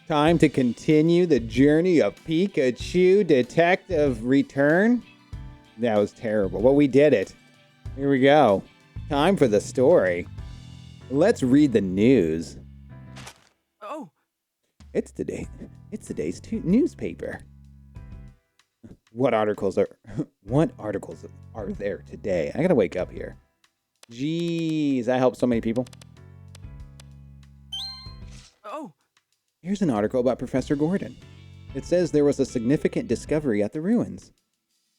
Time to continue the journey of Pikachu Detective Return? That was terrible, but we did it. Here we go. Time for the story. Let's read the news. Oh, It's today's newspaper. What articles are there today? I gotta wake up here. Jeez, that helps so many people. oh, Here's an article about Professor Gordon. It says there was a significant discovery at the ruins.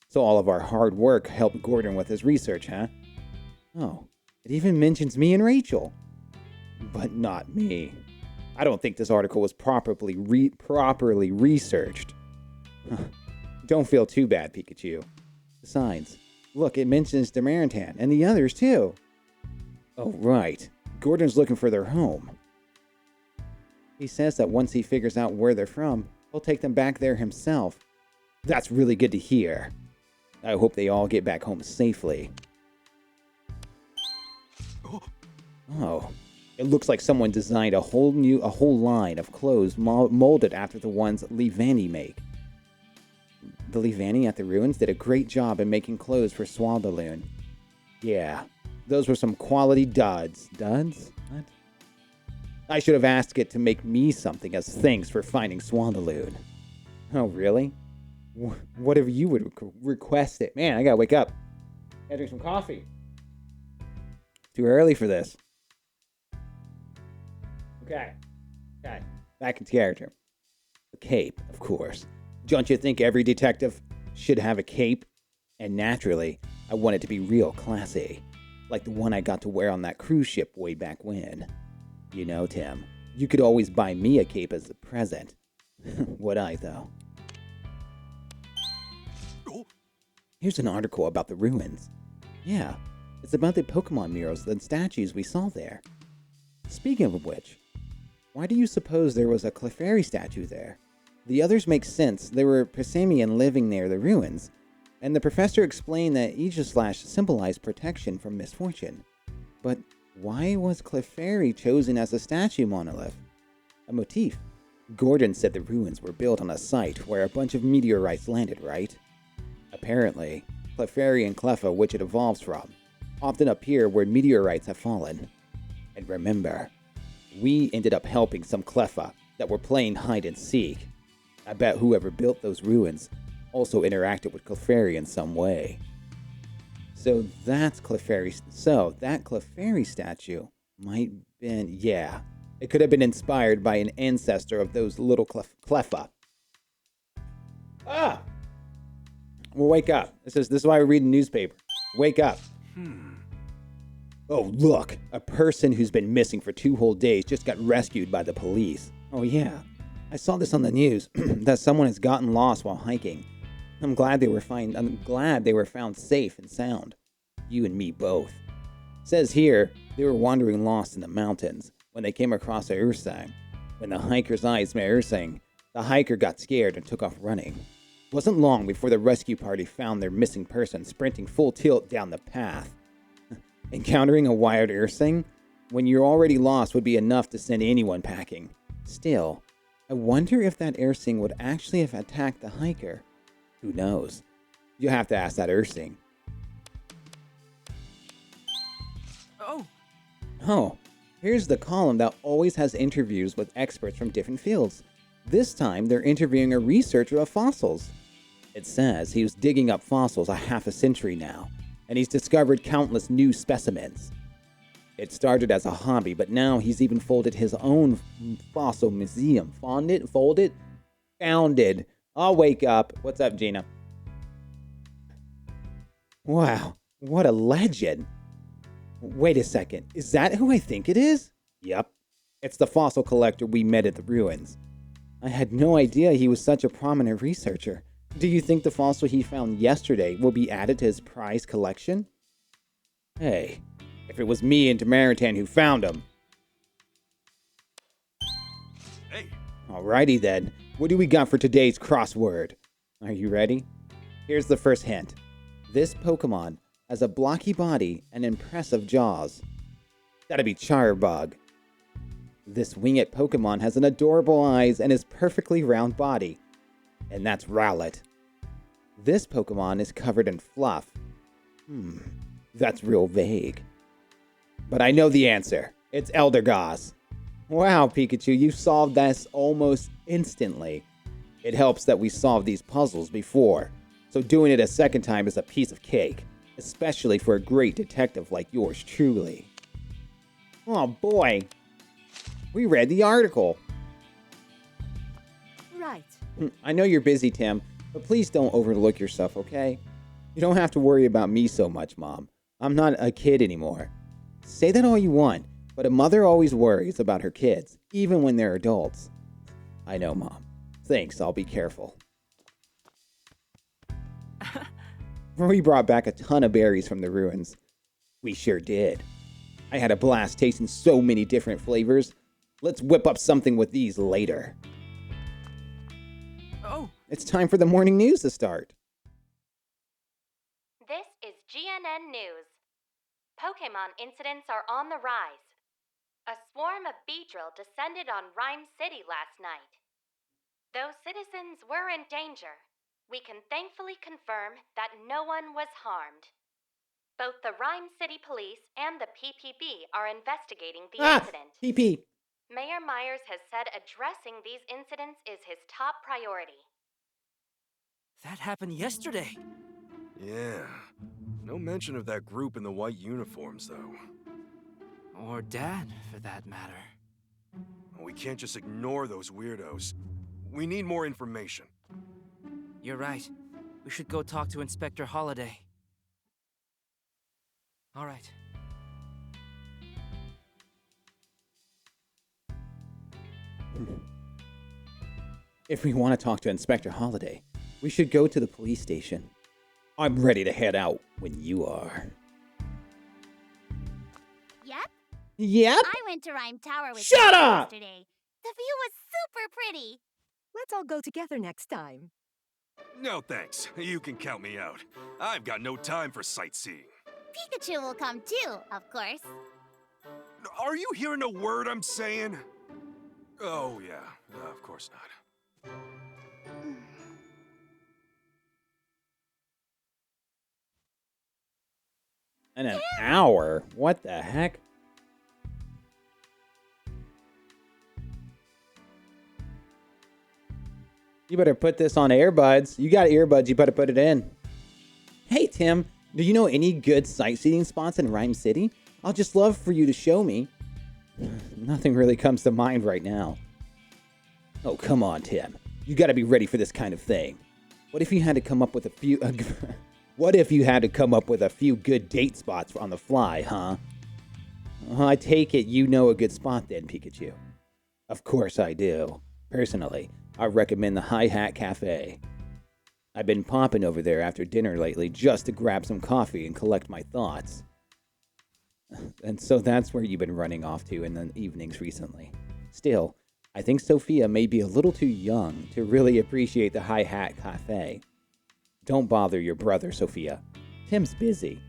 So all of our hard work helped Gordon with his research, huh? Oh, it even mentions me and Rachel. But not me. I don't think this article was properly researched. Don't feel too bad, Pikachu. Besides, look, it mentions Demaritan and the others too. Oh, right. Gordon's looking for their home. He says that once he figures out where they're from, he'll take them back there himself. That's really good to hear. I hope they all get back home safely. Oh, it looks like someone designed a whole line of clothes molded after the ones Levani make. The Levani at the ruins did a great job in making clothes for Swaldaloon. Yeah, those were some quality duds. Duds? What? I should have asked it to make me something as thanks for finding Swaldaloon. Oh, really? Whatever you would request it. Man, I gotta wake up. Gotta drink some coffee. Too early for this. Okay. Back into character. A cape, of course. Don't you think every detective should have a cape? And naturally, I want it to be real classy. Like the one I got to wear on that cruise ship way back when. You know, Tim, you could always buy me a cape as a present. Would I, though? Here's an article about the ruins. Yeah, it's about the Pokemon murals and statues we saw there. Speaking of which, why do you suppose there was a Clefairy statue there? The others make sense. There were Passamian living near the ruins, and the professor explained that Aegislash symbolized protection from misfortune. But why was Clefairy chosen as a statue monolith? A motif. Gordon said the ruins were built on a site where a bunch of meteorites landed, right? Apparently, Clefairy and Cleffa, which it evolves from, often appear where meteorites have fallen. And remember, we ended up helping some Cleffa that were playing hide and seek. I bet whoever built those ruins also interacted with Clefairy in some way. So that's Clefairy. So that Clefairy statue might have been, yeah, it could have been inspired by an ancestor of those little Cleffa. Ah! Well, wake up. This is why we read the newspaper. Wake up. Oh, look. A person who's been missing for 2 whole days just got rescued by the police. Oh, yeah. I saw this on the news, that someone has gotten lost while hiking. I'm glad they were found safe and sound. You and me both. Says here, they were wandering lost in the mountains when they came across a Ursang. When the hiker's eyes met Ursang, the hiker got scared and took off running. Wasn't long before the rescue party found their missing person sprinting full tilt down the path. Encountering a wild Ursang when you're already lost would be enough to send anyone packing. Still, I wonder if that Ursang would actually have attacked the hiker. Who knows? You'll have to ask that Ursang. Oh, here's the column that always has interviews with experts from different fields. This time, they're interviewing a researcher of fossils. It says he was digging up fossils a half a century now, and he's discovered countless new specimens. It started as a hobby, but now he's even folded his own fossil museum. Founded? I'll wake up. What's up, Gina? Wow, what a legend. Wait a second, is that who I think it is? Yep, it's the fossil collector we met at the ruins. I had no idea he was such a prominent researcher. Do you think the fossil he found yesterday will be added to his prize collection? Hey, if it was me and Demaritan who found him. hey. Alrighty then, what do we got for today's crossword? Are you ready? Here's the first hint. This Pokemon has a blocky body and impressive jaws. That'd be Charbug. This winged Pokemon has an adorable eyes and his perfectly round body. And that's Rowlet. This Pokemon is covered in fluff. That's real vague. But I know the answer. It's Eldergoss. Wow, Pikachu, you solved this almost instantly. It helps that we solved these puzzles before, so doing it a second time is a piece of cake, especially for a great detective like yours truly. Oh boy, we read the article. Right. I know you're busy, Tim, but please don't overlook yourself, okay? You don't have to worry about me so much, Mom. I'm not a kid anymore. Say that all you want, but a mother always worries about her kids, even when they're adults. I know, Mom. Thanks, I'll be careful. We brought back a ton of berries from the ruins. We sure did. I had a blast tasting so many different flavors. Let's whip up something with these later. Oh, It's time for the morning news to start. This is GNN News. Pokemon incidents are on the rise. A swarm of Beedrill descended on Rhyme City last night. Though citizens were in danger, we can thankfully confirm that no one was harmed. Both the Rhyme City Police and the PPB are investigating the incident. PP. Mayor Myers has said addressing these incidents is his top priority. that happened yesterday. Yeah. No mention of that group in the white uniforms, though. Or Dad, for that matter. We can't just ignore those weirdos. We need more information. You're right. We should go talk to Inspector Holiday. All right. If we want to talk to Inspector Holiday, we should go to the police station. I'm ready to head out when you are. Yep, Yep. I went to Rhyme Tower with Shut Dad up! yesterday. The view was super pretty. Let's all go together next time. No thanks. You can count me out. I've got no time for sightseeing. Pikachu will come too, of course. Are you hearing a word I'm saying? Oh, yeah. Of course not. In an hour? What the heck? You better put this on earbuds. You got earbuds, you better put it in. Hey, Tim, do you know any good sightseeing spots in Rhyme City? I'll just love for you to show me. Nothing really comes to mind right now. Oh, come on, Tim. You gotta be ready for this kind of thing. What if you had to come up with a few... What if you had to come up with a few good date spots on the fly, huh? I take it you know a good spot then, Pikachu. Of course I do. Personally, I recommend the Hi Hat Cafe. I've been popping over there after dinner lately just to grab some coffee and collect my thoughts. And so that's where you've been running off to in the evenings recently. Still, I think Sophia may be a little too young to really appreciate the Hi Hat Cafe. Don't bother your brother, Sophia. Tim's busy.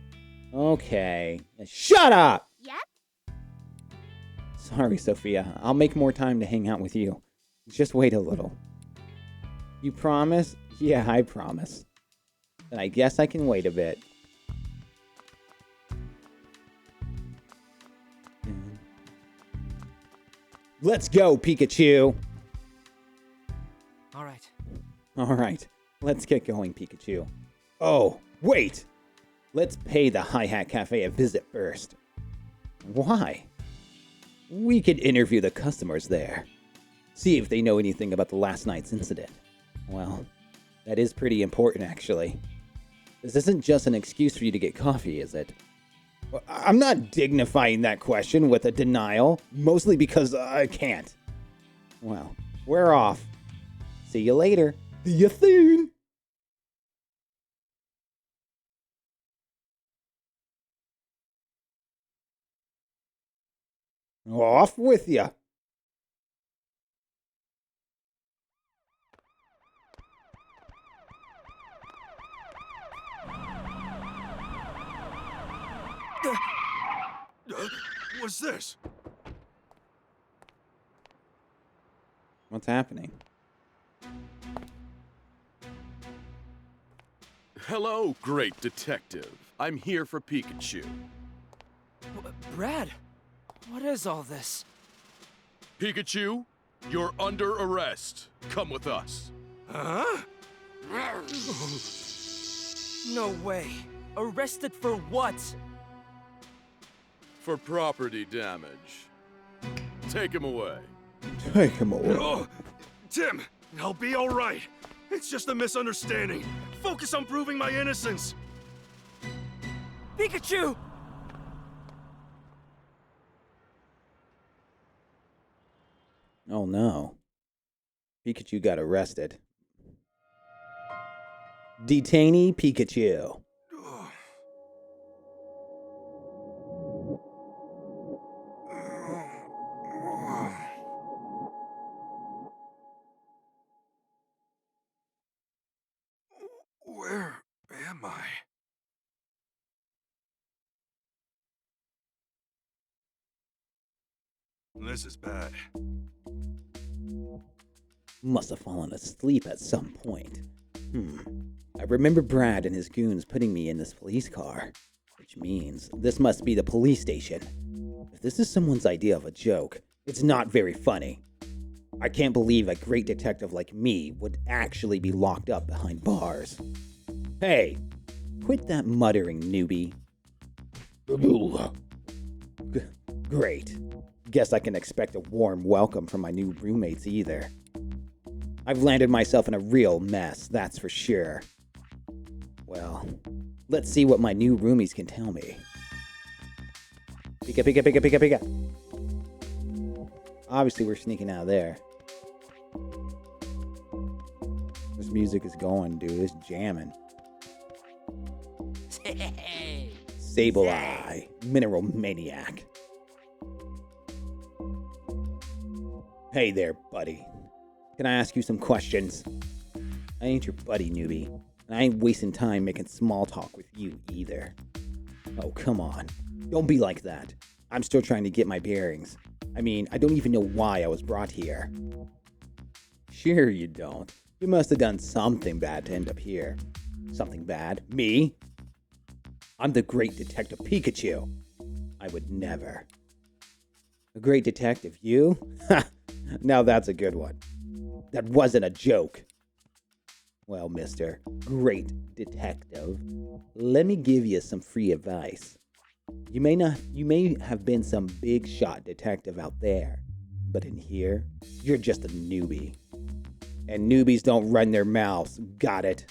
Okay. Shut up! Yep. Sorry, Sophia. I'll make more time to hang out with you. Just wait a little. You promise? Yeah, I promise. Then I guess I can wait a bit. Let's go, Pikachu! All right. Alright, let's get going, Pikachu. Oh, wait! Let's pay the Hi Hat Cafe a visit first. Why? We could interview the customers there. See if they know anything about the last night's incident. Well, that is pretty important, actually. This isn't just an excuse for you to get coffee, is it? Well, I'm not dignifying that question with a denial, mostly because I can't. Well, we're off. See you later. See you soon. Off with ya. What's this? What's happening? Hello, great detective. I'm here for Pikachu. Brad, what is all this? Pikachu, you're under arrest. Come with us. Huh? No way. Arrested for what? For property damage. Take him away. Take him away. Oh, Tim, I'll be all right. It's just a misunderstanding. Focus on proving my innocence. Pikachu! Oh no. Pikachu got arrested. Detainee Pikachu. Where am I? This is bad. Must have fallen asleep at some point. I remember Brad and his goons putting me in this police car, which means this must be the police station. If this is someone's idea of a joke, it's not very funny. I can't believe a great detective like me would actually be locked up behind bars. Hey, quit that muttering, newbie. Great. Guess I can expect a warm welcome from my new roommates either. I've landed myself in a real mess, that's for sure. Well, let's see what my new roomies can tell me. Pika, pika, pika, pika, pika. Obviously, we're sneaking out of there. This music is going, dude. It's jamming. Sableye, Mineral Maniac. Hey there, buddy. Can I ask you some questions? I ain't your buddy, newbie, and I ain't wasting time making small talk with you either. Oh, come on. Don't be like that. I'm still trying to get my bearings. I mean, I don't even know why I was brought here. Sure you don't. You must have done something bad to end up here. Something bad? Me? I'm the great Detective Pikachu. I would never. A great detective? You? Ha! Now that's a good one. That wasn't a joke. Well, Mr. Great Detective, let me give you some free advice. You may have been some big shot detective out there, but in here, you're just a newbie. And newbies don't run their mouths, got it?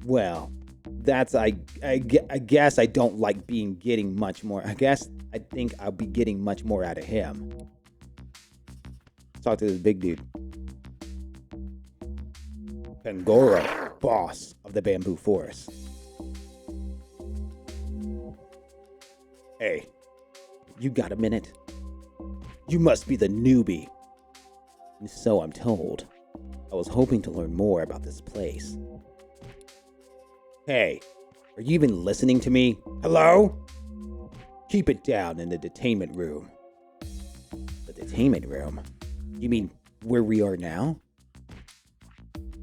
Well, that's I guess I don't like getting much more. I think I'll be getting much more out of him. Let's talk to this big dude. Pangoro, boss of the bamboo forest. Hey, you got a minute? You must be the newbie. So I'm told. I was hoping to learn more about this place. Hey, are you even listening to me? Hello? Keep it down in the detainment room. The detainment room? You mean where we are now?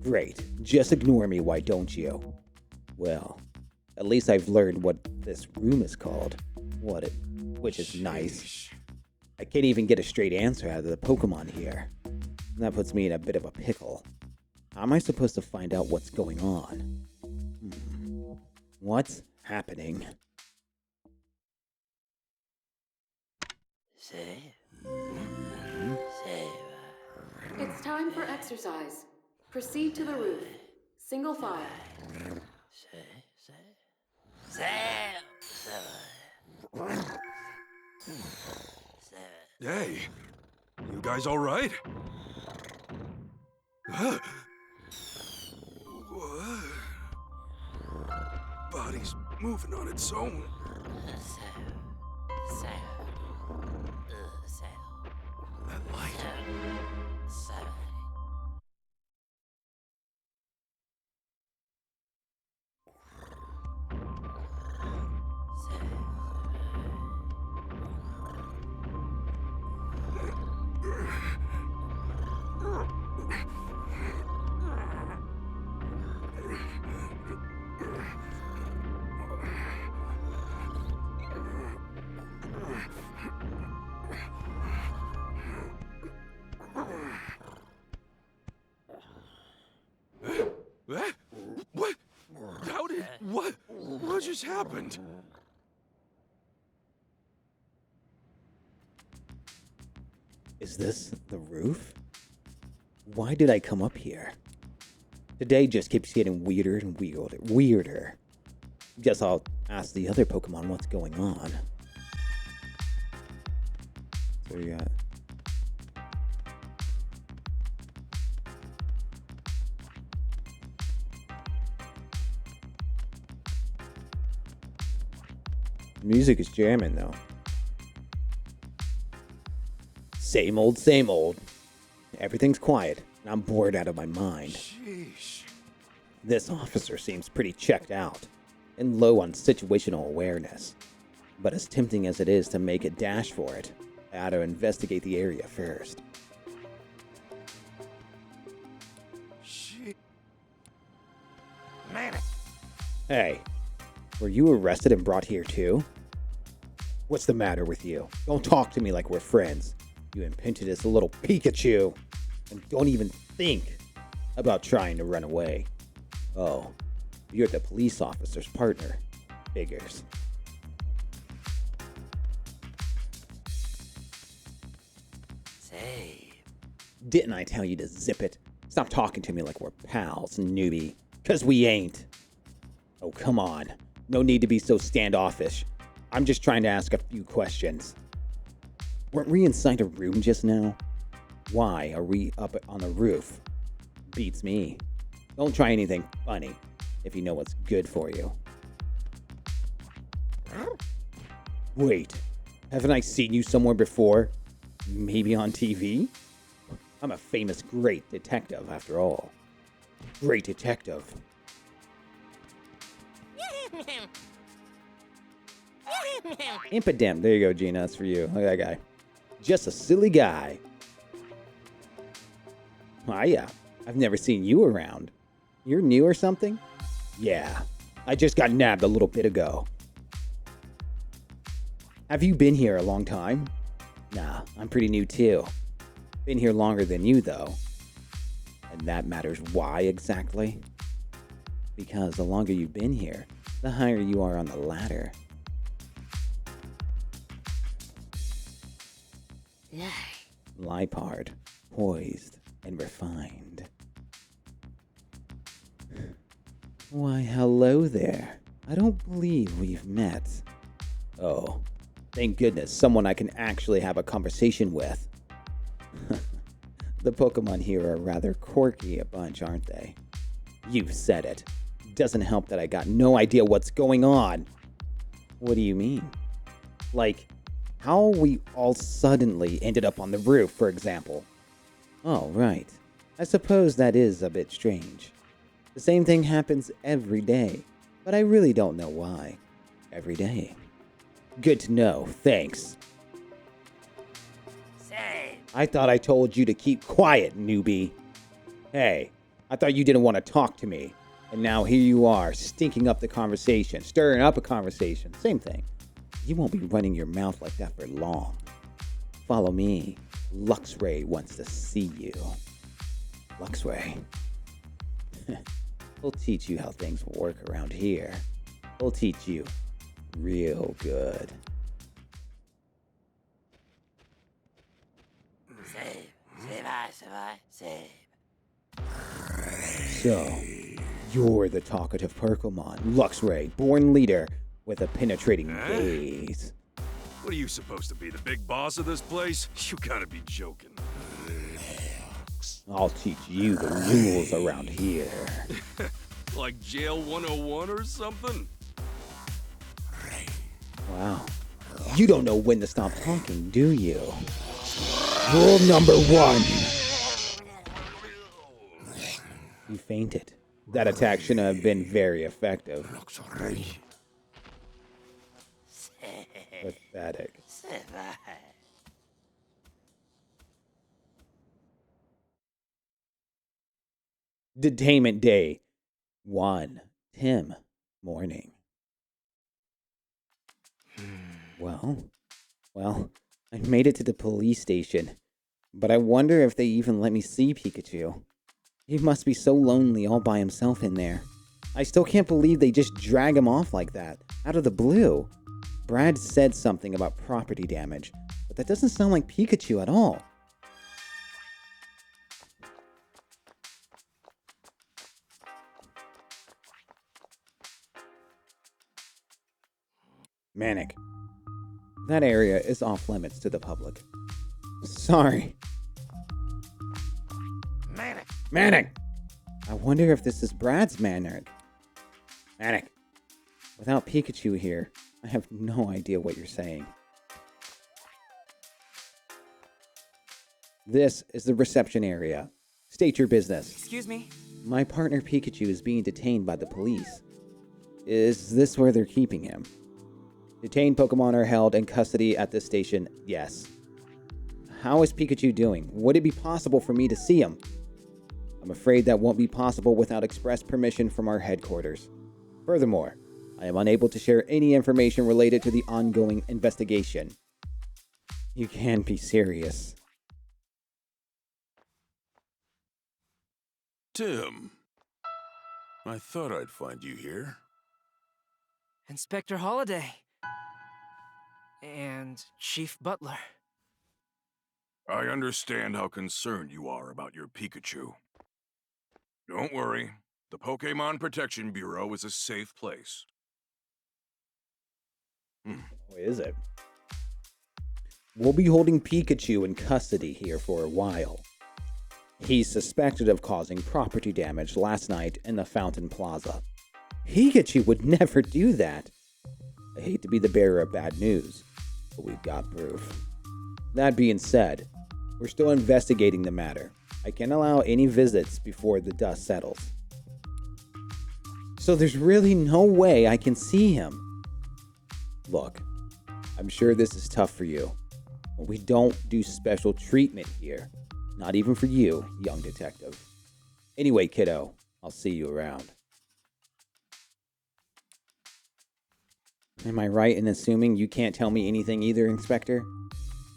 Great. Just ignore me, why don't you? Well, at least I've learned what this room is called. Which is nice. I can't even get a straight answer out of the Pokemon here. And that puts me in a bit of a pickle. How am I supposed to find out what's going on? What's happening? It's time for exercise. Proceed to the roof. Single file. Hey, you guys all right? Huh? What? Body's moving on its own. That light. What? How did... What? What just happened? Is this the roof? Why did I come up here? Today just keeps getting weirder and weirder. Guess I'll ask the other Pokemon what's going on. So we got... Music is jamming though. Same old, same old. Everything's quiet, and I'm bored out of my mind. Sheesh. This officer seems pretty checked out, and low on situational awareness. But as tempting as it is to make a dash for it, I ought to investigate the area first. Man. Hey, were you arrested and brought here too? What's the matter with you? Don't talk to me like we're friends. You impetuous little Pikachu. And don't even think about trying to run away. Oh, you're the police officer's partner. Figures. Say. Didn't I tell you to zip it? Stop talking to me like we're pals, newbie. 'Cause we ain't. Oh, come on. No need to be so standoffish. I'm just trying to ask a few questions. Weren't we inside a room just now? Why are we up on the roof? Beats me. Don't try anything funny if you know what's good for you. Wait, haven't I seen you somewhere before? Maybe on TV? I'm a famous great detective after all. Great detective. Impidem. There you go, Gina. That's for you. Look at that guy. Just a silly guy. Ah, yeah. I've never seen you around. You're new or something? Yeah. I just got nabbed a little bit ago. Have you been here a long time? Nah, I'm pretty new too. Been here longer than you, though. And that matters why exactly? Because the longer you've been here, the higher you are on the ladder. Lipard, poised and refined. Why, hello there. I don't believe we've met. Oh, thank goodness, someone I can actually have a conversation with. The Pokemon here are rather quirky a bunch, aren't they? You've said it. Doesn't help that I got no idea what's going on. What do you mean? Like, how we all suddenly ended up on the roof, for example. Oh, right. I suppose that is a bit strange. The same thing happens every day, but I really don't know why. Every day. Good to know, thanks. Say. I thought I told you to keep quiet, newbie. Hey, I thought you didn't want to talk to me. And now here you are, stinking up the conversation, stirring up a conversation. Same thing. You won't be running your mouth like that for long. Follow me. Luxray wants to see you. Luxray. We'll teach you how things work around here. We'll teach you real good. Save. So, you're the talkative Pokemon, Luxray, born leader with a penetrating gaze. What are you supposed to be, the big boss of this place? You gotta be joking. I'll teach you the rules around here. Like Jail 101 or something? Wow. You don't know when to stop talking, do you? Rule number 1. You fainted. That attack shouldn't have been very effective. Pathetic. Detainment Day 1. Tim. Morning. Well, I made it to the police station, but I wonder if they even let me see Pikachu. He must be so lonely all by himself in there. I still can't believe they just drag him off like that, out of the blue. Brad said something about property damage, but that doesn't sound like Pikachu at all. Manic. That area is off limits to the public. Sorry. Manic! I wonder if this is Brad's Manic. Without Pikachu here, I have no idea what you're saying. This is the reception area. State your business. Excuse me? My partner Pikachu is being detained by the police. Is this where they're keeping him? Detained Pokemon are held in custody at this station, yes. How is Pikachu doing? Would it be possible for me to see him? I'm afraid that won't be possible without express permission from our headquarters. Furthermore, I am unable to share any information related to the ongoing investigation. You can't be serious. Tim. I thought I'd find you here. Inspector Holiday. And Chief Butler. I understand how concerned you are about your Pikachu. Don't worry. The Pokemon Protection Bureau is a safe place. Oh, is it? We'll be holding Pikachu in custody here for a while. He's suspected of causing property damage last night in the Fountain Plaza. Pikachu would never do that. I hate to be the bearer of bad news, but we've got proof. That being said, we're still investigating the matter. I can't allow any visits before the dust settles. So there's really no way I can see him. Look, I'm sure this is tough for you, but we don't do special treatment here. Not even for you, young detective. Anyway, kiddo, I'll see you around. Am I right in assuming you can't tell me anything either, Inspector?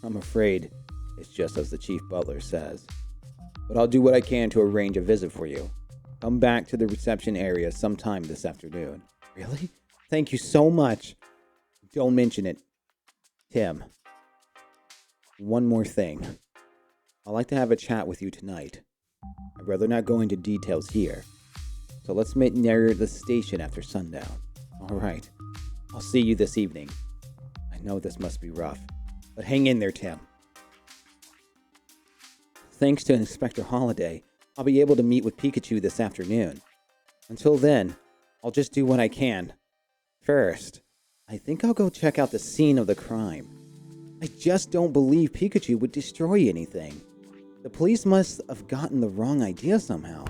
I'm afraid it's just as the Chief Butler says. But I'll do what I can to arrange a visit for you. Come back to the reception area sometime this afternoon. Really? Thank you so much. Don't mention it. Tim. One more thing. I'd like to have a chat with you tonight. I'd rather not go into details here. So let's meet near the station after sundown. All right. I'll see you this evening. I know this must be rough, but hang in there, Tim. Thanks to Inspector Holiday, I'll be able to meet with Pikachu this afternoon. Until then, I'll just do what I can. First, I think I'll go check out the scene of the crime. I just don't believe Pikachu would destroy anything. The police must have gotten the wrong idea somehow.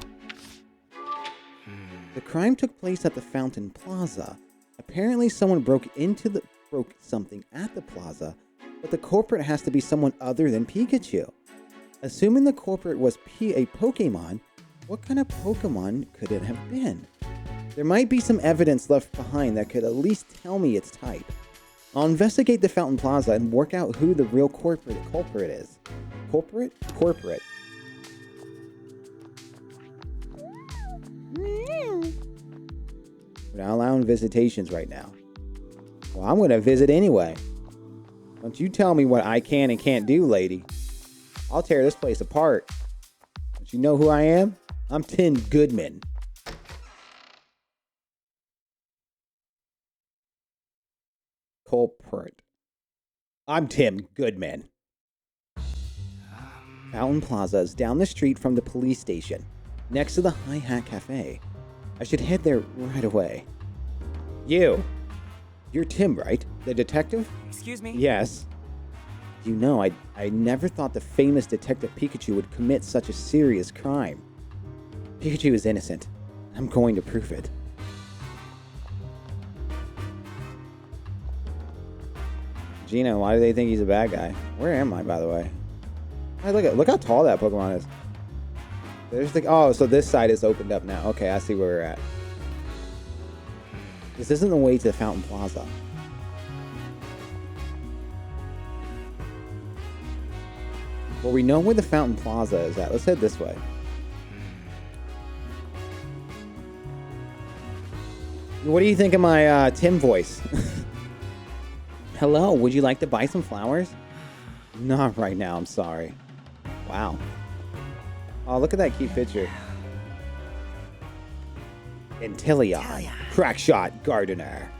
The crime took place at the Fountain Plaza. Apparently someone broke something at the plaza, but the culprit has to be someone other than Pikachu. Assuming the culprit was a Pokemon, what kind of Pokemon could it have been? There might be some evidence left behind that could at least tell me its type. I'll investigate the Fountain Plaza and work out who the real culprit is. Culprit? We're not allowing visitations right now. Well, I'm going to visit anyway. Don't you tell me what I can and can't do, lady. I'll tear this place apart. Don't you know who I am? I'm Tim Goodman. Culprit. I'm Tim Goodman. Fountain Plaza is down the street from the police station, next to the High Hat Cafe. I should head there right away. You're Tim, right? The detective? Excuse me? Yes. You know, I never thought the famous Detective Pikachu would commit such a serious crime. Pikachu is innocent. I'm going to prove it. Gino, why do they think he's a bad guy? Where am I, by the way? Hey, look how tall that Pokemon is. There's the... Oh, so this side is opened up now. Okay, I see where we're at. This isn't the way to the Fountain Plaza. Well, we know where the Fountain Plaza is at. Let's head this way. What do you think of my Tim voice? Hello, would you like to buy some flowers? Not right now, I'm sorry. Wow. Oh, look at that cute picture. Intellion, crackshot gardener.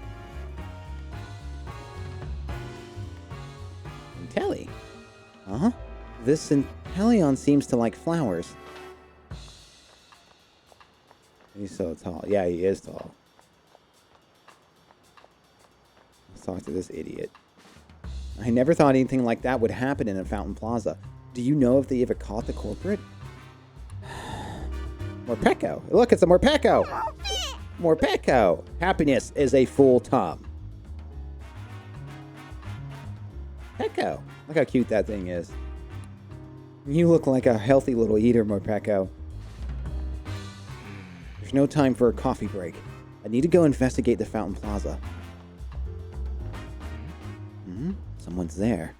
Intelli? Huh? This Intellion seems to like flowers. He's so tall. Yeah, he is tall. Let's talk to this idiot. I never thought anything like that would happen in a Fountain Plaza. Do you know if they ever caught the culprit? Morpeko. Look, it's a Morpeko. Morpeko. Happiness is a full Tom. Peko. Look how cute that thing is. You look like a healthy little eater, Morpeko. There's no time for a coffee break. I need to go investigate the Fountain Plaza. Someone's there.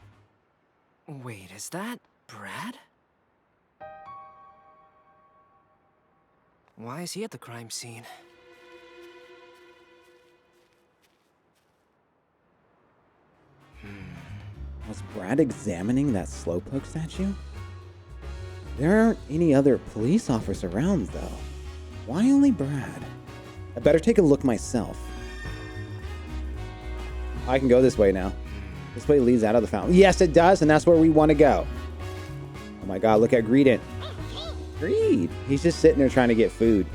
Wait, is that Brad? Why is he at the crime scene? Was Brad examining that Slowpoke statue? There aren't any other police officers around, though. Why only Brad? I better take a look myself. I can go this way now. This way leads out of the fountain. Yes, it does, and that's where we want to go. Oh my god, look at Greedent. Greed! He's just sitting there trying to get food.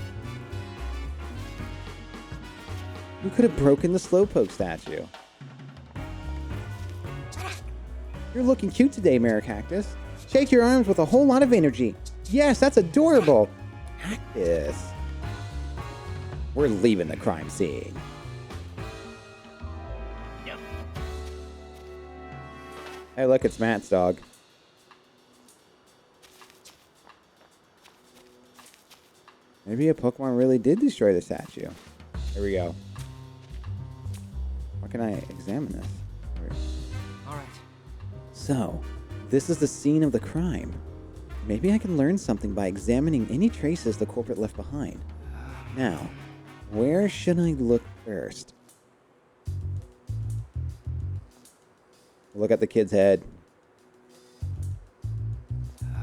Who could have broken the Slowpoke statue? You're looking cute today, Maracactus. Shake your arms with a whole lot of energy. Yes, that's adorable. Cactus. We're leaving the crime scene. Hey, look, it's Matt's dog. Maybe a Pokemon really did destroy the statue. Here we go. Why can I examine this? Alright. So, this is the scene of the crime. Maybe I can learn something by examining any traces the culprit left behind. Now, where should I look first? Look at the kid's head.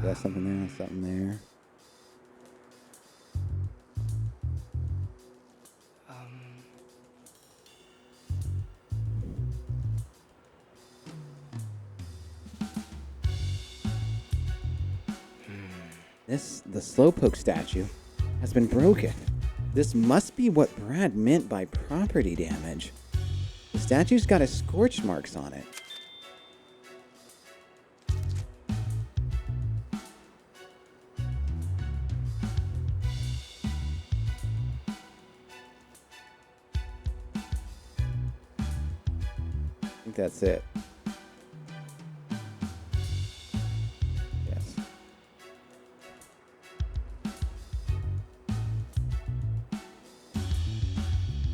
Got something there, something there. The Slowpoke statue has been broken. This must be what Brad meant by property damage. The statue's got a scorch marks on it. I think that's it. Yes.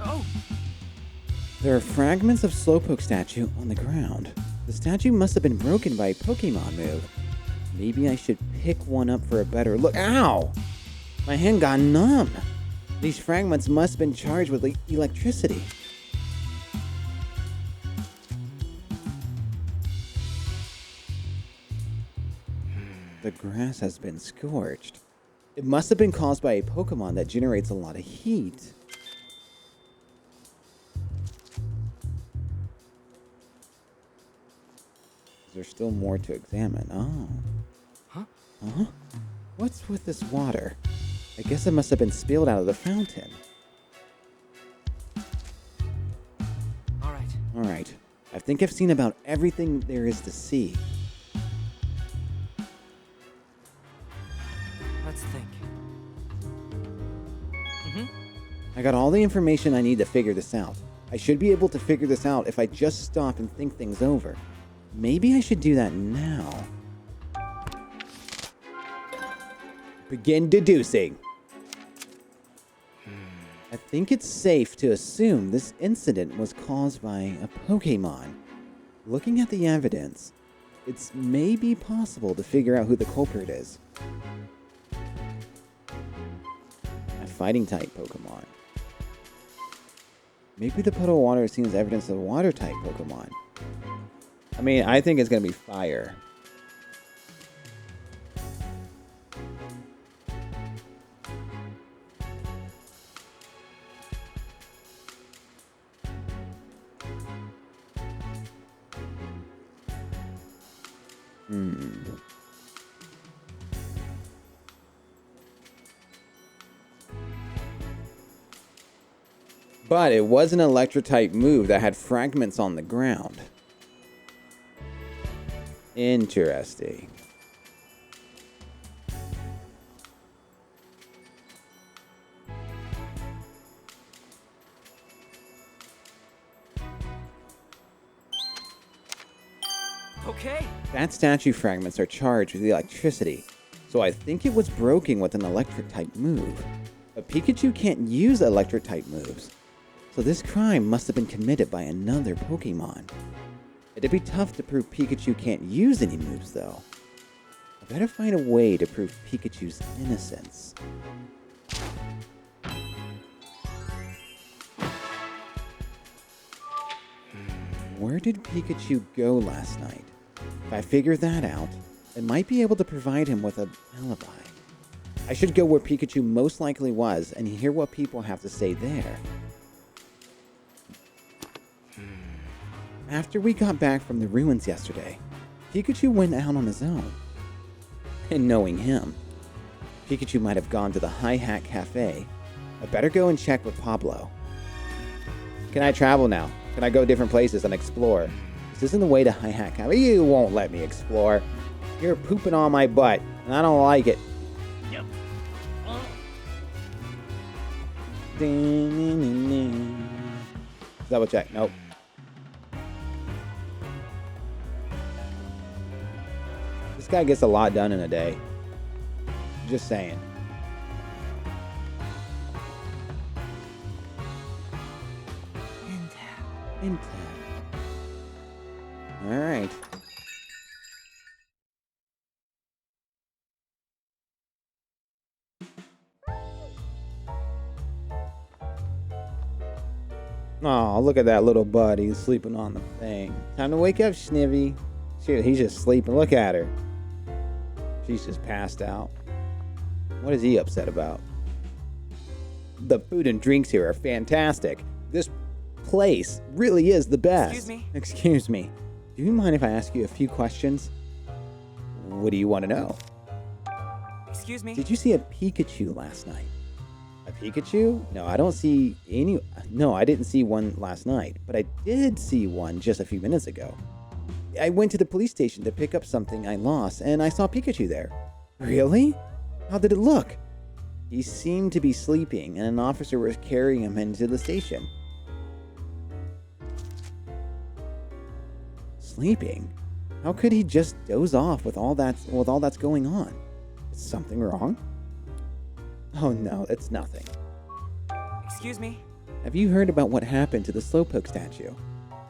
Oh! There are fragments of Slowpoke statue on the ground. The statue must have been broken by a Pokemon move. Maybe I should pick one up for a better look. Ow! My hand got numb. These fragments must have been charged with electricity. The grass has been scorched. It must have been caused by a Pokemon that generates a lot of heat. There's still more to examine. Oh. Huh? Huh? What's with this water? I guess it must have been spilled out of the fountain. Alright. Alright. I think I've seen about everything there is to see. Let's think. I got all the information I need to figure this out. I should be able to figure this out if I just stop and think things over. Maybe I should do that now. Begin deducing. I think it's safe to assume this incident was caused by a Pokemon. Looking at the evidence, it's maybe possible to figure out who the culprit is. A fighting-type Pokemon. Maybe the puddle of water seems evidence of a water-type Pokemon. I mean, I think it's going to be fire. But it was an electric-type move that had fragments on the ground. Interesting. Okay. That statue fragments are charged with electricity, so I think it was broken with an electric-type move. But Pikachu can't use electric-type moves, so this crime must have been committed by another Pokemon. It'd be tough to prove Pikachu can't use any moves, though. I better find a way to prove Pikachu's innocence. Where did Pikachu go last night? If I figure that out, I might be able to provide him with an alibi. I should go where Pikachu most likely was and hear what people have to say there. After we got back from the ruins yesterday, Pikachu went out on his own. And knowing him, Pikachu might have gone to the Hi Hat Cafe. I better go and check with Pablo. Can I travel now? Can I go different places and explore? This isn't the way to Hi Hat Cafe. You won't let me explore. You're pooping on my butt, and I don't like it. Yep. Double check. Nope. This guy gets a lot done in a day. Just saying. Intel. All right. Oh, look at that little buddy He's sleeping on the thing. Time to wake up, Snivy. Shit, he's just sleeping. Look at her. She's just passed out. What is he upset about? The food and drinks here are fantastic. This place really is the best. Excuse me? Excuse me. Do you mind if I ask you a few questions? What do you want to know? Excuse me? Did you see a Pikachu last night? A Pikachu? No, I don't see any. No, I didn't see one last night, but I did see one just a few minutes ago. I went to the police station to pick up something I lost, and I saw Pikachu there. Really? How did it look? He seemed to be sleeping, and an officer was carrying him into the station. Sleeping? How could he just doze off with all that's going on? Is something wrong? Oh no, it's nothing. Excuse me? Have you heard about what happened to the Slowpoke statue?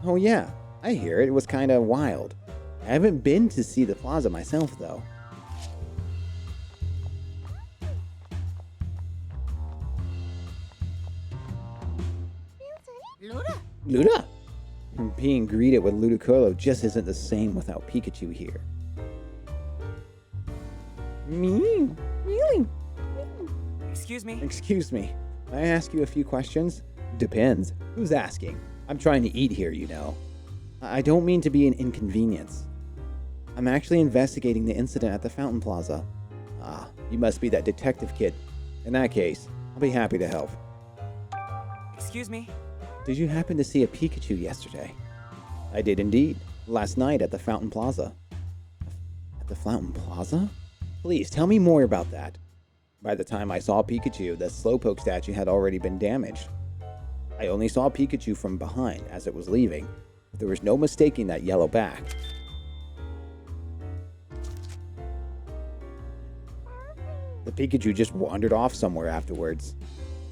Oh yeah, I hear it. It was kind of wild. I haven't been to see the plaza myself, though. Luda? Being greeted with Ludicolo just isn't the same without Pikachu here. Mew. Really? Excuse me? Excuse me. May I ask you a few questions? Depends. Who's asking? I'm trying to eat here, you know. I don't mean to be an inconvenience. I'm actually investigating the incident at the Fountain Plaza. Ah, you must be that detective kid. In that case, I'll be happy to help. Excuse me? Did you happen to see a Pikachu yesterday? I did indeed. Last night at the Fountain Plaza. At the Fountain Plaza? Please, tell me more about that. By the time I saw Pikachu, the Slowpoke statue had already been damaged. I only saw Pikachu from behind as it was leaving. There was no mistaking that yellow back. The Pikachu just wandered off somewhere afterwards.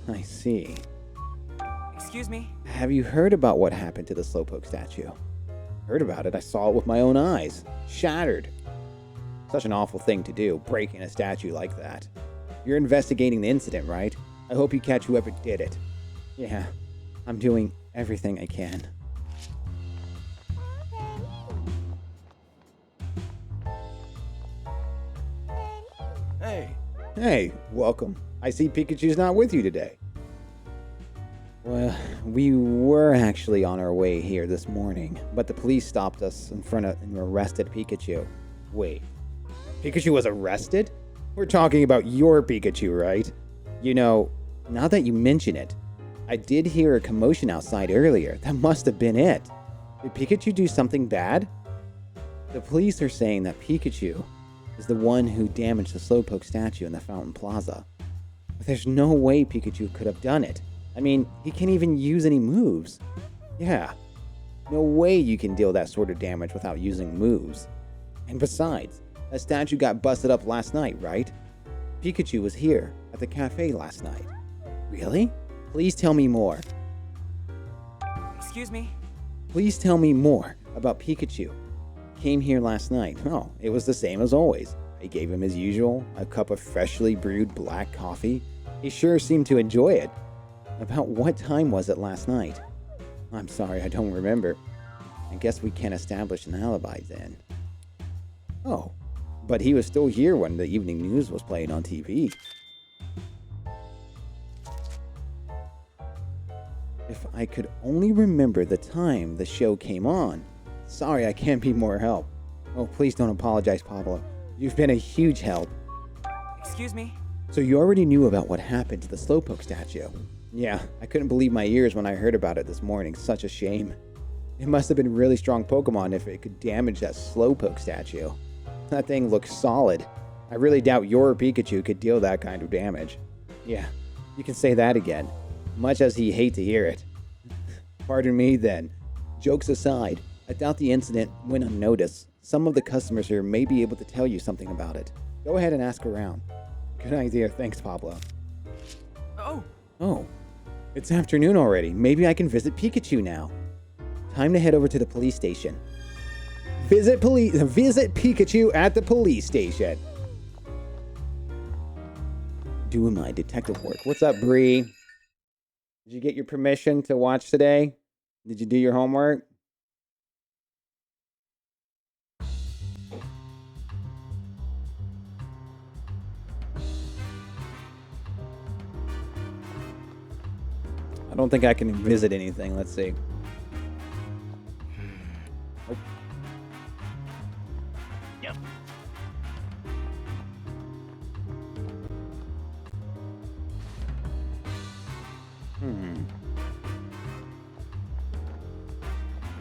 I see. Excuse me? Have you heard about what happened to the Slowpoke statue? Heard about it. I saw it with my own eyes. Shattered. Such an awful thing to do, breaking a statue like that. You're investigating the incident, right? I hope you catch whoever did it. Yeah, I'm doing everything I can. Hey, Hey, welcome. I see Pikachu's not with you today. Well, we were actually on our way here this morning, but the police stopped us in front of and arrested Pikachu. Wait, Pikachu was arrested? We're talking about your Pikachu, right? You know, now that you mention it, I did hear a commotion outside earlier. That must have been it. Did Pikachu do something bad? The police are saying that Pikachu is the one who damaged the Slowpoke statue in the Fountain Plaza. But there's no way Pikachu could have done it. I mean, he can't even use any moves. Yeah, no way you can deal that sort of damage without using moves. And besides, that statue got busted up last night, right? Pikachu was here at the cafe last night. Really? Please tell me more. Excuse me? Please tell me more about Pikachu. Came here last night. Oh, it was the same as always. I gave him as usual, a cup of freshly brewed black coffee. He sure seemed to enjoy it. About what time was it last night? I'm sorry, I don't remember. I guess we can't establish an alibi then. Oh, but he was still here when the evening news was playing on TV. If I could only remember the time the show came on. Sorry, I can't be more help. Oh, please don't apologize, Pablo. You've been a huge help. Excuse me? So you already knew about what happened to the Slowpoke statue? Yeah, I couldn't believe my ears when I heard about it this morning. Such a shame. It must have been really strong Pokemon if it could damage that Slowpoke statue. That thing looks solid. I really doubt your Pikachu could deal that kind of damage. Yeah, you can say that again. Much as he hate to hear it. Pardon me then. Jokes aside, I doubt the incident went unnoticed. Some of the customers here may be able to tell you something about it. Go ahead and ask around. Good idea, thanks Pablo. Oh, it's afternoon already. Maybe I can visit Pikachu now. Time to head over to the police station. Visit Pikachu at the police station. Doing my detective work. What's up, Bree? Did you get your permission to watch today? Did you do your homework? I don't think I can visit anything. Let's see. Oh. Yep.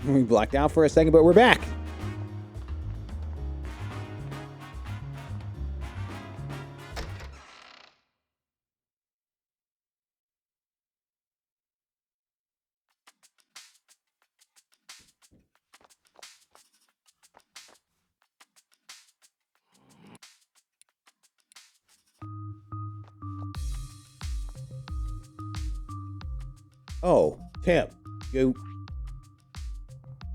We blacked out for a second, but we're back. Oh, Tim,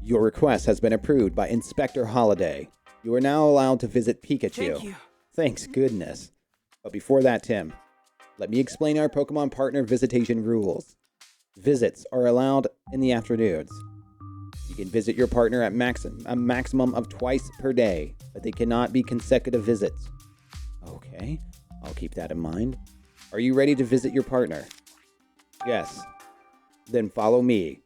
your request has been approved by Inspector Holliday. You are now allowed to visit Pikachu. Thank you. Thanks goodness. But before that, Tim, let me explain our Pokemon partner visitation rules. Visits are allowed in the afternoons. You can visit your partner at a maximum of twice per day, but they cannot be consecutive visits. Okay, I'll keep that in mind. Are you ready to visit your partner? Yes. Then follow me.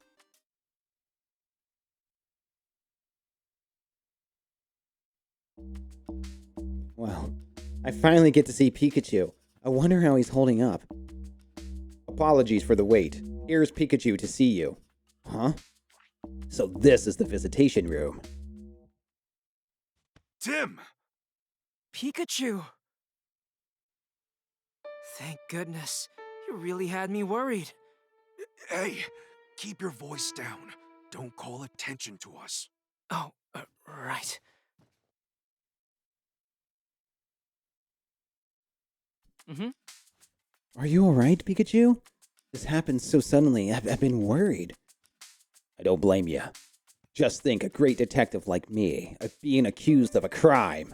Well, I finally get to see Pikachu. I wonder how he's holding up. Apologies for the wait. Here's Pikachu to see you. Huh? So this is the visitation room. Tim! Pikachu! Thank goodness. You really had me worried. Hey, keep your voice down. Don't call attention to us. Oh, right. Mm-hmm. Are you alright, Pikachu? This happened so suddenly, I've been worried. I don't blame you. Just think, a great detective like me, being accused of a crime.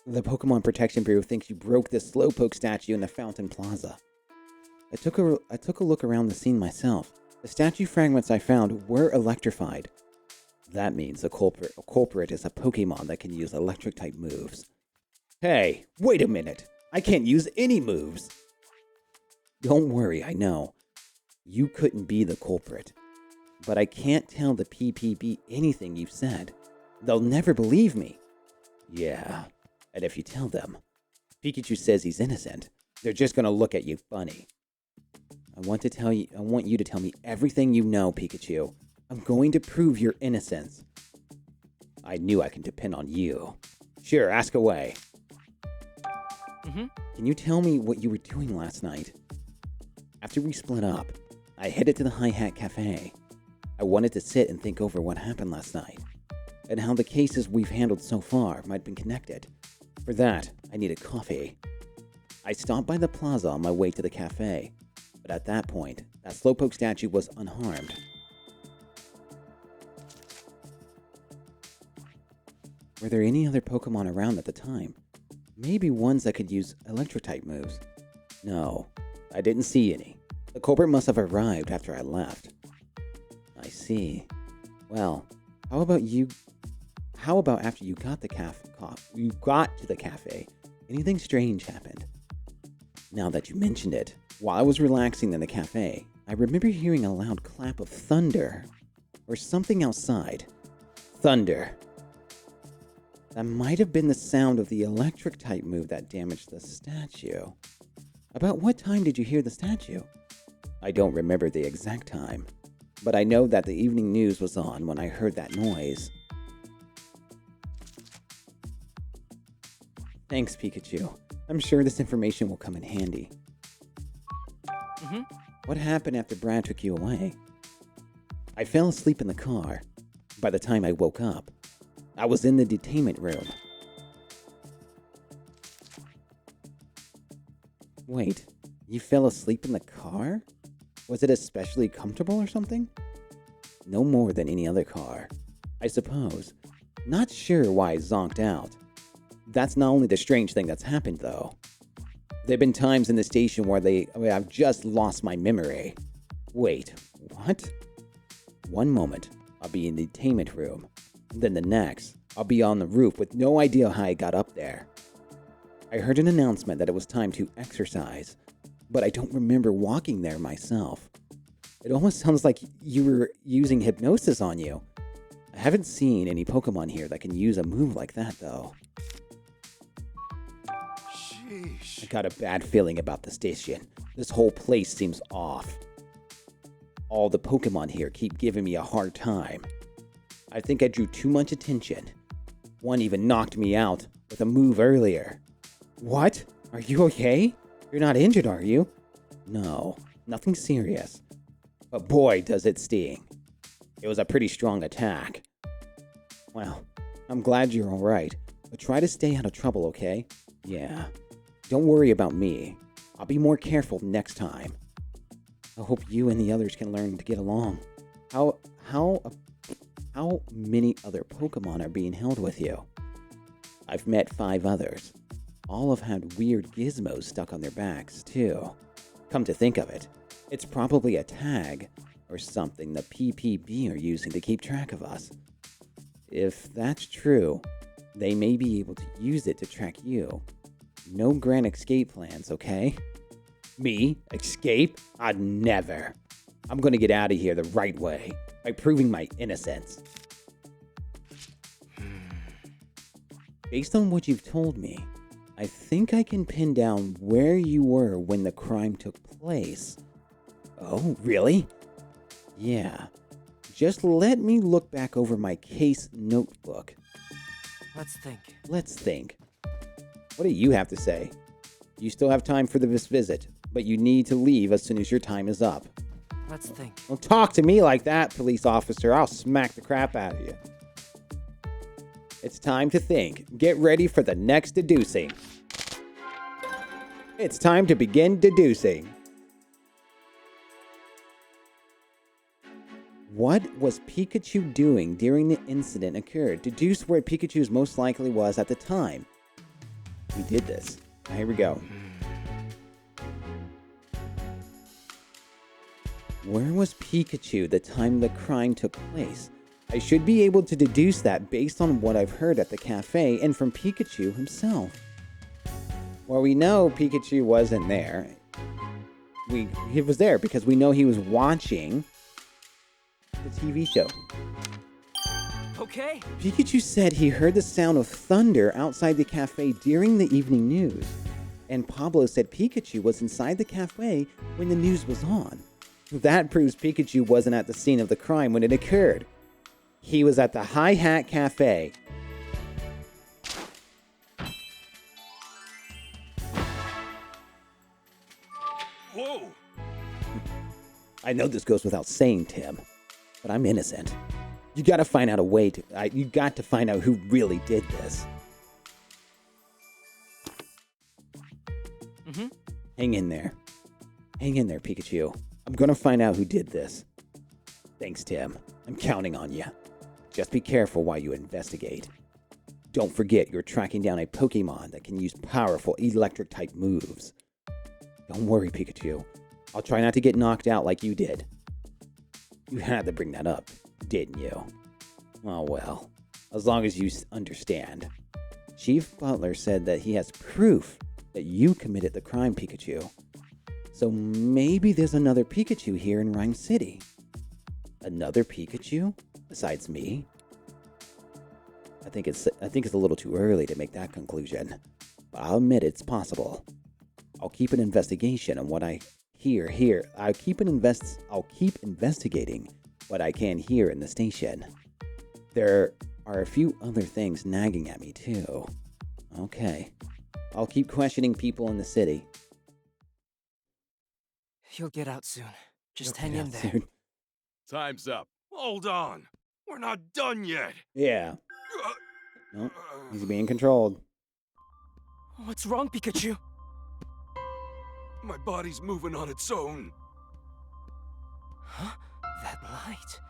The Pokemon Protection Bureau thinks you broke the Slowpoke statue in the Fountain Plaza. I took a look around the scene myself. The statue fragments I found were electrified. That means the culprit is a Pokemon that can use electric-type moves. Hey, wait a minute! I can't use any moves! Don't worry, I know. You couldn't be the culprit. But I can't tell the PPB anything you've said. They'll never believe me. Yeah, and if you tell them, Pikachu says he's innocent, they're just gonna look at you funny. I want you to tell me everything you know, Pikachu. I'm going to prove your innocence. I knew I can depend on you. Sure, ask away. Mm-hmm. Can you tell me what you were doing last night? After we split up, I headed to the Hi-Hat Cafe. I wanted to sit and think over what happened last night, and how the cases we've handled so far might have been connected. For that, I needed coffee. I stopped by the plaza on my way to the cafe, but at that point, that Slowpoke statue was unharmed. Were there any other Pokemon around at the time? Maybe ones that could use Electro-type moves? No, I didn't see any. The culprit must have arrived after I left. I see. Well, how about after you got to the cafe, anything strange happened? Now that you mentioned it, while I was relaxing in the cafe, I remember hearing a loud clap of thunder, or something outside. Thunder. That might have been the sound of the electric-type move that damaged the statue. About what time did you hear the statue? I don't remember the exact time, but I know that the evening news was on when I heard that noise. Thanks, Pikachu. I'm sure this information will come in handy. Mm-hmm. What happened after Brad took you away? I fell asleep in the car. By the time I woke up, I was in the detainment room. Wait, you fell asleep in the car? Was it especially comfortable or something? No more than any other car, I suppose. Not sure why I zonked out. That's not only the strange thing that's happened, though. There have been times in the station where I've just lost my memory. Wait, what? One moment, I'll be in the detainment room. Then the next, I'll be on the roof with no idea how I got up there. I heard an announcement that it was time to exercise, but I don't remember walking there myself. It almost sounds like you were using hypnosis on you. I haven't seen any Pokemon here that can use a move like that, though. Sheesh. I got a bad feeling about the station. This whole place seems off. All the Pokemon here keep giving me a hard time. I think I drew too much attention. One even knocked me out with a move earlier. What? Are you okay? You're not injured, are you? No, nothing serious. But boy, does it sting. It was a pretty strong attack. Well, I'm glad you're alright, but try to stay out of trouble, okay? Yeah. Don't worry about me. I'll be more careful next time. I hope you and the others can learn to get along. How many other Pokemon are being held with you? I've met 5 others. All have had weird gizmos stuck on their backs, too. Come to think of it, it's probably a tag or something the PPB are using to keep track of us. If that's true, they may be able to use it to track you. No grand escape plans, okay? Me? Escape? I'd never. I'm gonna get out of here the right way, by proving my innocence. Based on what you've told me, I think I can pin down where you were when the crime took place. Oh, really? Yeah. Just let me look back over my case notebook. Let's think. Let's think. What do you have to say? You still have time for this visit, but you need to leave as soon as your time is up. Let's think. Don't talk to me like that, police officer. I'll smack the crap out of you. It's time to think. Get ready for the next deducing. It's time to begin deducing. What was Pikachu doing during the incident occurred? Deduce where Pikachu's most likely was at the time. We did this. Now, here we go. Where was Pikachu the time the crime took place? I should be able to deduce that based on what I've heard at the cafe and from Pikachu himself. Well, we know Pikachu wasn't there. He was there because we know he was watching the TV show. Okay. Pikachu said he heard the sound of thunder outside the cafe during the evening news. And Pablo said Pikachu was inside the cafe when the news was on. That proves Pikachu wasn't at the scene of the crime when it occurred. He was at the Hi Hat Cafe. Whoa! I know this goes without saying, Tim, but I'm innocent. You gotta find out a way to... you got to find out who really did this. Mm-hmm. Hang in there. Hang in there, Pikachu. I'm gonna find out who did this. Thanks, Tim. I'm counting on you. Just be careful while you investigate. Don't forget you're tracking down a Pokemon that can use powerful electric-type moves. Don't worry, Pikachu. I'll try not to get knocked out like you did. You had to bring that up, didn't you? Oh well, as long as you understand. Chief Butler said that he has proof that you committed the crime, Pikachu. So maybe there's another Pikachu here in Rhyme City. Another Pikachu? Besides me? I think it's a little too early to make that conclusion. But I'll admit it's possible. I'll keep an investigation on what I hear here. I'll keep investigating what I can hear in the station. There are a few other things nagging at me too. Okay. I'll keep questioning people in the city. You'll get out soon. Just hang in there. Soon. Time's up. Hold on. We're not done yet. Yeah. Nope. He's being controlled. What's wrong, Pikachu? My body's moving on its own. Huh? That light.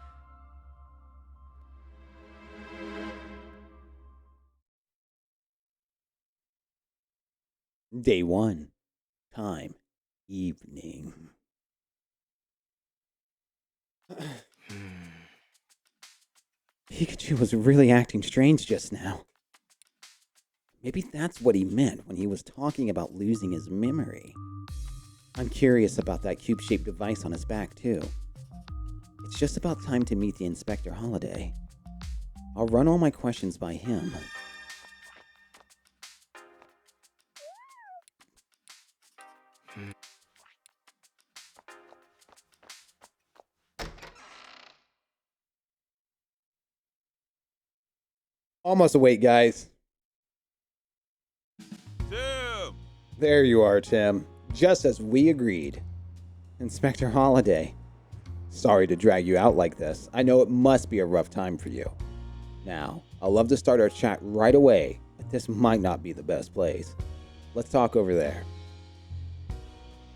Day 1. Time. Evening. Pikachu was really acting strange just now. Maybe that's what he meant when he was talking about losing his memory. I'm curious about that cube-shaped device on his back, too. It's just about time to meet the Inspector Holiday. I'll run all my questions by him. Almost awake, guys. Tim! There you are, Tim. Just as we agreed. Inspector Holiday. Sorry to drag you out like this. I know it must be a rough time for you. Now, I'd love to start our chat right away, but this might not be the best place. Let's talk over there.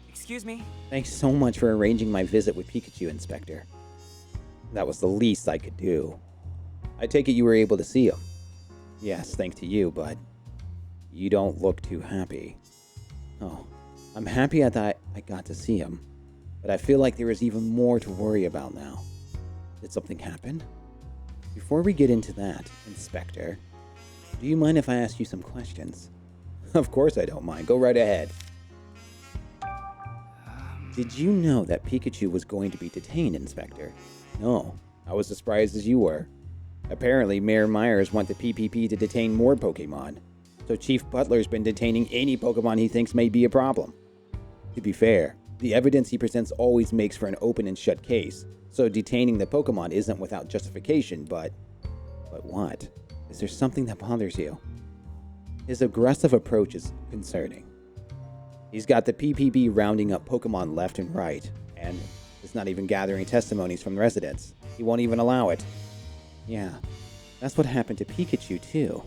Excuse me? Thanks so much for arranging my visit with Pikachu, Inspector. That was the least I could do. I take it you were able to see him. Yes, thanks to you, but you don't look too happy. Oh, I'm happy that I got to see him, but I feel like there is even more to worry about now. Did something happen? Before we get into that, Inspector, do you mind if I ask you some questions? Of course I don't mind. Go right ahead. Did you know that Pikachu was going to be detained, Inspector? No, I was as surprised as you were. Apparently, Mayor Myers wants the PPP to detain more Pokemon, so Chief Butler's been detaining any Pokemon he thinks may be a problem. To be fair, the evidence he presents always makes for an open and shut case, so detaining the Pokemon isn't without justification, but what? Is there something that bothers you? His aggressive approach is concerning. He's got the PPP rounding up Pokemon left and right, and is not even gathering testimonies from residents. He won't even allow it. Yeah, that's what happened to Pikachu, too.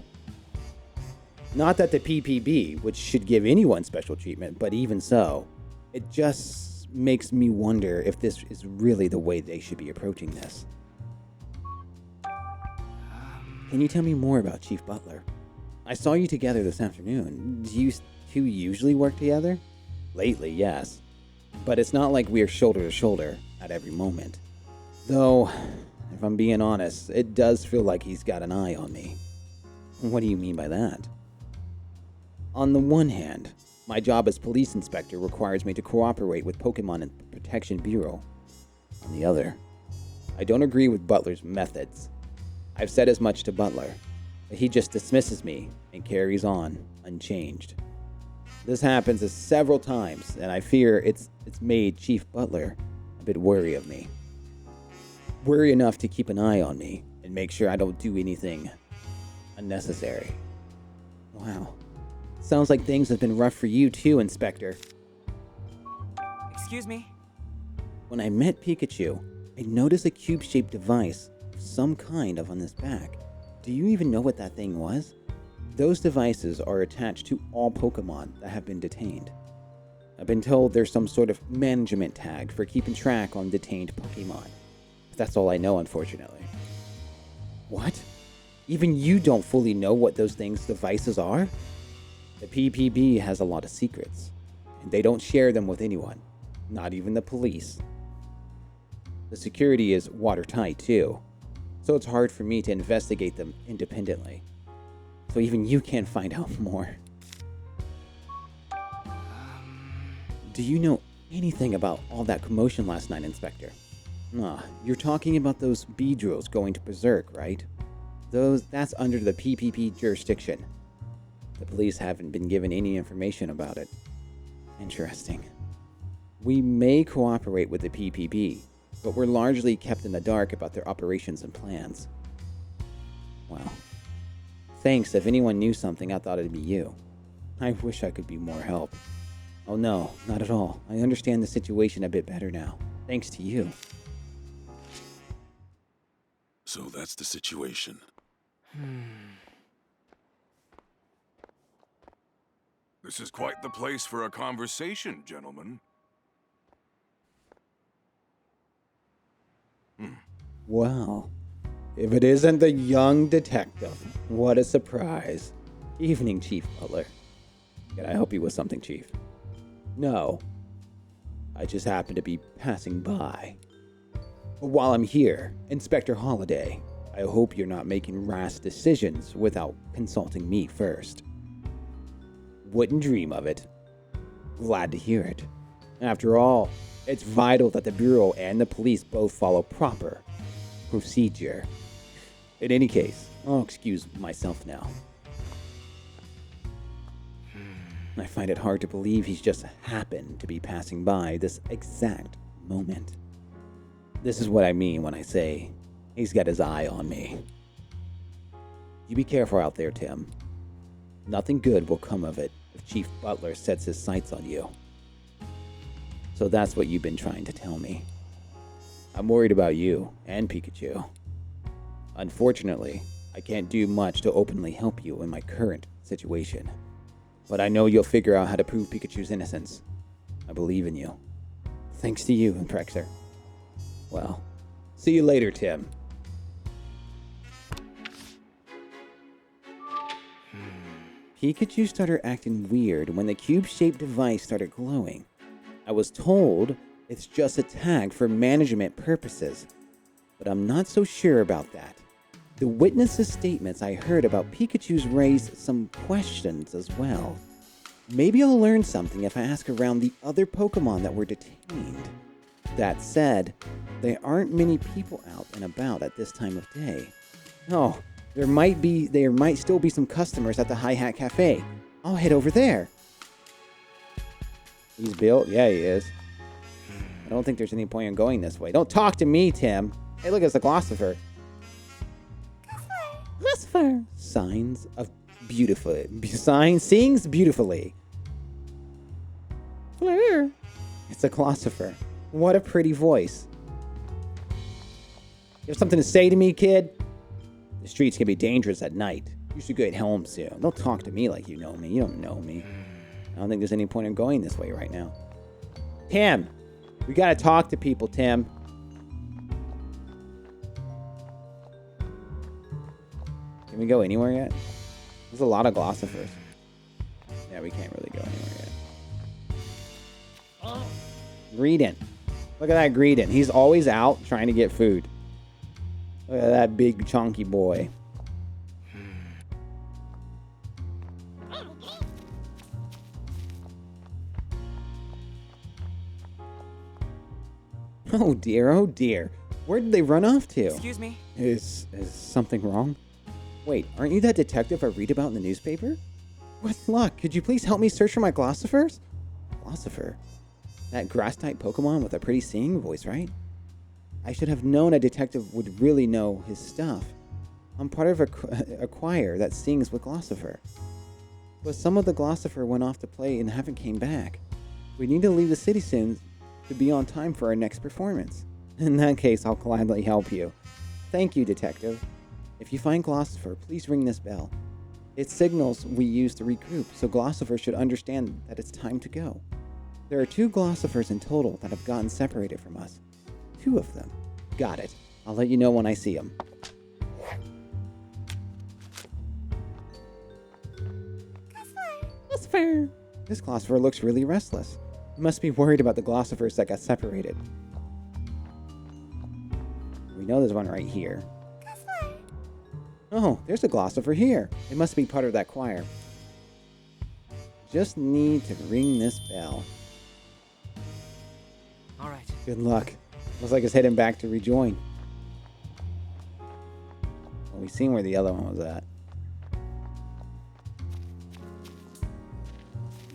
Not that the PPB, which should give anyone special treatment, but even so, it just makes me wonder if this is really the way they should be approaching this. Can you tell me more about Chief Butler? I saw you together this afternoon. Do you two usually work together? Lately, yes. But it's not like we're shoulder to shoulder at every moment. Though, if I'm being honest, it does feel like he's got an eye on me. What do you mean by that? On the one hand, my job as police inspector requires me to cooperate with Pokemon Protection Bureau. On the other, I don't agree with Butler's methods. I've said as much to Butler, but he just dismisses me and carries on unchanged. This happens several times, and I fear it's made Chief Butler a bit wary of me. Wary enough to keep an eye on me and make sure I don't do anything unnecessary. Wow. Sounds like things have been rough for you too, Inspector. Excuse me? When I met Pikachu, I noticed a cube-shaped device of some kind on his back. Do you even know what that thing was? Those devices are attached to all Pokemon that have been detained. I've been told there's some sort of management tag for keeping track on detained Pokemon. But that's all I know, unfortunately. What? Even you don't fully know what those devices are? The PPB has a lot of secrets, and they don't share them with anyone, not even the police. The security is watertight too, so it's hard for me to investigate them independently. So even you can't find out more. Do you know anything about all that commotion last night, Inspector? You're talking about those Beedrills going to Berserk, right? That's under the PPP jurisdiction. The police haven't been given any information about it. Interesting. We may cooperate with the PPP, but we're largely kept in the dark about their operations and plans. Well, thanks. If anyone knew something, I thought it'd be you. I wish I could be more help. Oh no, not at all. I understand the situation a bit better now, thanks to you. So that's the situation. This is quite the place for a conversation, gentlemen. Well, if it isn't the young detective, what a surprise. Evening, Chief Butler. Can I help you with something, Chief? No. I just happen to be passing by. But while I'm here, Inspector Holliday, I hope you're not making rash decisions without consulting me first. Wouldn't dream of it. Glad to hear it. After all, it's vital that the Bureau and the police both follow proper procedure. In any case, I'll excuse myself now. I find it hard to believe he's just happened to be passing by this exact moment. This is what I mean when I say he's got his eye on me. You be careful out there, Tim. Nothing good will come of it if Chief Butler sets his sights on you. So that's what you've been trying to tell me. I'm worried about you and Pikachu. Unfortunately, I can't do much to openly help you in my current situation. But I know you'll figure out how to prove Pikachu's innocence. I believe in you. Thanks to you, Imprexor. Well, see you later, Tim. Pikachu started acting weird when the cube-shaped device started glowing. I was told it's just a tag for management purposes, but I'm not so sure about that. The witnesses' statements I heard about Pikachu's raised some questions as well. Maybe I'll learn something if I ask around the other Pokemon that were detained. That said, there aren't many people out and about at this time of day. Oh, there might still be some customers at the Hi Hat Cafe. I'll head over there. He's built? Yeah, he is. I don't think there's any point in going this way. Don't talk to me, Tim. Hey, look, it's a Glossifer. Glossifer. Signs of beautiful. Sings beautifully. Fleur. It's a Glossifer. What a pretty voice. You have something to say to me, kid? The streets can be dangerous at night. You should get home soon. Don't talk to me like you know me. You don't know me. I don't think there's any point in going this way right now. Tim! We gotta talk to people, Tim. Can we go anywhere yet? There's a lot of Glossifers. Yeah, we can't really go anywhere yet. Greedon. Look at that Greedon. He's always out trying to get food. Look at that big chunky boy. Oh dear, oh dear. Where did they run off to? Excuse me? Is something wrong? Wait, aren't you that detective I read about in the newspaper? With luck, could you please help me search for my Glossifers? Glossifer? That grass-type Pokemon with a pretty singing voice, right? I should have known a detective would really know his stuff. I'm part of a choir that sings with Glossifer. But some of the Glossifer went off to play and haven't came back. We need to leave the city soon to be on time for our next performance. In that case, I'll gladly help you. Thank you, detective. If you find Glossifer, please ring this bell. It signals we use to regroup, so Glossifer should understand that it's time to go. There are 2 Glossifers in total that have gotten separated from us. 2 of them. Got it. I'll let you know when I see them. Glossifer! This Glossifer looks really restless. He must be worried about the Glossifers that got separated. We know there's one right here. Oh, there's a Glossifer here. It must be part of that choir. Just need to ring this bell. All right. Good luck. Looks like it's heading back to rejoin. Well, we've seen where the other one was at.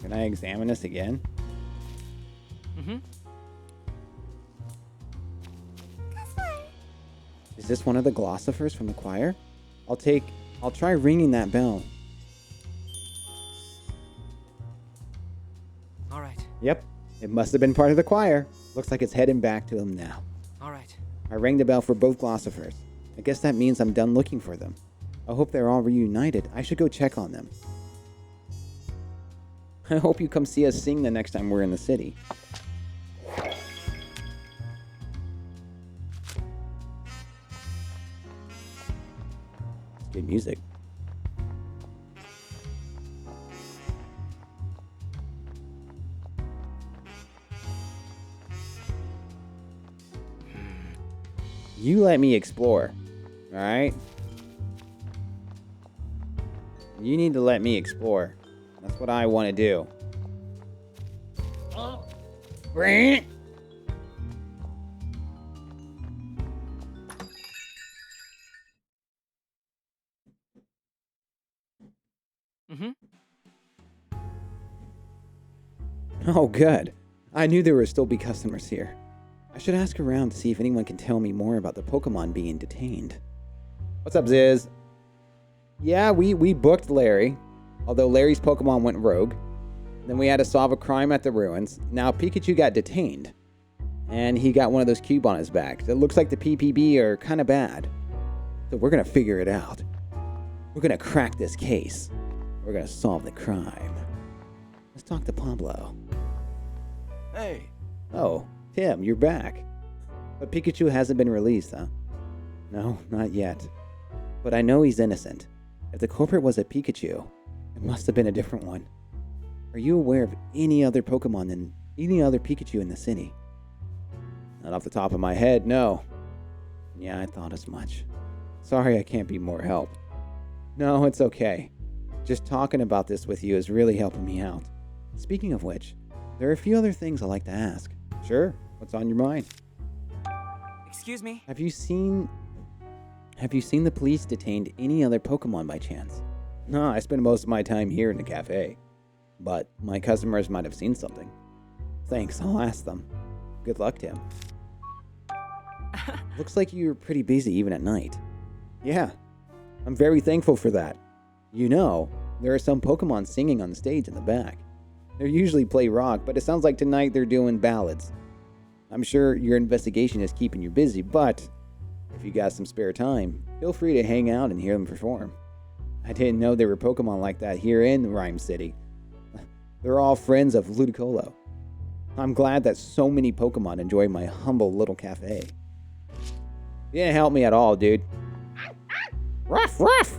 Can I examine this again? Mm-hmm. Is this one of the Glossifers from the choir? I'll try ringing that bell. All right. Yep, it must have been part of the choir. Looks like it's heading back to him now. All right. I rang the bell for both Glossifers. I guess that means I'm done looking for them. I hope they're all reunited. I should go check on them. I hope you come see us sing the next time we're in the city. Good music. You let me explore, alright? You need to let me explore. That's what I want to do. Mm-hmm. Oh, good. I knew there would still be customers here. I should ask around to see if anyone can tell me more about the Pokemon being detained. What's up, Ziz? Yeah, we booked Larry, although Larry's Pokemon went rogue. Then we had to solve a crime at the ruins. Now Pikachu got detained, and he got one of those cube on his back. It looks like the PPB are kind of bad. So we're going to figure it out. We're going to crack this case. We're going to solve the crime. Let's talk to Pablo. Hey. Oh, Tim, you're back. But Pikachu hasn't been released, huh? No, not yet. But I know he's innocent. If the culprit was a Pikachu, it must have been a different one. Are you aware of any other Pokemon than any other Pikachu in the city? Not off the top of my head, no. Yeah, I thought as much. Sorry I can't be more help. No, it's okay. Just talking about this with you is really helping me out. Speaking of which, there are a few other things I'd like to ask. Sure, what's on your mind? Excuse me? Have you seen the police detained any other Pokemon by chance? No, I spend most of my time here in the cafe. But my customers might have seen something. Thanks, I'll ask them. Good luck, Tim. Looks like you're pretty busy even at night. Yeah, I'm very thankful for that. You know, there are some Pokemon singing on the stage in the back. They usually play rock, but it sounds like tonight they're doing ballads. I'm sure your investigation is keeping you busy, but if you got some spare time, feel free to hang out and hear them perform. I didn't know there were Pokemon like that here in Rhyme City. They're all friends of Ludicolo. I'm glad that so many Pokemon enjoy my humble little cafe. You didn't help me at all, dude. Ruff, ruff!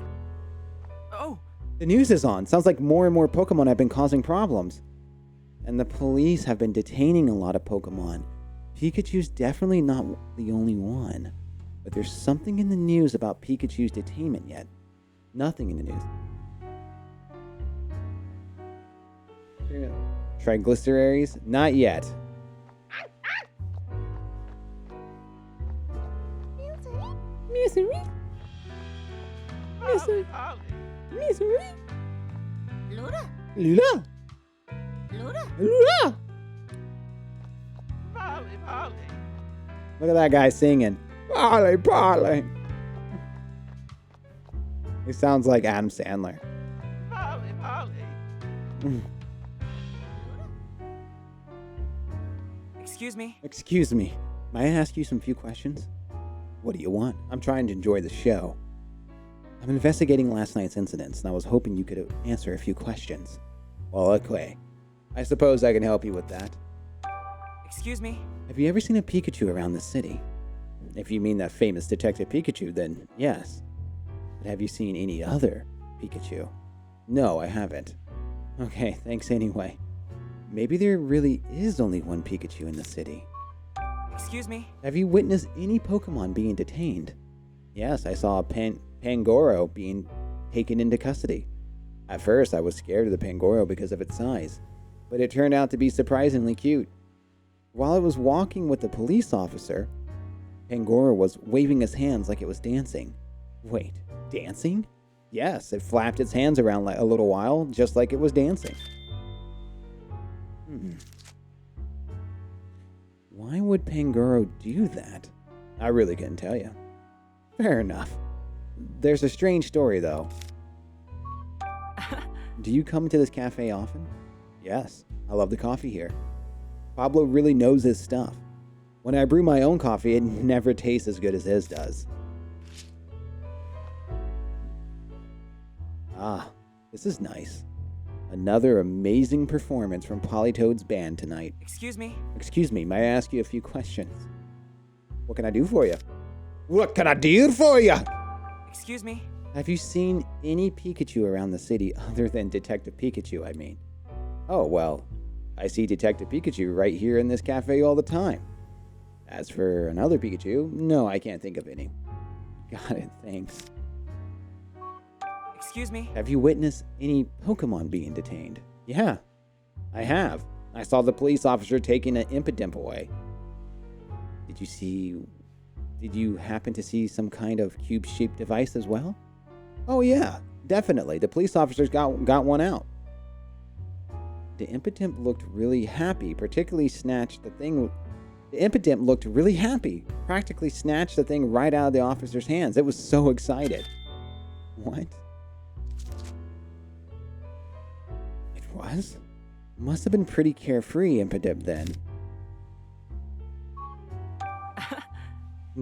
Oh! The news is on. Sounds like more and more Pokemon have been causing problems. And the police have been detaining a lot of Pokemon. Pikachu's definitely not the only one. But there's something in the news about Pikachu's detainment yet. Nothing in the news. Triglycerides? Not yet. Misery? Misery? Misery? Luna? Lula? Luna? Lula? Look at that guy singing. Polly, Polly. He sounds like Adam Sandler. Excuse me? Excuse me. May I ask you some few questions? What do you want? I'm trying to enjoy the show. I'm investigating last night's incidents, and I was hoping you could answer a few questions. Well, okay. I suppose I can help you with that. Excuse me? Have you ever seen a Pikachu around the city? If you mean that famous Detective Pikachu, then yes. But have you seen any other Pikachu? No, I haven't. Okay, thanks anyway. Maybe there really is only one Pikachu in the city. Excuse me? Have you witnessed any Pokemon being detained? Yes, I saw a Pangoro being taken into custody. At first, I was scared of the Pangoro because of its size, but it turned out to be surprisingly cute. While I was walking with the police officer, Pangoro was waving his hands like it was dancing. Wait, dancing? Yes, it flapped its hands around a little while, just like it was dancing. Why would Pangoro do that? I really couldn't tell you. Fair enough. There's a strange story, though. Do you come to this cafe often? Yes, I love the coffee here. Pablo really knows his stuff. When I brew my own coffee, it never tastes as good as his does. Ah, this is nice. Another amazing performance from Politoad's band tonight. Excuse me? Excuse me, may I ask you a few questions? What can I do for you? What can I do for you? Excuse me? Have you seen any Pikachu around the city other than Detective Pikachu, I mean? Oh, well, I see Detective Pikachu right here in this cafe all the time. As for another Pikachu, no, I can't think of any. Got it, thanks. Excuse me? Have you witnessed any Pokemon being detained? Yeah, I have. I saw the police officer taking an Impidimp away. Did you happen to see some kind of cube-shaped device as well? Oh yeah, definitely. The police officers got one out. The Impidimp looked really happy, practically snatched the thing right out of the officer's hands. It was so excited. What? It was? Must have been pretty carefree, Impidimp, then.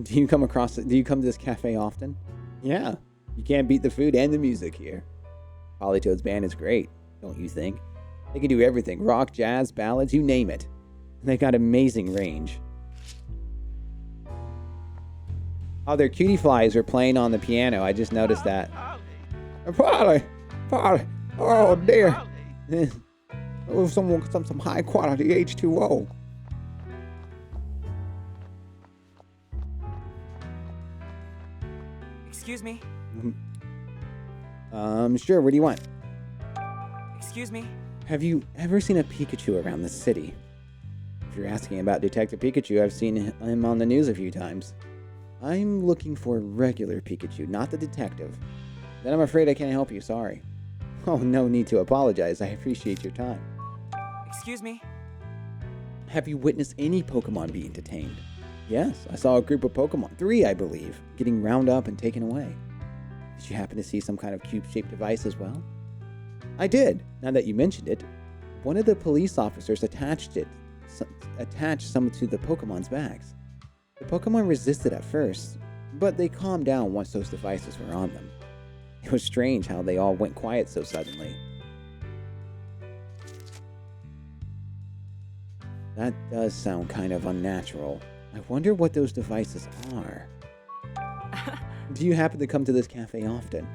Do you come to this cafe often? Yeah. You can't beat the food and the music here. Politoad's band is great, don't you think? They can do everything. Rock, jazz, ballads, you name it. And they got amazing range. Oh, their cutie flies are playing on the piano. I just noticed that. Polly! Oh dear. Oh, some high quality H2O. Excuse me? Sure, what do you want? Excuse me? Have you ever seen a Pikachu around the city? If you're asking about Detective Pikachu, I've seen him on the news a few times. I'm looking for a regular Pikachu, not the detective. Then I'm afraid I can't help you, sorry. Oh, no need to apologize, I appreciate your time. Excuse me? Have you witnessed any Pokemon being detained? Yes, I saw a group of Pokemon, 3 I believe, getting rounded up and taken away. Did you happen to see some kind of cube-shaped device as well? I did, now that you mentioned it. One of the police officers attached some to the Pokemon's bags. The Pokemon resisted at first, but they calmed down once those devices were on them. It was strange how they all went quiet so suddenly. That does sound kind of unnatural. I wonder what those devices are. Do you happen to come to this cafe often?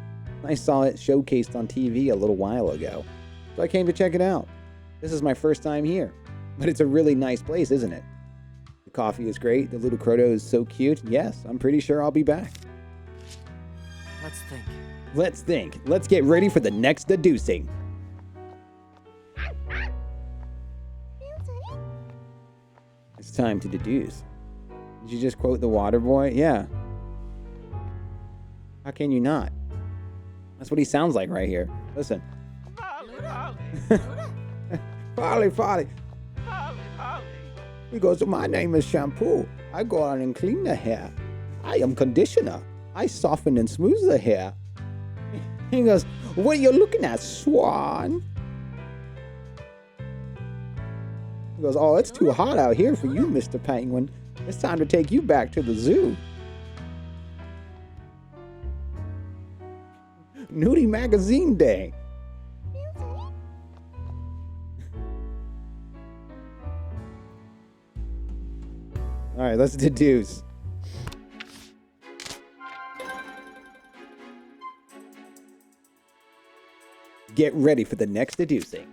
I saw it showcased on TV a little while ago, so I came to check it out. This is my first time here, but it's a really nice place, isn't it? The coffee is great, the little Croto is so cute. Yes, I'm pretty sure I'll be back. Let's think. Let's think. Let's get ready for the next deducing. It's time to deduce. Did you just quote the water boy? Yeah. How can you not? That's what he sounds like right here. Listen. Polly, Polly. He goes, my name is Shampoo. I go out and clean the hair. I am conditioner. I soften and smooth the hair. He goes, what are you looking at, Swan? He goes, oh, it's too hot out here for you, Mr. Penguin. It's time to take you back to the zoo. Nudie Magazine Day. All right, let's deduce. Get ready for the next deducing.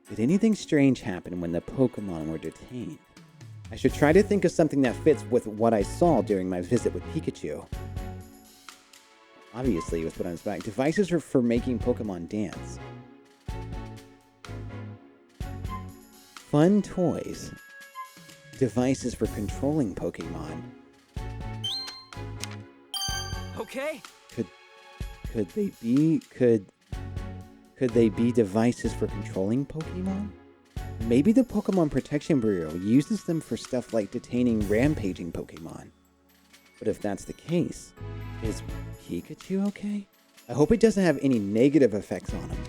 Did anything strange happen when the Pokemon were detained? I should try to think of something that fits with what I saw during my visit with Pikachu. Obviously, with what I'm expecting, devices are for making Pokemon dance. Fun toys. Devices for controlling Pokemon. Okay. Could they be devices for controlling Pokemon? Maybe the Pokemon Protection Bureau uses them for stuff like detaining rampaging Pokemon. But if that's the case, is Pikachu okay? I hope it doesn't have any negative effects on him.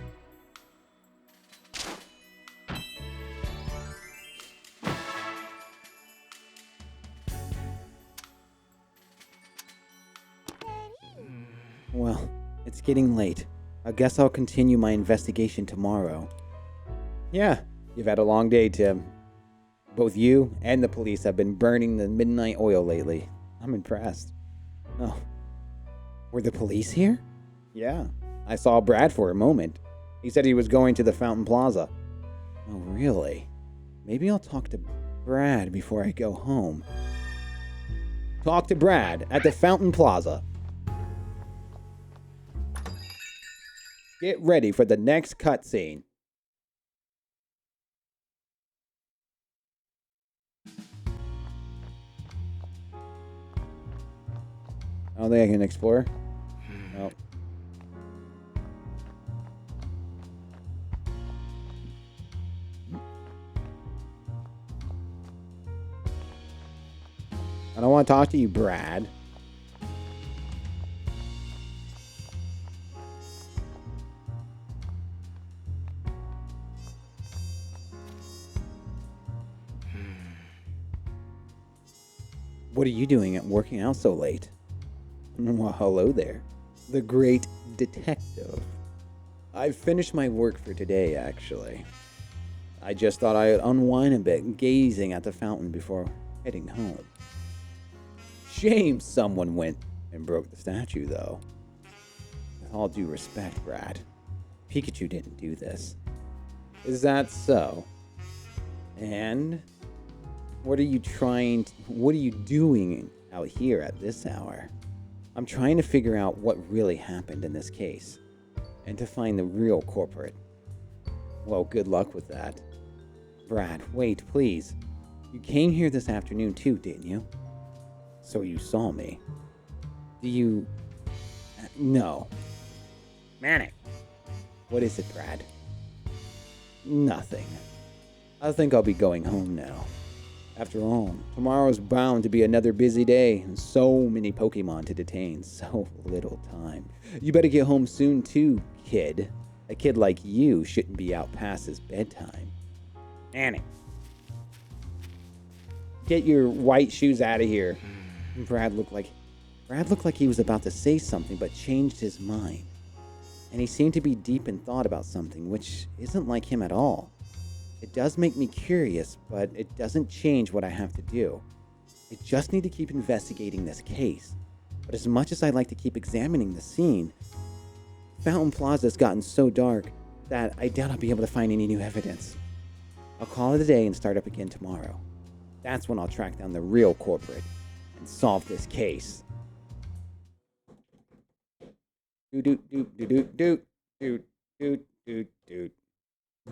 Well, it's getting late. I guess I'll continue my investigation tomorrow. Yeah, you've had a long day, Tim. Both you and the police have been burning the midnight oil lately. I'm impressed. Oh, were the police here? Yeah, I saw Brad for a moment. He said he was going to the Fountain Plaza. Oh, really? Maybe I'll talk to Brad before I go home. Talk to Brad at the Fountain Plaza. Get ready for the next cutscene. I don't think I can explore. Nope. I don't want to talk to you, Brad. What are you doing at working out so late? Well, hello there. The great detective. I've finished my work for today, actually. I just thought I'd unwind a bit, gazing at the fountain before heading home. Shame someone went and broke the statue, though. With all due respect, Brad, Pikachu didn't do this. Is that so? And what are you doing out here at this hour? I'm trying to figure out what really happened in this case and to find the real culprit. Well, good luck with that. Brad, wait, please. You came here this afternoon too, didn't you? So you saw me. Do you... No. Manic. What is it, Brad? Nothing. I think I'll be going home now. After all, tomorrow's bound to be another busy day, and so many Pokemon to detain, so little time. You better get home soon too, kid. A kid like you shouldn't be out past his bedtime. Annie, get your white shoes out of here. Brad looked like Brad looked like he was about to say something but changed his mind. And he seemed to be deep in thought about something, which isn't like him at all. It does make me curious, but it doesn't change what I have to do. I just need to keep investigating this case. But as much as I like to keep examining the scene, Fountain Plaza's gotten so dark that I doubt I'll be able to find any new evidence. I'll call it a day and start up again tomorrow. That's when I'll track down the real culprit and solve this case.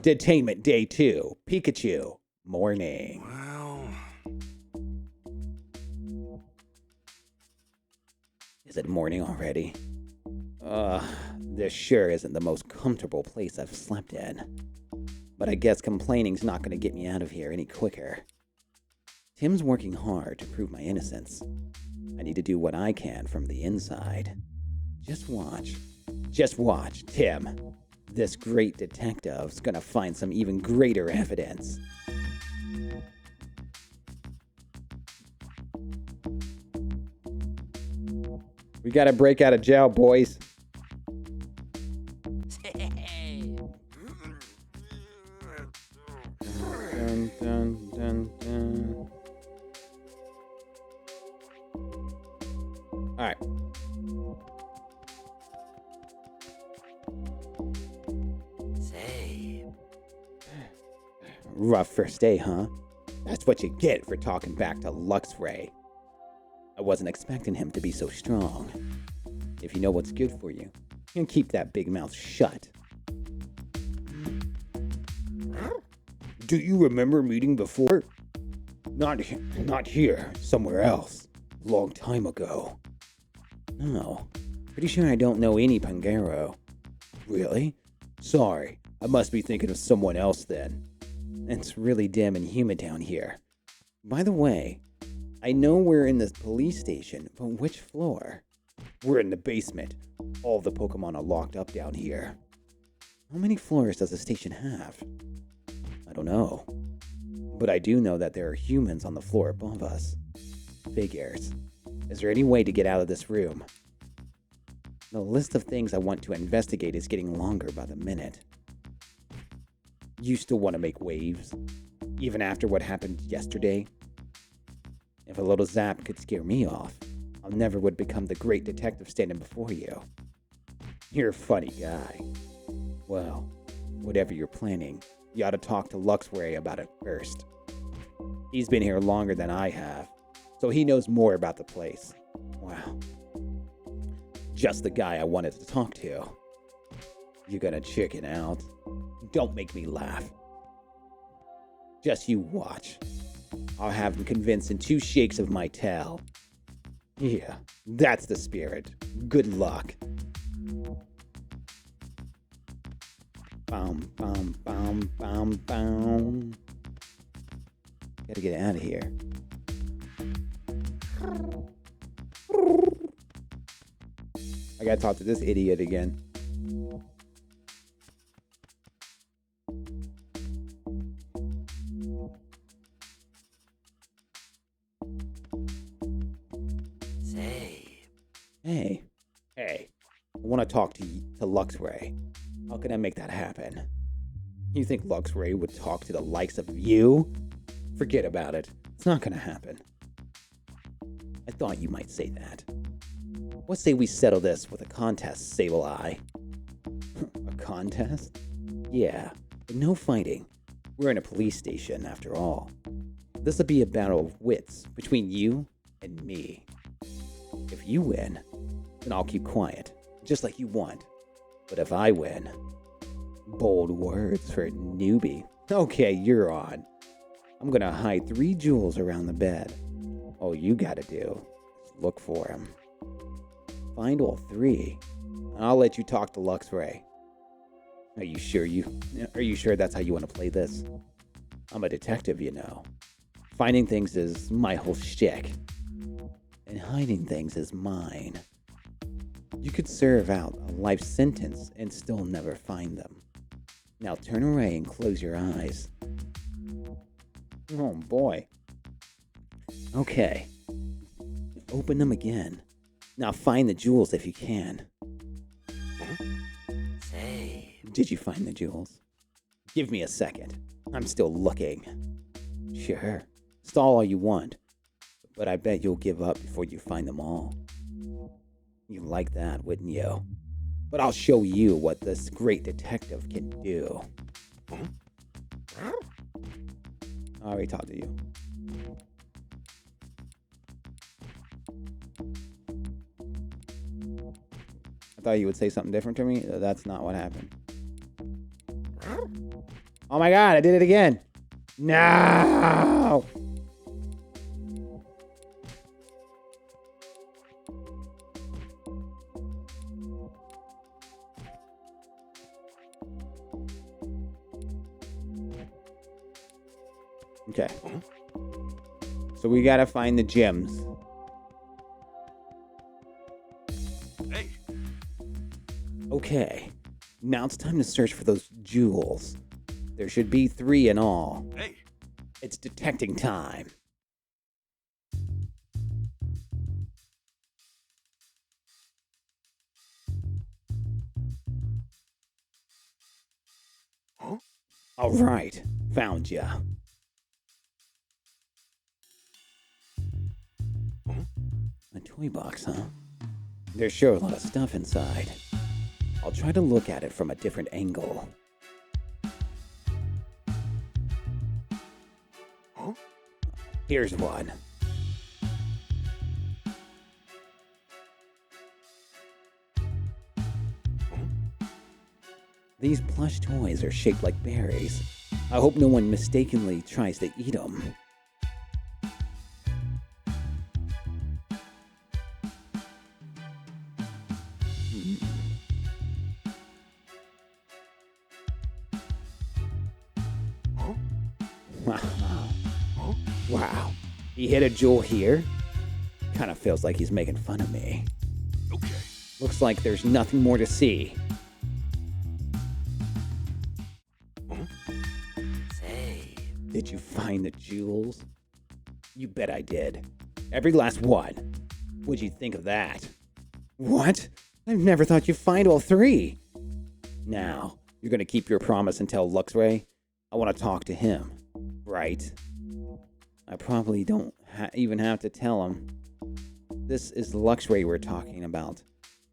Detainment Day 2, Pikachu, morning. Well, Is it morning already? This sure isn't the most comfortable place I've slept in. But I guess complaining's not going to get me out of here any quicker. Tim's working hard to prove my innocence. I need to do what I can from the inside. Just watch. Just watch, Tim. This great detective's gonna find some even greater evidence. We gotta break out of jail, boys. Dun, dun, dun, dun. All right. Rough first day, huh? That's what you get for talking back to Luxray. I wasn't expecting him to be so strong. If you know what's good for you, you can keep that big mouth shut. Do you remember meeting before? Not here, somewhere else. Long time ago. No, pretty sure I don't know any Pangaro. Really? Sorry, I must be thinking of someone else then. It's really dim and humid down here. By the way, I know we're in the police station, but which floor? We're in the basement. All the Pokemon are locked up down here. How many floors does the station have? I don't know. But I do know that there are humans on the floor above us. Figures. Is there any way to get out of this room? The list of things I want to investigate is getting longer by the minute. You still want to make waves? Even after what happened yesterday? If a little zap could scare me off, I never would become the great detective standing before you. You're a funny guy. Well, whatever you're planning, you ought to talk to Luxray about it first. He's been here longer than I have, so he knows more about the place. Wow. Just the guy I wanted to talk to. You're gonna chicken out? Don't make me laugh. Just you watch. I'll have him convinced in 2 shakes of my tail. Yeah, that's the spirit. Good luck. Boom, boom, boom, boom, boom. Gotta get out of here. I gotta talk to this idiot again. Hey, I want to talk to Luxray. How can I make that happen? You think Luxray would talk to the likes of you? Forget about it. It's not gonna happen. I thought you might say that. What say we settle this with a contest, Sable Eye? A contest? Yeah, but no fighting. We're in a police station, after all. This'll be a battle of wits between you and me. If you win, then I'll keep quiet, just like you want. But if I win, bold words for a newbie. Okay, you're on. I'm gonna hide 3 jewels around the bed. All you gotta do is look for them. Find all 3, and I'll let you talk to Luxray. Are you sure that's how you want to play this? I'm a detective, you know. Finding things is my whole shtick. And hiding things is mine. You could serve out a life sentence and still never find them. Now turn away and close your eyes. Oh boy. Okay. Open them again. Now find the jewels if you can. Say. Did you find the jewels? Give me a second. I'm still looking. Sure. Stall all you want. But I bet you'll give up before you find them all. You'd like that, wouldn't you? But I'll show you what this great detective can do. I already talked to you. I thought you would say something different to me. That's not what happened. Oh my god, I did it again. No! Okay. So we gotta find the gems. Hey, Okay. Now it's time to search for those jewels. There should be 3 in all. hey. It's detecting time. Huh? All right. Found ya. A toy box, huh? There's sure a lot of stuff inside. I'll try to look at it from a different angle. Huh? Here's one. These plush toys are shaped like berries. I hope no one mistakenly tries to eat them. Huh? Wow. Huh? Wow. He hit a jewel here? Kinda feels like he's making fun of me. Okay. Looks like there's nothing more to see. Say. Did you find the jewels? You bet I did. Every last one. What'd you think of that? What? I've never thought you'd find all 3. Now, you're gonna keep your promise and tell Luxray? I want to talk to him, right? I probably don't even have to tell him. This is Luxray we're talking about.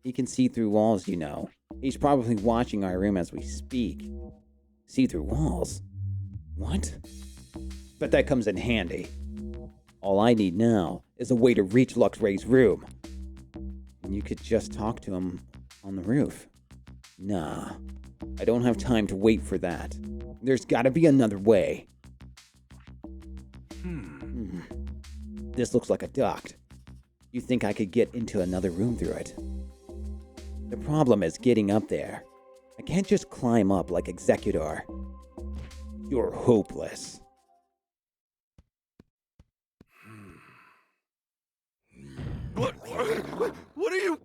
He can see through walls, you know. He's probably watching our room as we speak. See through walls? What? But that comes in handy. All I need now is a way to reach Luxray's room. And you could just talk to him on the roof. Nah, I don't have time to wait for that. There's gotta be another way. This looks like a duct. You think I could get into another room through it? The problem is getting up there. I can't just climb up like Executor. You're hopeless. What are you?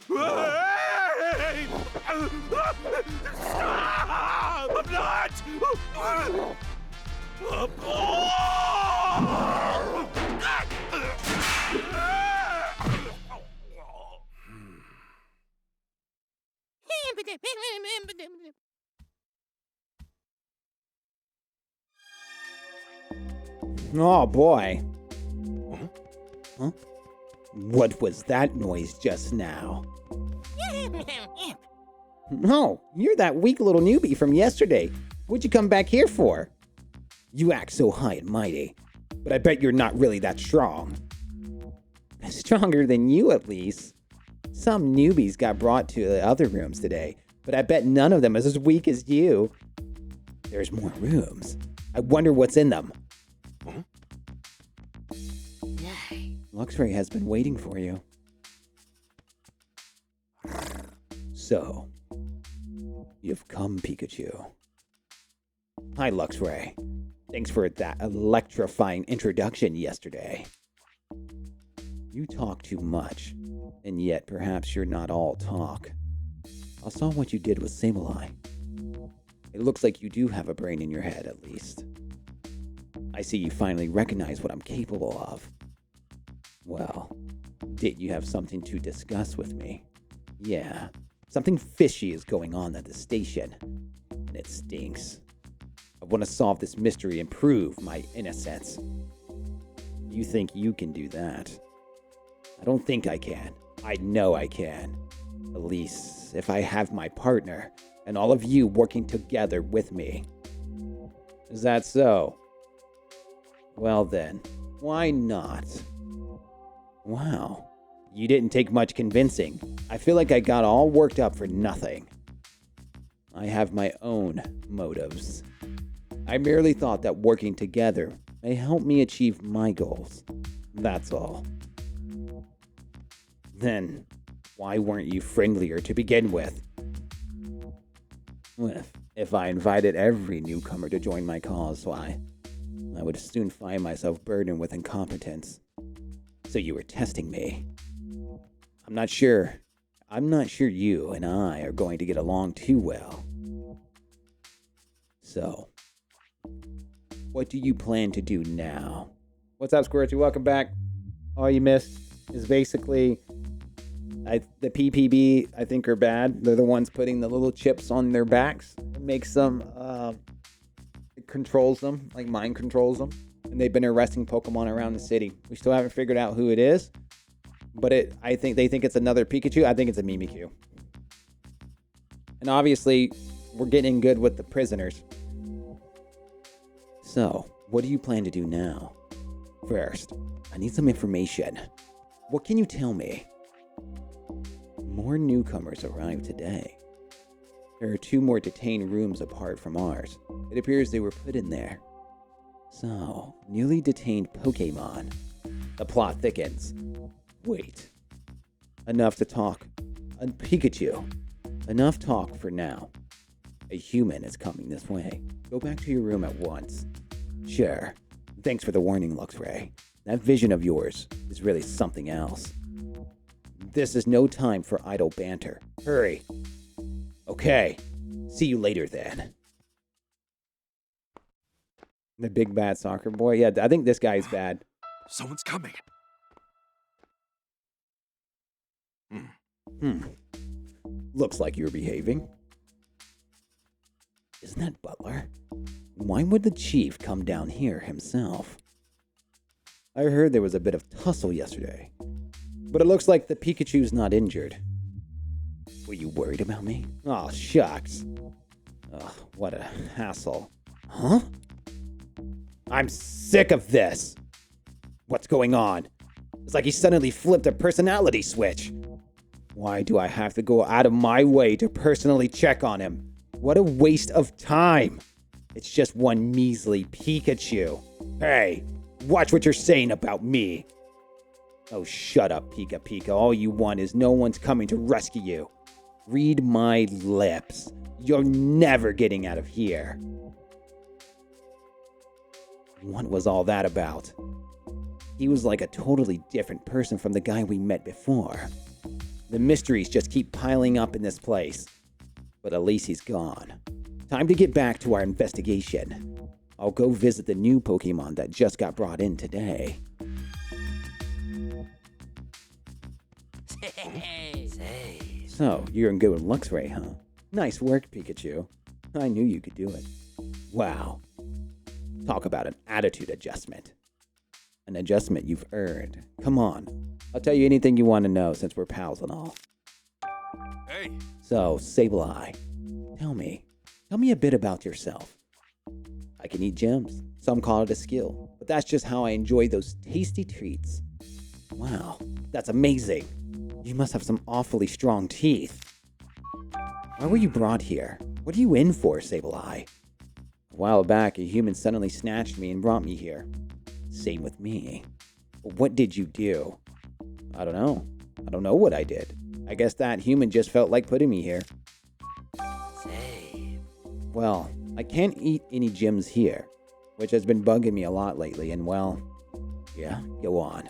Hey! Stop! I'm not! Oh boy. Huh? What was that noise just now? No, you're that weak little newbie from yesterday. What'd you come back here for? You act so high and mighty, but I bet you're not really that strong. Stronger than you, at least. Some newbies got brought to the other rooms today, but I bet none of them is as weak as you. There's more rooms. I wonder what's in them. Luxray has been waiting for you. So, you've come, Pikachu. Hi, Luxray. Thanks for that electrifying introduction yesterday. You talk too much, and yet perhaps you're not all talk. I saw what you did with Sableye. It looks like you do have a brain in your head, at least. I see you finally recognize what I'm capable of. Well, did you have something to discuss with me? Yeah, something fishy is going on at the station, and it stinks. I want to solve this mystery and prove my innocence. You think you can do that? I don't think I can. I know I can. At least if I have my partner and all of you working together with me. Is that so? Well then, why not? Wow, you didn't take much convincing. I feel like I got all worked up for nothing. I have my own motives. I merely thought that working together may help me achieve my goals. That's all. Then, why weren't you friendlier to begin with? If I invited every newcomer to join my cause, why, I would soon find myself burdened with incompetence. So you were testing me. I'm not sure you and I are going to get along too well. So, what do you plan to do now? What's up, Squirty? Welcome back. All you missed is basically the PPB, I think, are bad. They're the ones putting the little chips on their backs. It makes them, it controls them, like mind controls them. And they've been arresting Pokemon around the city. We still haven't figured out who it is. But I think they think it's another Pikachu. I think it's a Mimikyu. And obviously, we're getting good with the prisoners. So, what do you plan to do now? First, I need some information. What can you tell me? More newcomers arrived today. There are 2 more detained rooms apart from ours. It appears they were put in there. So, newly detained Pokemon. The plot thickens. Wait. Enough to talk. Pikachu. Enough talk for now. A human is coming this way. Go back to your room at once. Sure. Thanks for the warning, Luxray. That vision of yours is really something else. This is no time for idle banter. Hurry. Okay. See you later then. The big bad soccer boy? Yeah, I think this guy's bad. Someone's coming. Looks like you're behaving. Isn't that Butler? Why would the chief come down here himself? I heard there was a bit of tussle yesterday, but it looks like the Pikachu's not injured. Were you worried about me? Oh, shucks. Ugh, what a hassle. Huh? I'm sick of this. What's going on? It's like he suddenly flipped a personality switch. Why do I have to go out of my way to personally check on him? What a waste of time. It's just one measly Pikachu. Hey, watch what you're saying about me. Oh, shut up, Pika Pika. All you want is no one's coming to rescue you. Read my lips. You're never getting out of here. What was all that about? He was like a totally different person from the guy we met before. The mysteries just keep piling up in this place. But at least he's gone. Time to get back to our investigation. I'll go visit the new Pokemon that just got brought in today. So, you're in good with Luxray, huh? Nice work, Pikachu. I knew you could do it. Wow. Talk about an attitude adjustment. An adjustment you've earned. Come on. I'll tell you anything you want to know since we're pals and all. Hey. So, Sableye, tell me a bit about yourself. I can eat gems. Some call it a skill, but that's just how I enjoy those tasty treats. Wow, that's amazing. You must have some awfully strong teeth. Why were you brought here? What are you in for, Sableye? A while back, a human suddenly snatched me and brought me here. Same with me. But what did you do? I don't know. I don't know what I did. I guess that human just felt like putting me here. Save. Well, I can't eat any gems here, which has been bugging me a lot lately, and well, yeah, go on.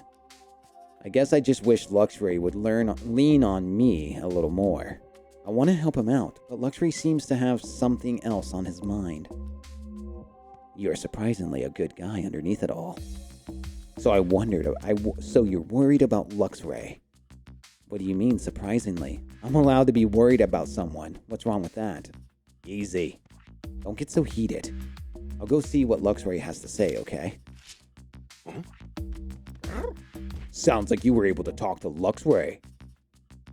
I guess I just wish Luxray would lean on me a little more. I want to help him out, but Luxray seems to have something else on his mind. You're surprisingly a good guy underneath it all. So I wondered, so you're worried about Luxray? What do you mean, surprisingly? I'm allowed to be worried about someone. What's wrong with that? Easy. Don't get so heated. I'll go see what Luxray has to say, okay? Sounds like you were able to talk to Luxray.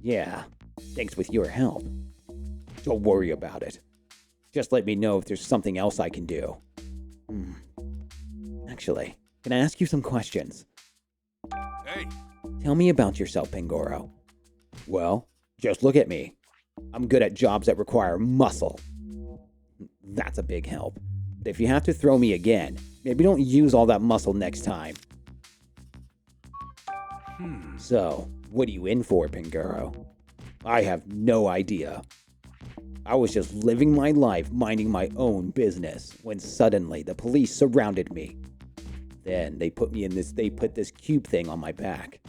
Yeah, thanks with your help. Don't worry about it. Just let me know if there's something else I can do. Actually, can I ask you some questions? Hey! Tell me about yourself, Pangoro. Well, just look at me. I'm good at jobs that require muscle. That's a big help. But if you have to throw me again, maybe don't use all that muscle next time. So, what are you in for, Pangoro? I have no idea. I was just living my life minding my own business when suddenly the police surrounded me. Then they put this cube thing on my back.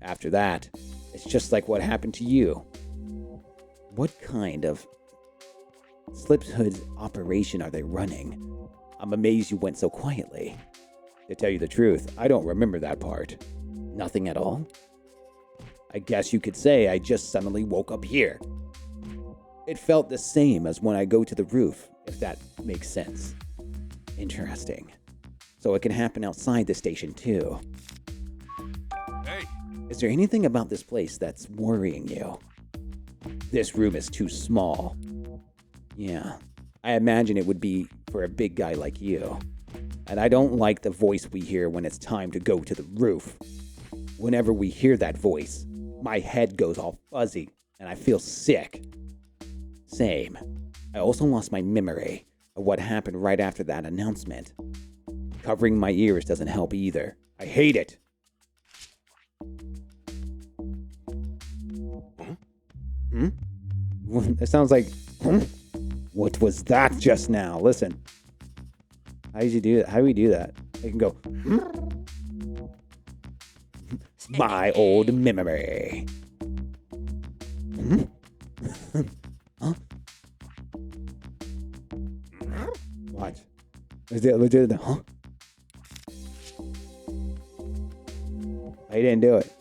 After that, it's just like what happened to you. What kind of Slipshood's operation are they running? I'm amazed you went so quietly. To tell you the truth, I don't remember that part. Nothing at all? I guess you could say I just suddenly woke up here. It felt the same as when I go to the roof, if that makes sense. Interesting. So it can happen outside the station too. Hey! Is there anything about this place that's worrying you? This room is too small. Yeah, I imagine it would be for a big guy like you. And I don't like the voice we hear when it's time to go to the roof. Whenever we hear that voice, my head goes all fuzzy and I feel sick. Same. I also lost my memory of what happened right after that announcement. Covering my ears doesn't help either. I hate it. It sounds like, what was that just now? Listen. How do we do that? I can go, my old memory. Huh? Watch. Let's do it. Huh? He didn't do it.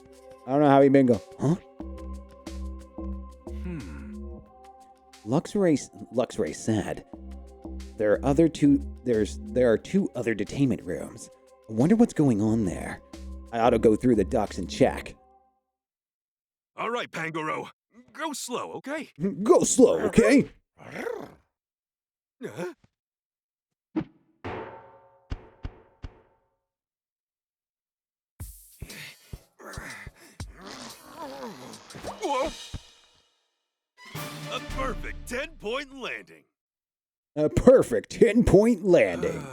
I don't know how he been go. Huh? Luxray said there are two other detainment rooms. I wonder what's going on there. I ought to go through the ducts and check. All right, Pangoro. Go slow, okay? Go slow, okay? Whoa! A perfect 10-point landing. A perfect 10-point landing.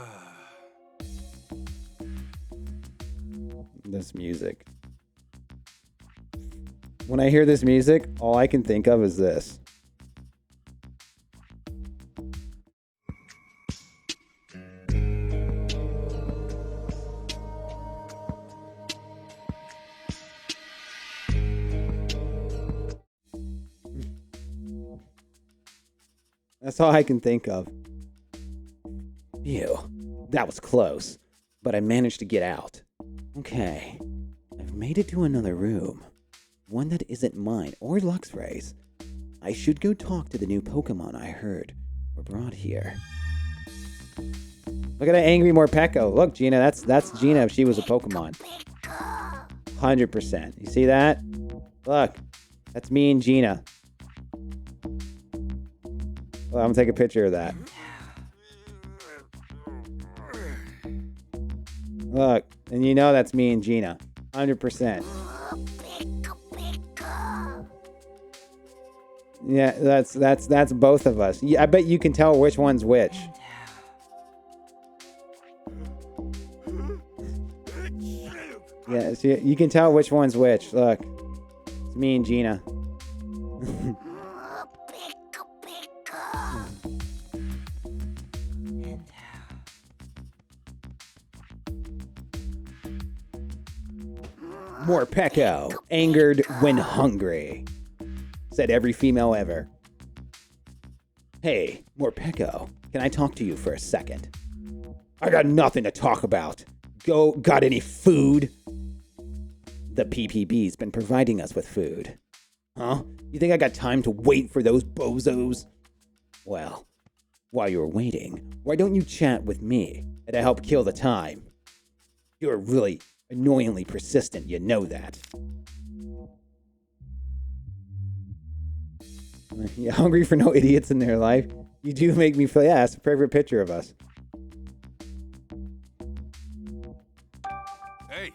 This music. When I hear this music, all I can think of is this. That's all I can think of. Phew, that was close, but I managed to get out. Okay, I've made it to another room. One that isn't mine or Luxray's. I should go talk to the new Pokemon I heard were brought here. Look at that angry Morpeko. Look, Gina, that's Gina if she was a Pokemon. 100%. You see that? Look, that's me and Gina. Well, I'm gonna take a picture of that. Look, and you know that's me and Gina. 100%. Yeah, that's both of us. I bet you can tell which one's which. Yeah, see, you can tell which one's which. Look, it's me and Gina. Morpeko, angered when hungry, said every female ever. Hey, Morpeko, can I talk to you for a second? I got nothing to talk about. Got any food? The PPB's been providing us with food. Huh? You think I got time to wait for those bozos? Well, while you're waiting, why don't you chat with me and to help kill the time? You're really annoyingly persistent, you know that. You hungry for no idiots in their life? You do make me feel, yeah, that's a perfect picture of us. Hey!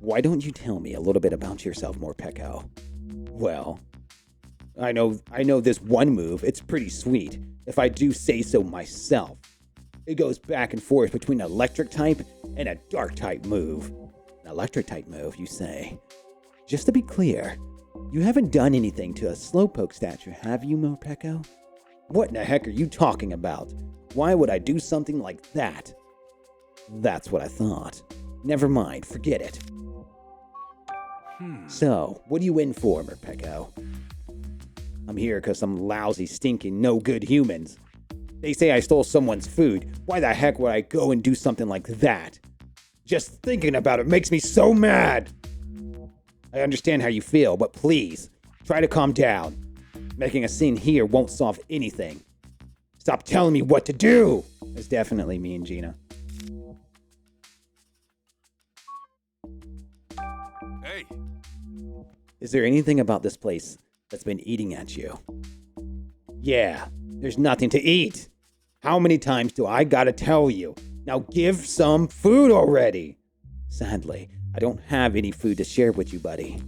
Why don't you tell me a little bit about yourself, Morpeko? Well, I know this one move, it's pretty sweet, if I do say so myself. It goes back and forth between an electric type and a dark type move. An electric type move, you say? Just to be clear, you haven't done anything to a Slowpoke statue, have you, Morpeko? What in the heck are you talking about? Why would I do something like that? That's what I thought. Never mind, forget it. So, what are you in for, Morpeko? I'm here because some lousy, stinking, no-good humans. They say I stole someone's food. Why the heck would I go and do something like that? Just thinking about it makes me so mad! I understand how you feel, but please, try to calm down. Making a scene here won't solve anything. Stop telling me what to do! It's definitely me and Gina. Hey! Is there anything about this place that's been eating at you? Yeah, there's nothing to eat. How many times do I gotta tell you? Now give some food already. Sadly, I don't have any food to share with you, buddy.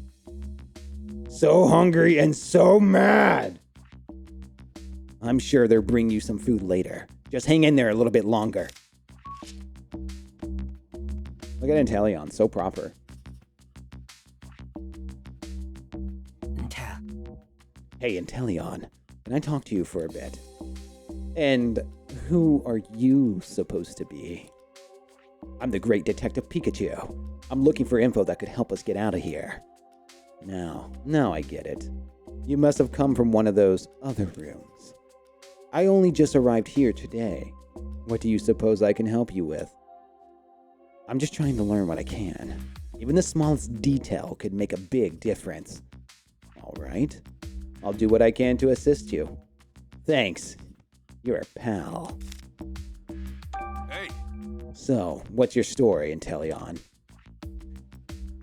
So hungry and so mad. I'm sure they'll bring you some food later. Just hang in there a little bit longer. Look at Inteleon, so proper. Hey, Inteleon, can I talk to you for a bit? And who are you supposed to be? I'm the great Detective Pikachu. I'm looking for info that could help us get out of here. Now I get it. You must have come from one of those other rooms. I only just arrived here today. What do you suppose I can help you with? I'm just trying to learn what I can. Even the smallest detail could make a big difference. All right. I'll do what I can to assist you. Thanks. You're a pal. Hey! So, what's your story, Inteleon?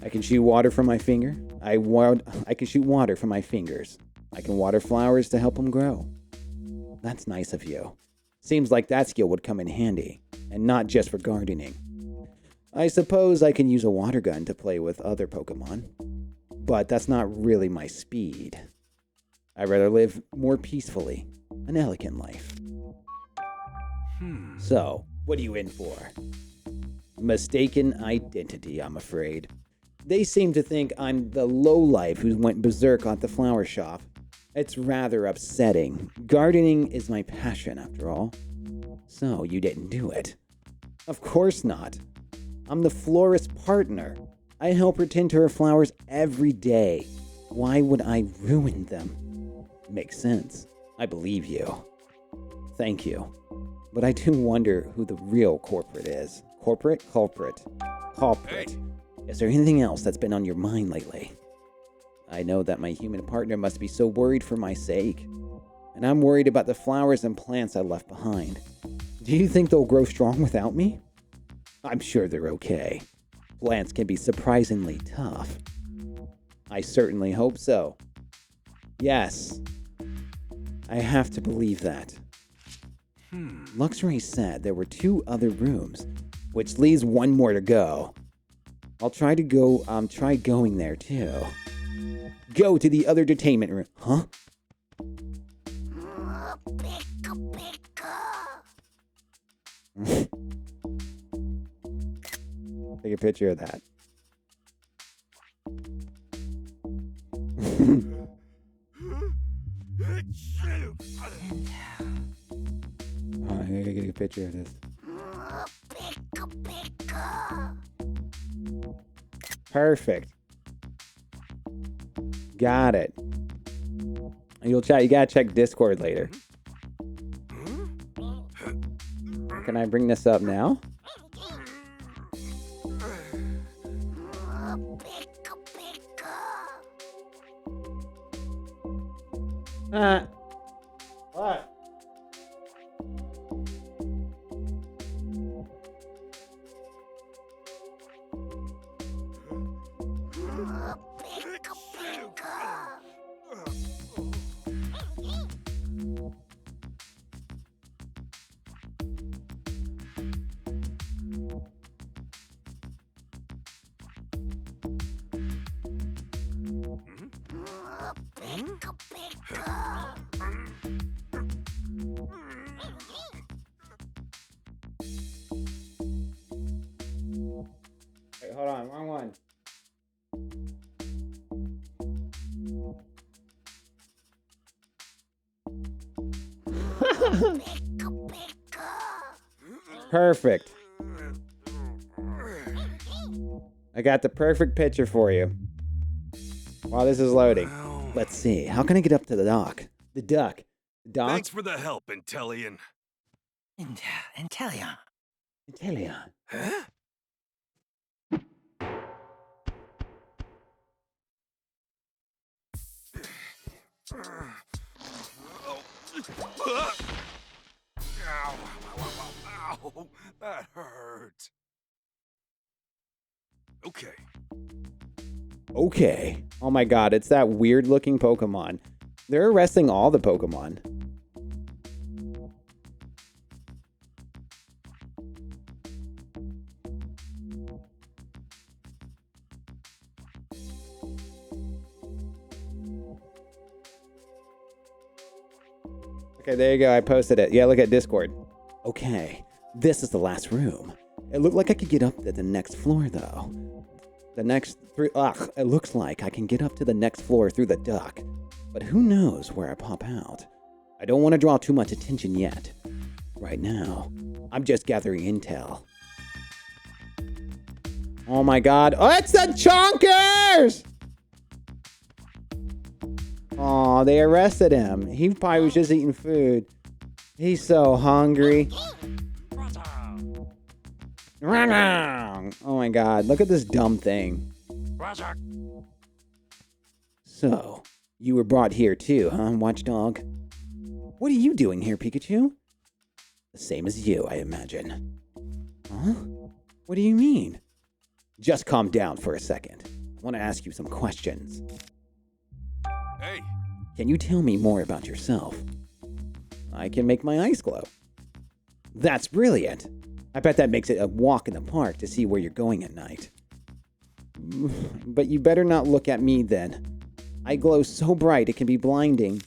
I can shoot water from my finger. I can shoot water from my fingers. I can water flowers to help them grow. That's nice of you. Seems like that skill would come in handy, and not just for gardening. I suppose I can use a water gun to play with other Pokemon, but that's not really my speed. I'd rather live more peacefully, an elegant life. So, what are you in for? Mistaken identity, I'm afraid. They seem to think I'm the lowlife who went berserk at the flower shop. It's rather upsetting. Gardening is my passion, after all. So, you didn't do it? Of course not. I'm the florist's partner. I help her tend to her flowers every day. Why would I ruin them? Makes sense. I believe you. Thank you. But I do wonder who the real culprit is. Culprit? Hey. Is there anything else that's been on your mind lately? I know that my human partner must be so worried for my sake. And I'm worried about the flowers and plants I left behind. Do you think they'll grow strong without me? I'm sure they're okay. Plants can be surprisingly tough. I certainly hope so. Yes. I have to believe that. Luxray said there were 2 other rooms, which leaves 1 more to go. I'll try going there too. Go to the other detainment room. Huh? Take a picture of that. I gotta get a picture of this. Perfect. Got it. You gotta check Discord later. Can I bring this up now? What? Wait, hold on, wrong one. Perfect. I got the perfect picture for you. While this is loading. Let's see. How can I get up to the dock? The duck. The dock? Thanks for the help, Intellion. Intellion. Intellion. Huh? Ow, ow, that hurts. Okay. Okay. Oh my god, it's that weird looking Pokemon. They're arresting all the Pokemon. Okay, there you go. I posted it. Yeah, look at Discord. Okay, this is the last room. It looked like I could get up to the next floor, though. The next three... Ugh, it looks like I can get up to the next floor through the duck. But who knows where I pop out. I don't want to draw too much attention yet. Right now, I'm just gathering intel. Oh my god. Oh, it's the Chonkers! Aw, they arrested him. He probably was just eating food. He's so hungry. Oh my god, look at this dumb thing. So, you were brought here too, huh, Watchdog? What are you doing here, Pikachu? The same as you, I imagine. Huh? What do you mean? Just calm down for a second. I want to ask you some questions. Hey. Can you tell me more about yourself? I can make my eyes glow. That's brilliant. I bet that makes it a walk in the park to see where you're going at night. But you better not look at me then. I glow so bright it can be blinding.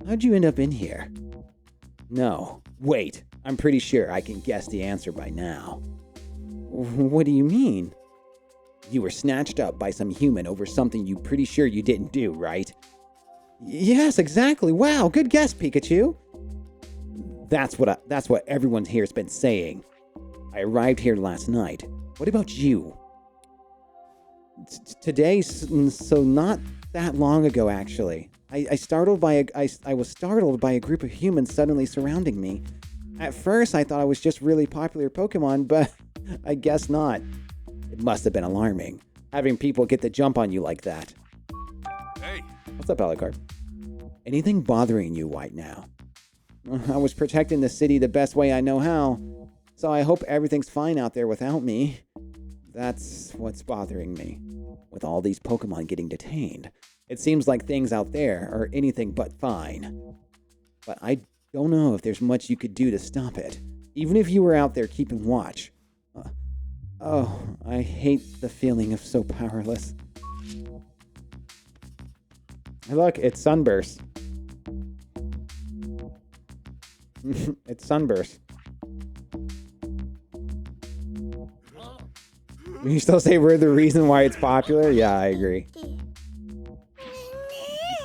How'd you end up in here? No, wait. I'm pretty sure I can guess the answer by now. What do you mean? You were snatched up by some human over something you're pretty sure you didn't do, right? Yes, exactly. Wow, good guess, Pikachu. That's what everyone here's been saying. I arrived here last night. What about you? Today, so not that long ago, actually. I was startled by a group of humans suddenly surrounding me. At first, I thought I was just really popular Pokemon, but I guess not. It must have been alarming, having people get the jump on you like that. Hey. What's up, Alucard? Anything bothering you right now? I was protecting the city the best way I know how, so I hope everything's fine out there without me. That's what's bothering me. With all these Pokemon getting detained, it seems like things out there are anything but fine. But I don't know if there's much you could do to stop it, even if you were out there keeping watch. Oh, I hate the feeling of so powerless. Hey, look, it's Sunburst. It's Sunburst. You still say we're the reason why it's popular? Yeah, I agree.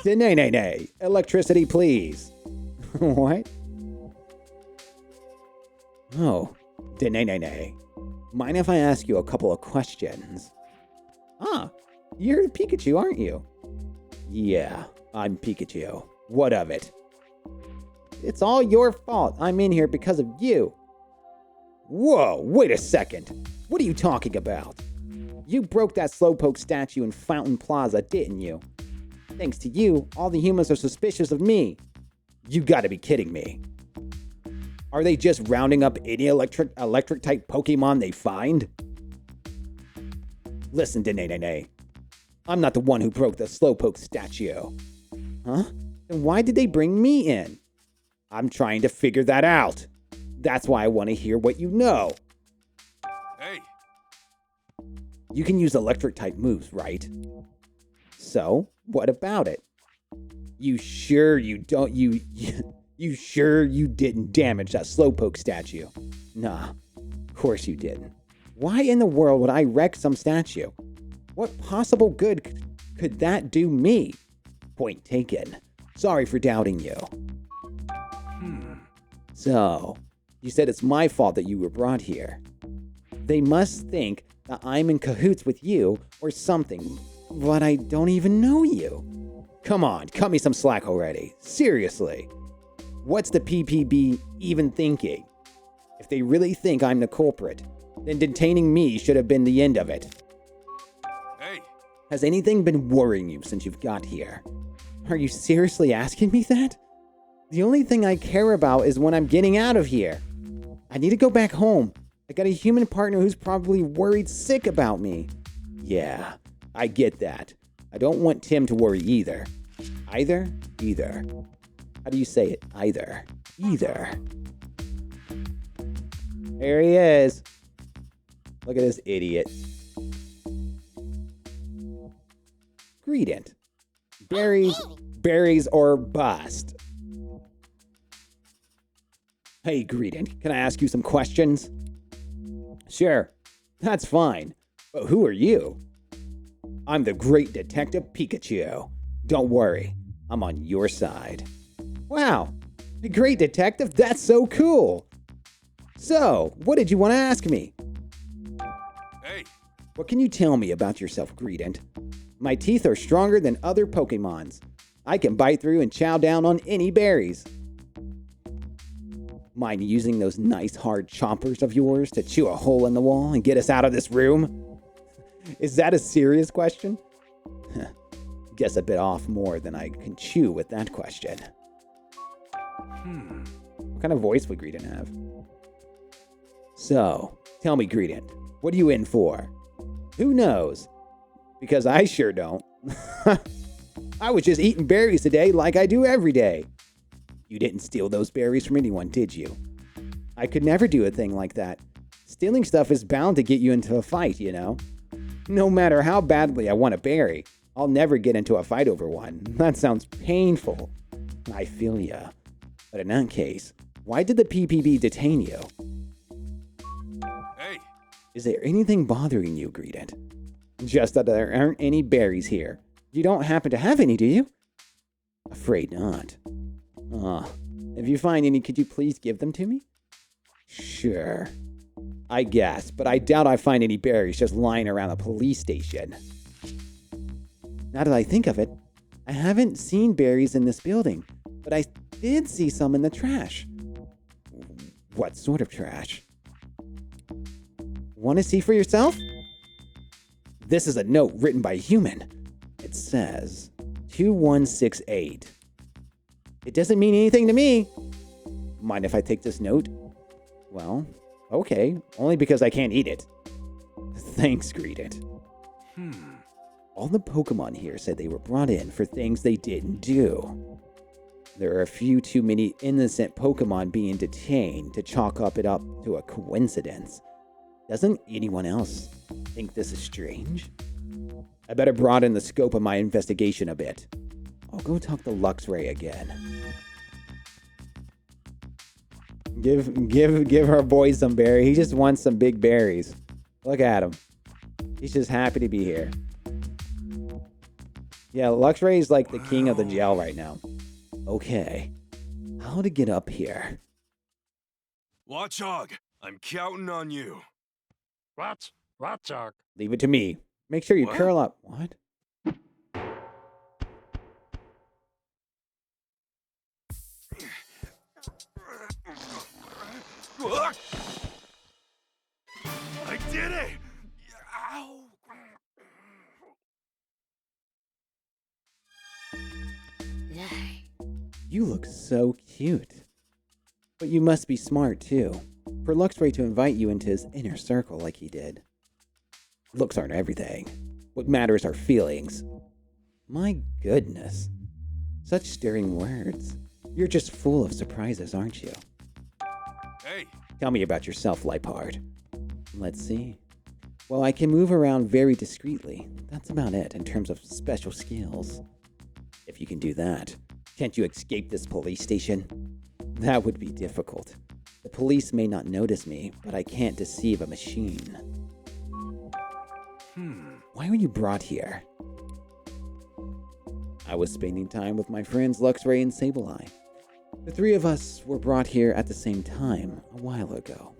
Nay. Electricity, please. What? Oh, nay. Mind if I ask you a couple of questions? Ah, you're Pikachu, aren't you? Yeah, I'm Pikachu. What of it? It's all your fault. I'm in here because of you. Whoa, wait a second. What are you talking about? You broke that Slowpoke statue in Fountain Plaza, didn't you? Thanks to you, all the humans are suspicious of me. You gotta be kidding me. Are they just rounding up any electric type Pokemon they find? Listen, Denene. I'm not the one who broke the Slowpoke statue. Huh? Then why did they bring me in? I'm trying to figure that out. That's why I want to hear what you know. Hey! You can use electric type moves, right? So, what about it? You sure you don't you sure you didn't damage that Slowpoke statue? Nah, of course you didn't. Why in the world would I wreck some statue? What possible good could that do me? Point taken. Sorry for doubting you. So, you said it's my fault that you were brought here. They must think that I'm in cahoots with you or something, but I don't even know you. Come on, cut me some slack already. Seriously. What's the PPB even thinking? If they really think I'm the culprit, then detaining me should have been the end of it. Hey! Has anything been worrying you since you've got here? Are you seriously asking me that? The only thing I care about is when I'm getting out of here. I need to go back home. I got a human partner who's probably worried sick about me. Yeah, I get that. I don't want Tim to worry either. Either? How do you say it? Either. There he is. Look at this idiot. Greedent. Berries or bust. Hey, Greedent, can I ask you some questions? Sure, that's fine. But who are you? I'm the great Detective Pikachu. Don't worry, I'm on your side. Wow, the great detective? That's so cool. So, what did you want to ask me? Hey! What can you tell me about yourself, Greedent? My teeth are stronger than other Pokemons. I can bite through and chow down on any berries. Mind using those nice hard chompers of yours to chew a hole in the wall and get us out of this room? Is that a serious question? Guess a bit off more than I can chew with that question. What kind of voice would Greedent have? So, tell me, Greedent, what are you in for? Who knows? Because I sure don't. I was just eating berries today like I do every day. You didn't steal those berries from anyone, did you? I could never do a thing like that. Stealing stuff is bound to get you into a fight, you know? No matter how badly I want a berry, I'll never get into a fight over one. That sounds painful. I feel ya. But in that case, why did the PPB detain you? Hey! Is there anything bothering you, Greedent? Just that there aren't any berries here. You don't happen to have any, do you? Afraid not. If you find any, could you please give them to me? Sure. I guess, but I doubt I find any berries just lying around the police station. Now that I think of it, I haven't seen berries in this building, but I did see some in the trash. What sort of trash? Want to see for yourself? This is a note written by a human. It says 2168. It doesn't mean anything to me. Mind if I take this note? Well, okay. Only because I can't eat it. Thanks, Greedent. All the Pokemon here said they were brought in for things they didn't do. There are a few too many innocent Pokemon being detained to chalk it up to a coincidence. Doesn't anyone else think this is strange? I better broaden the scope of my investigation a bit. I'll go talk to Luxray again. Give our boy some berry. He just wants some big berries. Look at him. He's just happy to be here. Yeah, Luxray is like the king of the jail right now. Okay. How to get up here? Watchog, I'm counting on you. Watchog. Leave it to me. Make sure you What? curl up. What? I did it! Ow! You look so cute. But you must be smart, too, for Luxray to invite you into his inner circle like he did. Looks aren't everything. What matters are feelings. My goodness. Such stirring words. You're just full of surprises, aren't you? Hey! Tell me about yourself, Lipard. Let's see. Well, I can move around very discreetly. That's about it in terms of special skills. If you can do that, can't you escape this police station? That would be difficult. The police may not notice me, but I can't deceive a machine. Why were you brought here? I was spending time with my friends Luxray and Sableye. The three of us were brought here at the same time a while ago.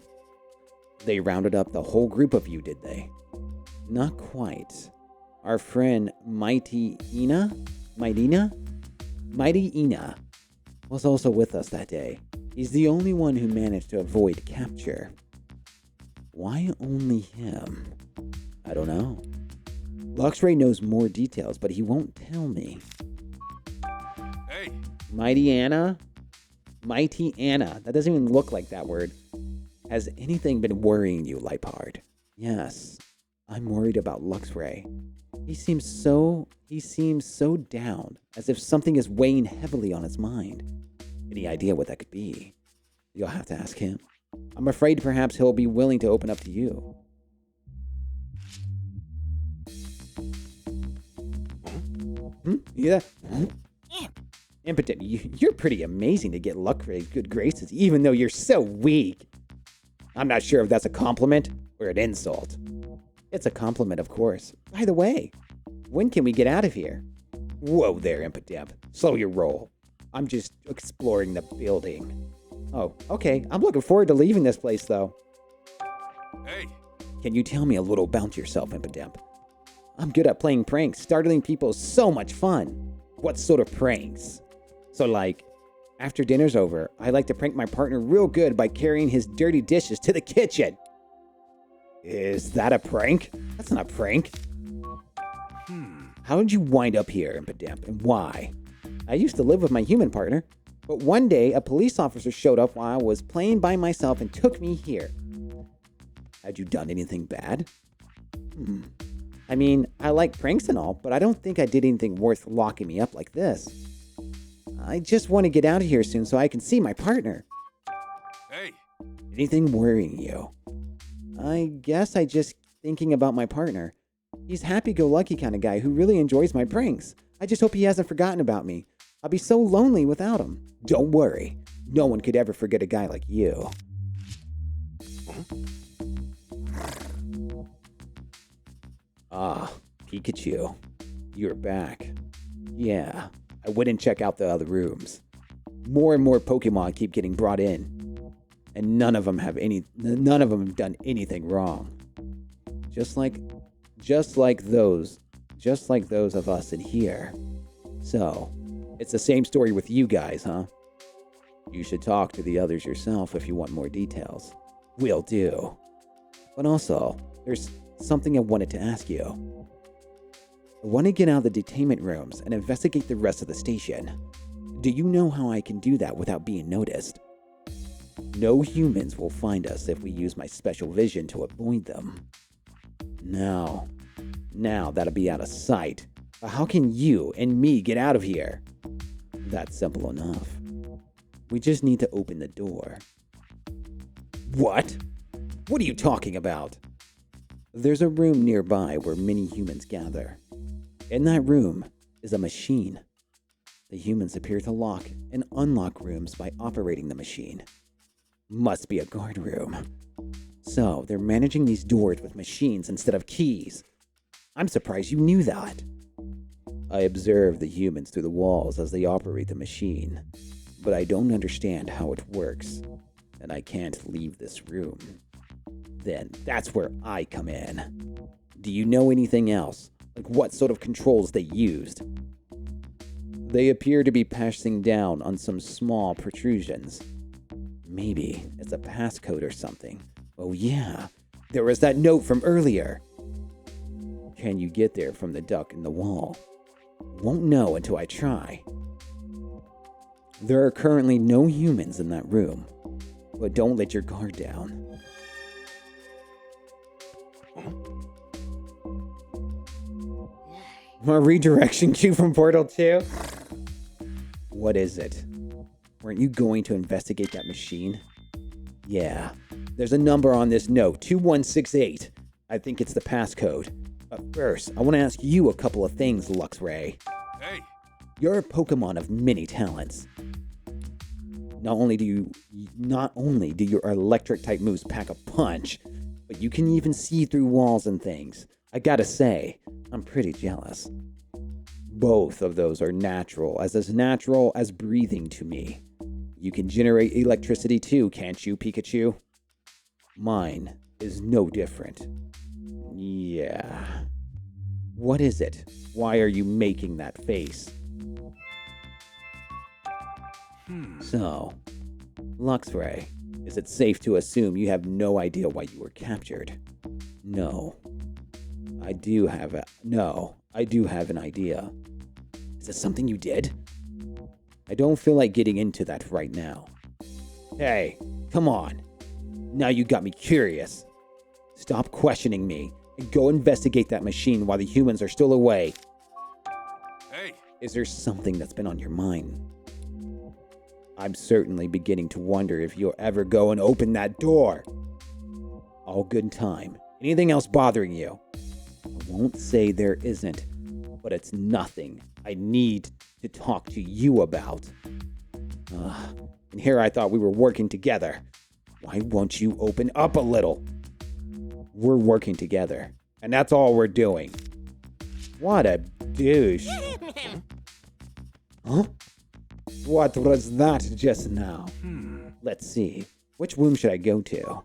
They rounded up the whole group of you, did they? Not quite. Our friend Mighty Ina was also with us that day. He's the only one who managed to avoid capture. Why only him? I don't know. Luxray knows more details, but he won't tell me. Hey! Mighty Anna? That doesn't even look like that word. Has anything been worrying you, Lipard? Yes, I'm worried about Luxray. He seems so down, as if something is weighing heavily on his mind. Any idea what that could be? You'll have to ask him. I'm afraid perhaps he'll be willing to open up to you. Yeah. Impotent, you're pretty amazing to get Luxray's good graces, even though you're so weak. I'm not sure if that's a compliment or an insult. It's a compliment, of course. By the way, when can we get out of here? Whoa there, Impotent. Slow your roll. I'm just exploring the building. Oh, okay. I'm looking forward to leaving this place, though. Hey! Can you tell me a little about yourself, Impotent? I'm good at playing pranks. Startling people is so much fun. What sort of pranks? So like, after dinner's over, I like to prank my partner real good by carrying his dirty dishes to the kitchen. Is that a prank? That's not a prank. How did you wind up here, Impotent, and why? I used to live with my human partner, but one day a police officer showed up while I was playing by myself and took me here. Had you done anything bad? I mean, I like pranks and all, but I don't think I did anything worth locking me up like this. I just want to get out of here soon so I can see my partner. Hey! Anything worrying you? I guess I just thinking about my partner. He's happy-go-lucky kind of guy who really enjoys my pranks. I just hope he hasn't forgotten about me. I'll be so lonely without him. Don't worry. No one could ever forget a guy like you. Ah, Pikachu. You're back. Yeah, I went and checked out the other rooms. More and more Pokemon keep getting brought in, and none of them have done anything wrong. Just like those of us in here. So, it's the same story with you guys, huh? You should talk to the others yourself if you want more details. Will do. But also, there's something I wanted to ask you. I want to get out of the detainment rooms and investigate the rest of the station. Do you know how I can do that without being noticed? No humans will find us if we use my special vision to avoid them. Now that'll be out of sight. But how can you and me get out of here? That's simple enough. We just need to open the door. What? What are you talking about? There's a room nearby where many humans gather. In that room is a machine. The humans appear to lock and unlock rooms by operating the machine. Must be a guard room. So, they're managing these doors with machines instead of keys. I'm surprised you knew that. I observe the humans through the walls as they operate the machine, but I don't understand how it works, and I can't leave this room. Then that's where I come in. Do you know anything else? Like what sort of controls they used? They appear to be passing down on some small protrusions. Maybe it's a passcode or something. Oh yeah, there was that note from earlier. Can you get there from the duck in the wall? Won't know until I try. There are currently no humans in that room, but don't let your guard down. A redirection cue from Portal 2? What is it? Weren't you going to investigate that machine? Yeah. There's a number on this note, 2168. I think it's the passcode. But first, I want to ask you a couple of things, Luxray. Hey! You're a Pokemon of many talents. Not only do your electric-type moves pack a punch, but you can even see through walls and things. I gotta say, I'm pretty jealous. Both of those are natural as breathing to me. You can generate electricity too, can't you, Pikachu? Mine is no different. Yeah. What is it? Why are you making that face? So, Luxray, is it safe to assume you have no idea why you were captured? No. I do have an idea. Is it something you did? I don't feel like getting into that right now. Hey, come on. Now you got me curious. Stop questioning me and go investigate that machine while the humans are still away. Hey! Is there something that's been on your mind? I'm certainly beginning to wonder if you'll ever go and open that door. All good in time. Anything else bothering you? I won't say there isn't, but it's nothing I need to talk to you about. And here I thought we were working together. Why won't you open up a little? We're working together, and that's all we're doing. What a douche. Huh? What was that just now? Let's see. Which room should I go to?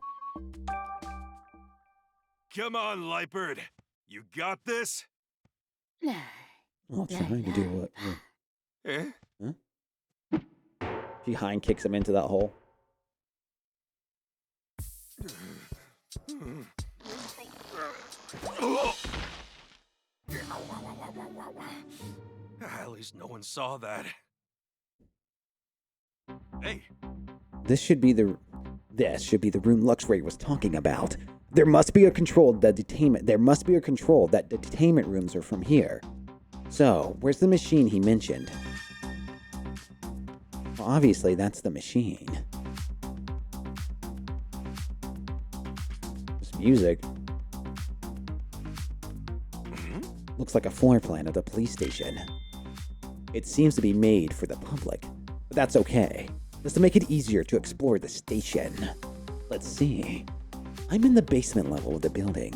Come on, Lightbird. You got this? I'll try to do it. Eh? Huh? She hind kicks him into that hole. At least no one saw that. Hey! This should be the room Luxray was talking about. There must be a control that the detainment rooms are from here. So, where's the machine he mentioned? Well, obviously that's the machine. This music looks like a floor plan of the police station. It seems to be made for the public, but that's okay. Just to make it easier to explore the station. Let's see. I'm in the basement level of the building.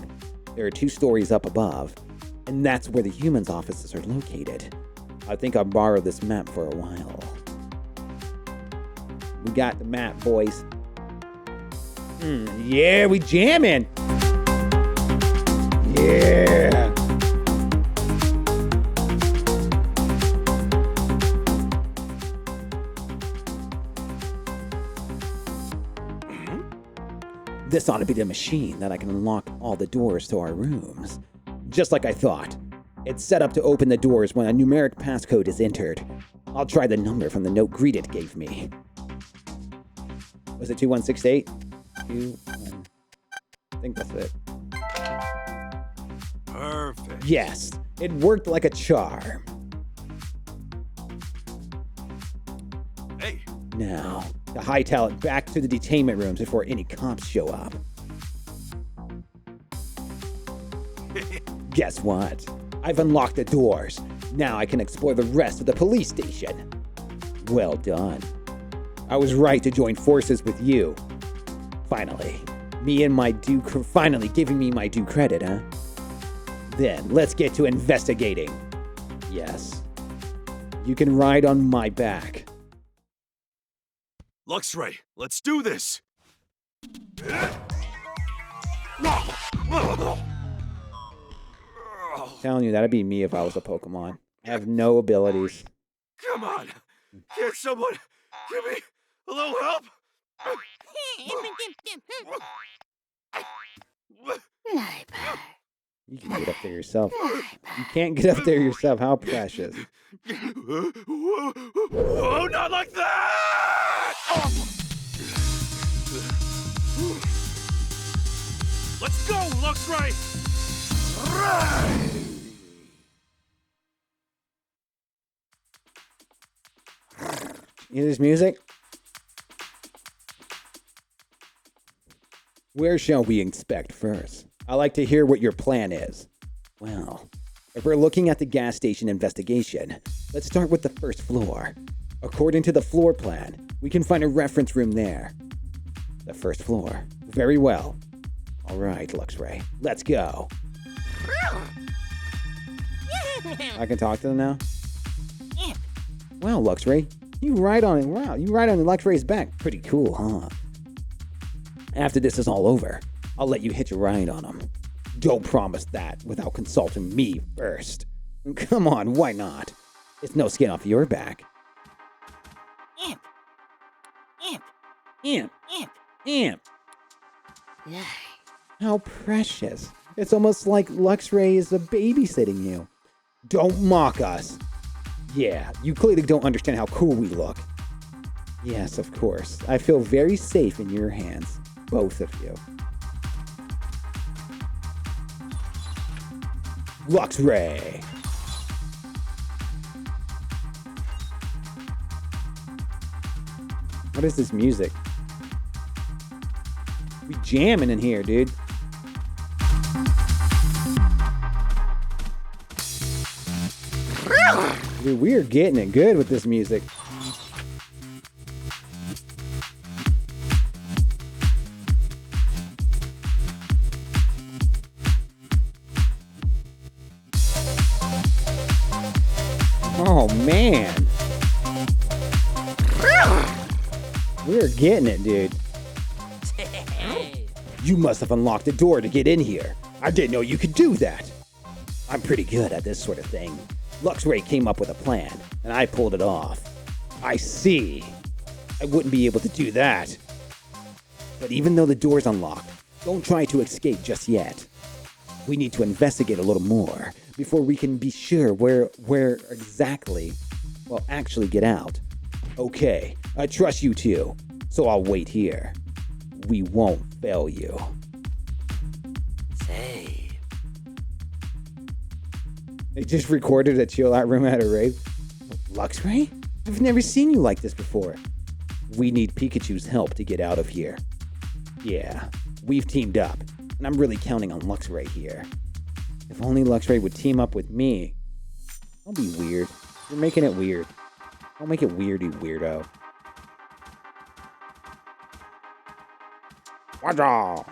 There are 2 stories up above, and that's where the humans' offices are located. I think I'll borrow this map for a while. We got the map, boys. Yeah, we jamming! Yeah! This ought to be the machine that I can unlock all the doors to our rooms. Just like I thought. It's set up to open the doors when a numeric passcode is entered. I'll try the number from the note Greeted gave me. Was it 2168? I think that's it. Perfect. Yes, it worked like a charm. Hey! Now, to hightail it back to the detainment rooms before any cops show up. Guess what? I've unlocked the doors. Now I can explore the rest of the police station. Well done. I was right to join forces with you. Finally. Finally giving me my due credit, huh? Then, let's get to investigating. Yes. You can ride on my back. Luxray, let's do this! Telling you, that'd be me if I was a Pokemon. I have no abilities. Come on! Can't someone give me a little help? You can get up there yourself. You can't get up there yourself. How precious. Oh, not like that! Let's go, Luxray! You hear this music? Where shall we inspect first? I like to hear what your plan is. Well, if we're looking at the gas station investigation, let's start with the first floor. According to the floor plan, we can find a reference room there. The first floor. Very well. All right, Luxray, let's go. I can talk to them now? Wow, Luxray, you ride on it. Wow, you ride on Luxray's back. Pretty cool, huh? After this is all over, I'll let you hitch a ride on him. Don't promise that without consulting me first. Come on, why not? It's no skin off your back. Imp. Imp. Imp. Imp. Imp. How precious. It's almost like Luxray is babysitting you. Don't mock us. Yeah, you clearly don't understand how cool we look. Yes, of course. I feel very safe in your hands. Both of you. Luxray. What is this music? We jamming in here, dude. Dude, we are getting it good with this music. Oh, man. We're getting it, dude. You must have unlocked the door to get in here. I didn't know you could do that. I'm pretty good at this sort of thing. Luxray came up with a plan, and I pulled it off. I see. I wouldn't be able to do that. But even though the door's unlocked, don't try to escape just yet. We need to investigate a little more before we can be sure where exactly we'll actually get out. Okay, I trust you two, so I'll wait here. We won't fail you. Save. They just recorded a chill-out room at a rave. Luxray? I've never seen you like this before. We need Pikachu's help to get out of here. Yeah, we've teamed up, and I'm really counting on Luxray here. If only Luxray would team up with me. Don't be weird. You're making it weird. Don't make it weird, you weirdo. Waja!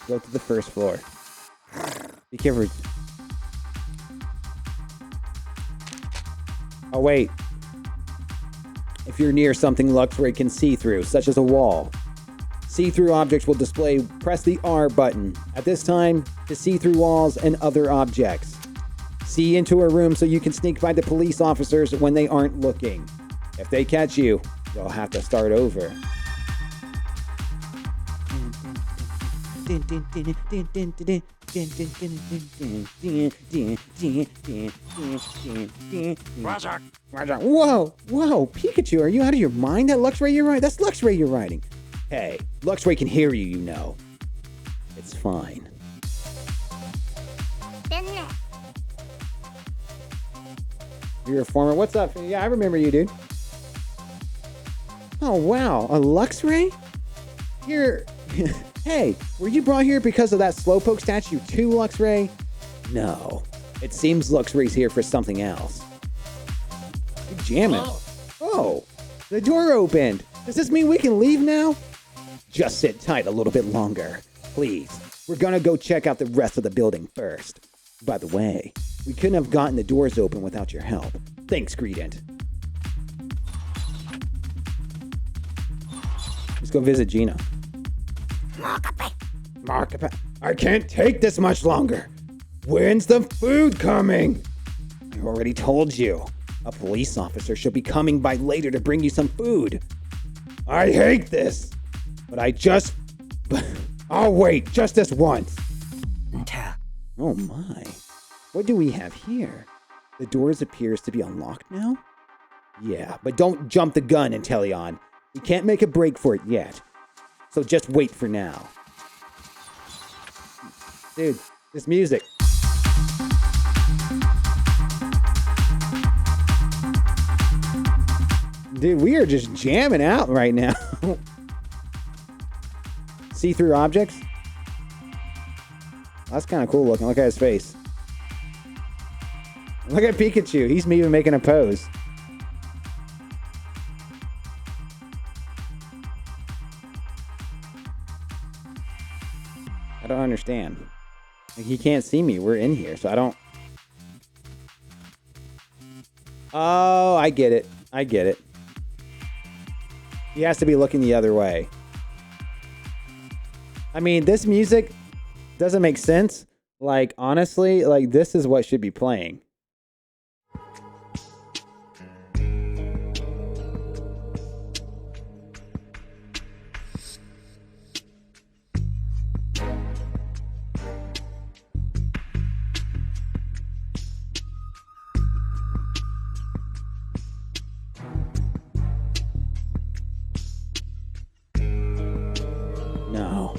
Go to the first floor. Be careful. Oh, wait. If you're near something Luxray can see through, such as a wall, see-through objects will display. Press the R button. At this time, to see through walls and other objects. See into a room so you can sneak by the police officers when they aren't looking. If they catch you, you'll have to start over. Roger. Whoa, Pikachu, are you out of your mind? That Luxray you're riding? That's Luxray you're riding. Hey, Luxray can hear you, you know. It's fine. You're a former. What's up? Yeah, I remember you, dude. Oh, wow. A Luxray? You're... Hey, were you brought here because of that Slowpoke statue too, Luxray? No. It seems Luxray's here for something else. You're jamming. Oh, the door opened. Does this mean we can leave now? Just sit tight a little bit longer. Please. We're gonna go check out the rest of the building first. By the way, we couldn't have gotten the doors open without your help. Thanks, Greedent. Let's go visit Gina. Markiplier. I can't take this much longer. When's the food coming? I already told you. A police officer should be coming by later to bring you some food. I hate this. But Oh, wait, just this once. Until. Oh my. What do we have here? The doors appears to be unlocked now? Yeah, but don't jump the gun, Inteleon. We can't make a break for it yet. So just wait for now. Dude, this music. Dude, we are just jamming out right now. See-through objects? That's kind of cool looking. Look at his face. Look at Pikachu. He's even making a pose. I don't understand. Like, he can't see me. We're in here, so I don't... Oh, I get it. I get it. He has to be looking the other way. I mean, this music doesn't make sense. Like, honestly, like, this is what should be playing. Now,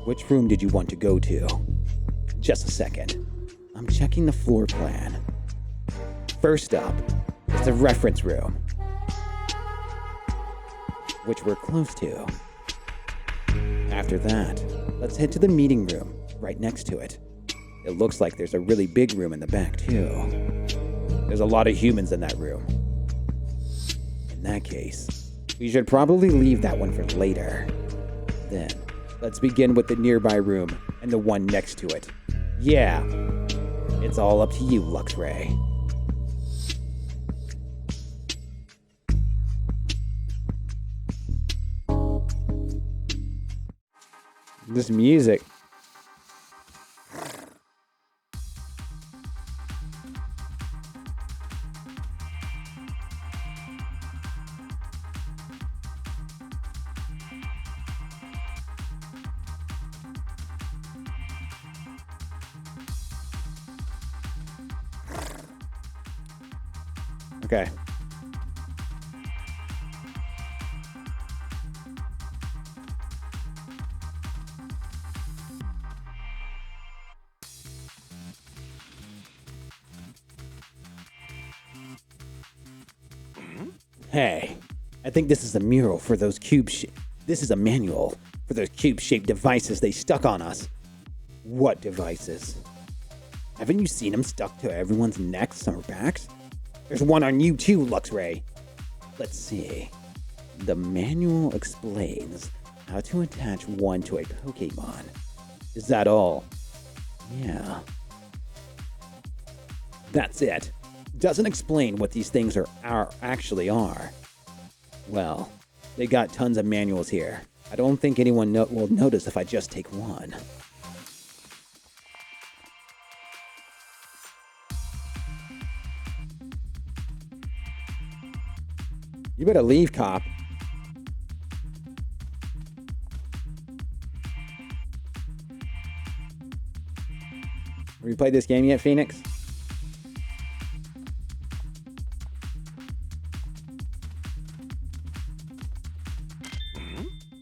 which room did you want to go to? Just a second. I'm checking the floor plan. First up is the reference room, which we're close to. After that, let's head to the meeting room right next to it. It looks like there's a really big room in the back too. There's a lot of humans in that room. In that case, we should probably leave that one for later. Then, let's begin with the nearby room and the one next to it. Yeah, it's all up to you, Luxray. This music. Okay. Hey, I think this is a mural for those This is a manual for those cube-shaped devices they stuck on us. What devices? Haven't you seen them stuck to everyone's necks or backs? There's one on you too, Luxray. Let's see. The manual explains how to attach one to a Pokemon. Is that all? Yeah. That's it. Doesn't explain what these things actually are. Well, they got tons of manuals here. I don't think anyone will notice if I just take one. You better leave, cop. Have you played this game yet, Phoenix?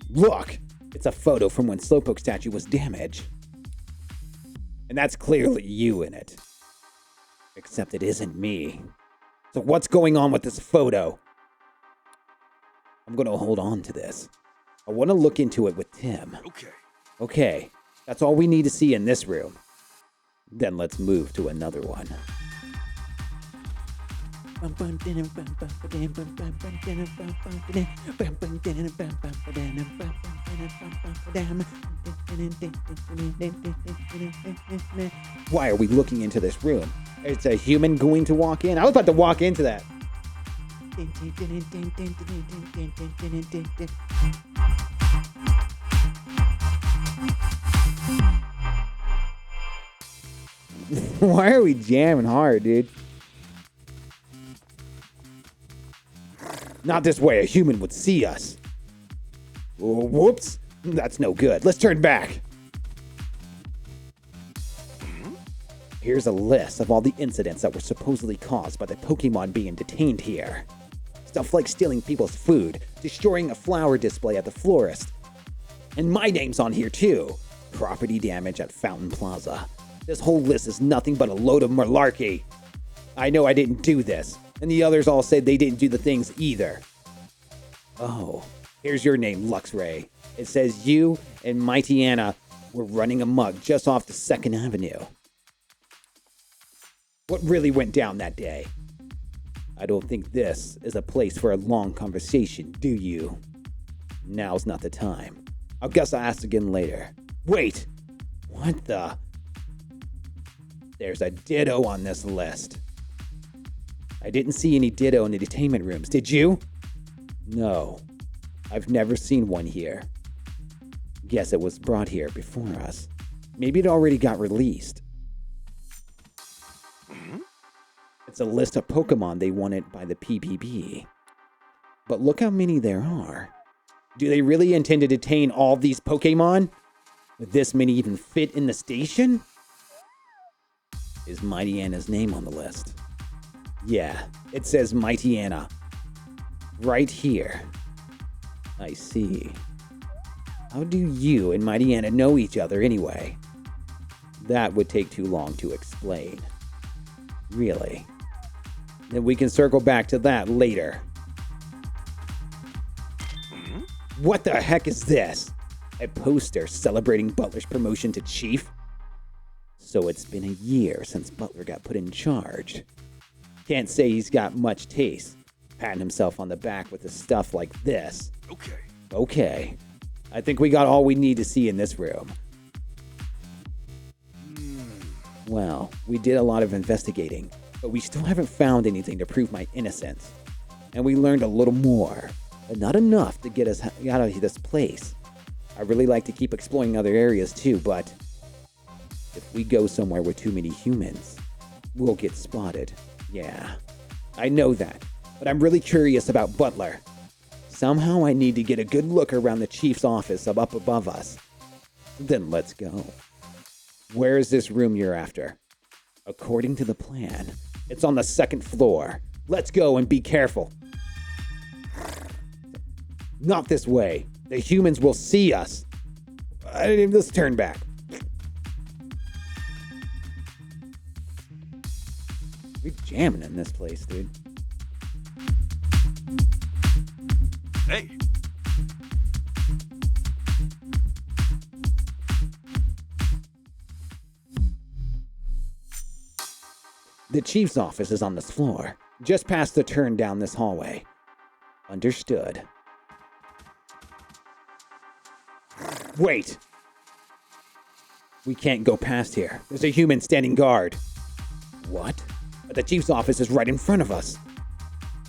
Look! It's a photo from when Slowpoke's statue was damaged. And that's clearly you in it. Except it isn't me. So what's going on with this photo? I'm gonna hold on to this. I want to look into it with Tim. Okay, that's all we need to see in this room. Then let's move to another one. Why are we looking into this room? It's a human going to walk in? I was about to walk into that. Why are we jamming hard, dude? Not this way. A human would see us. Oh, whoops. That's no good. Let's turn back. Here's a list of all the incidents that were supposedly caused by the Pokemon being detained here. Stuff like stealing people's food, destroying a flower display at the florist. And my name's on here too. Property damage at Fountain Plaza. This whole list is nothing but a load of malarkey. I know I didn't do this, and the others all said they didn't do the things either. Oh, here's your name, Luxray. It says you and Mighty Anna were running amok just off the 2nd Avenue. What really went down that day? I don't think this is a place for a long conversation, do you? Now's not the time. I guess I'll ask again later. Wait! What the? There's a Ditto on this list. I didn't see any Ditto in the detainment rooms, did you? No. I've never seen one here. Guess it was brought here before us. Maybe it already got released. It's a list of Pokemon they wanted by the PPB. But look how many there are. Do they really intend to detain all these Pokemon? Would this many even fit in the station? Is Mighty Anna's name on the list? Yeah, it says Mighty Anna. Right here. I see. How do you and Mighty Anna know each other anyway? That would take too long to explain. Really? Then we can circle back to that later. What the heck is this? A poster celebrating Butler's promotion to chief? So it's been a year since Butler got put in charge. Can't say he's got much taste, patting himself on the back with the stuff like this. Okay. I think we got all we need to see in this room. Well, we did a lot of investigating, but we still haven't found anything to prove my innocence. And we learned a little more, but not enough to get us out of this place. I really like to keep exploring other areas too, but if we go somewhere with too many humans, we'll get spotted. Yeah, I know that, but I'm really curious about Butler. Somehow I need to get a good look around the chief's office up above us. Then let's go. Where is this room you're after? According to the plan, it's on the 2nd floor. Let's go and be careful. Not this way. The humans will see us. Let's turn back. We're jamming in this place, dude. Hey! The chief's office is on this floor, just past the turn down this hallway. Understood. Wait! We can't go past here. There's a human standing guard. What? But the chief's office is right in front of us.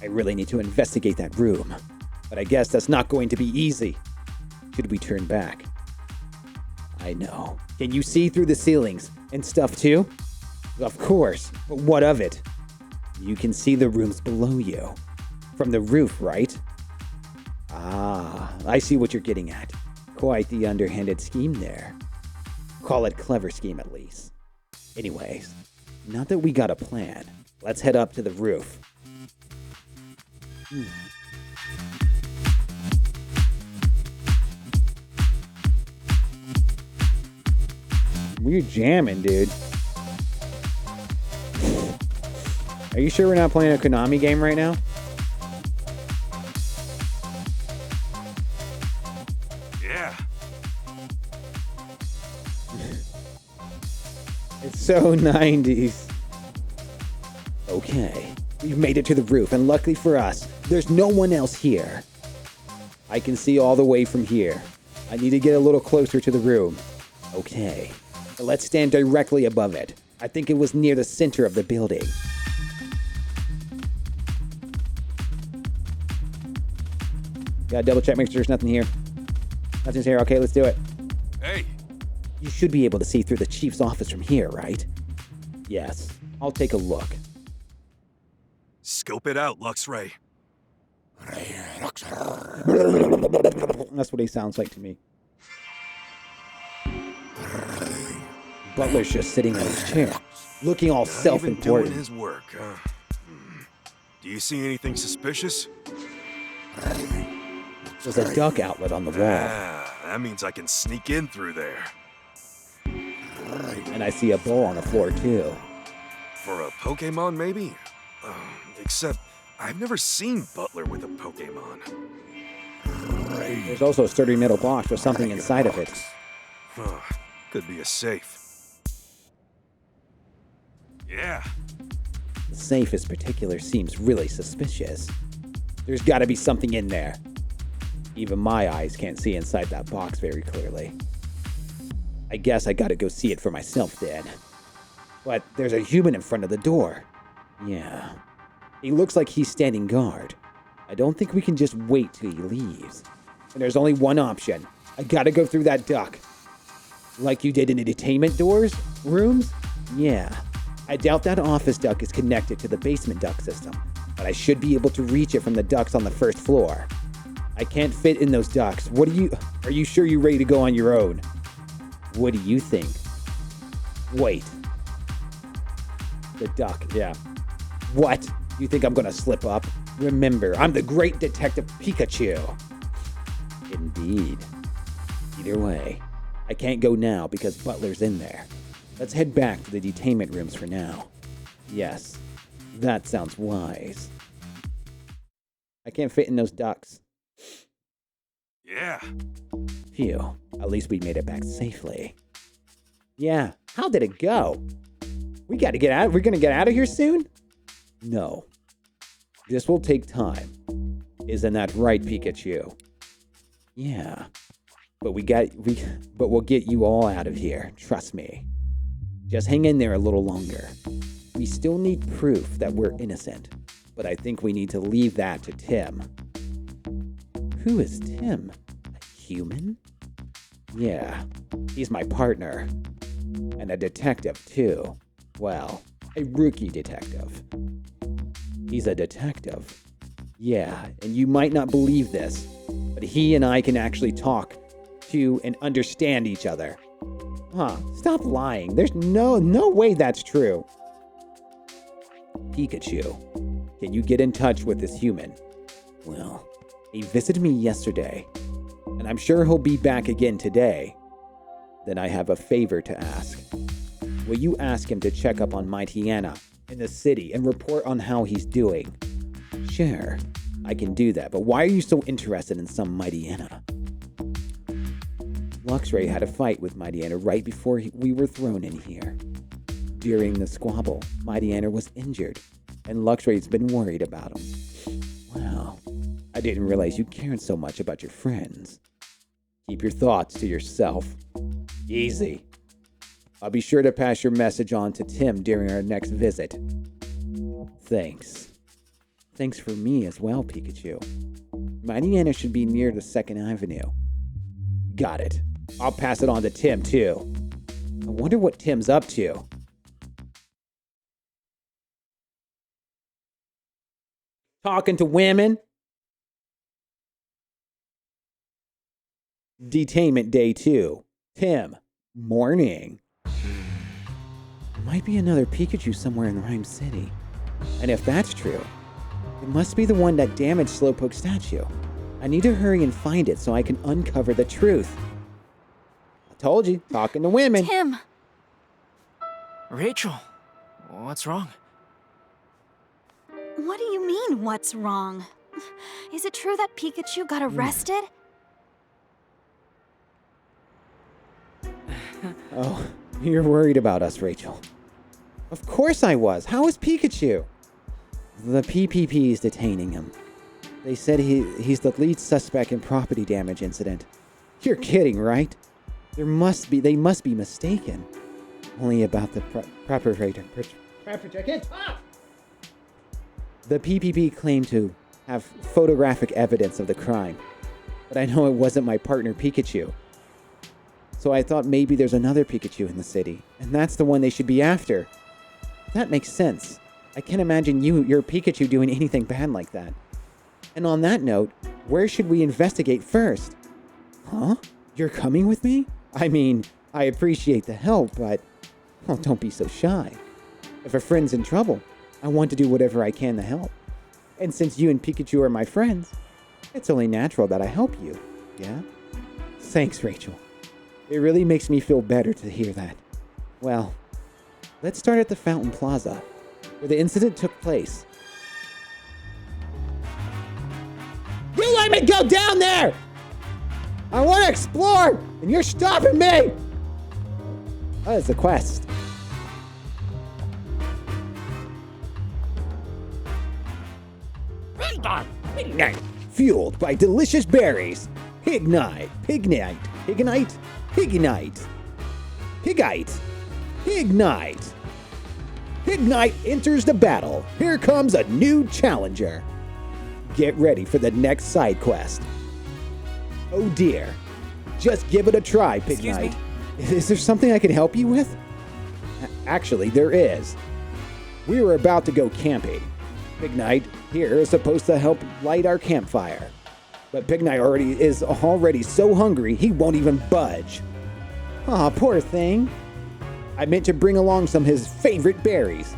I really need to investigate that room. But I guess that's not going to be easy. Should we turn back? I know. Can you see through the ceilings and stuff too? Of course, but what of it? You can see the rooms below you. From the roof, right? Ah, I see what you're getting at. Quite the underhanded scheme there. Call it clever scheme at least. Anyways, not that we got a plan. Let's head up to the roof. We're jamming, dude. Are you sure we're not playing a Konami game right now? Yeah. It's so 90s. Okay, we've made it to the roof, and luckily for us, there's no one else here. I can see all the way from here. I need to get a little closer to the room. Okay, let's stand directly above it. I think it was near the center of the building. Gotta double check, make sure there's nothing here. Nothing's here. Okay, let's do it. Hey! You should be able to see through the chief's office from here, right? Yes, I'll take a look. Scope it out, Luxray. That's what he sounds like to me. Butler's just sitting in his chair, looking all Not even self-important. doing his work, huh? Do you see anything suspicious? There's a duck outlet on the wall, Ah, that means I can sneak in through there. and I see a bowl on the floor too. For a Pokemon, maybe? Except, I've never seen Butler with a Pokemon. There's also a sturdy metal box with something inside of it. Huh, could be a safe. Yeah, The safe in particular seems really suspicious. There's gotta be something in there. Even my eyes can't see inside that box very clearly. I guess I gotta go see it for myself then. But there's a human in front of the door. Yeah. He looks like he's standing guard. I don't think we can just wait till he leaves. And there's only one option. I gotta go through that duct. Like you did in the detainment rooms? Yeah. I doubt that office duct is connected to the basement duct system, but I should be able to reach it from the ducts on the first floor. I can't fit in those ducts. Are you sure you're ready to go on your own? What do you think? Wait. The duck, yeah. What? You think I'm gonna slip up? Remember, I'm the great Detective Pikachu. Indeed. Either way, I can't go now because Butler's in there. Let's head back to the detainment rooms for now. Yes, that sounds wise. I can't fit in those ducts. yeah. Phew, at least we made it back safely. Yeah, how did it go? We gotta get out. We're gonna get out of here soon? No. This will take time. Isn't that right, Pikachu? Yeah. But we'll get you all out of here. Trust me. Just hang in there a little longer. We still need proof that we're innocent, but I think we need to leave that to Tim. Who is Tim? A human? Yeah, he's my partner. And a detective, too. Well, a rookie detective. He's a detective. Yeah, and you might not believe this, but he and I can actually talk to and understand each other. Huh, stop lying. There's no way that's true. Pikachu, can you get in touch with this human? Well, he visited me yesterday, and I'm sure he'll be back again today. Then I have a favor to ask. Will you ask him to check up on Mighty Anna in the city and report on how he's doing? Sure, I can do that, but why are you so interested in some Mighty Anna? Luxray had a fight with Mighty Anna right before we were thrown in here. During the squabble, Mighty Anna was injured, and Luxray's been worried about him. Wow, I didn't realize you cared so much about your friends. Keep your thoughts to yourself. Easy. I'll be sure to pass your message on to Tim during our next visit. Thanks. Thanks for me as well, Pikachu. Mighty Anna should be near the 2nd Avenue. Got it. I'll pass it on to Tim, too. I wonder what Tim's up to. Talking to women? Detainment day 2. Tim. Morning. There might be another Pikachu somewhere in Rhyme City. And if that's true, it must be the one that damaged Slowpoke's statue. I need to hurry and find it so I can uncover the truth. I told you, talking to women. Tim! Rachel, what's wrong? What do you mean, what's wrong? Is it true that Pikachu got arrested? Oh, you're worried about us, Rachel. Of course I was. How is Pikachu? The PPP is detaining him. They said he's the lead suspect in property damage incident. You're kidding, right? They must be mistaken. Only about the perpetrator. The PPP claimed to have photographic evidence of the crime, but I know it wasn't my partner Pikachu. So I thought maybe there's another Pikachu in the city, and that's the one they should be after. That makes sense. I can't imagine your Pikachu doing anything bad like that. And on that note, where should we investigate first? Huh? You're coming with me? I mean, I appreciate the help, but Oh, don't be so shy. If a friend's in trouble, I want to do whatever I can to help. And since you and Pikachu are my friends, it's only natural that I help you, yeah? Thanks, Rachel. It really makes me feel better to hear that. Well, let's start at the Fountain Plaza, where the incident took place. You let me go down there! I want to explore, and you're stopping me! That is the quest. Pignite, fueled by delicious berries. Pignite, Pignite, Pignite, Pignite, Pigite, Pignite. Pignite enters the battle. Here comes a new challenger. Get ready for the next side quest. Oh dear. Just give it a try, Pignite. Is there something I can help you with? Actually, there is. We were about to go camping. Pignite here is supposed to help light our campfire. But Pignite is already so hungry he won't even budge. Aw, poor thing. I meant to bring along some of his favorite berries,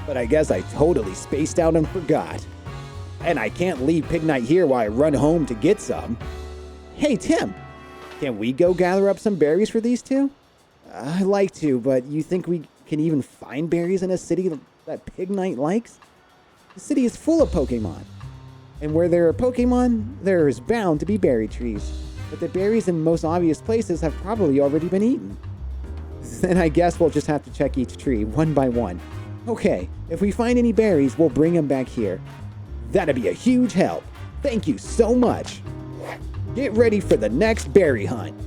but I guess I totally spaced out and forgot. And I can't leave Pignite here while I run home to get some. Hey, Tim, can we go gather up some berries for these two? I'd like to, but you think we can even find berries in a city that Pignite likes? The city is full of Pokemon. And where there are Pokemon, there is bound to be berry trees. But the berries in most obvious places have probably already been eaten. Then I guess we'll just have to check each tree one by one. Okay, if we find any berries, we'll bring them back here. That'd be a huge help. Thank you so much. Get ready for the next berry hunt.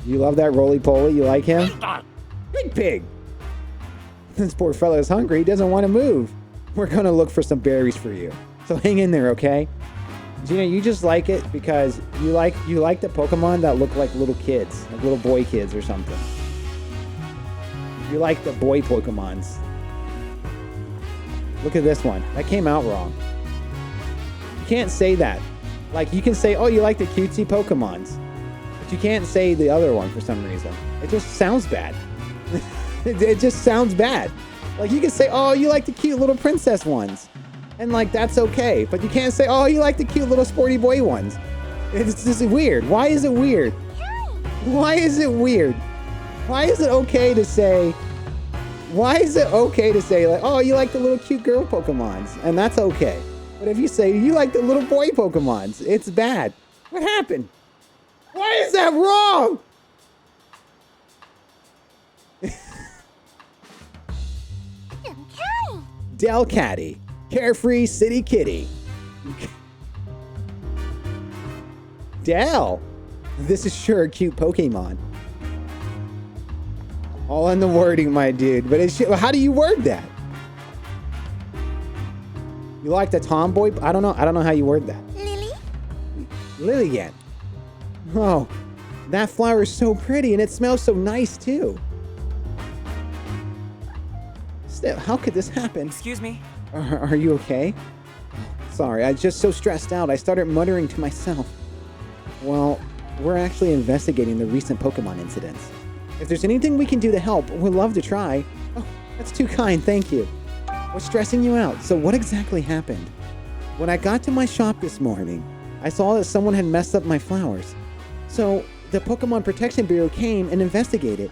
You love that roly-poly? You like him? Big Pig! This poor fellow is hungry. He doesn't want to move. We're going to look for some berries for you. So hang in there, okay? Gina, you just like it because you like the Pokemon that look like little kids, like little boy kids or something. You like the boy Pokemons. Look at this one. That came out wrong. You can't say that. Like, you can say, oh, you like the cutesy Pokemons. But you can't say the other one for some reason. It just sounds bad. It just sounds bad. Like, you can say, oh, you like the cute little princess ones. And, like, that's okay. But you can't say, oh, you like the cute little sporty boy ones. It's just weird. Why is it weird? Why is it weird? Why is it okay to say... Why is it okay to say, like, oh, you like the little cute girl Pokemons? And that's okay. But if you say, you like the little boy Pokemons, it's bad. What happened? Why is that wrong? Delcatty, carefree city kitty. Del, this is sure a cute Pokemon. All in the wording, my dude. But how do you word that? You like the tomboy? I don't know how you word that. Lily? Lillian. Oh, that flower is so pretty and it smells so nice too. Still, how could this happen? Excuse me? Are you okay? Sorry, I was just so stressed out. I started muttering to myself. Well, we're actually investigating the recent Pokemon incidents. If there's anything we can do to help, we'd love to try. Oh, that's too kind, thank you. What's stressing you out? So what exactly happened? When I got to my shop this morning, I saw that someone had messed up my flowers. So the Pokemon Protection Bureau came and investigated.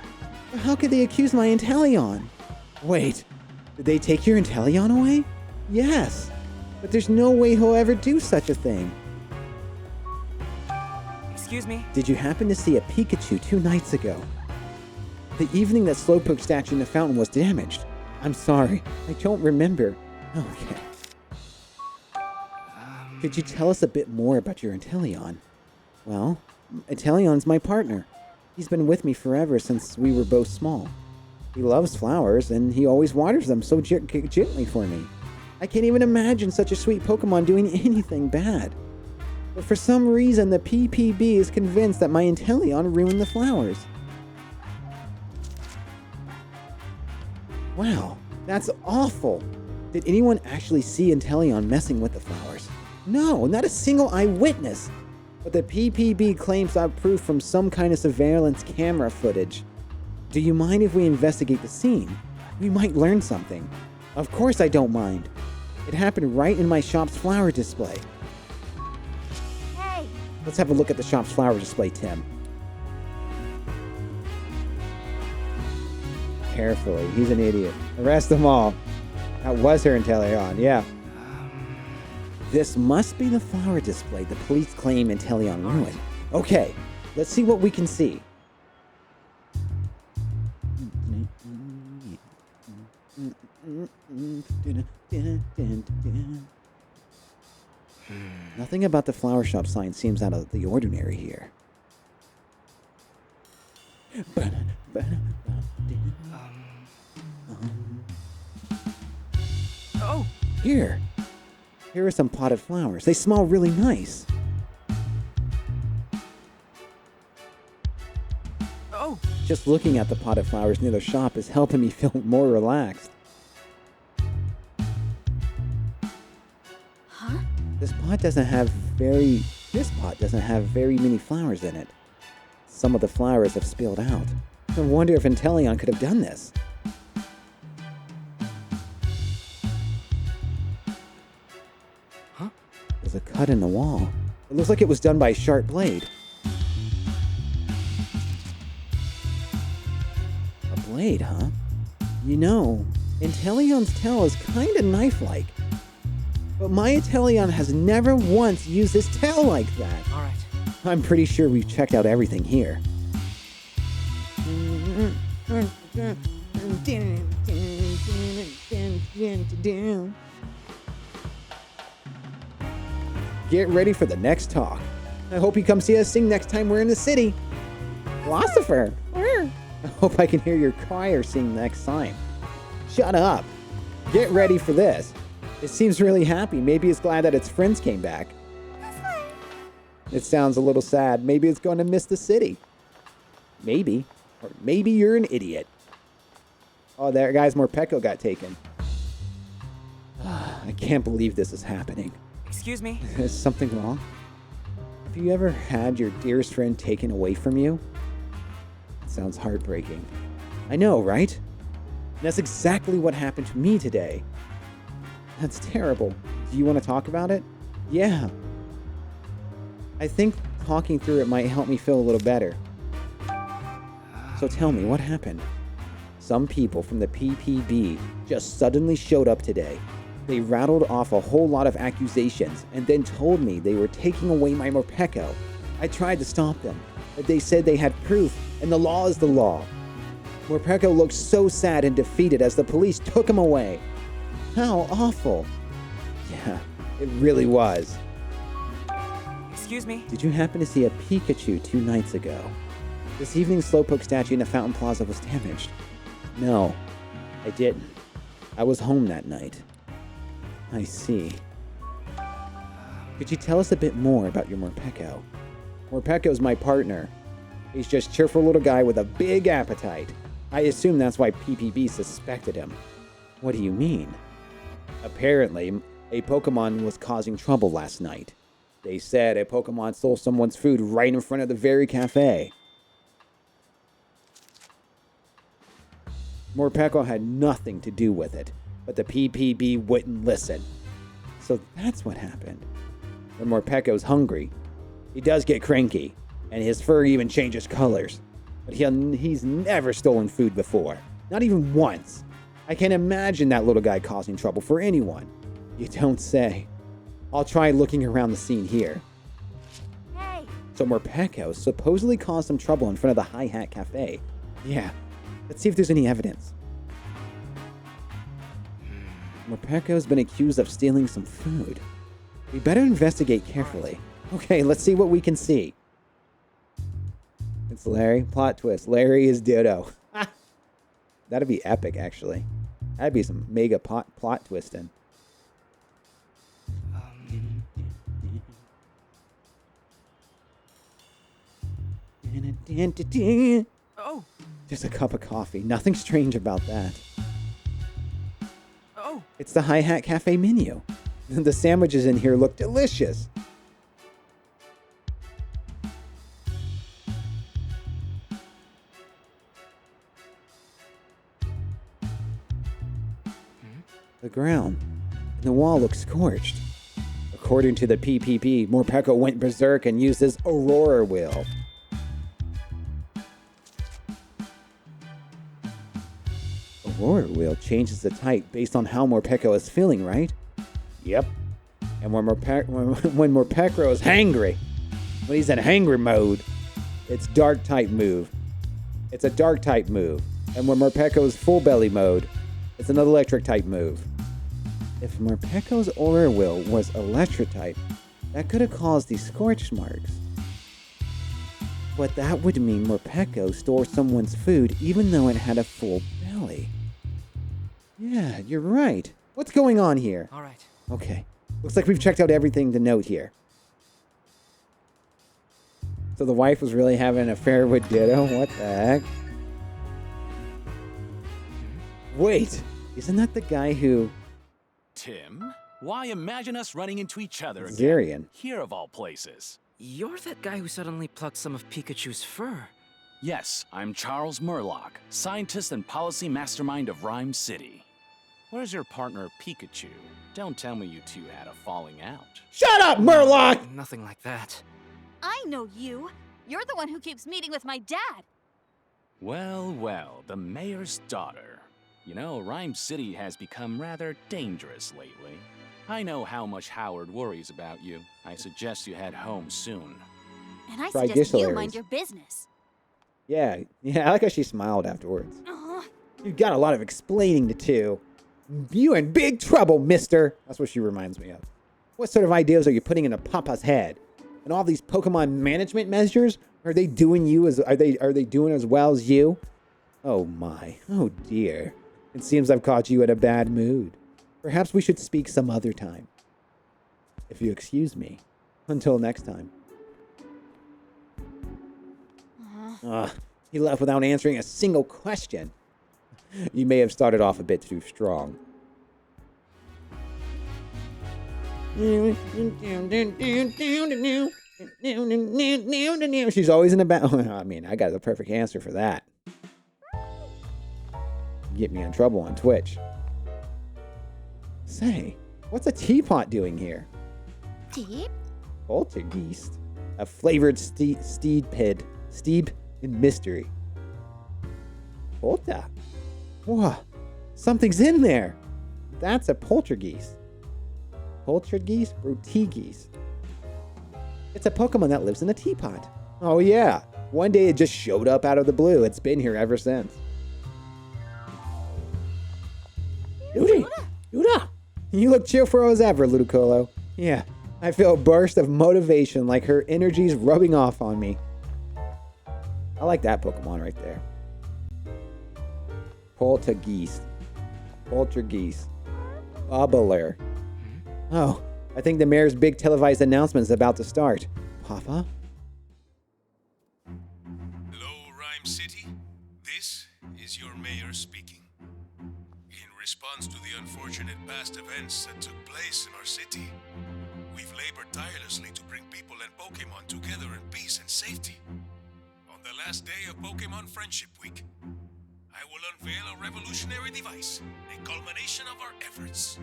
But how could they accuse my Inteleon? Wait, did they take your Inteleon away? Yes, but there's no way he'll ever do such a thing. Excuse me? Did you happen to see a Pikachu 2 nights ago? The evening that Slowpoke's statue in the fountain was damaged. I'm sorry, I don't remember. Okay. Could you tell us a bit more about your Inteleon? Well, Inteleon's my partner. He's been with me forever since we were both small. He loves flowers, and he always waters them so gently for me. I can't even imagine such a sweet Pokemon doing anything bad. But for some reason, the PPB is convinced that my Inteleon ruined the flowers. Wow, that's awful. Did anyone actually see Inteleon messing with the flowers? No, not a single eyewitness. But the PPB claims to have proof from some kind of surveillance camera footage. Do you mind if we investigate the scene? We might learn something. Of course I don't mind. It happened right in my shop's flower display. Hey! Let's have a look at the shop's flower display, Tim. Carefully, he's an idiot. Arrest them all. That was her Inteleon, yeah. This must be the flower display the police claim Inteleon ruined. Okay, let's see what we can see. Nothing about the flower shop sign seems out of the ordinary here. Oh! Here are some potted flowers. They smell really nice. Oh! Just looking at the potted flowers near the shop is helping me feel more relaxed. Huh? This pot doesn't have very many flowers in it. Some of the flowers have spilled out. I wonder if Inteleon could have done this. Huh? There's a cut in the wall. It looks like it was done by a sharp blade. A blade, huh? You know, Inteleon's tail is kinda knife-like. But my Inteleon has never once used his tail like that. All right. I'm pretty sure we've checked out everything here. Get ready for the next talk. I hope you come see us sing next time we're in the city. Philosopher! I hope I can hear your choir sing next time. Shut up. Get ready for this. It seems really happy. Maybe it's glad that its friends came back. It sounds a little sad. Maybe it's going to miss the city. Maybe. Or maybe you're an idiot. Oh, there, guys, Morpeko got taken. I can't believe this is happening. Excuse me? Is something wrong? Have you ever had your dearest friend taken away from you? It sounds heartbreaking. I know, right? And that's exactly what happened to me today. That's terrible. Do you want to talk about it? Yeah. I think talking through it might help me feel a little better. So tell me, what happened? Some people from the PPB just suddenly showed up today. They rattled off a whole lot of accusations and then told me they were taking away my Morpeko. I tried to stop them, but they said they had proof and the law is the law. Morpeko looked so sad and defeated as the police took him away. How awful. Yeah, it really was. Excuse me? Did you happen to see a Pikachu 2 nights ago? This evening's Slowpoke statue in the Fountain Plaza was damaged. No, I didn't. I was home that night. I see. Could you tell us a bit more about your Morpeko? Morpeko's my partner. He's just a cheerful little guy with a big appetite. I assume that's why PPB suspected him. What do you mean? Apparently, a Pokemon was causing trouble last night. They said a Pokemon stole someone's food right in front of the very cafe. Morpeko had nothing to do with it, but the PPB wouldn't listen. So that's what happened. When Morpeko's hungry, he does get cranky, and his fur even changes colors. But he's never stolen food before. Not even once. I can't imagine that little guy causing trouble for anyone. You don't say. I'll try looking around the scene here. Hey! So Morpeko supposedly caused some trouble in front of the Hi Hat Cafe. Yeah, let's see if there's any evidence. Morpeko's been accused of stealing some food. We better investigate carefully. Okay, let's see what we can see. It's Larry. Plot twist. Larry is Ditto. That'd be epic, actually. That'd be some mega plot twisting. Oh! Just a cup of coffee. Nothing strange about that. Oh! It's the Hi Hat Cafe menu. The sandwiches in here look delicious. the ground, and the wall looked scorched. According to the PPP, Morpeko went berserk and used his Aurora Wheel. Aurora Wheel changes the type based on how Morpeko is feeling, right? Yep. And when Morpeko is hangry, when he's in hangry mode, it's dark type move. It's a dark type move. And when Morpeko is full belly mode, it's an electric type move. If Morpeko's Aura Wheel was electric type, that could have caused these scorch marks. But that would mean Morpeko stole someone's food even though it had a full belly. Yeah, you're right. What's going on here? All right. Okay. Looks like we've checked out everything to note here. So the wife was really having an affair with Ditto? What the heck? Wait, isn't that the guy who... Tim? Why imagine us running into each other again? Zarian. Here of all places. You're that guy who suddenly plucked some of Pikachu's fur. Yes, I'm Charles Murlock, scientist and policy mastermind of Rhyme City. Where's your partner, Pikachu? Don't tell me you two had a falling out. Shut up, Murlock! Nothing like that. I know you. You're the one who keeps meeting with my dad. Well, well, the mayor's daughter. You know, Rhyme City has become rather dangerous lately. I know how much Howard worries about you. I suggest you head home soon. And I suggest you mind Triglycerides. your business. Yeah, I like how she smiled afterwards. You got a lot of explaining to do. You in big trouble, mister. That's what she reminds me of. What sort of ideas are you putting into Papa's head? And all these Pokemon management measures? Are they doing as well as you? Oh my. Oh dear. It seems I've caught you in a bad mood. Perhaps we should speak some other time. If you excuse me. Until next time. He left without answering a single question. You may have started off a bit too strong. She's always in the back. I mean, I got the perfect answer for that. Get me in trouble on Twitch. Say, what's a teapot doing here? Deep? Poltergeist. A flavored steed in mystery. Polta. Whoa. Something's in there. That's a poltergeist. Poltergeist? Rotigeist. It's a Pokemon that lives in a teapot. Oh yeah. One day it just showed up out of the blue. It's been here ever since. Luda! You look cheerful as ever, Ludicolo. Yeah, I feel a burst of motivation like her energy's rubbing off on me. I like that Pokemon right there. Poltergeist. Bubbler. Oh, I think the mayor's big televised announcement is about to start. Papa? Hello, Rhyme City. This is your mayor speaking. In response to the unfortunate past events that took place in our city, we've labored tirelessly to bring people and Pokemon together in peace and safety. On the last day of Pokemon Friendship Week, I will unveil a revolutionary device, a culmination of our efforts.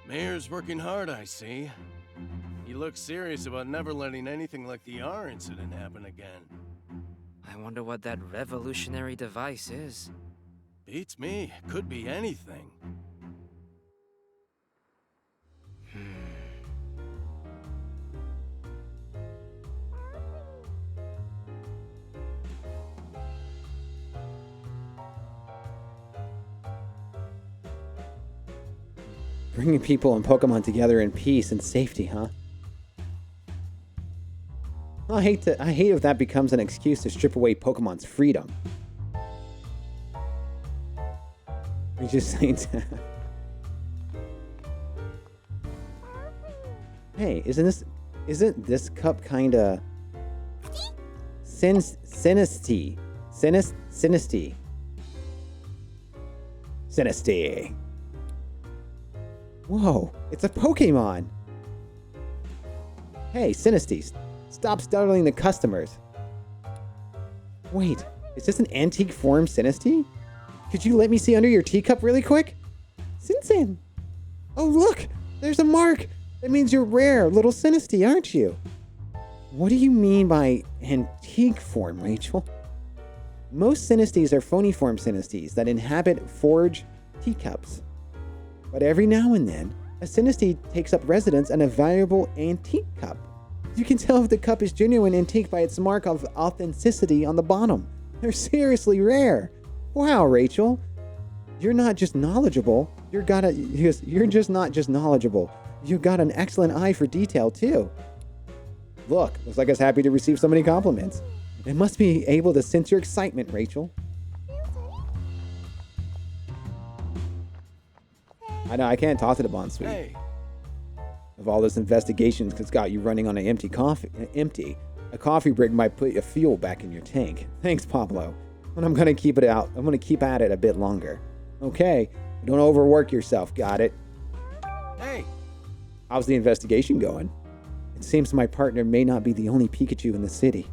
Mayor's working hard, I see. He looks serious about never letting anything like the R incident happen again. I wonder what that revolutionary device is. Beats me. Could be anything. Bringing people and Pokemon together in peace and safety, huh? I hate if that becomes an excuse to strip away Pokemon's freedom. We just saying. Hey, isn't this cup kinda Sinisty? Whoa, it's a Pokemon! Hey, Sinisty, stop startling the customers. Wait, is this an antique form Sinisty? Could you let me see under your teacup really quick? Sinsen! Oh, look! There's a mark! That means you're rare, little Sinisty, aren't you? What do you mean by antique form, Rachel? Most Sinisties are phony form Sinisties that inhabit forged teacups. But every now and then, a Sinisty takes up residence in a valuable antique cup. You can tell if the cup is genuine antique by its mark of authenticity on the bottom. They're seriously rare. Wow, Rachel. You're not just knowledgeable. You're just not just knowledgeable. You've got an excellent eye for detail, too. Look, looks like I was happy to receive so many compliments. It must be able to sense your excitement, Rachel. I know, I can't talk to the Bond Suite. Hey. Of all this investigations that's got you running on an empty coffee. A coffee break might put your fuel back in your tank. Thanks, Pablo. But I'm gonna keep it out. I'm gonna keep at it a bit longer. Okay, don't overwork yourself, got it? Hey. How's the investigation going? It seems my partner may not be the only Pikachu in the city.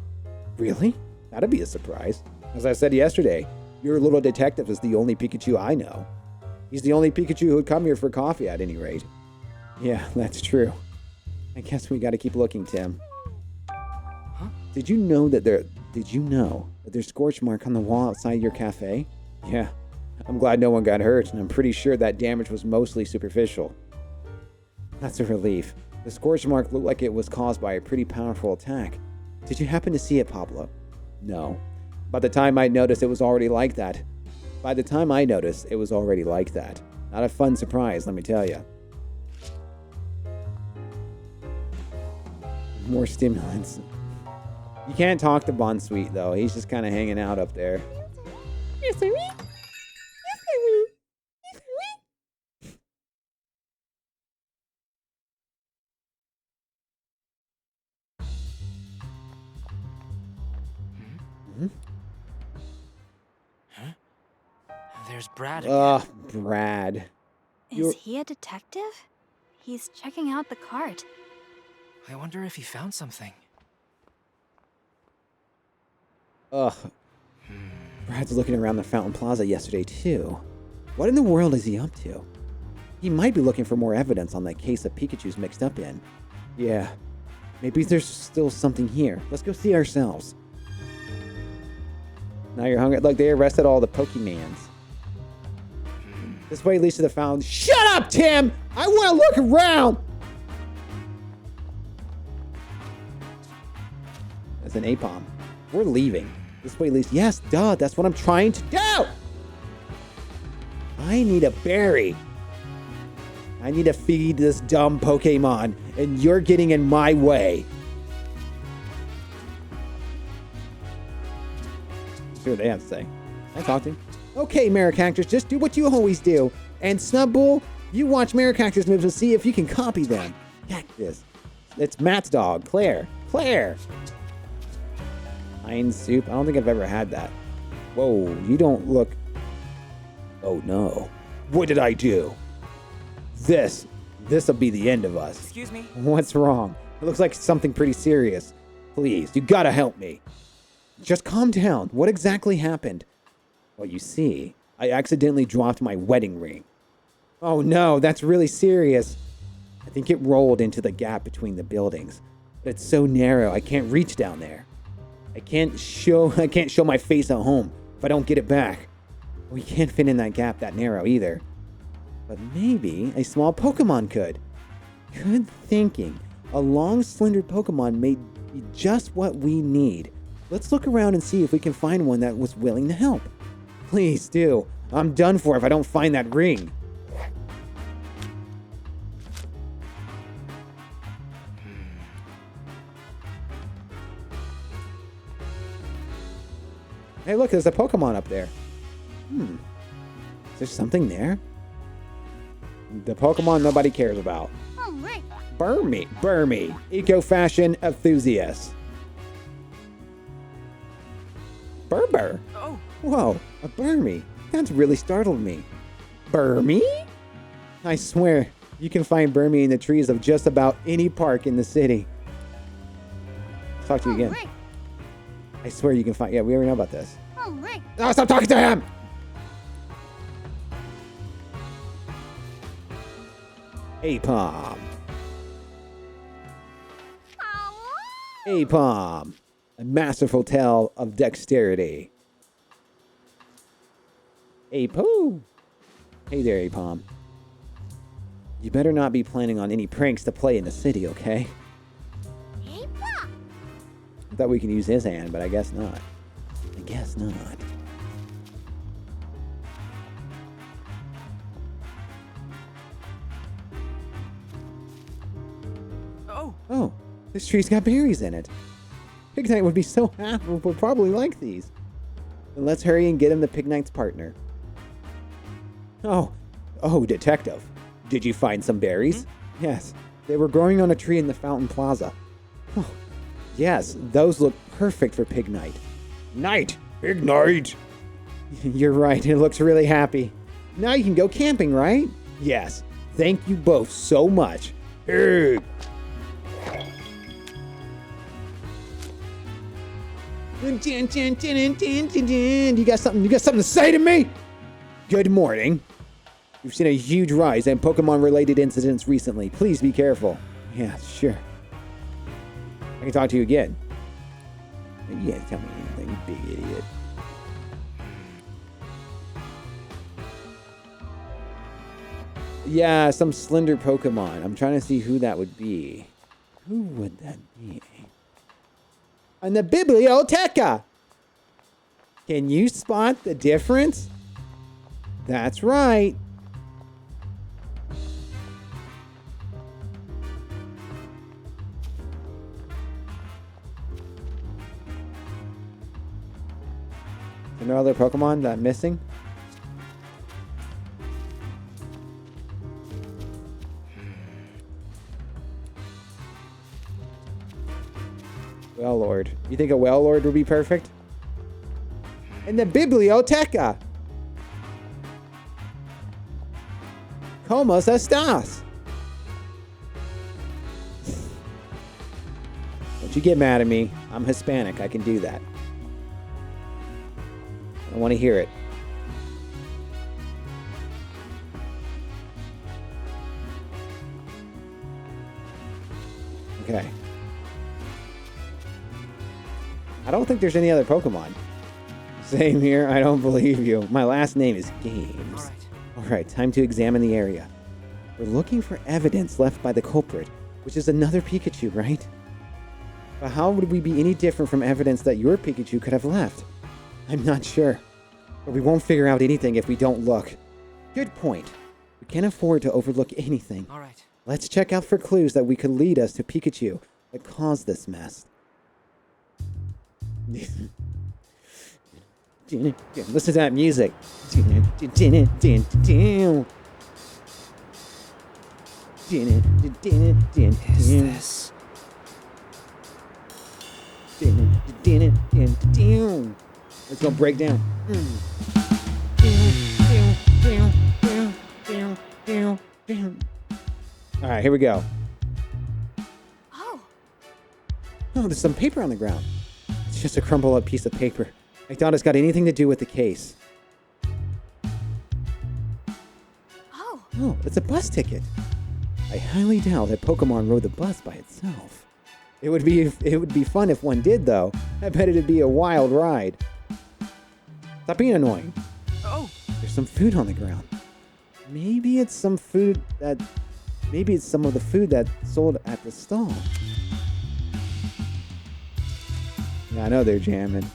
Really? That'd be a surprise. As I said yesterday, your little detective is the only Pikachu I know. He's the only Pikachu who'd come here for coffee at any rate. Yeah, that's true. I guess we gotta keep looking, Tim. Huh? Did you know that there's scorch mark on the wall outside your cafe? Yeah. I'm glad no one got hurt, and I'm pretty sure that damage was mostly superficial. That's a relief. The scorch mark looked like it was caused by a pretty powerful attack. Did you happen to see it, Pablo? No. By the time I noticed, it was already like that. Not a fun surprise, let me tell you. More stimulants. You can't talk to Bond Sweet, though. He's just kind of hanging out up there. Huh? There's Brad again. Ugh, Brad. Is he a detective? He's checking out the cart. I wonder if he found something. Ugh. Brad's looking around the Fountain Plaza yesterday, too. What in the world is he up to? He might be looking for more evidence on that case of Pikachu's mixed up in. Yeah. Maybe there's still something here. Let's go see ourselves. Now you're hungry. Look, they arrested all the Pokemans. This way leads to the fountain. Shut up, Tim! I want to look around! That's an A-bomb. We're leaving. This way leads... Yes, duh, that's what I'm trying to do! I need a berry. I need to feed this dumb Pokemon, and you're getting in my way. See what they have to say. I talk to him. Okay, Maracactors, just do what you always do. And Snubbull, you watch Maracactors moves and see if you can copy them. Cactus. It's Matt's dog, Claire. Claire! Pine soup? I don't think I've ever had that. Whoa, you don't look... Oh no. What did I do? This'll be the end of us. Excuse me? What's wrong? It looks like something pretty serious. Please, you gotta help me. Just calm down. What exactly happened? Well, you see, I accidentally dropped my wedding ring. Oh no, that's really serious. I think it rolled into the gap between the buildings. But it's so narrow, I can't reach down there. I can't show my face at home if I don't get it back. We can't fit in that gap that narrow either. But maybe a small Pokemon could. Good thinking. A long, slender Pokemon may be just what we need. Let's look around and see if we can find one that was willing to help. Please do. I'm done for if I don't find that ring. Hey, look, there's a Pokemon up there. Is there something there? The Pokemon nobody cares about. Burmy, eco-fashion enthusiast. Burr. Oh. Whoa, a Burmy. That's really startled me. Burmy? I swear, you can find Burmy in the trees of just about any park in the city. Talk to you again. I swear you can find... Yeah, we already know about this. Oh, stop talking to him! Apom. Apom. A masterful tale of dexterity. Apoo. Hey there, Apom. You better not be planning on any pranks to play in the city, okay? I thought we could use his hand, but I guess not. I guess not. Oh, this tree's got berries in it. Pignite would be so happy, would probably like these. Then let's hurry and get him the Pignite's partner. Oh, Detective. Did you find some berries? Yes, they were growing on a tree in the Fountain Plaza. Oh, yes, those look perfect for Pignite. Pignite! You're right, it looks really happy. Now you can go camping, right? Yes, thank you both so much. Hey! You got something to say to me? Good morning. We've seen a huge rise in Pokemon-related incidents recently. Please be careful. Yeah, sure. I can talk to you again. You can't tell me anything, you big idiot. Yeah, some slender Pokemon. I'm trying to see who that would be. Who would that be? And the Biblioteca! Can you spot the difference? That's right. Are there other Pokemon that I'm missing? Wailord. You think a Wailord would be perfect? In the Biblioteca! ¿Cómo estás? Don't you get mad at me. I'm Hispanic. I can do that. I want to hear it. Okay. I don't think there's any other Pokemon. Same here. I don't believe you. My last name is Games. Alright, time to examine the area. We're looking for evidence left by the culprit, which is another Pikachu, right? But how would we be any different from evidence that your Pikachu could have left? I'm not sure. But we won't figure out anything if we don't look. Good point. We can't afford to overlook anything. Alright. Let's check out for clues that we could lead us to Pikachu that caused this mess. Listen to that music. Is this? Let's go break down. Alright, here we go. Oh, there's some paper on the ground. It's just a crumpled up piece of paper. I doubt it's got anything to do with the case. Oh, it's a bus ticket. I highly doubt that Pokemon rode the bus by itself. It would be fun if one did, though. I bet it'd be a wild ride. Stop being annoying. Oh, there's some food on the ground. Maybe it's some of the food that sold at the stall. Yeah, I know they're jamming.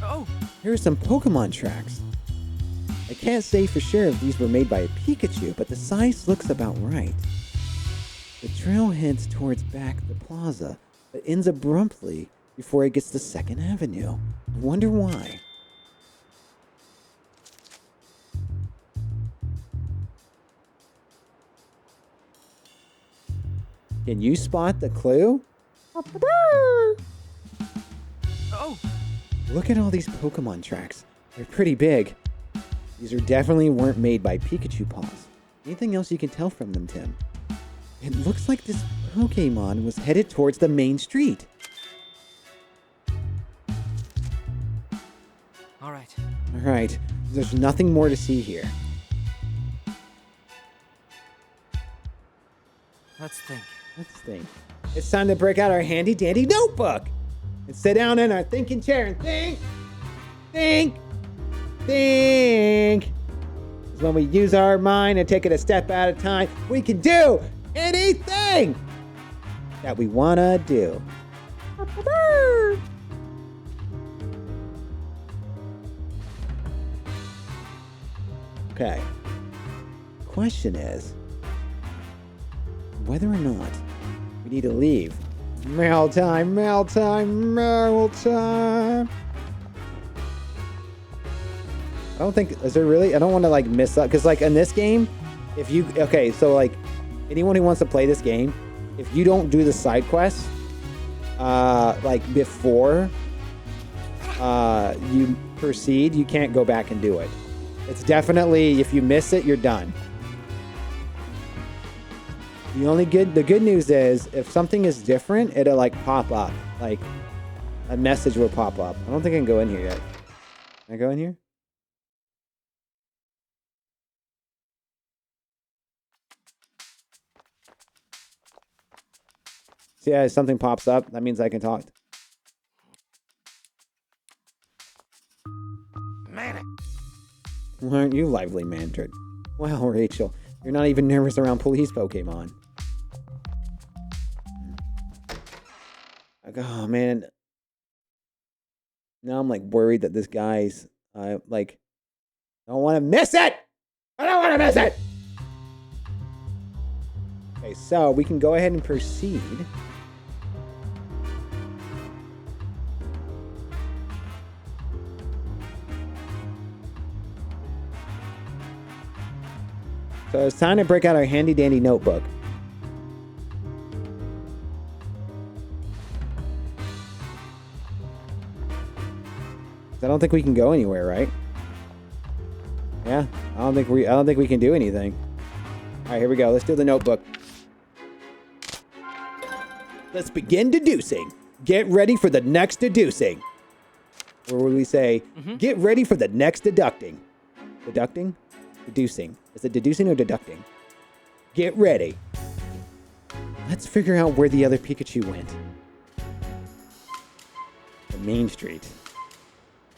Oh, here's some Pokemon tracks. I can't say for sure if these were made by a Pikachu, but the size looks about right. The trail heads towards back the plaza, but ends abruptly before it gets to 2nd Avenue. I wonder why. Can you spot the clue? oh. Look at all these Pokemon tracks. They're pretty big. These definitely weren't made by Pikachu paws. Anything else you can tell from them, Tim? It looks like this Pokemon was headed towards the main street. Alright, there's nothing more to see here. Let's think. It's time to break out our handy dandy notebook and sit down in our thinking chair and think. Because when we use our mind and take it a step at a time, we can do anything that we want to do. Okay. Question is whether or not we need to leave. Mail time. I don't think, is there really? I don't want to like miss up. Because like in this game, if you, okay, so like anyone who wants to play this game, if you don't do the side quests, like before you proceed, you can't go back and do it. It's definitely, if you miss it, you're done. The good news is if something is different, it'll like pop up. Like a message will pop up. I don't think I can go in here yet. Can I go in here? See, yeah, something pops up. That means I can talk. Man. Aren't you lively, Mandarin? Well, Rachel, you're not even nervous around police Pokemon. Like, oh, man. Now I'm, like, worried that this guy's, like, I don't want to miss it! I don't want to miss it! Okay, so we can go ahead and proceed. So it's time to break out our handy dandy notebook. I don't think we can go anywhere, right? Yeah, I don't think we can do anything. All right, here we go. Let's do the notebook. Let's begin deducing. Get ready for the next deducing. Or would we say, get ready for the next deducting? Deducting? Deducing. Is it deducing or deducting? Get ready. Let's figure out where the other Pikachu went. The Main Street.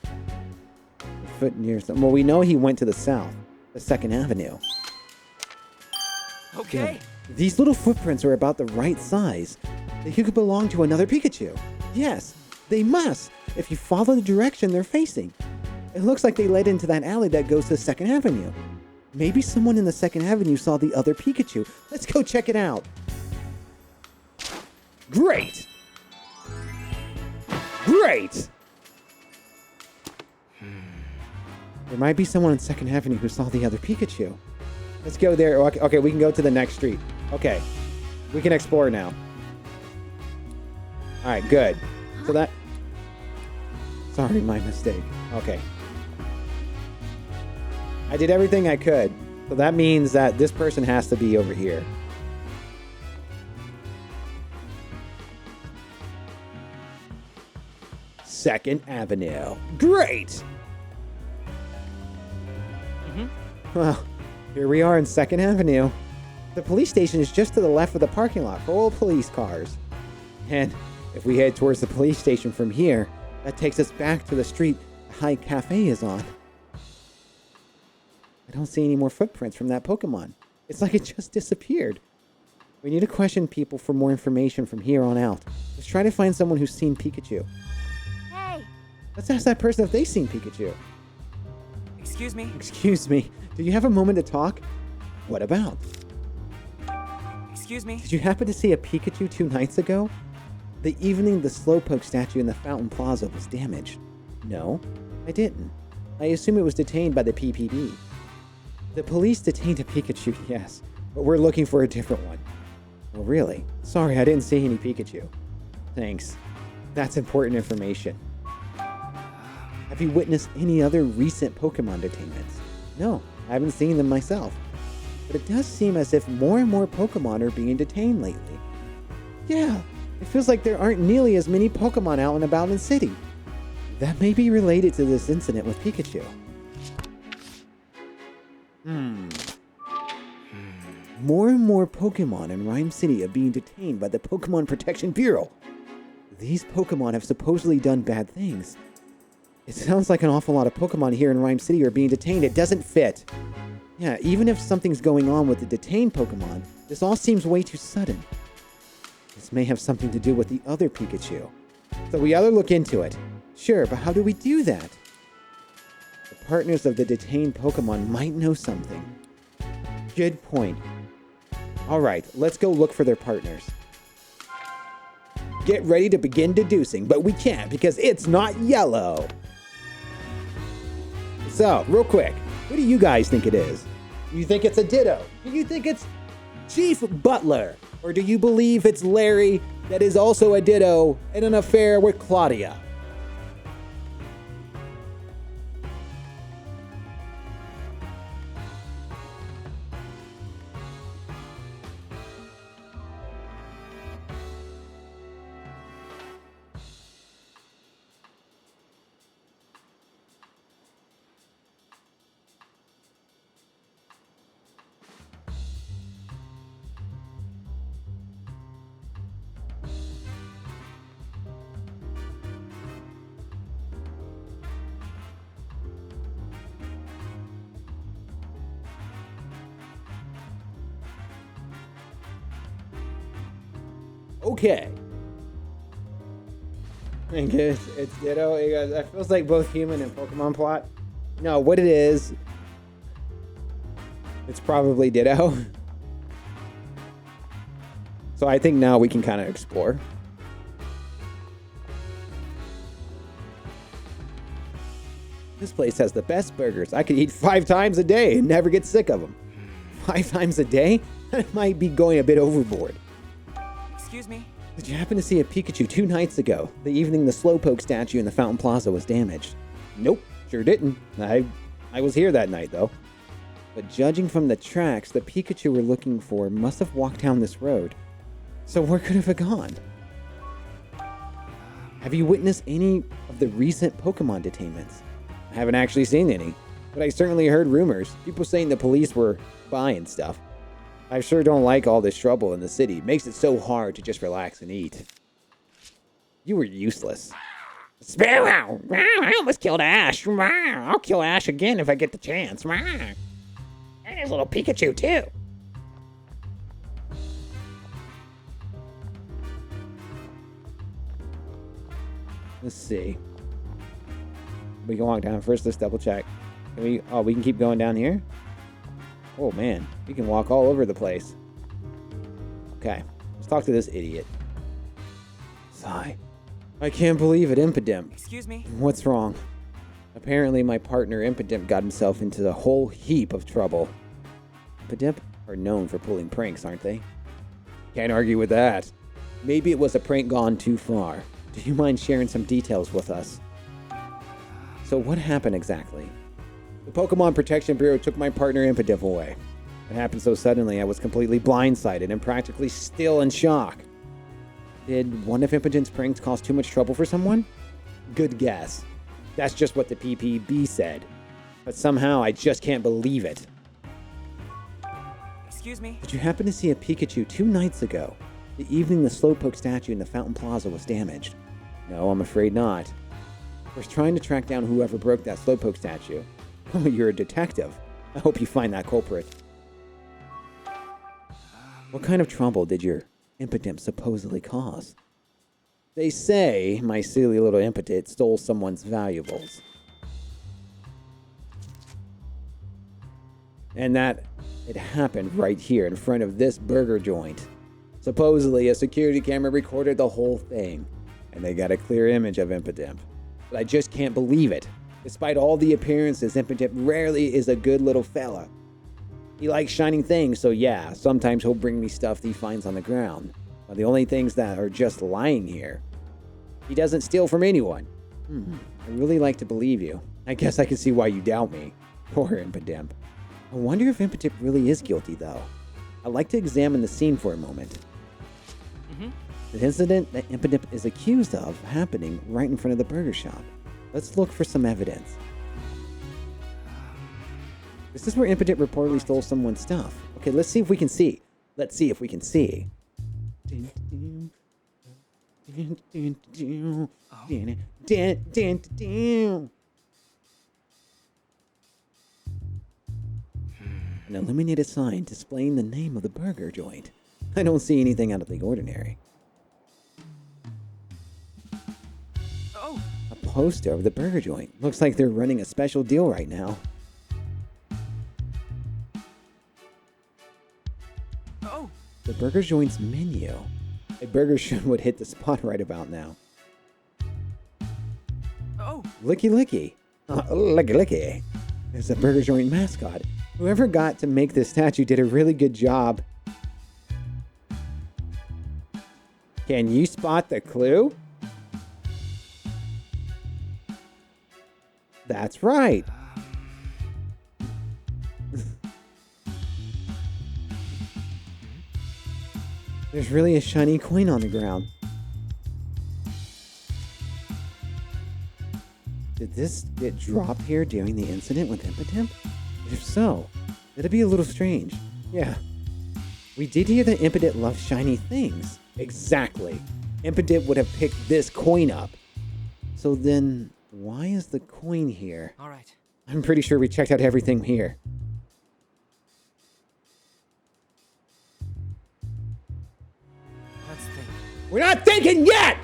The foot near some. Well, we know he went to the south, the 2nd Avenue. Okay. Yeah. These little footprints are about the right size. They could belong to another Pikachu. Yes, they must, if you follow the direction they're facing. It looks like they led into that alley that goes to 2nd Avenue. Maybe someone in the 2nd Avenue saw the other Pikachu. Let's go check it out. Great! Great! There might be someone in 2nd Avenue who saw the other Pikachu. Let's go there. Okay, we can go to the next street. Okay, we can explore now. All right, good. So that... Sorry, my mistake. Okay. I did everything I could. So that means that this person has to be over here. Second Avenue. Great! Well, here we are in 2nd Avenue. The police station is just to the left of the parking lot for all police cars. And if we head towards the police station from here, that takes us back to the street the High Cafe is on. I don't see any more footprints from that Pokemon. It's like it just disappeared. We need to question people for more information from here on out. Let's try to find someone who's seen Pikachu. Hey! Let's ask that person if they've seen Pikachu. Excuse me? Excuse me. Do you have a moment to talk? What about? Excuse me? Did you happen to see a Pikachu 2 nights ago? The evening the Slowpoke statue in the Fountain Plaza was damaged. No, I didn't. I assume it was detained by the PPD. The police detained a Pikachu, yes, but we're looking for a different one. Oh, really? Sorry, I didn't see any Pikachu. Thanks. That's important information. Have you witnessed any other recent Pokemon detainments? No, I haven't seen them myself. But it does seem as if more and more Pokemon are being detained lately. Yeah, it feels like there aren't nearly as many Pokemon out and about in the city. That may be related to this incident with Pikachu. More and more Pokemon in Rhyme City are being detained by the Pokemon Protection Bureau. These Pokemon have supposedly done bad things. It sounds like an awful lot of Pokemon here in Rhyme City are being detained. It doesn't fit. Yeah, even if something's going on with the detained Pokemon, this all seems way too sudden. This may have something to do with the other Pikachu. So we ought to look into it. Sure, but how do we do that? The partners of the detained Pokemon might know something. Good point. Alright, let's go look for their partners. Get ready to begin deducing, but we can't because it's not yellow. So, real quick, what do you guys think it is? You think it's a Ditto? Do you think it's Chief Butler? Or do you believe it's Larry that is also a Ditto in an affair with Claudia? Okay. I think it's Ditto. It feels like both human and Pokemon plot. No, what it is, it's probably Ditto. So I think now we can kind of explore. This place has the best burgers. I could eat 5 times a day and never get sick of them. 5 times a day? That might be going a bit overboard. Excuse me? Did you happen to see a Pikachu 2 nights ago, the evening the Slowpoke statue in the Fountain Plaza was damaged? Nope, sure didn't. I was here that night, though. But judging from the tracks, the Pikachu we're looking for must have walked down this road. So where could it have gone? Have you witnessed any of the recent Pokemon detainments? I haven't actually seen any, but I certainly heard rumors. People saying the police were buying stuff. I sure don't like all this trouble in the city. It makes it so hard to just relax and eat. You were useless. Sparrow! I almost killed Ash. I'll kill Ash again if I get the chance. And there's little Pikachu, too. Let's see. We can walk down first. Let's double check. We can keep going down here? Oh man, we can walk all over the place. Okay, let's talk to this idiot. Sigh. I can't believe it, Impidimp. Excuse me? What's wrong? Apparently my partner Impidimp got himself into a whole heap of trouble. Impidimp are known for pulling pranks, aren't they? Can't argue with that. Maybe it was a prank gone too far. Do you mind sharing some details with us? So what happened exactly? The Pokemon Protection Bureau took my partner Impidimp away. It happened so suddenly I was completely blindsided and practically still in shock. Did one of Impidimp's pranks cause too much trouble for someone? Good guess. That's just what the PPB said. But somehow I just can't believe it. Excuse me? Did you happen to see a Pikachu 2 nights ago, the evening the Slowpoke statue in the Fountain Plaza was damaged? No, I'm afraid not. We're trying to track down whoever broke that Slowpoke statue. Oh, you're a detective. I hope you find that culprit. What kind of trouble did your Impidimp supposedly cause? They say my silly little Impidimp stole someone's valuables. And that it happened right here in front of this burger joint. Supposedly a security camera recorded the whole thing, and they got a clear image of Impidimp. But I just can't believe it. Despite all the appearances, Impidimp rarely is a good little fella. He likes shining things, so yeah, sometimes he'll bring me stuff that he finds on the ground. But the only things that are just lying here. He doesn't steal from anyone. I really like to believe you. I guess I can see why you doubt me. Poor Impidimp. I wonder if Impidimp really is guilty, though. I'd like to examine the scene for a moment. The incident that Impidimp is accused of happening right in front of the burger shop. Let's look for some evidence. This is where Impotent reportedly stole someone's stuff. Okay, let's see if we can see. Let's see if we can see. An illuminated sign displaying the name of the burger joint. I don't see anything out of the ordinary. Oh! A poster of the burger joint. Looks like they're running a special deal right now. Oh! The burger joint's menu. A burger should would hit the spot right about now. Oh! Licky Licky. Licky Licky. It's a burger joint mascot. Whoever got to make this statue did a really good job. Can you spot the clue? That's right. There's really a shiny coin on the ground. Did this get dropped here during the incident with Impotent? If so, that'd be a little strange. Yeah. We did hear that Impotent loves shiny things. Exactly. Impotent would have picked this coin up. So then, why is the coin here? All right. I'm pretty sure we checked out everything here. Let's think. We're not thinking yet!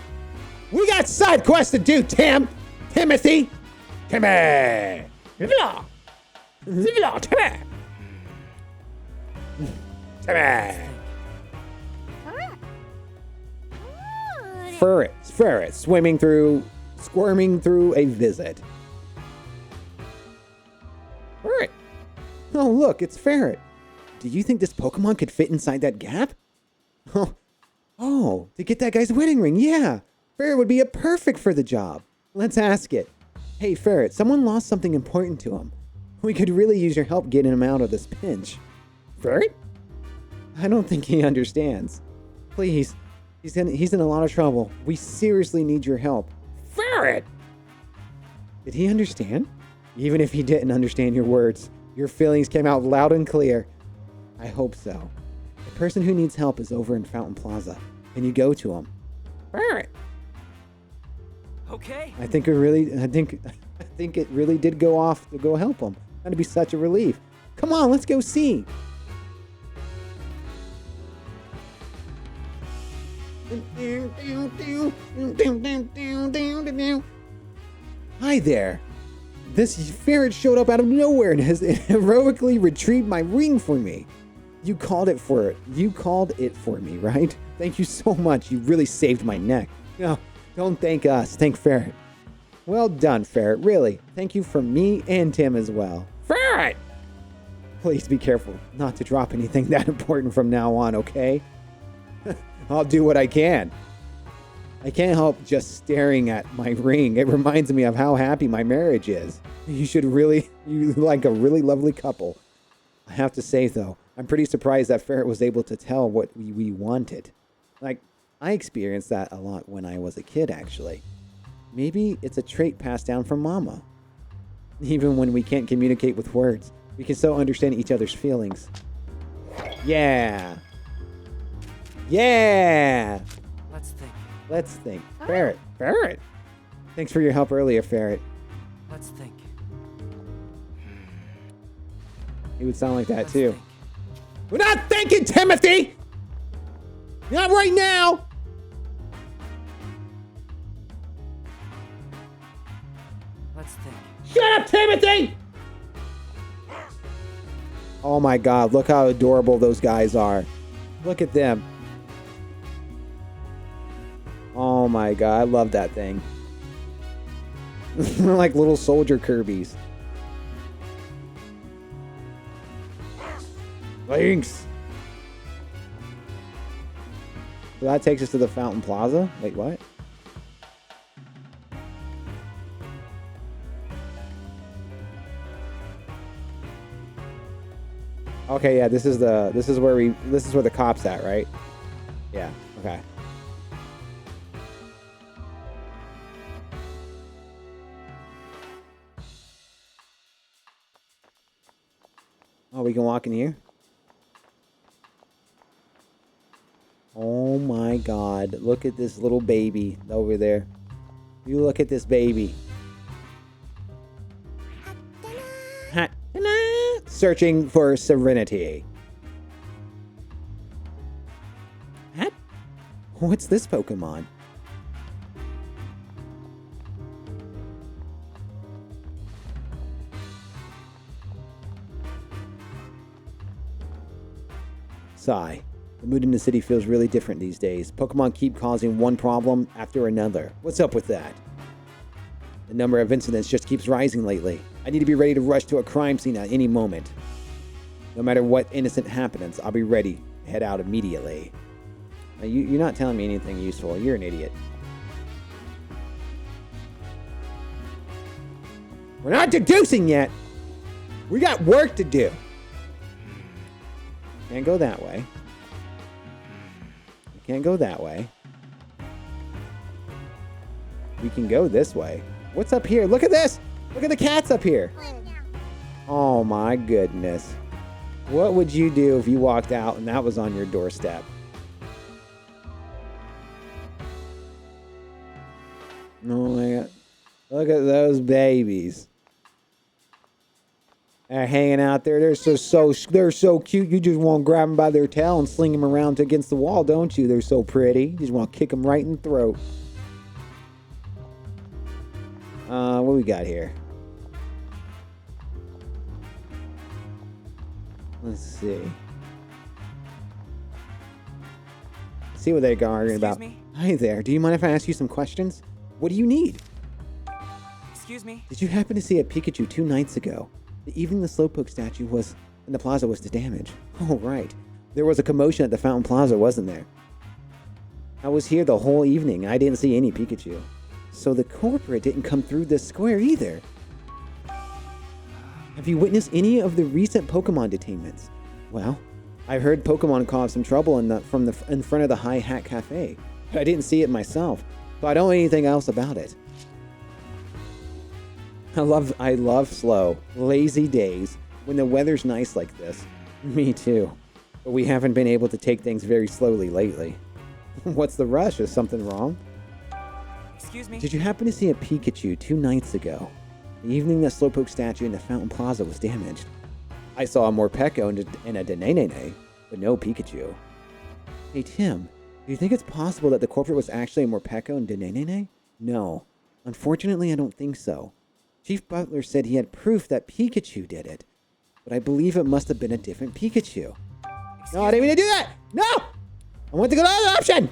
We got side quests to do, Timothy! Timmy! Ferret, squirming through a visit. Ferret. Oh, look, it's Ferret. Do you think this Pokemon could fit inside that gap? Oh, to get that guy's wedding ring, yeah. Ferret would be a perfect for the job. Let's ask it. Hey, Ferret, someone lost something important to him. We could really use your help getting him out of this pinch. Ferret? I don't think he understands. Please, he's in a lot of trouble. We seriously need your help. Ferret! Did he understand? Even if he didn't understand your words, your feelings came out loud and clear. I hope so. The person who needs help is over in Fountain Plaza. Can you go to him? Ferret! Okay. I think it really did go off to go help him. That'd be such a relief. Come on, let's go see. Hi there. This ferret showed up out of nowhere and has heroically retrieved my ring for me. You called it for me, right? Thank you so much. You really saved my neck. No, don't thank us. Thank Ferret. Well done, Ferret. Really. Thank you for me and Tim as well. Ferret! Please be careful not to drop anything that important from now on, okay? I'll do what I can. I can't help just staring at my ring. It reminds me of how happy my marriage is. You like a really lovely couple. I have to say, though, I'm pretty surprised that Ferret was able to tell what we wanted. Like, I experienced that a lot when I was a kid, actually. Maybe it's a trait passed down from Mama. Even when we can't communicate with words, we can still understand each other's feelings. Yeah! Yeah! Let's think. Ferret. Thanks for your help earlier, Ferret. Let's think. He would sound like that, too. We're not thinking, Timothy! Not right now! Let's think. Shut up, Timothy! Oh my god, look how adorable those guys are. Look at them. Oh my god, I love that thing. They're like little soldier Kirby's. Thanks. So that takes us to the Fountain Plaza. Wait, what? Okay, yeah, this is where the cops at, right? Yeah, okay. Oh, we can walk in here? Oh my god. Look at this little baby over there. You look at this baby. Searching for serenity. What's this Pokemon? Sigh. The mood in the city feels really different these days. Pokemon keep causing one problem after another. What's up with that? The number of incidents just keeps rising lately. I need to be ready to rush to a crime scene at any moment. No matter what innocent happens, I'll be ready to head out immediately. Now, you're not telling me anything useful. You're an idiot. We're not deducing yet. We got work to do. Can't go that way. We can't go that way. We can go this way. What's up here? Look at this! Look at the cats up here! Oh my goodness. What would you do if you walked out and that was on your doorstep? Oh my god. Look at those babies. They're hanging out there. They're so cute. You just want to grab them by their tail and sling them around against the wall, don't you? They're so pretty. You just want to kick them right in the throat. What we got here? Let's see. See what they're arguing about. Me? Hi there. Do you mind if I ask you some questions? What do you need? Excuse me? Did you happen to see a Pikachu 2 nights ago? The evening the Slowpoke statue was in the plaza was damaged. Oh, right. There was a commotion at the Fountain Plaza, wasn't there? I was here the whole evening. I didn't see any Pikachu. So the corporate didn't come through this square either. Have you witnessed any of the recent Pokemon detainments? Well, I heard Pokemon caused some trouble in front of the High Hat Cafe. But I didn't see it myself, so I don't know anything else about it. I love slow, lazy days when the weather's nice like this. Me too. But we haven't been able to take things very slowly lately. What's the rush? Is something wrong? Excuse me? Did you happen to see a Pikachu 2 nights ago? The evening the Slowpoke statue in the Fountain Plaza was damaged. I saw a Morpeko and a Denenene, but no Pikachu. Hey Tim, do you think it's possible that the corporate was actually a Morpeko and Denenene? No. Unfortunately, I don't think so. Chief Butler said he had proof that Pikachu did it, but I believe it must have been a different Pikachu. No, I didn't mean to do that! No! I want to go to the other option!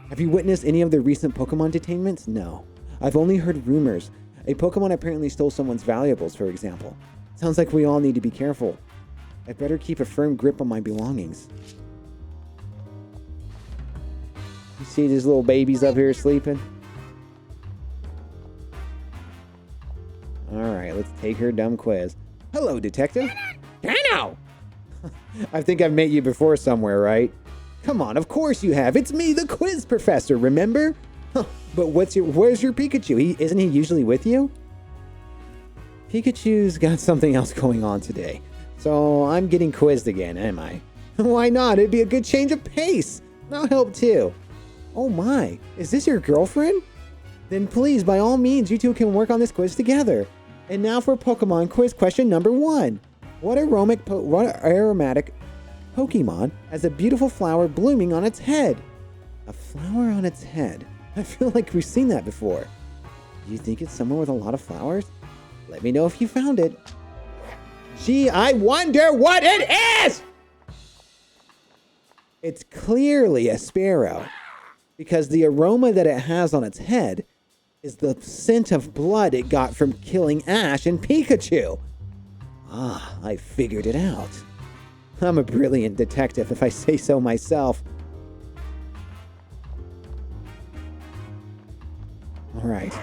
Have you witnessed any of the recent Pokemon detainments? No. I've only heard rumors. A Pokemon apparently stole someone's valuables, for example. Sounds like we all need to be careful. I'd better keep a firm grip on my belongings. You see these little babies up here sleeping? Alright, let's take her dumb quiz. Hello, Detective. Dano! I think I've met you before somewhere, right? Come on, of course you have. It's me, the quiz professor, remember? Huh, but where's your Pikachu? Isn't he usually with you? Pikachu's got something else going on today. So I'm getting quizzed again, am I? Why not? It'd be a good change of pace. I'll help too. Oh my, is this your girlfriend? Then please, by all means, you two can work on this quiz together. And now for Pokemon quiz question number 1. What aromatic Pokemon has a beautiful flower blooming on its head? A flower on its head? I feel like we've seen that before. Do you think it's somewhere with a lot of flowers? Let me know if you found it. Gee, I wonder what it is! It's clearly a sparrow, because the aroma that it has on its head is the scent of blood it got from killing Ash and Pikachu. Ah, I figured it out. I'm a brilliant detective, if I say so myself. All right.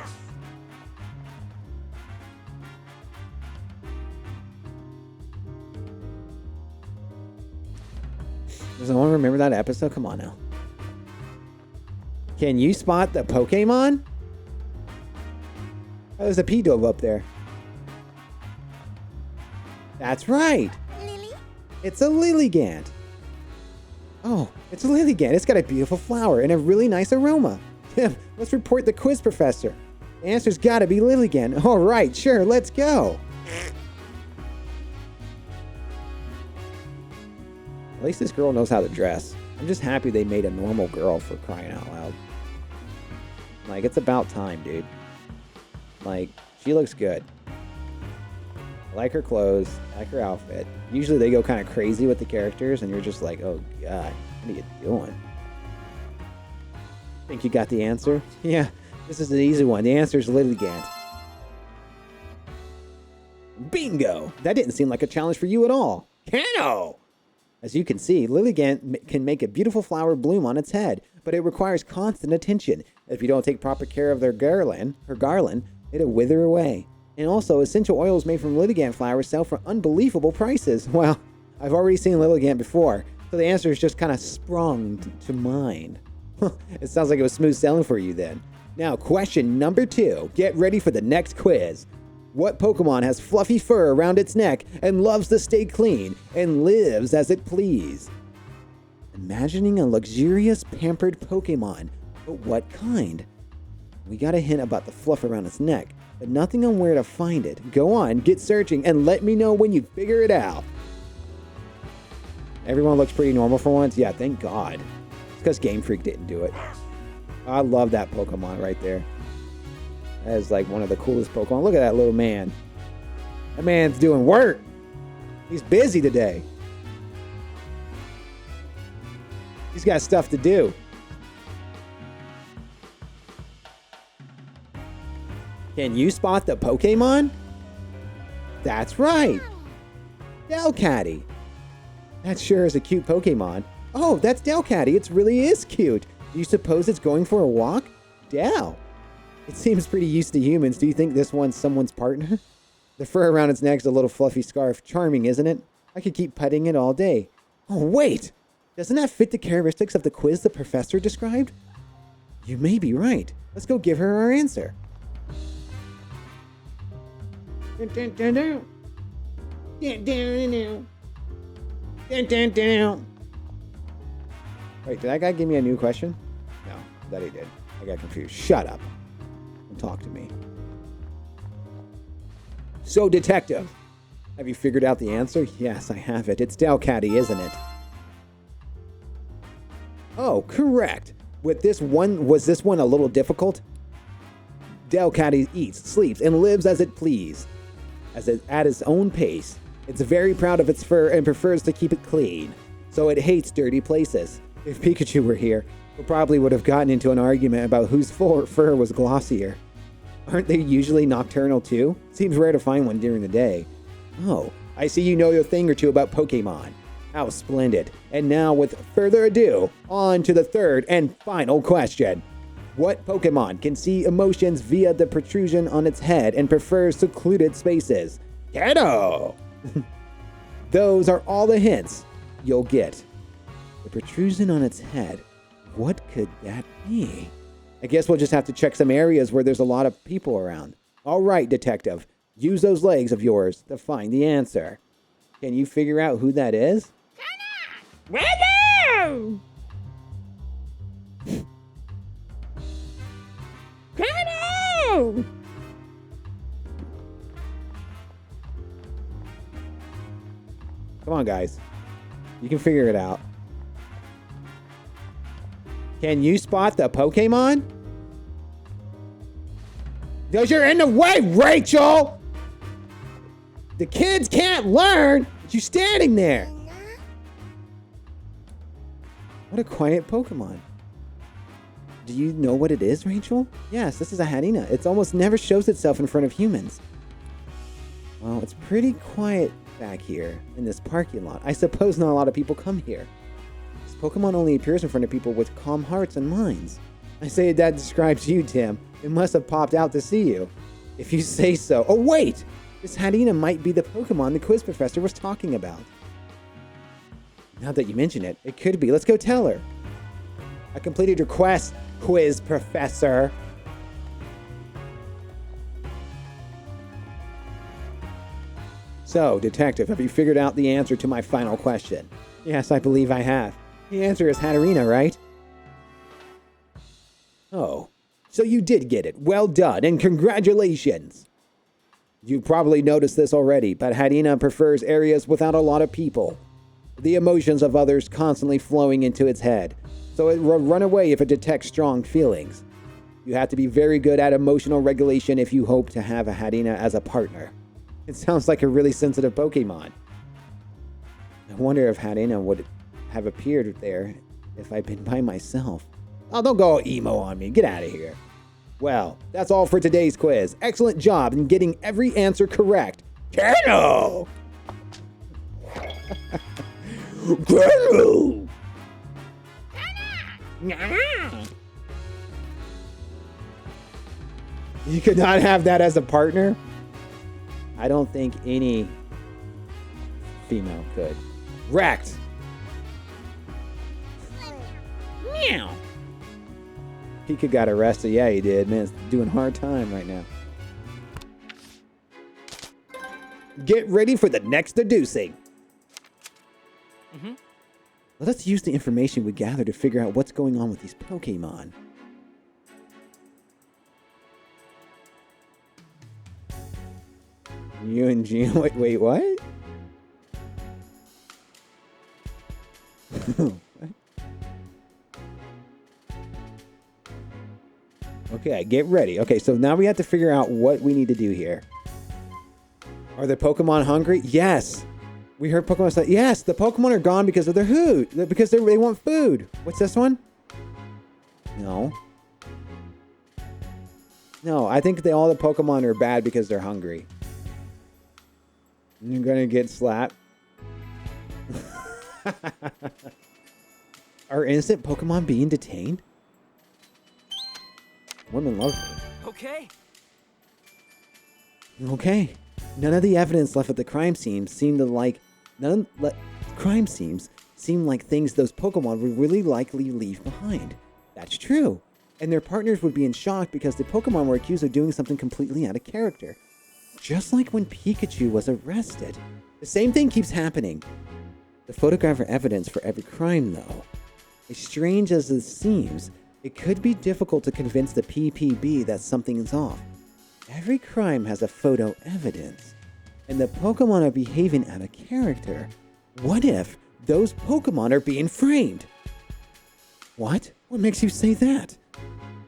Does anyone remember that episode? Come on now. Can you spot the Pokemon? Oh, there's a P-Dove up there. That's right. Lily? It's a Lilligant. Oh, it's a Lilligant. It's got a beautiful flower and a really nice aroma. Tim, let's report the quiz professor. The answer's gotta be Lilligant. All right, sure, let's go. At least this girl knows how to dress. I'm just happy they made a normal girl, for crying out loud. Like, it's about time, dude. Like, she looks good. I like her clothes, I like her outfit. Usually they go kind of crazy with the characters, and you're just like, oh god, what are you doing? Think you got the answer? Yeah, this is an easy one. The answer is Lilligant. Bingo! That didn't seem like a challenge for you at all. Cano! As you can see, Lilligant can make a beautiful flower bloom on its head, but it requires constant attention. If you don't take proper care of her garland, it'll wither away. And also, essential oils made from Lilligant flowers sell for unbelievable prices. Well, I've already seen Lilligant before, so the answer is just kind of sprung to mind. It sounds like it was smooth sailing for you then. Now, question number 2. Get ready for the next quiz. What Pokemon has fluffy fur around its neck and loves to stay clean and lives as it please? Imagining a luxurious, pampered Pokemon, but what kind? We got a hint about the fluff around its neck, but nothing on where to find it. Go on, get searching, and let me know when you figure it out. Everyone looks pretty normal for once? Yeah, thank God. It's because Game Freak didn't do it. I love that Pokemon right there. That is like one of the coolest Pokemon. Look at that little man. That man's doing work. He's busy today. He's got stuff to do. Can you spot the Pokemon? That's right. Delcatty. That sure is a cute Pokemon. Oh, that's Delcatty. It really is cute. Do you suppose it's going for a walk? Del. It seems pretty used to humans. Do you think this one's someone's partner? The fur around its neck's a little fluffy scarf. Charming, isn't it? I could keep petting it all day. Oh, wait! Doesn't that fit the characteristics of the quiz the professor described? You may be right. Let's go give her our answer. Wait, did that guy give me a new question? No, that he did. I got confused. Shut up. And talk to me. So, Detective, have you figured out the answer? Yes, I have it. It's Delcatty, isn't it? Oh, correct. Was this one a little difficult? Delcatty eats, sleeps, and lives as it please, at its own pace. It's very proud of its fur and prefers to keep it clean, so it hates dirty places. If Pikachu were here, we probably would have gotten into an argument about whose fur was glossier. Aren't they usually nocturnal too? Seems rare to find one during the day. Oh, I see you know a thing or two about Pokemon. How splendid. And now, with further ado, on to the third and final question. What Pokemon can see emotions via the protrusion on its head and prefers secluded spaces? Ghetto! Those are all the hints you'll get. The protrusion on its head. What could that be? I guess we'll just have to check some areas where there's a lot of people around. All right, Detective. Use those legs of yours to find the answer. Can you figure out who that is? Hello! Hello! Come on, guys. You can figure it out. Can you spot the Pokemon? Because you're in the way, Rachel! The kids can't learn! You're standing there! What a quiet Pokemon. Do you know what it is, Rachel? Yes, this is a Harina. It almost never shows itself in front of humans. Well, it's pretty quiet back here in this parking lot. I suppose not a lot of people come here. This Pokemon only appears in front of people with calm hearts and minds. I say that describes you, Tim. It must have popped out to see you. If you say so. Oh, wait! This Harina might be the Pokemon the quiz professor was talking about. Now that you mention it, it could be. Let's go tell her. I completed your quest, quiz professor. So, Detective, have you figured out the answer to my final question? Yes, I believe I have. The answer is Hatterena, right? Oh, so you did get it. Well done, and congratulations! You probably noticed this already, but Hatterena prefers areas without a lot of people. The emotions of others constantly flowing into its head, so it will run away if it detects strong feelings. You have to be very good at emotional regulation if you hope to have a Hatterena as a partner. It sounds like a really sensitive Pokemon. I wonder if Hatterena would have appeared there if I'd been by myself. Oh, don't go emo on me. Get out of here. Well, that's all for today's quiz. Excellent job in getting every answer correct. Kano! Kano! You could not have that as a partner? I don't think any female could. Wrecked. Meow. Pika got arrested. Yeah, he did. Man, it's doing hard time right now. Get ready for the next deducing. Let us use the information we gather to figure out what's going on with these Pokemon. You and Gino, wait, what? What? Okay, get ready. Okay, so now we have to figure out what we need to do here. Are the Pokemon hungry? Yes. We heard Pokemon say, yes, the Pokemon are gone because of their food. Because they want food. What's this one? No. No, I think all the Pokemon are bad because they're hungry. You're gonna get slapped. Are innocent Pokemon being detained? Women love me. Okay. Okay. None of the evidence left at the crime scene seemed like things those Pokemon would really likely leave behind. That's true. And their partners would be in shock because the Pokemon were accused of doing something completely out of character. Just like when Pikachu was arrested. The same thing keeps happening. The photograph are evidence for every crime, though. As strange as this seems, it could be difficult to convince the PPB that something is off. Every crime has a photo evidence, and the Pokemon are behaving out of character. What if those Pokemon are being framed? What? What makes you say that?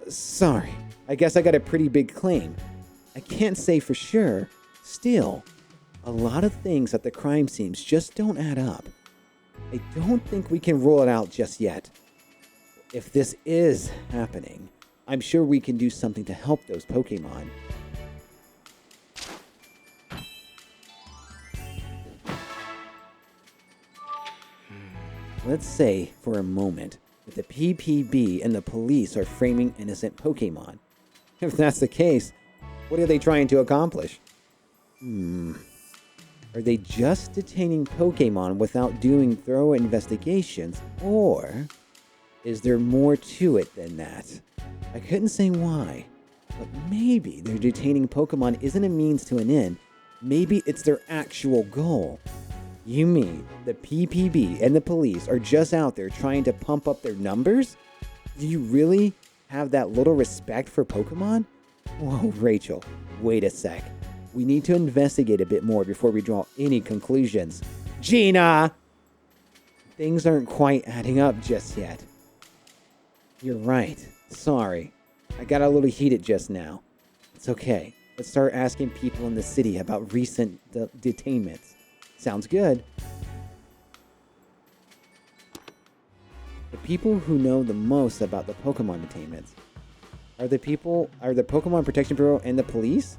Sorry, I guess I got a pretty big claim. I can't say for sure. Still, a lot of things at the crime scenes just don't add up. I don't think we can rule it out just yet. If this is happening, I'm sure we can do something to help those Pokemon. Let's say for a moment that the PPB and the police are framing innocent Pokemon. If that's the case, what are they trying to accomplish? Are they just detaining Pokemon without doing thorough investigations, or is there more to it than that? I couldn't say why, but maybe their detaining Pokemon isn't a means to an end. Maybe it's their actual goal. You mean the PPB and the police are just out there trying to pump up their numbers? Do you really have that little respect for Pokemon? Whoa, Rachel, wait a sec. We need to investigate a bit more before we draw any conclusions. Gina! Things aren't quite adding up just yet. You're right. Sorry. I got a little heated just now. It's okay. Let's start asking people in the city about recent detainments. Sounds good. The people who know the most about the Pokemon detainments are the Pokemon Protection Bureau and the police?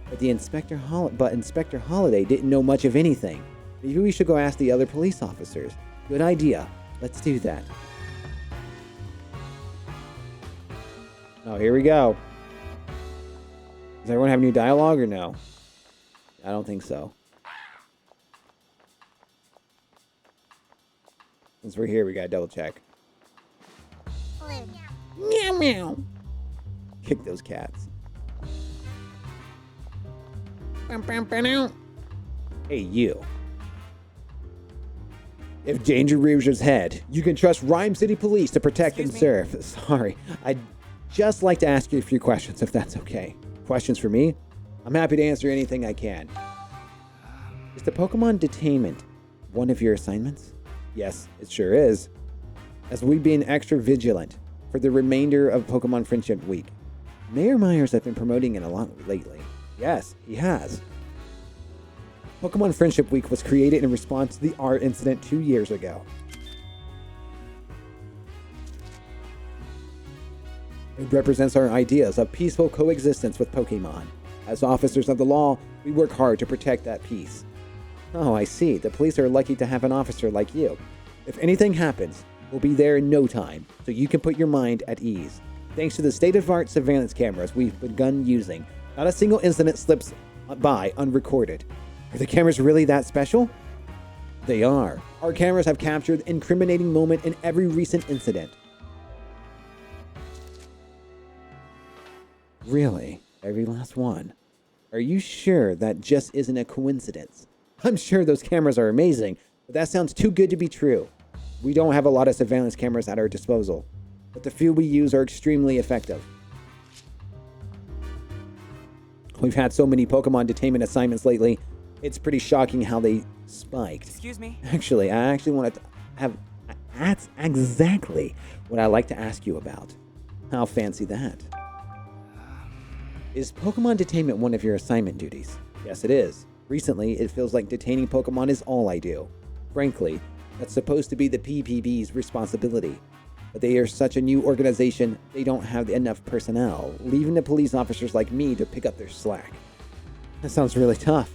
But Inspector Holiday didn't know much of anything. Maybe we should go ask the other police officers. Good idea. Let's do that. Oh, here we go. Does everyone have new dialogue or no? I don't think so. Since we're here, we gotta double check. Meow meow. Kick those cats. Hey, you. If danger rears its head, you can trust Rhyme City Police to protect and serve. Sorry, I'd just like to ask you a few questions, if that's okay. Questions for me? I'm happy to answer anything I can. Is the Pokemon detainment one of your assignments? Yes, it sure is. As we've been extra vigilant for the remainder of Pokemon Friendship Week. Mayor Myers has been promoting it a lot lately. Yes, he has. Pokemon Friendship Week was created in response to the art incident 2 years ago. It represents our ideas of peaceful coexistence with Pokemon. As officers of the law, we work hard to protect that peace. Oh, I see. The police are lucky to have an officer like you. If anything happens, we'll be there in no time, so you can put your mind at ease. Thanks to the state-of-the-art surveillance cameras we've begun using, not a single incident slips by unrecorded. Are the cameras really that special? They are. Our cameras have captured an incriminating moment in every recent incident. Really? Every last one? Are you sure that just isn't a coincidence? I'm sure those cameras are amazing, but that sounds too good to be true. We don't have a lot of surveillance cameras at our disposal, but the few we use are extremely effective. We've had so many Pokemon detainment assignments lately, it's pretty shocking how they spiked. Excuse me? Actually, I wanted to have... That's exactly what I'd like to ask you about. How fancy that. Is Pokemon detainment one of your assignment duties? Yes, it is. Recently, it feels like detaining Pokemon is all I do. Frankly, that's supposed to be the PPB's responsibility. But they are such a new organization, they don't have enough personnel, leaving the police officers like me to pick up their slack. That sounds really tough.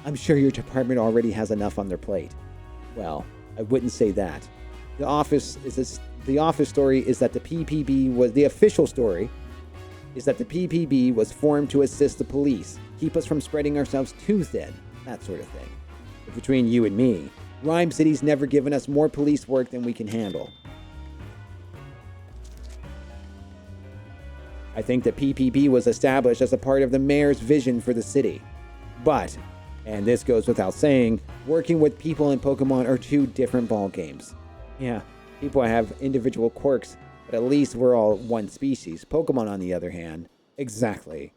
I'm sure your department already has enough on their plate. Well, I wouldn't say that. The office story is that the PPB was the official story is that the PPB was formed to assist the police, keep us from spreading ourselves too thin, that sort of thing. But between you and me, Rhyme City's never given us more police work than we can handle. I think the PPB was established as a part of the mayor's vision for the city. But, and this goes without saying, working with people in Pokemon are two different ballgames. Yeah, people have individual quirks, but at least we're all one species. Pokemon, on the other hand, exactly.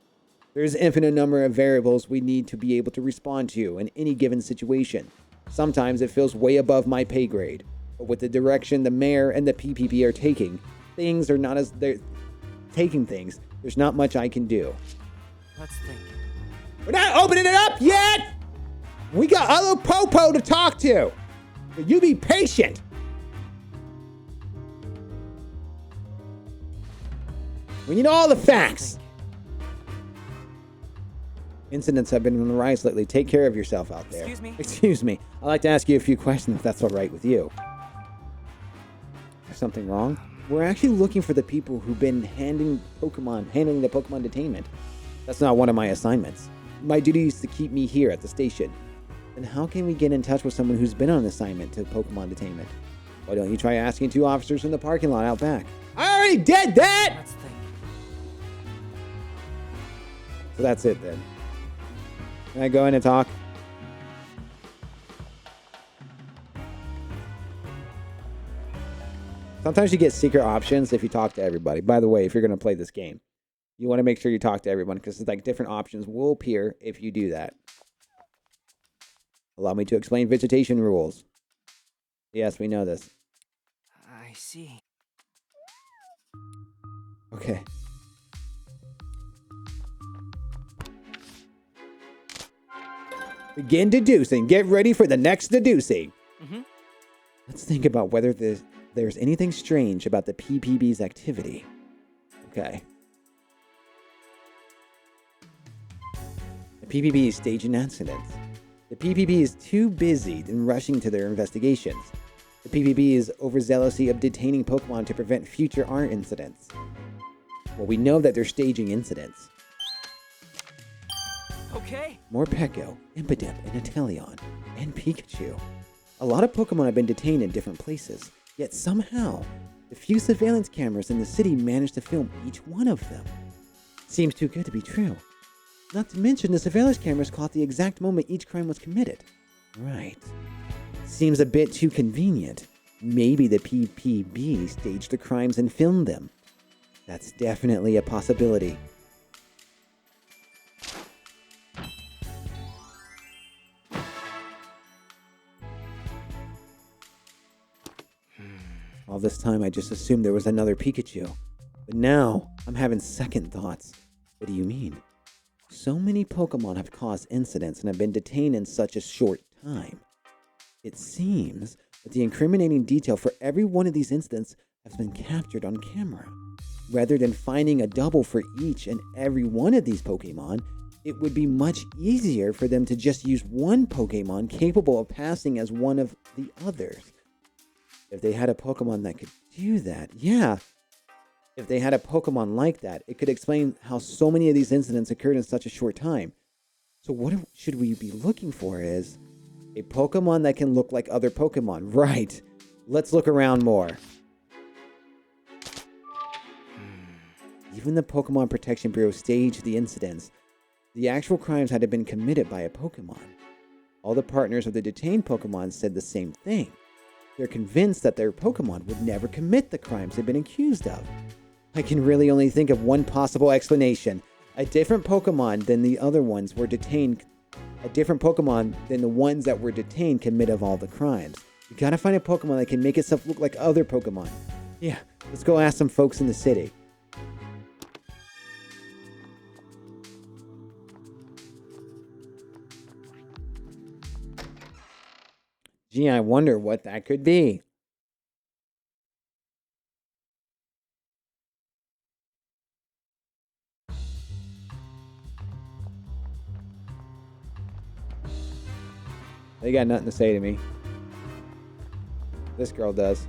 There's an infinite number of variables we need to be able to respond to in any given situation. Sometimes it feels way above my pay grade, but with the direction the mayor and the PPB are taking, things are not as they're taking things. There's not much I can do. Let's think. We're not opening it up yet! We got other Popo to talk to! So you be patient! We need all the facts! Incidents have been on the rise lately. Take care of yourself out there. Excuse me. I'd like to ask you a few questions if that's all right with you. Is something wrong? We're actually looking for the people who've been handling the Pokemon detainment. That's not one of my assignments. My duty is to keep me here at the station. Then how can we get in touch with someone who's been on assignment to Pokemon detainment? Why don't you try asking two officers in the parking lot out back? I already did that! Let's think. So that's it then. Can I go in and talk? Sometimes you get secret options if you talk to everybody. By the way, if you're going to play this game, you want to make sure you talk to everyone because it's like different options will appear if you do that. Allow me to explain vegetation rules. Yes, we know this. I see. Okay. Begin deducing. Get ready for the next deducing. Let's think about whether there's anything strange about the PPB's activity. Okay. The PPB is staging accidents. The PPB is too busy in rushing to their investigations. The PPB is overzealously of detaining Pokemon to prevent future art incidents. Well, we know that they're staging incidents. Okay. Morpeko, Impidimp, and Inteleon, and Pikachu. A lot of Pokemon have been detained in different places, yet somehow, the few surveillance cameras in the city managed to film each one of them. Seems too good to be true. Not to mention, the surveillance cameras caught the exact moment each crime was committed. Right. Seems a bit too convenient. Maybe the PPB staged the crimes and filmed them. That's definitely a possibility. All this time I just assumed there was another Pikachu. But now I'm having second thoughts. What do you mean? So many Pokemon have caused incidents and have been detained in such a short time. It seems that the incriminating detail for every one of these incidents has been captured on camera. Rather than finding a double for each and every one of these Pokemon, it would be much easier for them to just use one Pokemon capable of passing as one of the others. If they had a Pokemon that could do that, yeah. If they had a Pokemon like that, it could explain how so many of these incidents occurred in such a short time. So what should we be looking for is a Pokemon that can look like other Pokemon. Right. Let's look around more. Even the Pokemon Protection Bureau staged the incidents. The actual crimes had been committed by a Pokemon. All the partners of the detained Pokemon said the same thing. They're convinced that their Pokemon would never commit the crimes they've been accused of. I can really only think of one possible explanation. A different Pokemon than the other ones were detained. A different Pokemon than the ones that were detained committed all the crimes. You gotta find a Pokemon that can make itself look like other Pokemon. Yeah, let's go ask some folks in the city. Gee, I wonder what that could be. They got nothing to say to me. This girl does.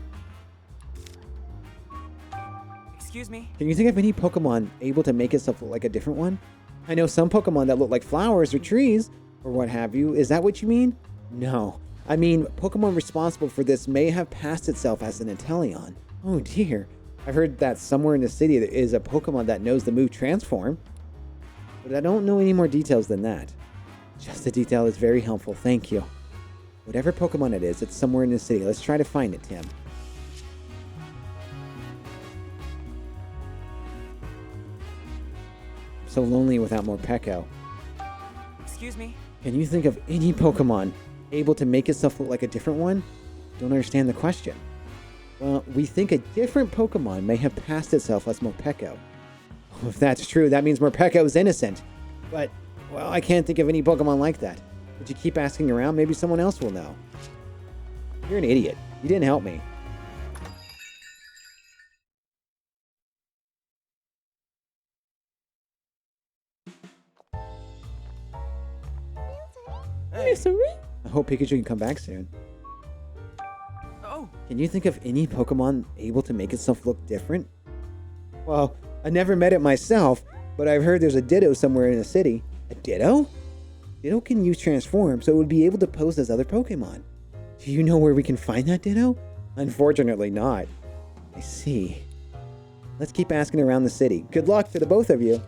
Excuse me? Can you think of any Pokemon able to make itself look like a different one? I know some Pokemon that look like flowers or trees, or what have you. Is that what you mean? No. I mean, Pokemon responsible for this may have passed itself as an Inteleon. Oh dear. I've heard that somewhere in the city there is a Pokemon that knows the move Transform. But I don't know any more details than that. Just the detail is very helpful, thank you. Whatever Pokemon it is, it's somewhere in the city. Let's try to find it, Tim. I'm so lonely without Morpeko. Excuse me? Can you think of any Pokemon able to make itself look like a different one? Don't understand the question. Well, we think a different Pokemon may have passed itself as Morpeko. If that's true, that means Morpeko is innocent. But, well, I can't think of any Pokemon like that. Would you keep asking around? Maybe someone else will know. You're an idiot. You didn't help me. Hey. I hope Pikachu can come back soon. Oh! Can you think of any Pokemon able to make itself look different? Well, I never met it myself, but I've heard there's a Ditto somewhere in the city. A Ditto? Ditto can use Transform, so it would be able to pose as other Pokemon. Do you know where we can find that Ditto? Unfortunately not. I see. Let's keep asking around the city. Good luck to the both of you.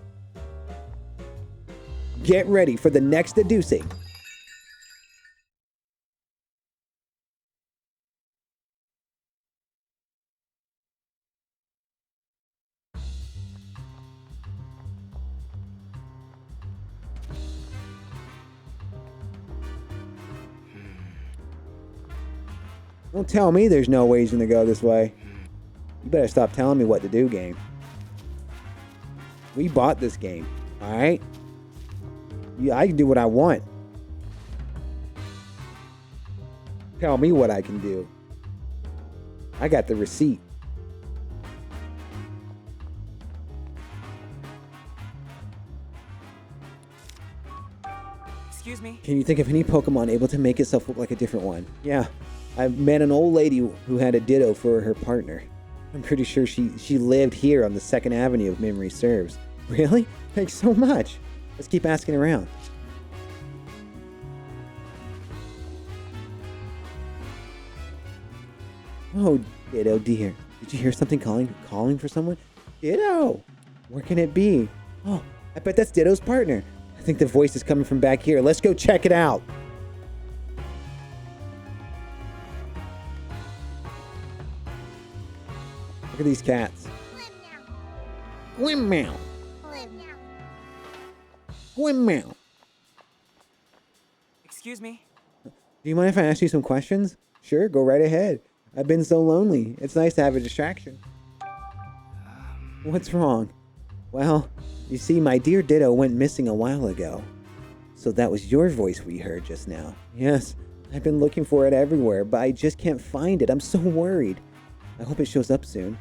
Get ready for the next deducing. Don't tell me there's no reason to go this way. You better stop telling me what to do, game. We bought this game, alright? Yeah, I can do what I want. Tell me what I can do. I got the receipt. Excuse me? Can you think of any Pokemon able to make itself look like a different one? Yeah, I met an old lady who had a Ditto for her partner. I'm pretty sure she lived here on the 2nd Avenue if memory serves. Really? Thanks so much. Let's keep asking around. Oh, Ditto dear. Did you hear something calling for someone? Ditto! Where can it be? Oh, I bet that's Ditto's partner. I think the voice is coming from back here. Let's go check it out. Look at these cats. Meow. Meow. Excuse me? Do you mind if I ask you some questions? Sure, go right ahead. I've been so lonely. It's nice to have a distraction. What's wrong? Well, you see, my dear Ditto went missing a while ago. So that was your voice we heard just now. Yes, I've been looking for it everywhere, but I just can't find it. I'm so worried. I hope it shows up soon.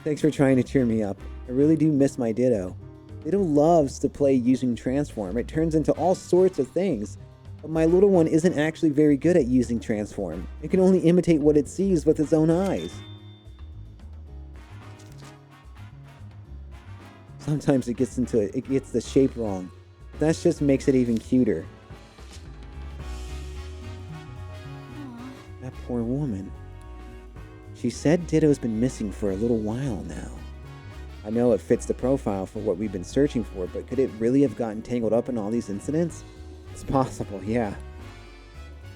Thanks for trying to cheer me up. I really do miss my Ditto. Ditto loves to play using Transform. It turns into all sorts of things. But my little one isn't actually very good at using Transform. It can only imitate what it sees with its own eyes. Sometimes it gets the shape wrong. But that just makes it even cuter. That poor woman. She said Ditto's been missing for a little while now. I know it fits the profile for what we've been searching for, but could it really have gotten tangled up in all these incidents? It's possible, yeah.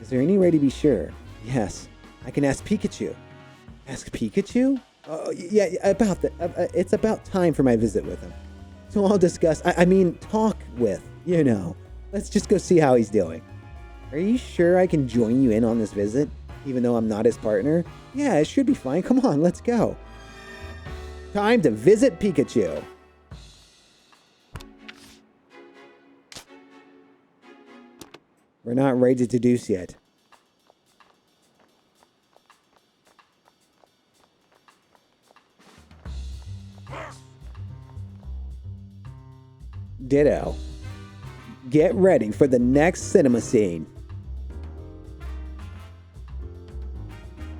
Is there any way to be sure? Yes. I can ask Pikachu. Ask Pikachu? Oh, yeah, about that. It's about time for my visit with him. So I'll discuss, talk with, you know. Let's just go see how he's doing. Are you sure I can join you in on this visit, even though I'm not his partner? Yeah, it should be fine. Come on, let's go. Time to visit Pikachu. We're not ready to deduce yet. Ditto. Get ready for the next cinema scene.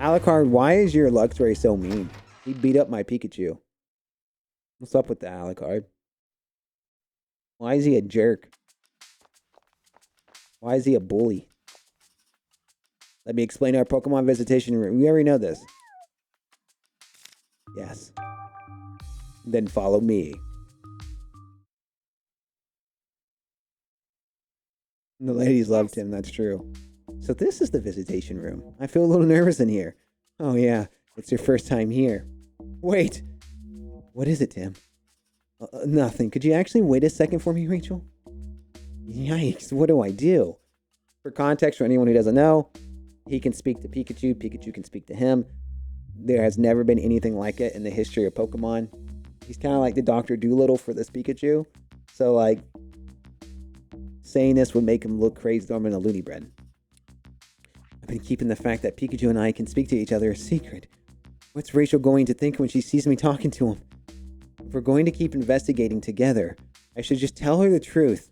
Alucard, why is your Luxray so mean? He beat up my Pikachu. What's up with that, Alucard? Why is he a jerk? Why is he a bully? Let me explain our Pokemon visitation room. We already know this. Yes. Then follow me. The ladies loved him, that's true. So this is the visitation room. I feel a little nervous in here. Oh yeah, it's your first time here. Wait! What is it, Tim? Nothing. Could you actually wait a second for me, Rachel? Yikes, what do I do? For context, for anyone who doesn't know, he can speak to Pikachu, Pikachu can speak to him. There has never been anything like it in the history of Pokemon. He's kind of like the Dr. Dolittle for this Pikachu. So, like, saying this would make him look crazy, I'm in a loony bin. I've been keeping the fact that Pikachu and I can speak to each other a secret. What's Rachel going to think when she sees me talking to him? If we're going to keep investigating together, I should just tell her the truth.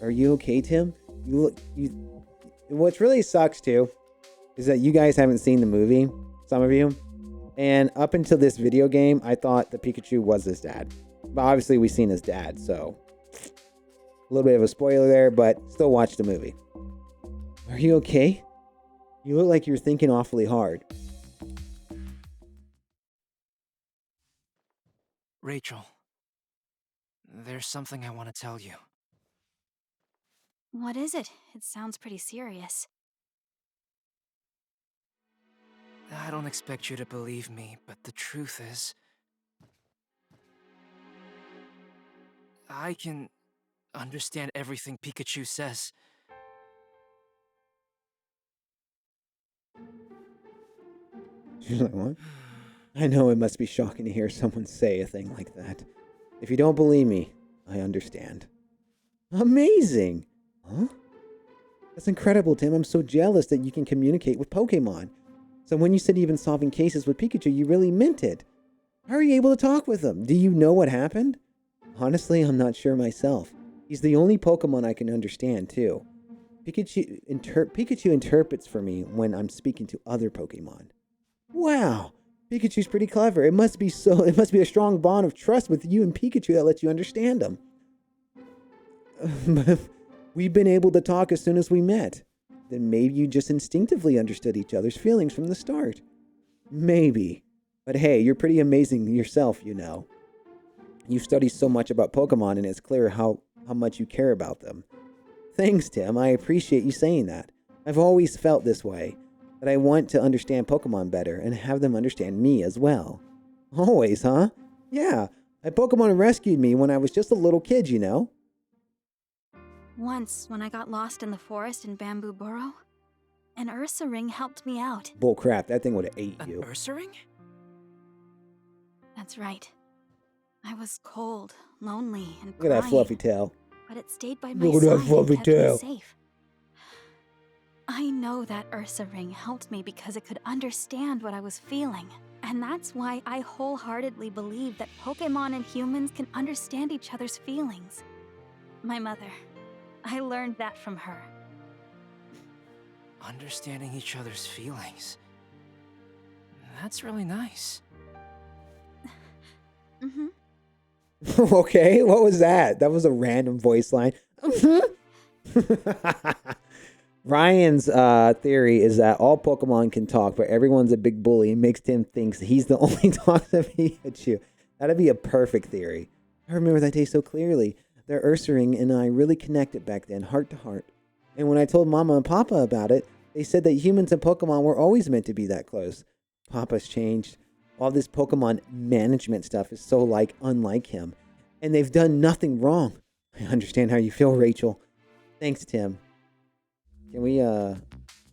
Are you okay, Tim? What really sucks, too, is that you guys haven't seen the movie, some of you. And up until this video game, I thought that Pikachu was his dad. But obviously, we've seen his dad, so a little bit of a spoiler there, but still watch the movie. Are you okay? You look like you're thinking awfully hard. Rachel, there's something I want to tell you. What is it? It sounds pretty serious. I don't expect you to believe me, but the truth is, I can understand everything Pikachu says. She's like, what? I know it must be shocking to hear someone say a thing like that. If you don't believe me, I understand. Amazing! Huh? That's incredible, Tim. I'm so jealous that you can communicate with Pokemon. So when you said you've been solving cases with Pikachu, you really meant it. How are you able to talk with him? Do you know what happened? Honestly, I'm not sure myself. He's the only Pokemon I can understand, too. Pikachu interprets for me when I'm speaking to other Pokemon. Wow! Pikachu's pretty clever. It must be a strong bond of trust with you and Pikachu that lets you understand him. We've been able to talk as soon as we met. Then maybe you just instinctively understood each other's feelings from the start. Maybe. But hey, you're pretty amazing yourself, you know. You've studied so much about Pokemon, and it's clear how much you care about them. Thanks, Tim. I appreciate you saying that. I've always felt this way, that I want to understand Pokemon better and have them understand me as well. Always, huh? Yeah, a Pokemon rescued me when I was just a little kid, you know? Once, when I got lost in the forest in Bamboo Burrow, an Ursa ring helped me out. Bullcrap, that thing would have ate you. An Ursa ring? That's right. I was cold, lonely, and Look at that fluffy tail. but it stayed by my Look at side that fluffy and kept tail. me safe. I know that Ursa ring helped me because it could understand what I was feeling. And that's why I wholeheartedly believe that Pokemon and humans can understand each other's feelings. My mother. I learned that from her. Understanding each other's feelings. That's really nice. Mm-hmm. Okay, what was that? That was a random voice line. Ryan's theory is that all Pokemon can talk, but everyone's a big bully and makes Tim thinks he's the only talkative Pikachu. That'd be a perfect theory. I remember that day so clearly. Their Ursaring and I really connected back then, heart to heart. And when I told Mama and Papa about it, they said that humans and Pokemon were always meant to be that close. Papa's changed. All this Pokemon management stuff is so unlike him. And they've done nothing wrong. I understand how you feel, Rachel. Thanks, Tim. Can we,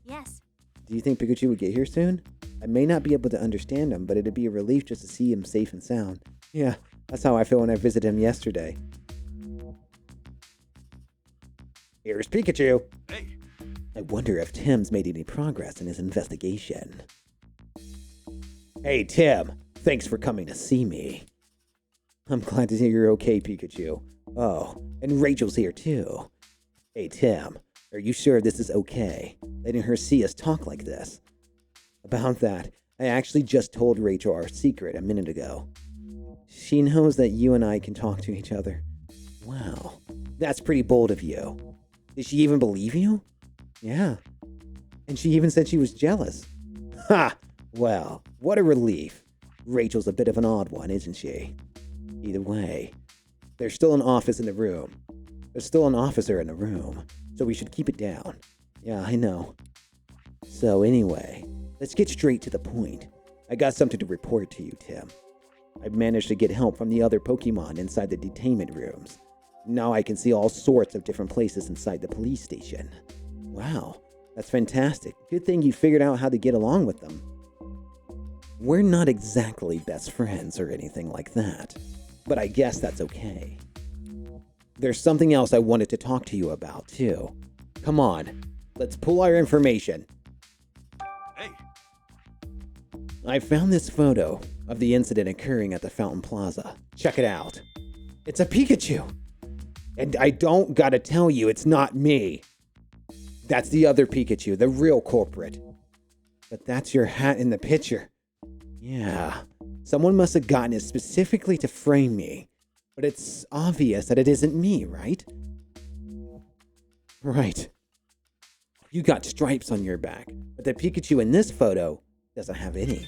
Yes. Do you think Pikachu would get here soon? I may not be able to understand him, but it'd be a relief just to see him safe and sound. Yeah, that's how I feel when I visited him yesterday. Here's Pikachu. Hey. I wonder if Tim's made any progress in his investigation. Hey, Tim. Thanks for coming to see me. I'm glad to hear you're okay, Pikachu. Oh, and Rachel's here too. Hey, Tim. Are you sure this is okay? Letting her see us talk like this? About that, I actually just told Rachel our secret a minute ago. She knows that you and I can talk to each other. Wow, that's pretty bold of you. Did she even believe you? Yeah. And she even said she was jealous. Ha! Well, what a relief. Rachel's a bit of an odd one, isn't she? Either way, there's still an officer in the room. So we should keep it down. Yeah, I know. So anyway, let's get straight to the point. I got something to report to you, Tim. I've managed to get help from the other Pokemon inside the detainment rooms. Now I can see all sorts of different places inside the police station. Wow, that's fantastic. Good thing you figured out how to get along with them. We're not exactly best friends or anything like that, but I guess that's okay. There's something else I wanted to talk to you about, too. Come on, let's pull our information. Hey. I found this photo of the incident occurring at the Fountain Plaza. Check it out. It's a Pikachu. And I don't gotta tell you, it's not me. That's the other Pikachu, the real culprit. But that's your hat in the picture. Yeah, someone must have gotten it specifically to frame me. But it's obvious that it isn't me, right? Right. You got stripes on your back, but the Pikachu in this photo doesn't have any.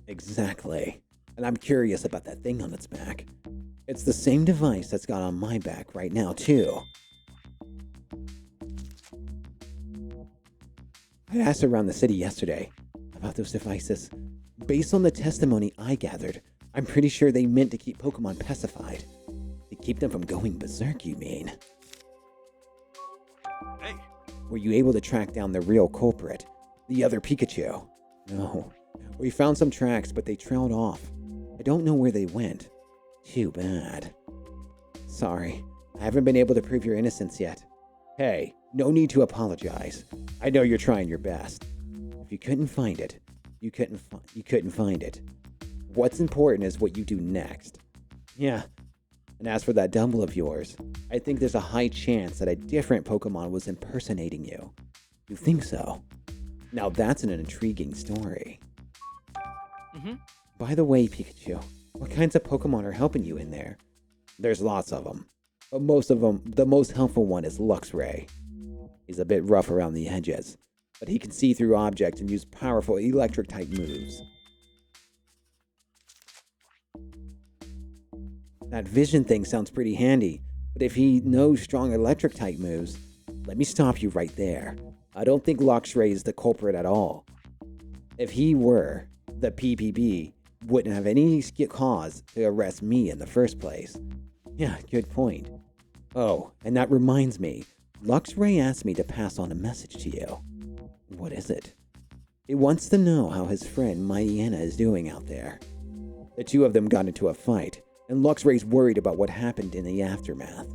Exactly. And I'm curious about that thing on its back. It's the same device that's got on my back right now, too. I asked around the city yesterday about those devices. Based on the testimony I gathered, I'm pretty sure they meant to keep Pokemon pacified. To keep them from going berserk, you mean? Hey. Were you able to track down the real culprit? The other Pikachu? No. We found some tracks, but they trailed off. I don't know where they went. Too bad. Sorry, I haven't been able to prove your innocence yet. Hey, no need to apologize. I know you're trying your best. If you couldn't find it, you couldn't find it. What's important is what you do next. Yeah, and as for that double of yours, I think there's a high chance that a different Pokemon was impersonating you. You think so? Now that's an intriguing story. By the way, Pikachu, what kinds of Pokemon are helping you in there? There's lots of them. But the most helpful one is Luxray. He's a bit rough around the edges, but he can see through objects and use powerful electric-type moves. That vision thing sounds pretty handy, but if he knows strong electric-type moves, let me stop you right there. I don't think Luxray is the culprit at all. If he were, the PPB wouldn't have any cause to arrest me in the first place. Yeah, good point. Oh, and that reminds me, Luxray asked me to pass on a message to you. What is it? He wants to know how his friend Mighty Anna is doing out there. The two of them got into a fight, and Luxray's worried about what happened in the aftermath.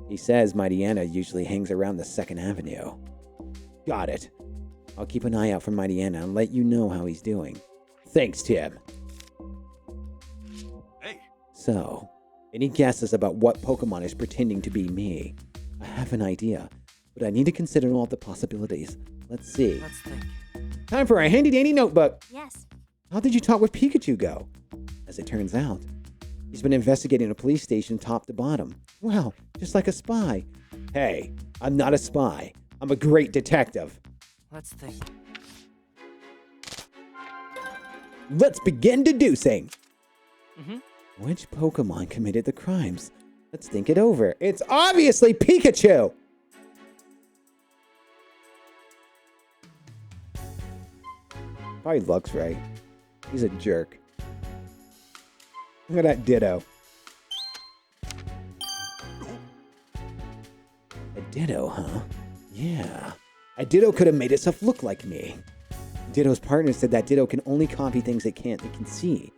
He says Mighty Anna usually hangs around the 2nd Avenue. Got it. I'll keep an eye out for Mighty Anna and let you know how he's doing. Thanks, Tim. Hey. So, any guesses about what Pokemon is pretending to be me? I have an idea, but I need to consider all the possibilities. Let's see. Let's think. Time for a handy-dandy notebook. Yes. How did you talk with Pikachu go? As it turns out, he's been investigating a police station top to bottom. Wow, just like a spy. Hey, I'm not a spy. I'm a great detective. Let's think. Let's begin deducing. Mm-hmm. Which Pokemon committed the crimes? Let's think it over. It's obviously Pikachu! Probably Luxray. He's a jerk. Look at that Ditto. A Ditto, huh? Yeah. A Ditto could have made itself look like me. Ditto's partner said that Ditto can only copy things it can see.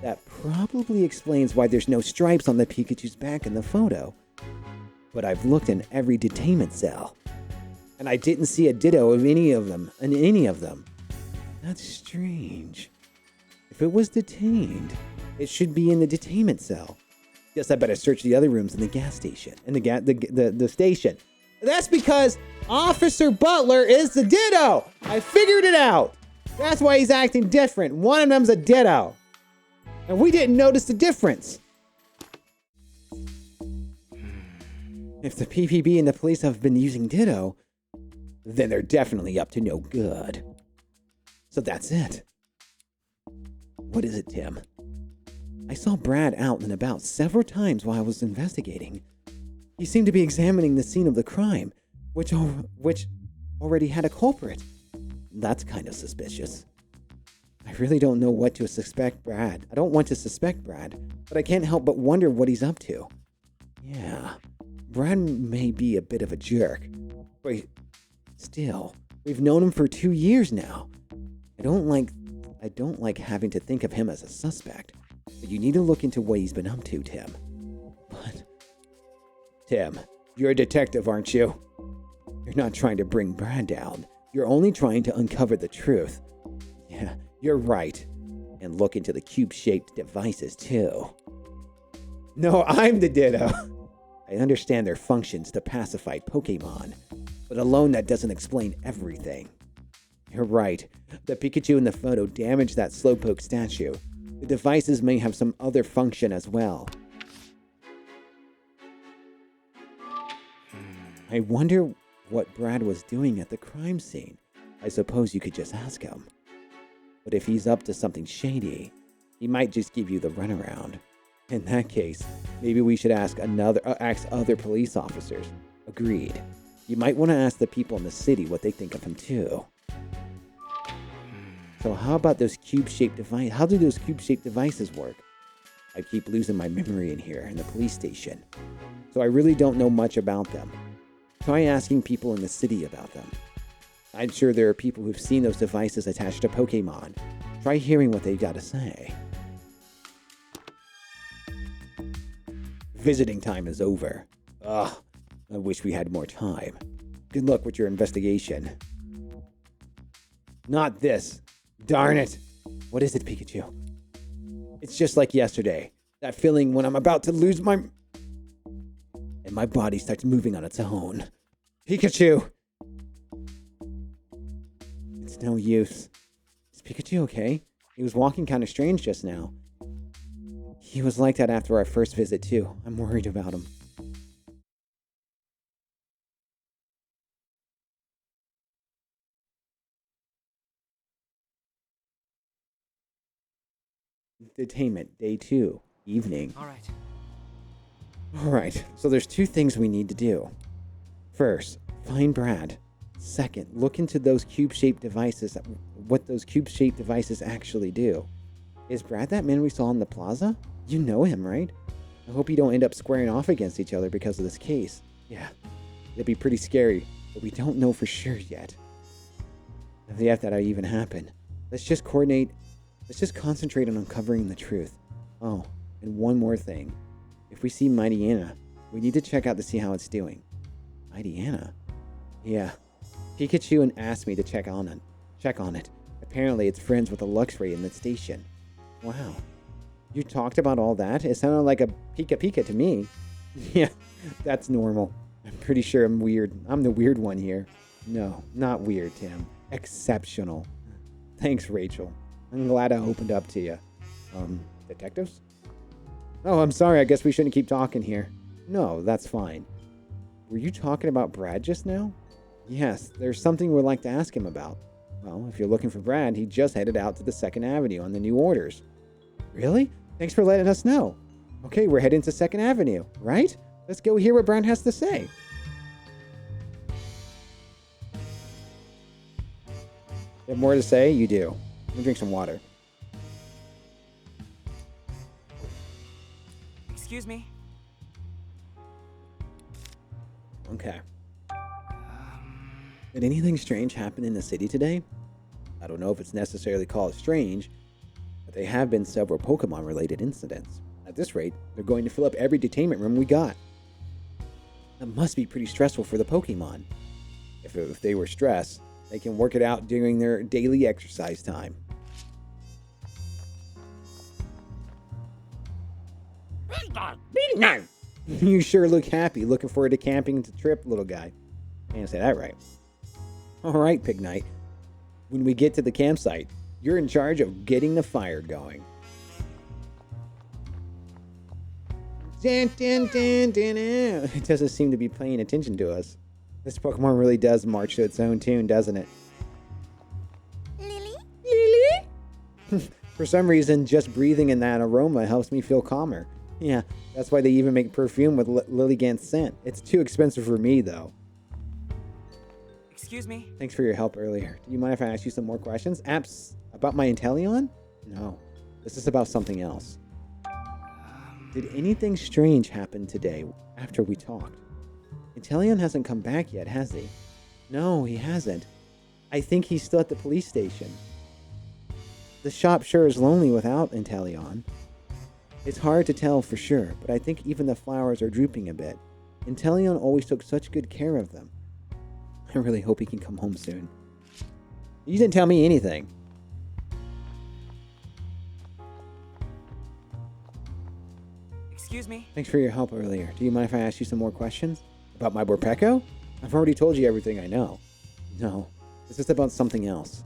That probably explains why there's no stripes on the Pikachu's back in the photo. But I've looked in every detainment cell, and I didn't see a Ditto of any of them. That's strange. If it was detained, it should be in the detainment cell. Guess I better search the other rooms in the gas station. In the station. That's because Officer Butler is the Ditto! I figured it out! That's why he's acting different. One of them's a Ditto. And we didn't notice the difference. If the PPB and the police have been using Ditto, then they're definitely up to no good. So that's it. What is it, Tim? I saw Brad out and about several times while I was investigating. He seemed to be examining the scene of the crime, which already had a culprit. That's kind of suspicious. I really don't know what to suspect Brad. I don't want to suspect Brad, but I can't help but wonder what he's up to. Yeah, Brad may be a bit of a jerk, but still, we've known him for 2 years now. I don't like having to think of him as a suspect, but you need to look into what he's been up to, Tim. But, Tim, you're a detective, aren't you? You're not trying to bring Brad down. You're only trying to uncover the truth. Yeah, you're right. And look into the cube-shaped devices, too. No, I'm the Ditto. I understand their functions to pacify Pokemon, but alone that doesn't explain everything. You're right. The Pikachu in the photo damaged that Slowpoke statue. The devices may have some other function as well. I wonder what Brad was doing at the crime scene. I suppose you could just ask him. But if he's up to something shady, he might just give you the runaround. In that case, maybe we should ask other police officers. Agreed. You might want to ask the people in the city what they think of him too. So how about those cube-shaped devices? How do those cube-shaped devices work? I keep losing my memory in here in the police station, so I really don't know much about them. Try asking people in the city about them. I'm sure there are people who've seen those devices attached to Pokemon. Try hearing what they've got to say. Visiting time is over. Ugh, I wish we had more time. Good luck with your investigation. Not this. Darn it. What is it, Pikachu? It's just like yesterday. That feeling when I'm about to lose my... And my body starts moving on its own. Pikachu! It's no use. Is Pikachu okay? He was walking kind of strange just now. He was like that after our first visit, too. I'm worried about him. Detainment, day 2, evening. Alright, so there's 2 things we need to do. First, find Brad. Second, look into those cube-shaped devices, what those cube-shaped devices actually do. Is Brad that man we saw in the plaza? You know him, right? I hope you don't end up squaring off against each other because of this case. Yeah, it'd be pretty scary, but we don't know for sure yet. If that even happened. Let's just concentrate on uncovering the truth. Oh, and one more thing. If we see Mighty Anna, we need to check out to see how it's doing. Mighty Anna? Yeah. Pikachu asked me to check on it. Apparently it's friends with a Luxray in the station. Wow. You talked about all that? It sounded like a Pika Pika to me. Yeah, that's normal. I'm pretty sure I'm weird. I'm the weird one here. No, not weird, Tim. Exceptional. Thanks, Rachel. I'm glad I opened up to you. Detectives? Oh, I'm sorry. I guess we shouldn't keep talking here. No, that's fine. Were you talking about Brad just now? Yes, there's something we'd like to ask him about. Well, if you're looking for Brad, he just headed out to the 2nd Avenue on the new orders. Really? Thanks for letting us know. Okay, we're heading to 2nd Avenue, right? Let's go hear what Brad has to say. You have more to say? You do. Let me drink some water. Excuse me? Okay. Did anything strange happen in the city today? I don't know if it's necessarily called strange, but there have been several Pokemon-related incidents. At this rate, they're going to fill up every detainment room we got. That must be pretty stressful for the Pokemon. If they were stressed, they can work it out during their daily exercise time. You sure look happy. Looking forward to camping to trip, little guy. Can't say that right. Alright, Pig Knight. When we get to the campsite, you're in charge of getting the fire going. It doesn't seem to be paying attention to us. This Pokemon really does march to its own tune, doesn't it? Lily? Lily? For some reason, just breathing in that aroma helps me feel calmer. Yeah, that's why they even make perfume with Lilligant's scent. It's too expensive for me, though. Excuse me? Thanks for your help earlier. Do you mind if I ask you some more questions? About my Inteleon? No, this is about something else. Did anything strange happen today after we talked? Inteleon hasn't come back yet, has he? No, he hasn't. I think he's still at the police station. The shop sure is lonely without Inteleon. It's hard to tell for sure, but I think even the flowers are drooping a bit. Inteleon always took such good care of them. I really hope he can come home soon. You didn't tell me anything. Excuse me? Thanks for your help earlier. Do you mind if I ask you some more questions? About my Morpeko? I've already told you everything I know. No, this is about something else.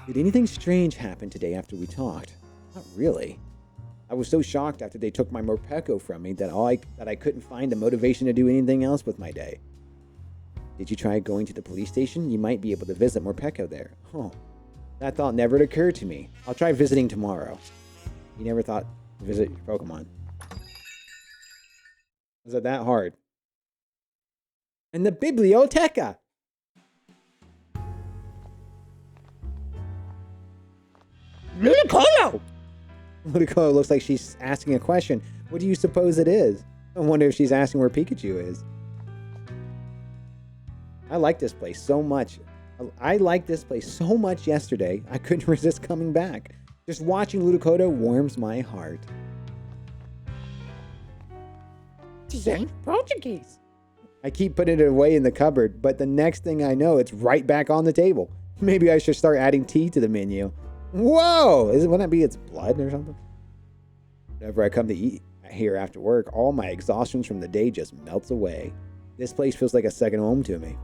Did anything strange happen today after we talked? Not really. I was so shocked after they took my Morpeko from me that I couldn't find the motivation to do anything else with my day. Did you try going to the police station? You might be able to visit Morpeko there. Oh, that thought never occurred to me. I'll try visiting tomorrow. You never thought to visit your Pokemon. Was it that hard? And the Biblioteca! Ludicolo! Ludicolo looks like she's asking a question. What do you suppose it is? I wonder if she's asking where Pikachu is. I like this place so much. I liked this place so much yesterday, I couldn't resist coming back. Just watching Ludicolo warms my heart. Zen Portuguese. I keep putting it away in the cupboard, but the next thing I know, it's right back on the table. Maybe I should start adding tea to the menu. Whoa! Wouldn't that be its blood or something? Whenever I come to eat here after work, all my exhaustion from the day just melts away. This place feels like a second home to me.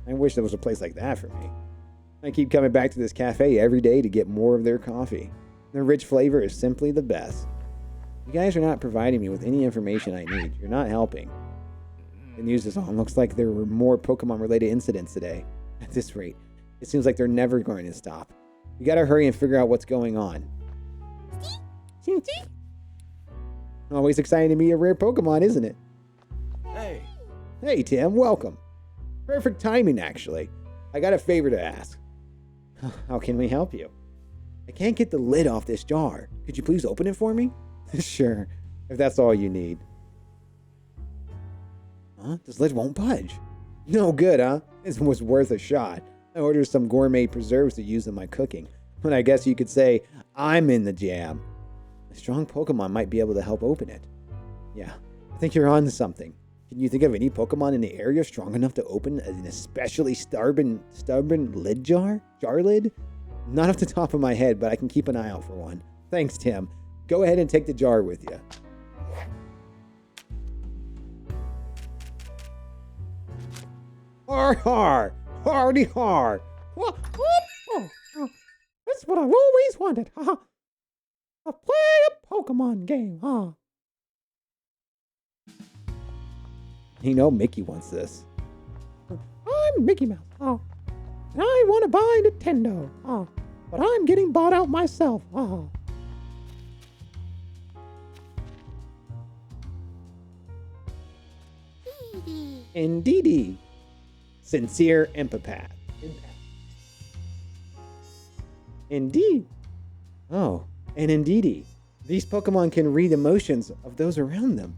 I wish there was a place like that for me. I keep coming back to this cafe every day to get more of their coffee. Their rich flavor is simply the best. You guys are not providing me with any information I need. You're not helping. The news is on. Looks like there were more Pokemon-related incidents today. At this rate, it seems like they're never going to stop. We gotta hurry and figure out what's going on. Always exciting to meet a rare Pokemon, isn't it? Hey. Hey, Tim. Welcome. Perfect timing, actually. I got a favor to ask. How can we help you? I can't get the lid off this jar. Could you please open it for me? Sure, if that's all you need. Huh? This lid won't budge. No good, huh? It was worth a shot. I ordered some gourmet preserves to use in my cooking. But I guess you could say I'm in the jam. A strong Pokemon might be able to help open it. Yeah, I think you're on to something. Can you think of any Pokemon in the area strong enough to open an especially stubborn lid jar? Jar lid? Not off the top of my head, but I can keep an eye out for one. Thanks, Tim. Go ahead and take the jar with you. Har har! Hardy har! That's what I've always wanted, huh? To play a Pokemon game, huh? You know Mickey wants this. I'm Mickey Mouse, huh? And I want to buy Nintendo, huh? But I'm getting bought out myself, huh? Indeedy. Sincere empath. Indeed. Oh, and indeedy. These Pokemon can read emotions of those around them.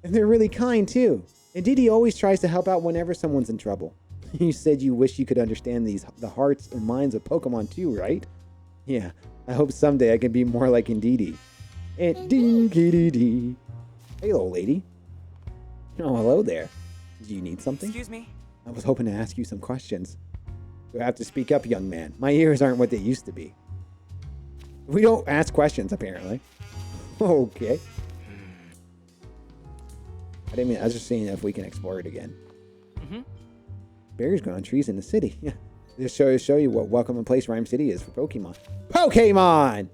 And they're really kind, too. Indeedy always tries to help out whenever someone's in trouble. You said you wish you could understand the hearts and minds of Pokemon, too, right? Yeah, I hope someday I can be more like Indeedy. Indeedy. Hey, little lady. Oh, hello there. Do you need something? Excuse me? I was hoping to ask you some questions. You'll have to speak up, young man. My ears aren't what they used to be. We don't ask questions, apparently. Okay. I was just seeing if we can explore it again. Mm-hmm. Berries grow on trees in the city. Yeah. Just show you what welcome place Rhyme City is for Pokemon. Pokemon!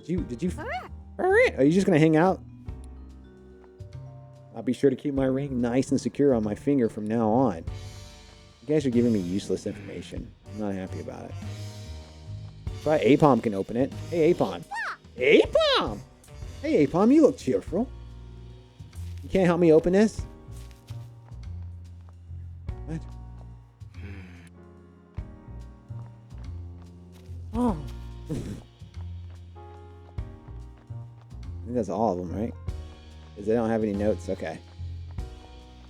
Did you? Are you just gonna hang out? I'll be sure to keep my ring nice and secure on my finger from now on. You guys are giving me useless information. I'm not happy about it. But Apom can open it. Hey, Apom. Apom! Hey, Apom, you look cheerful. You can't help me open this? What? Oh. I think that's all of them, right? Because they don't have any notes. Okay.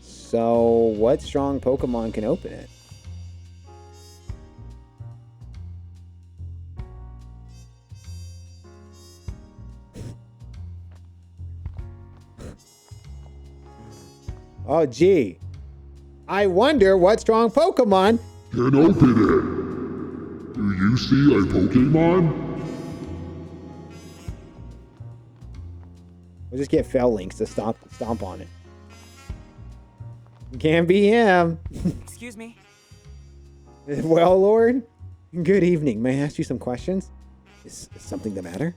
So, what strong Pokemon can open it? Oh, gee. I wonder what strong Pokemon can open it. Do you see a Pokemon? We'll just get Fell Links to stomp on it. Can't be him. Excuse me? Well, Lord. Good evening. May I ask you some questions? Is something the matter?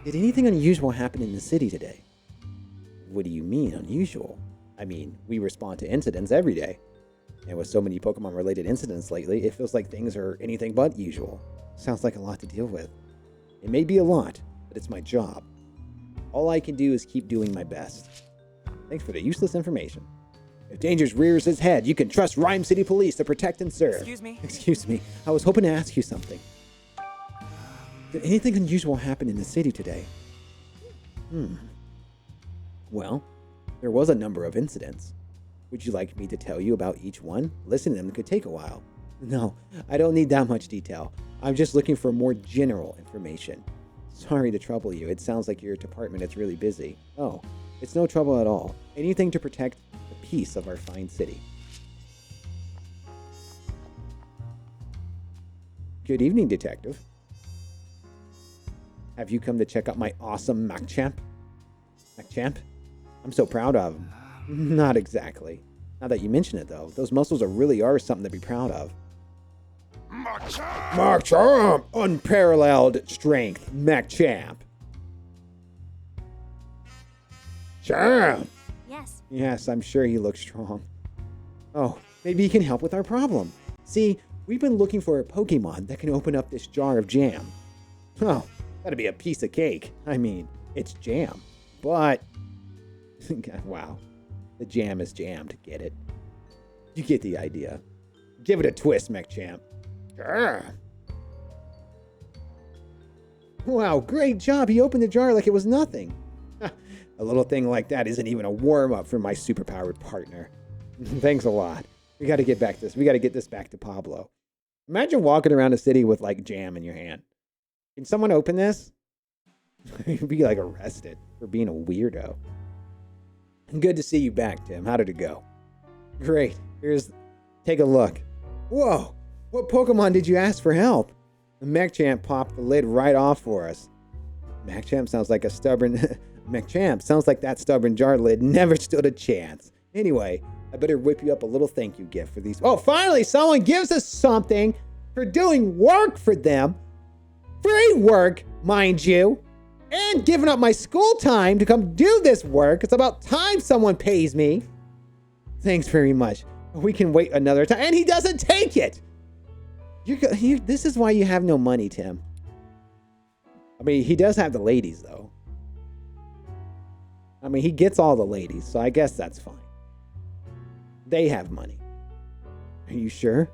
Did anything unusual happen in the city today? What do you mean, unusual? I mean, we respond to incidents every day. And with so many Pokemon-related incidents lately, it feels like things are anything but usual. Sounds like a lot to deal with. It may be a lot, but it's my job. All I can do is keep doing my best. Thanks for the useless information. If danger rears its head, you can trust Rhyme City Police to protect and serve. Excuse me? Excuse me. I was hoping to ask you something. Did anything unusual happen in the city today? Well, there was a number of incidents. Would you like me to tell you about each one? Listening to them could take a while. No, I don't need that much detail. I'm just looking for more general information. Sorry to trouble you. It sounds like your department is really busy. Oh, it's no trouble at all. Anything to protect the peace of our fine city. Good evening, Detective. Have you come to check out my awesome Machamp? Machamp? I'm so proud of him. Not exactly. Now that you mention it, though, those muscles really are something to be proud of. Machamp! Unparalleled strength, Machamp. Champ! Yes. Yes, I'm sure he looks strong. Oh, maybe he can help with our problem. See, we've been looking for a Pokemon that can open up this jar of jam. Oh, that'd be a piece of cake. I mean, it's jam. But, wow. The jam is jammed. Get it? You get the idea. Give it a twist, Mech-Champ. Wow, great job. He opened the jar like it was nothing. A little thing like that isn't even a warm-up for my superpowered partner. Thanks a lot. We got to get this back to Pablo. Imagine walking around a city with like jam in your hand. Can someone open this? You'd be like arrested for being a weirdo. Good to see you back, Tim. How did it go? Great. Take a look. Whoa! What Pokemon did you ask for help? The Mech-Champ popped the lid right off for us. Mech-Champ sounds like that stubborn jar lid never stood a chance. Anyway, I better whip you up a little thank you gift for these. Oh, finally, someone gives us something for doing work for them. Free work, mind you. And giving up my school time to come do this work. It's about time someone pays me. Thanks very much. We can wait another time. And he doesn't take it. This is why you have no money, Tim. I mean, he does have the ladies, though. I mean, he gets all the ladies, so I guess that's fine. They have money. Are you sure?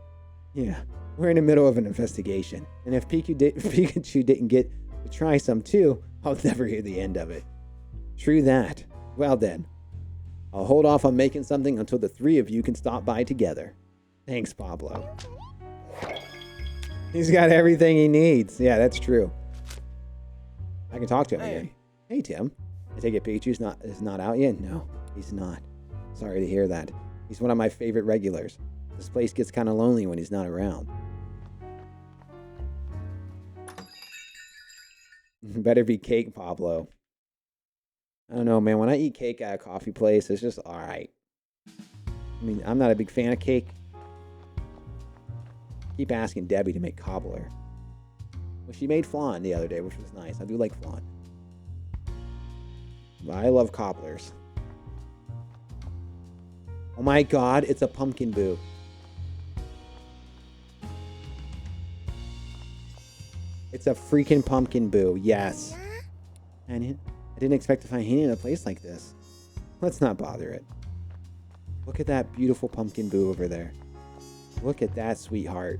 Yeah. We're in the middle of an investigation. And if Pikachu didn't get to try some too, I'll never hear the end of it. True that. Well then, I'll hold off on making something until the three of you can stop by together. Thanks, Pablo. He's got everything he needs. Yeah, that's true. I can talk to him again. Hey, Tim. I take it Pikachu's not out yet? No, he's not. Sorry to hear that. He's one of my favorite regulars. This place gets kind of lonely when he's not around. Better be cake, Pablo. I don't know, man. When I eat cake at a coffee place, it's just alright. I mean, I'm not a big fan of cake. Keep asking Debbie to make cobbler. Well, she made flan the other day, which was nice. I do like flan. But I love cobblers. Oh my god, it's a pumpkin boo. It's a freaking pumpkin boo, yes. I didn't expect to find Henny in a place like this. Let's not bother it. Look at that beautiful pumpkin boo over there. Look at that sweetheart.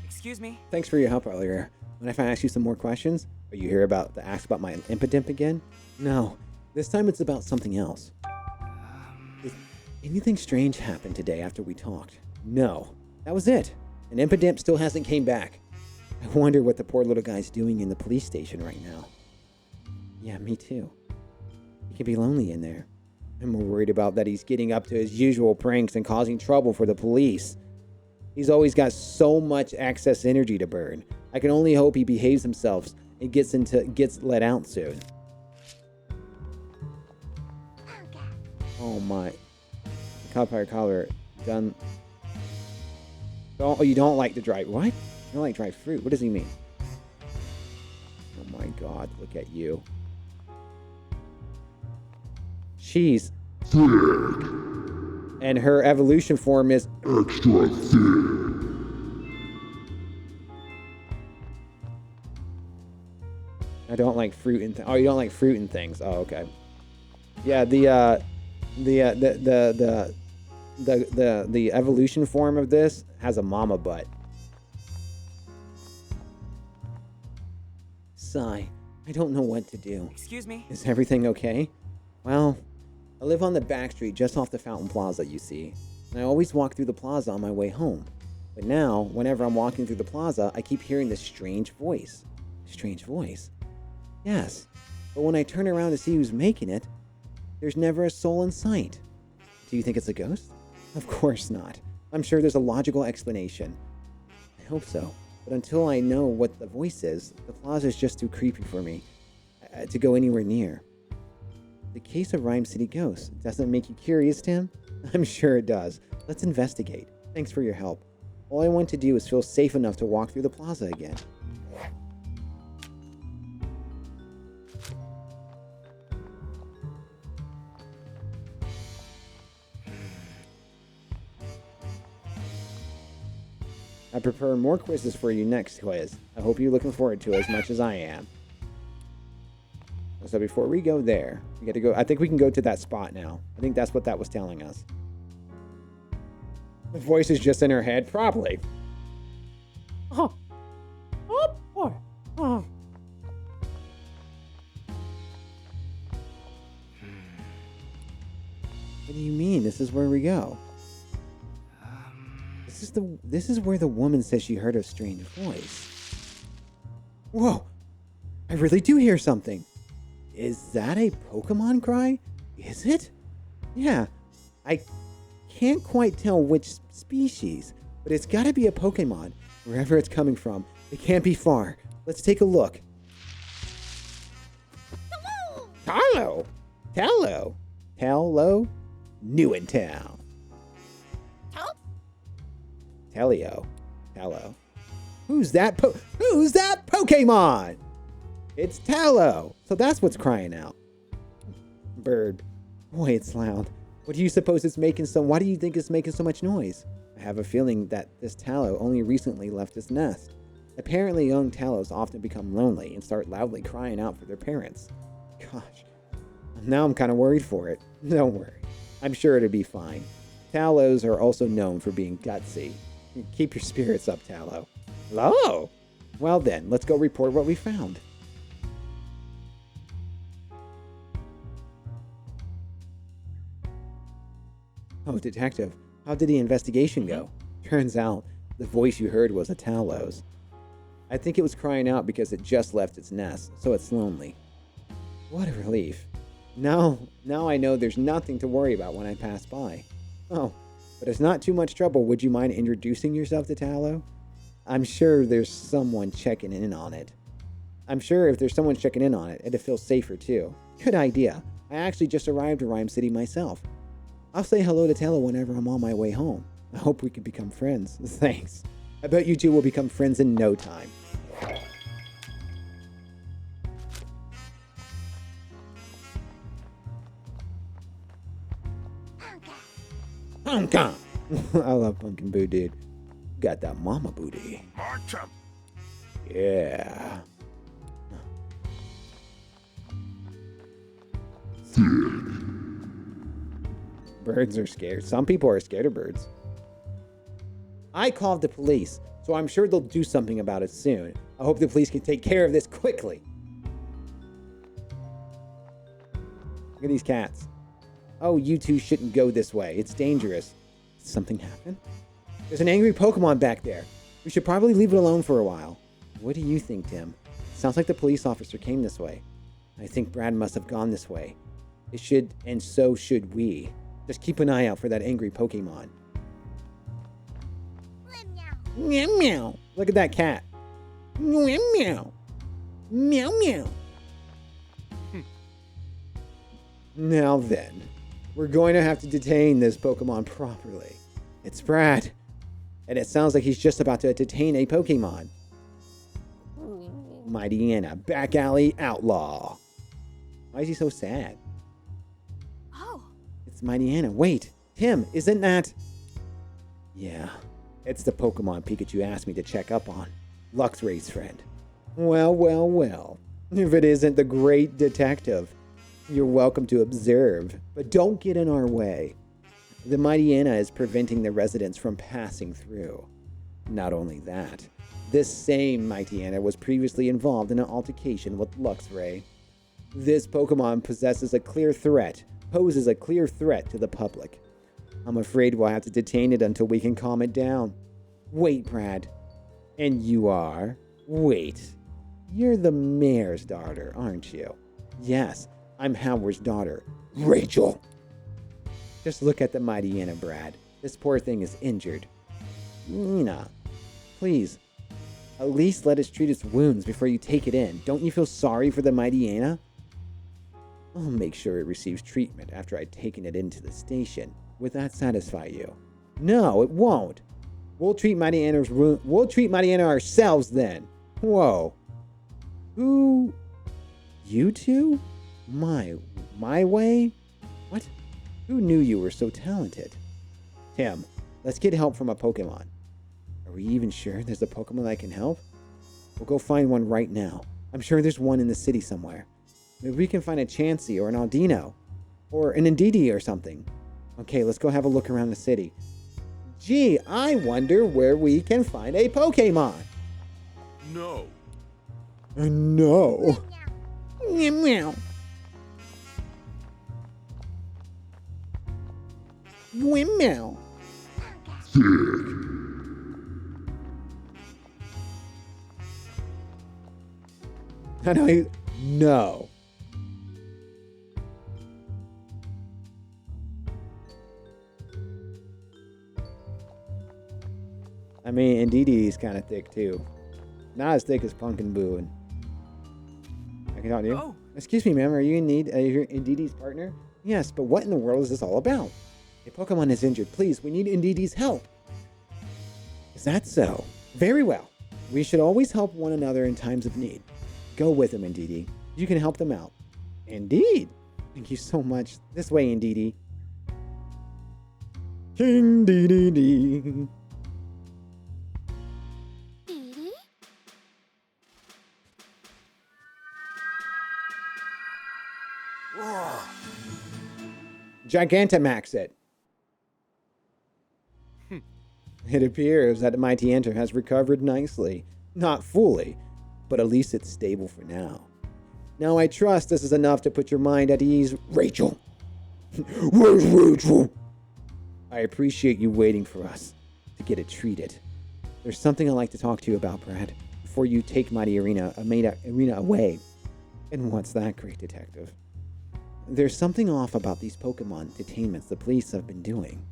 Excuse me? Thanks for your help earlier. Mind if I ask you some more questions? Are you here about the ask about my impidimp again? No. This time it's about something else. Did anything strange happened today after we talked? No. That was it. And impidimp still hasn't came back. I wonder what the poor little guy's doing in the police station right now. Yeah, me too. He can be lonely in there. I'm more worried about that he's getting up to his usual pranks and causing trouble for the police. He's always got so much excess energy to burn. I can only hope he behaves himself and gets let out soon. Oh my. Copper collar done. You don't like the dry. What? You don't like dried fruit? What does he mean? Oh my god, look at you. She's thick. And her evolution form is extra thick. I don't like fruit and oh, you don't like fruit and things. Oh, okay. Yeah, the evolution form of this has a mama butt. Sigh. I don't know what to do. Excuse me? Is everything okay? Well, I live on the back street just off the Fountain Plaza, you see. And I always walk through the plaza on my way home. But now, whenever I'm walking through the plaza, I keep hearing this strange voice. Strange voice? Yes. But when I turn around to see who's making it, there's never a soul in sight. Do you think it's a ghost? Of course not. I'm sure there's a logical explanation. I hope so. But until I know what the voice is, the plaza is just too creepy for me to go anywhere near. The case of Rhyme City Ghosts. Doesn't it make you curious, Tim? I'm sure it does. Let's investigate. Thanks for your help. All I want to do is feel safe enough to walk through the plaza again. I prepare more quizzes for you next quiz. I hope you're looking forward to it as much as I am. So before we go there, we got to go. I think we can go to that spot now. I think that's what that was telling us. The voice is just in her head, probably. Oh, oh boy. Oh. What do you mean? This is where we go. This is where the woman says she heard a strange voice. Whoa! I really do hear something. Is that a Pokemon cry? Is it? Yeah. I can't quite tell which species, but it's got to be a Pokemon, wherever it's coming from. It can't be far. Let's take a look. Tallow! Tallow! Tallow? New in town. Telio. Tallow. Who's that Pokemon? It's Tallow. So that's what's crying out. Bird. Boy, it's loud. What do you suppose it's making why do you think it's making so much noise? I have a feeling that this Tallow only recently left its nest. Apparently young Tallows often become lonely and start loudly crying out for their parents. Gosh. Now I'm kind of worried for it. Don't worry. I'm sure it'll be fine. Tallows are also known for being gutsy. Keep your spirits up, Tallow. Hello! Well then, let's go report what we found. Oh, Detective, how did the investigation go? Turns out, the voice you heard was a Tallow's. I think it was crying out because it just left its nest, so it's lonely. What a relief. Now I know there's nothing to worry about when I pass by. Oh, but it's not too much trouble. Would you mind introducing yourself to Tallow? I'm sure there's someone checking in on it. I'm sure if there's someone checking in on it, it'd feel safer too. Good idea. I actually just arrived to Rhyme City myself. I'll say hello to Tallow whenever I'm on my way home. I hope we can become friends. Thanks. I bet you two will become friends in no time. Pumpkin! I love Pumpkin Boo, dude. Got that mama booty. Yeah. Birds are scared. Some people are scared of birds. I called the police, so I'm sure they'll do something about it soon. I hope the police can take care of this quickly. Look at these cats. Oh, you two shouldn't go this way. It's dangerous. Did something happen? There's an angry Pokemon back there. We should probably leave it alone for a while. What do you think, Tim? Sounds like the police officer came this way. I think Brad must have gone this way. It should, and so should we. Just keep an eye out for that angry Pokemon. Meow meow. Look at that cat. Meow meow. Meow meow. Now then, we're going to have to detain this Pokemon properly. It's Brad. And it sounds like he's just about to detain a Pokemon. Mighty Anna, back alley outlaw. Why is he so sad? Oh. It's Mighty Anna. Wait, Tim, isn't that... Yeah, it's the Pokemon Pikachu asked me to check up on. Luxray's friend. Well, well, well. If it isn't the great detective. You're welcome to observe, but don't get in our way. The Mighty Anna is preventing the residents from passing through. Not only that, this same Mighty Anna was previously involved in an altercation with Luxray. This Pokemon poses a clear threat to the public. I'm afraid we'll have to detain it until we can calm it down. Wait, Brad. And you are? Wait. You're the mayor's daughter, aren't you? Yes, I'm Howard's daughter, Rachel. Just look at the Mighty Anna, Brad. This poor thing is injured. Nina, please, at least let us treat its wounds before you take it in. Don't you feel sorry for the Mighty Anna? I'll make sure it receives treatment after I've taken it into the station. Would that satisfy you? No, it won't. We'll treat Mighty Anna ourselves then. Whoa. Who? You two? My way? What? Who knew you were so talented? Tim, let's get help from a Pokemon. A we even sure there's a Pokemon that can help? We'll go find one right now. I'm sure there's one in the city somewhere. Maybe we can find a Chansey or an Aldino. Or an Indeedee or something. Okay, let's go have a look around the city. Gee, I wonder where we can find a Pokemon. No. No. Meow. Meow. I know. No. I mean, Indeedee's kind of thick too. Not as thick as Pumpkin Boo. And I can talk to you. Oh. Excuse me, ma'am. Are you in need? Are you Indeedee's partner? Yes, but what in the world is this all about? A Pokemon is injured. Please, we need Indeedee's help. Is that so? Very well. We should always help one another in times of need. Go with them, Indeedee. You can help them out. Indeed. Thank you so much. This way, Indeedee. King Dedede. Gigantamax it. It appears that the Mighty Enter has recovered nicely. Not fully, but at least it's stable for now. Now I trust this is enough to put your mind at ease, Rachel. Where's Rachel? I appreciate you waiting for us to get it treated. There's something I'd like to talk to you about, Brad, before you take Mighty Arena away. And what's that, great detective? There's something off about these Pokemon detainments the police have been doing.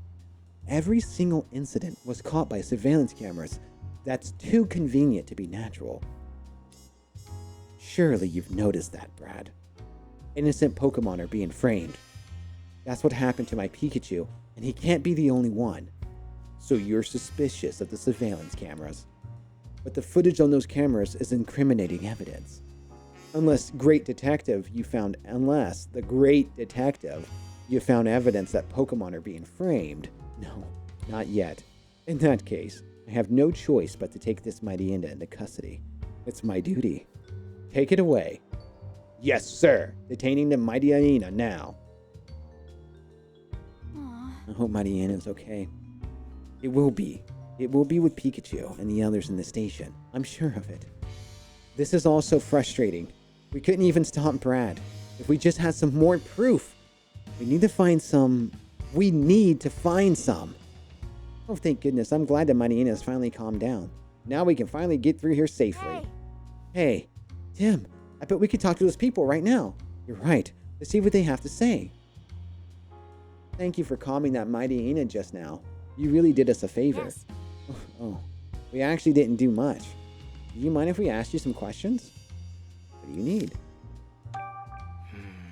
Every single incident was caught by surveillance cameras. That's too convenient to be natural. Surely you've noticed that, Brad. Innocent Pokemon are being framed. That's what happened to my Pikachu, and he can't be the only one. So you're suspicious of the surveillance cameras. But the footage on those cameras is incriminating evidence. Unless the great detective, you found evidence that Pokemon are being framed. No, not yet. In that case, I have no choice but to take this Mightyena into custody. It's my duty. Take it away. Yes, sir. Detaining the Mightyena now. I hope Mightyena is okay. It will be. It will be with Pikachu and the others in the station. I'm sure of it. This is all so frustrating. We couldn't even stop Brad. If we just had some more proof. We need to find some. Oh, thank goodness. I'm glad that Mightyena has finally calmed down. Now we can finally get through here safely. Hey, Tim, I bet we could talk to those people right now. You're right. Let's see what they have to say. Thank you for calming that Mightyena just now. You really did us a favor. Yes. Oh, we actually didn't do much. Do you mind if we ask you some questions? What do you need?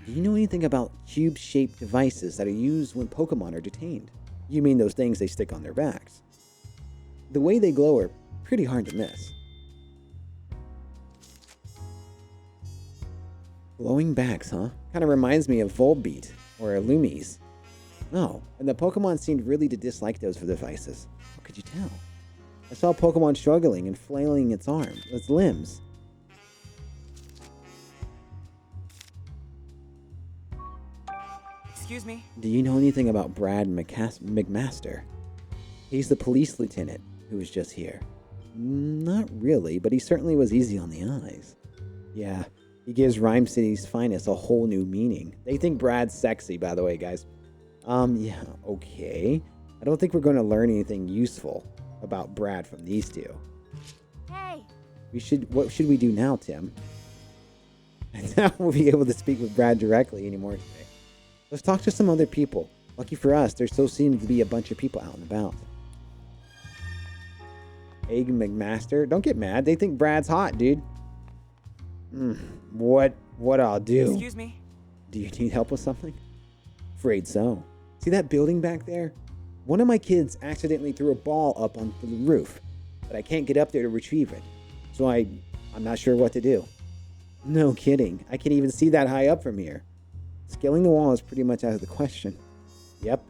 Do you know anything about cube-shaped devices that are used when Pokemon are detained? You mean those things they stick on their backs? The way they glow are pretty hard to miss. Glowing backs, huh? Kind of reminds me of Volbeat or Illumies. No, and the Pokemon seemed really to dislike those devices. How could you tell? I saw Pokemon struggling and flailing its limbs. Excuse me? Do you know anything about Brad McMaster? He's the police lieutenant who was just here. Not really, but he certainly was easy on the eyes. Yeah, he gives Rhyme City's finest a whole new meaning. They think Brad's sexy, by the way, guys. Yeah, okay. I don't think we're going to learn anything useful about Brad from these two. Hey! What should we do now, Tim? Now we'll be able to speak with Brad directly anymore today. Let's talk to some other people. Lucky for us, there still seems to be a bunch of people out and about. Egg McMaster, don't get mad. They think Brad's hot, dude. What I'll do? Excuse me? Do you need help with something? Afraid so. See that building back there? One of my kids accidentally threw a ball up onto the roof, but I can't get up there to retrieve it. So I'm not sure what to do. No kidding. I can't even see that high up from here. Scaling the wall is pretty much out of the question. Yep.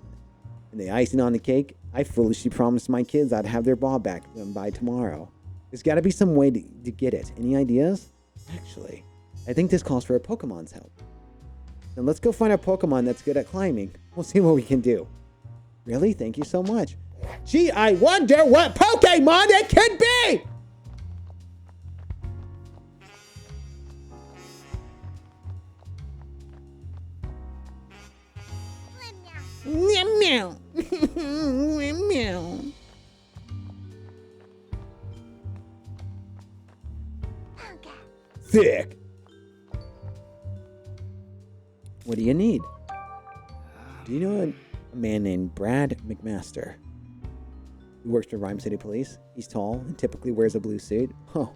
And the icing on the cake, I foolishly promised my kids I'd have their ball back by tomorrow. There's got to be some way to get it. Any ideas? Actually, I think this calls for a Pokemon's help. Then let's go find a Pokemon that's good at climbing. We'll see what we can do. Really? Thank you so much. Gee, I wonder what Pokemon it could be! Meow meow. Meow. Sick. What do you need? Do you know a man named Brad McMaster who works for Rhyme City Police? He's tall and typically wears a blue suit. Oh,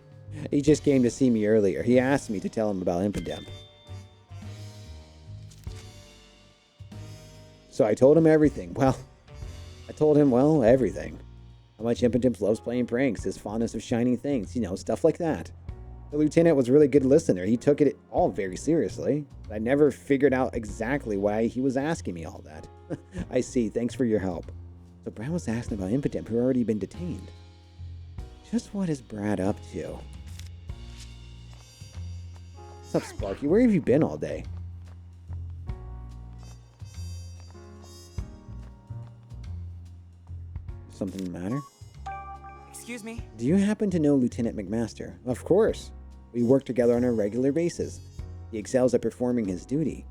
he just came to see me earlier. He asked me to tell him about Impidimp. So I told him everything. Well, everything. How much Impidimp loves playing pranks, his fondness of shiny things, stuff like that. The lieutenant was a really good listener. He took it all very seriously. I never figured out exactly why he was asking me all that. I see. Thanks for your help. So Brad was asking about Impidimp, who had already been detained. Just what is Brad up to? What's up, Sparky? Where have you been all day? Something the matter? Excuse me? Do you happen to know Lieutenant McMaster? Of course. We work together on a regular basis. He excels at performing his duty.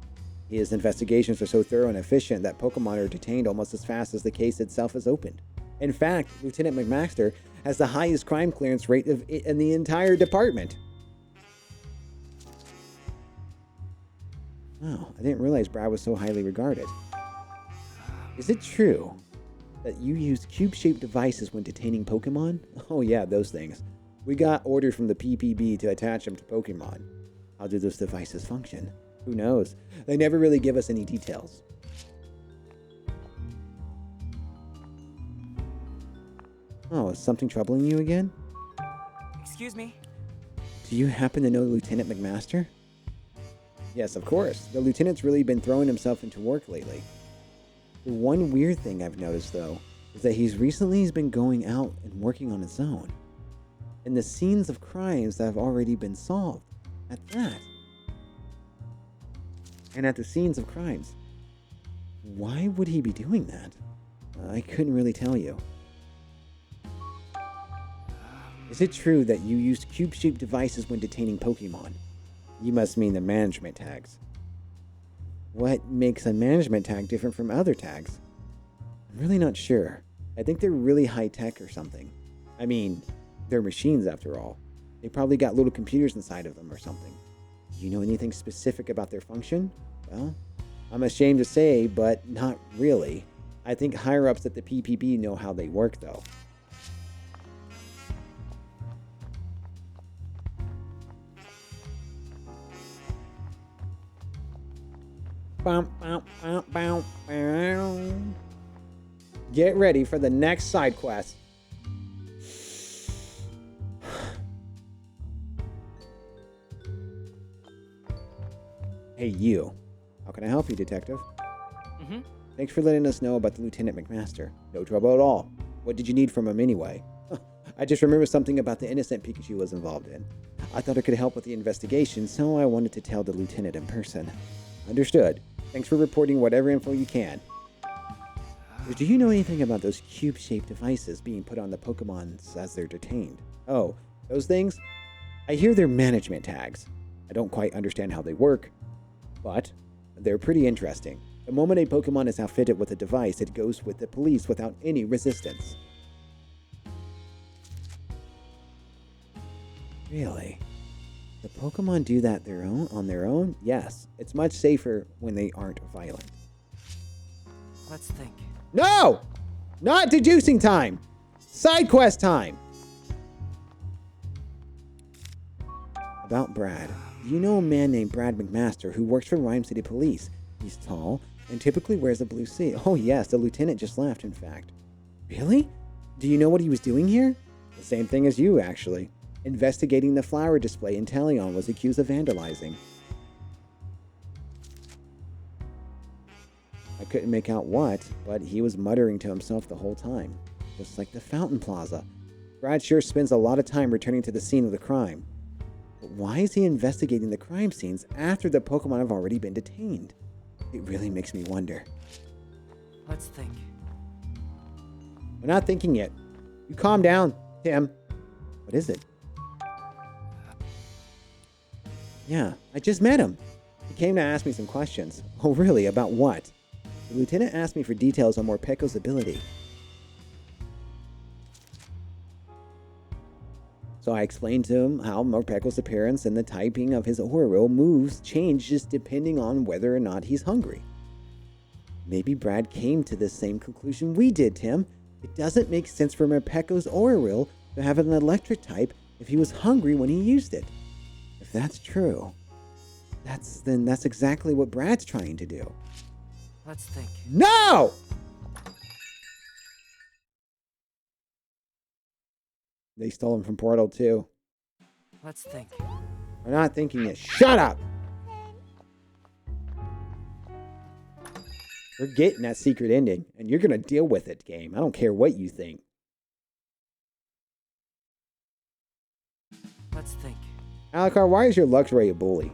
His investigations are so thorough and efficient that Pokemon are detained almost as fast as the case itself is opened. In fact, Lieutenant McMaster has the highest crime clearance rate in the entire department. Wow, I didn't realize Brad was so highly regarded. Is it true that you use cube-shaped devices when detaining Pokemon? Oh yeah, those things. We got orders from the PPB to attach them to Pokemon. How do those devices function? Who knows? They never really give us any details. Oh, is something troubling you again? Excuse me? Do you happen to know Lieutenant McMaster? Yes, of course. The lieutenant's really been throwing himself into work lately. The one weird thing I've noticed, though, is that he's been going out and working on his own. And the scenes of crimes that have already been solved. At that. And at the scenes of crimes. Why would he be doing that? I couldn't really tell you. Is it true that you used cube-shaped devices when detaining Pokemon? You must mean the management tags. What makes a management tag different from other tags? I'm really not sure. I think they're really high-tech or something. I mean, they're machines after all. They probably got little computers inside of them or something. Do you know anything specific about their function? Well, I'm ashamed to say, but not really. I think higher-ups at the PPB know how they work, though. Get ready for the next side quest. Hey, you. How can I help you, Detective? Thanks for letting us know about the Lieutenant McMaster. No trouble at all. What did you need from him anyway? I just remembered something about the innocent Pikachu was involved in. I thought it could help with the investigation, so I wanted to tell the Lieutenant in person. Understood. Thanks for reporting whatever info you can. Do you know anything about those cube-shaped devices being put on the Pokemons as they're detained? Oh, those things? I hear they're management tags. I don't quite understand how they work, but they're pretty interesting. The moment a Pokemon is outfitted with a device, it goes with the police without any resistance. Really? The Pokemon do that on their own? Yes. It's much safer when they aren't violent. Let's think. No! Not deducing time! Side quest time! About Brad. You know a man named Brad McMaster who works for Rhyme City Police. He's tall and typically wears a blue suit. Oh yes, the lieutenant just left, in fact. Really? Do you know what he was doing here? The same thing as you, actually. Investigating the flower display in Talion was accused of vandalizing. I couldn't make out what, but he was muttering to himself the whole time. Just like the Fountain Plaza. Brad sure spends a lot of time returning to the scene of the crime. But why is he investigating the crime scenes after the Pokemon have already been detained? It really makes me wonder. Let's think. We're not thinking yet. You calm down, Tim. What is it? Yeah, I just met him. He came to ask me some questions. Oh, really? About what? The lieutenant asked me for details on Morpeko's ability. So I explained to him how Morpeko's appearance and the typing of his Oriole moves changes depending on whether or not he's hungry. Maybe Brad came to the same conclusion we did, Tim. It doesn't make sense for Morpeko's Oriole to have an electric type if he was hungry when he used it. If that's true, then that's exactly what Brad's trying to do. Let's think. No! They stole him from Portal 2. Let's think. We're not thinking it. Shut up! We're getting that secret ending, and you're gonna deal with it, game. I don't care what you think. Let's think. Alucard, why is your Luxray a bully?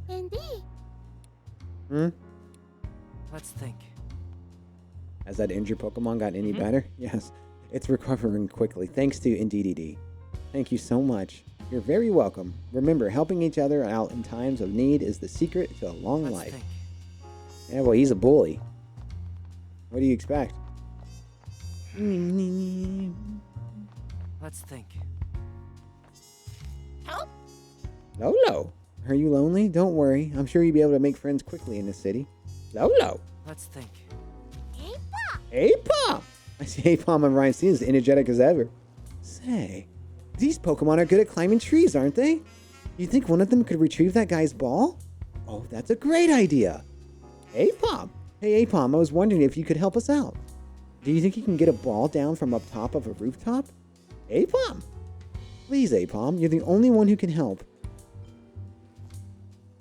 Indeed. Let's think. Has that injured Pokemon gotten any better? Yes. It's recovering quickly, thanks to Indeedee. Thank you so much. You're very welcome. Remember, helping each other out in times of need is the secret to a long life. Think. Yeah, well, he's a bully. What do you expect? Let's think. Help? Lolo, are you lonely? Don't worry. I'm sure you'll be able to make friends quickly in this city. Lolo. Let's think. Apom! I see Apom and Ryan City as energetic as ever. Say, these Pokemon are good at climbing trees, aren't they? You think one of them could retrieve that guy's ball? Oh, that's a great idea. Apom! Hey, Apom, I was wondering if you could help us out. Do you think you can get a ball down from up top of a rooftop? Apom! Please, Apom, you're the only one who can help.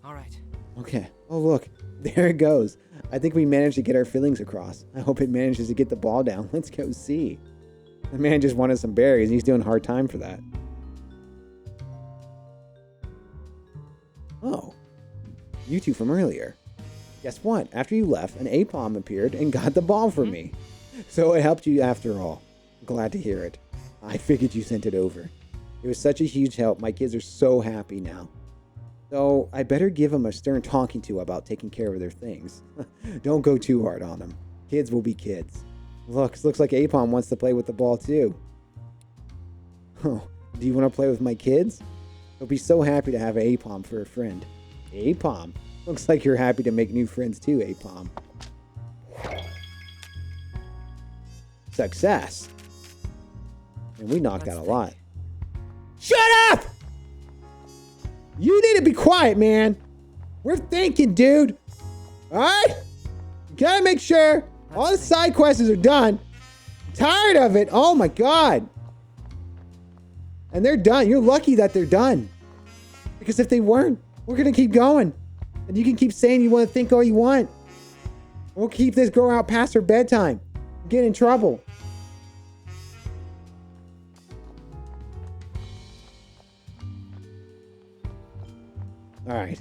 All right. Okay. Oh, look. There it goes. I think we managed to get our feelings across. I hope it manages to get the ball down. Let's go see. The man just wanted some berries, and he's doing hard time for that. Oh. You two from earlier. Guess what? After you left, an Apom appeared and got the ball for me. So it helped you after all. Glad to hear it. I figured you sent it over. It was such a huge help. My kids are so happy now. So I better give them a stern talking to about taking care of their things. Don't go too hard on them. Kids will be kids. Looks like Apom wants to play with the ball too. Oh, do you want to play with my kids? He'll be so happy to have Apom for a friend. Apom, looks like you're happy to make new friends too, Apom. Success. And we knocked out a lot. Shut up! You need to be quiet, man. We're thinking, dude. All right? You gotta make sure all the side quests are done. I'm tired of it. Oh my god. And they're done. You're lucky that they're done. Because if they weren't, we're gonna keep going. And you can keep saying you want to think all you want. We'll keep this girl out past her bedtime. Get in trouble. All right.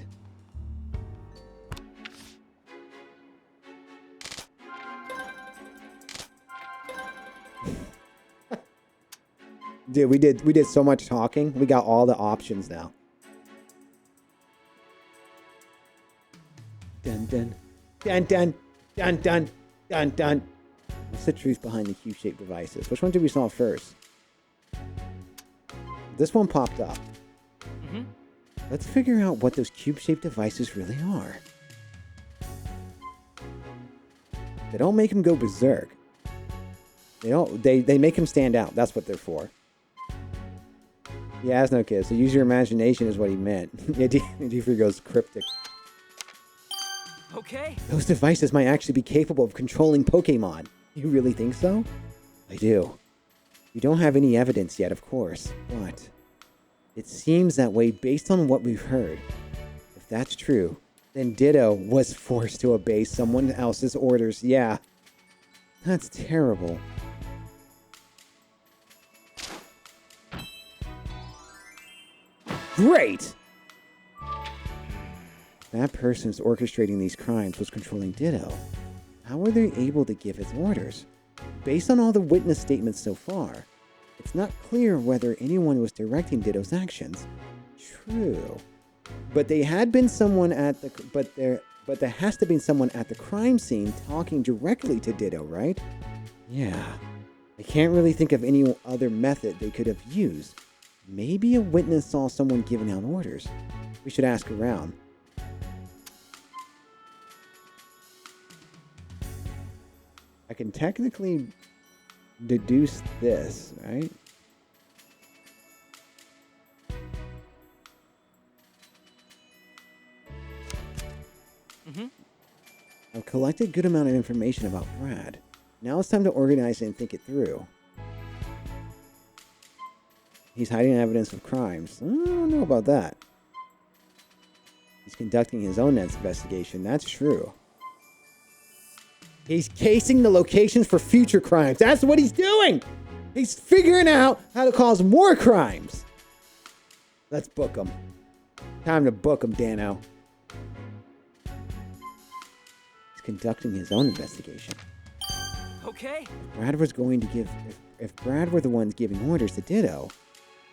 Dude, we did so much talking. We got all the options now. Dun dun dun dun dun dun dun dun. What's the truth behind the cube-shaped devices? Which one did we solve first? This one popped up. Let's figure out what those cube-shaped devices really are. They don't make him go berserk. They make him stand out. That's what they're for. He has no kids, so use your imagination is what he meant. Yeah, D3 goes cryptic. Okay. Those devices might actually be capable of controlling Pokemon. You really think so? I do. You don't have any evidence yet, of course, but it seems that way based on what we've heard. If that's true, Then Ditto was forced to obey someone else's orders. Yeah. That's terrible. Great! That person who's orchestrating these crimes was controlling Ditto. How were they able to give his orders? Based on all the witness statements so far, it's not clear whether anyone was directing Ditto's actions. True. But there has to be someone at the crime scene talking directly to Ditto, right? Yeah. I can't really think of any other method they could have used. Maybe a witness saw someone giving out orders. We should ask around. I can technically deduce this, right? I've collected a good amount of information about Brad. Now it's time to organize it and think it through. He's hiding evidence of crimes. I don't know about that. He's conducting his own investigation. That's true. He's casing the locations for future crimes. That's what he's doing. He's figuring out how to cause more crimes. Let's book him. Time to book him, Dano. He's conducting his own investigation. Okay. If Brad were the ones giving orders to Ditto,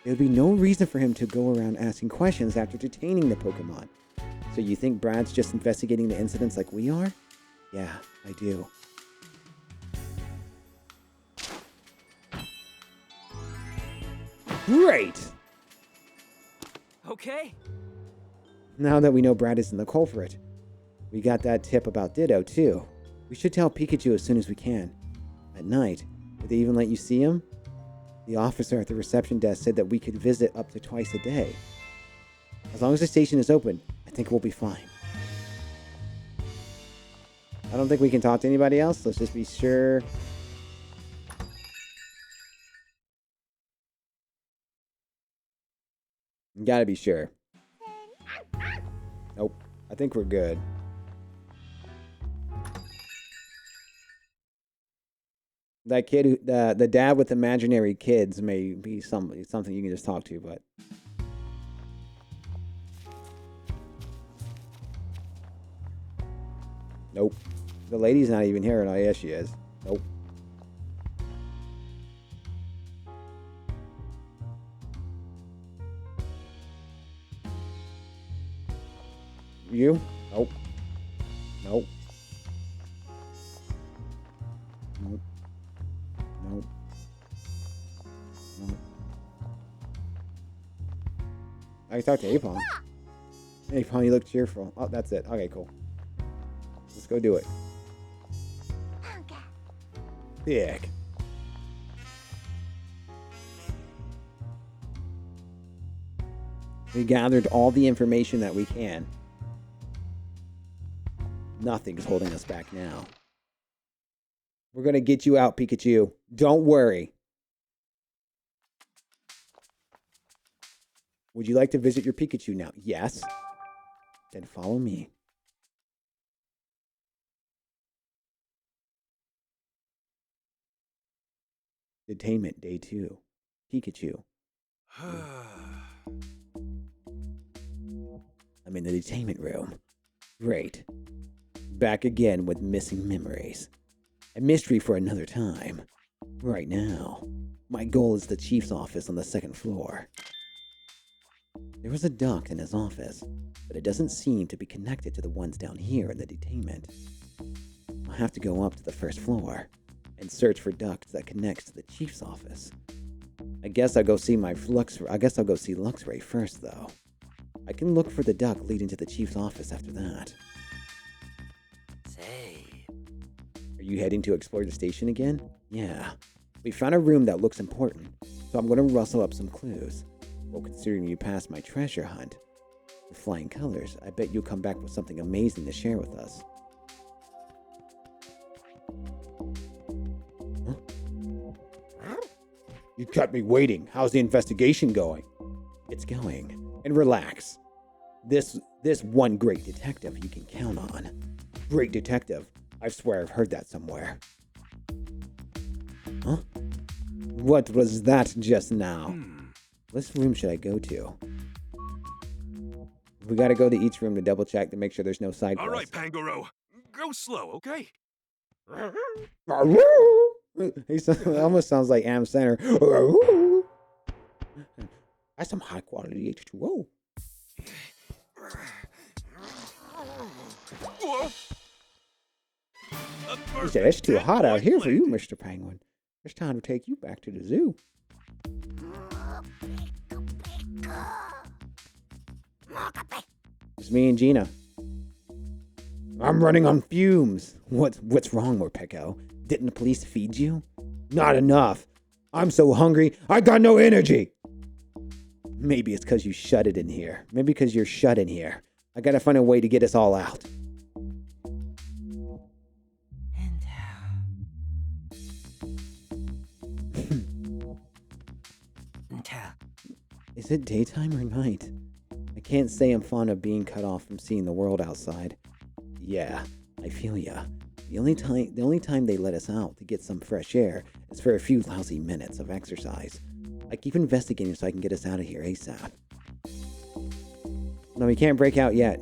there would be no reason for him to go around asking questions after detaining the Pokemon. So you think Brad's just investigating the incidents like we are? Yeah, I do. Great! Okay. Now that we know Brad isn't the culprit, we got that tip about Ditto too. We should tell Pikachu as soon as we can. At night, would they even let you see him? The officer at the reception desk said that we could visit up to twice a day. As long as the station is open, I think we'll be fine. I don't think we can talk to anybody else. Let's just be sure. Gotta be sure. Nope. I think we're good. That kid, the dad with imaginary kids may be something you can just talk to, but... Nope. The lady's not even here. Oh, yeah, she is. Nope. You? Nope. Nope. Nope. Nope. Nope. I can talk to Apon. Apon, you look cheerful. Oh, that's it. Okay, cool. Let's go do it. Pick. We gathered all the information that we can. Nothing's holding us back now. We're gonna get you out, Pikachu. Don't worry. Would you like to visit your Pikachu now? Yes. Then follow me. Detainment Day 2. Pikachu. I'm in the detainment room. Great. Back again with missing memories. A mystery for another time. Right now, my goal is the chief's office on the second floor. There was a duct in his office, but it doesn't seem to be connected to the ones down here in the detainment. I'll have to go up to the first floor and search for ducts that connects to the chief's office. I guess I'll go see Luxray first, though. I can look for the duct leading to the chief's office after that. Say. Are you heading to explore the station again? Yeah. We found a room that looks important, so I'm going to rustle up some clues. Well, considering you passed my treasure hunt with flying colors, I bet you'll come back with something amazing to share with us. Huh? You kept me waiting. How's the investigation going? It's going. And relax. This This one great detective you can count on. Great detective. I swear I've heard that somewhere. Huh? What was that just now? Which room should I go to? We gotta go to each room to double check to make sure there's no side quests. All right, Pangoro. Go slow, okay? He almost sounds like Am Center. That's some high quality H2O. He said, it's too hot out here for you, Mr. Penguin. It's time to take you back to the zoo. It's me and Gina. I'm running on fumes. What's wrong, Morpeko? Didn't the police feed you? Not enough. I'm so hungry, I got no energy. Maybe it's because you shut it in here. Maybe because you're shut in here. I gotta find a way to get us all out. Is it daytime or night? I can't say I'm fond of being cut off from seeing the world outside. Yeah, I feel ya. The only time they let us out to get some fresh air is for a few lousy minutes of exercise. I keep investigating so I can get us out of here ASAP. No, we can't break out yet.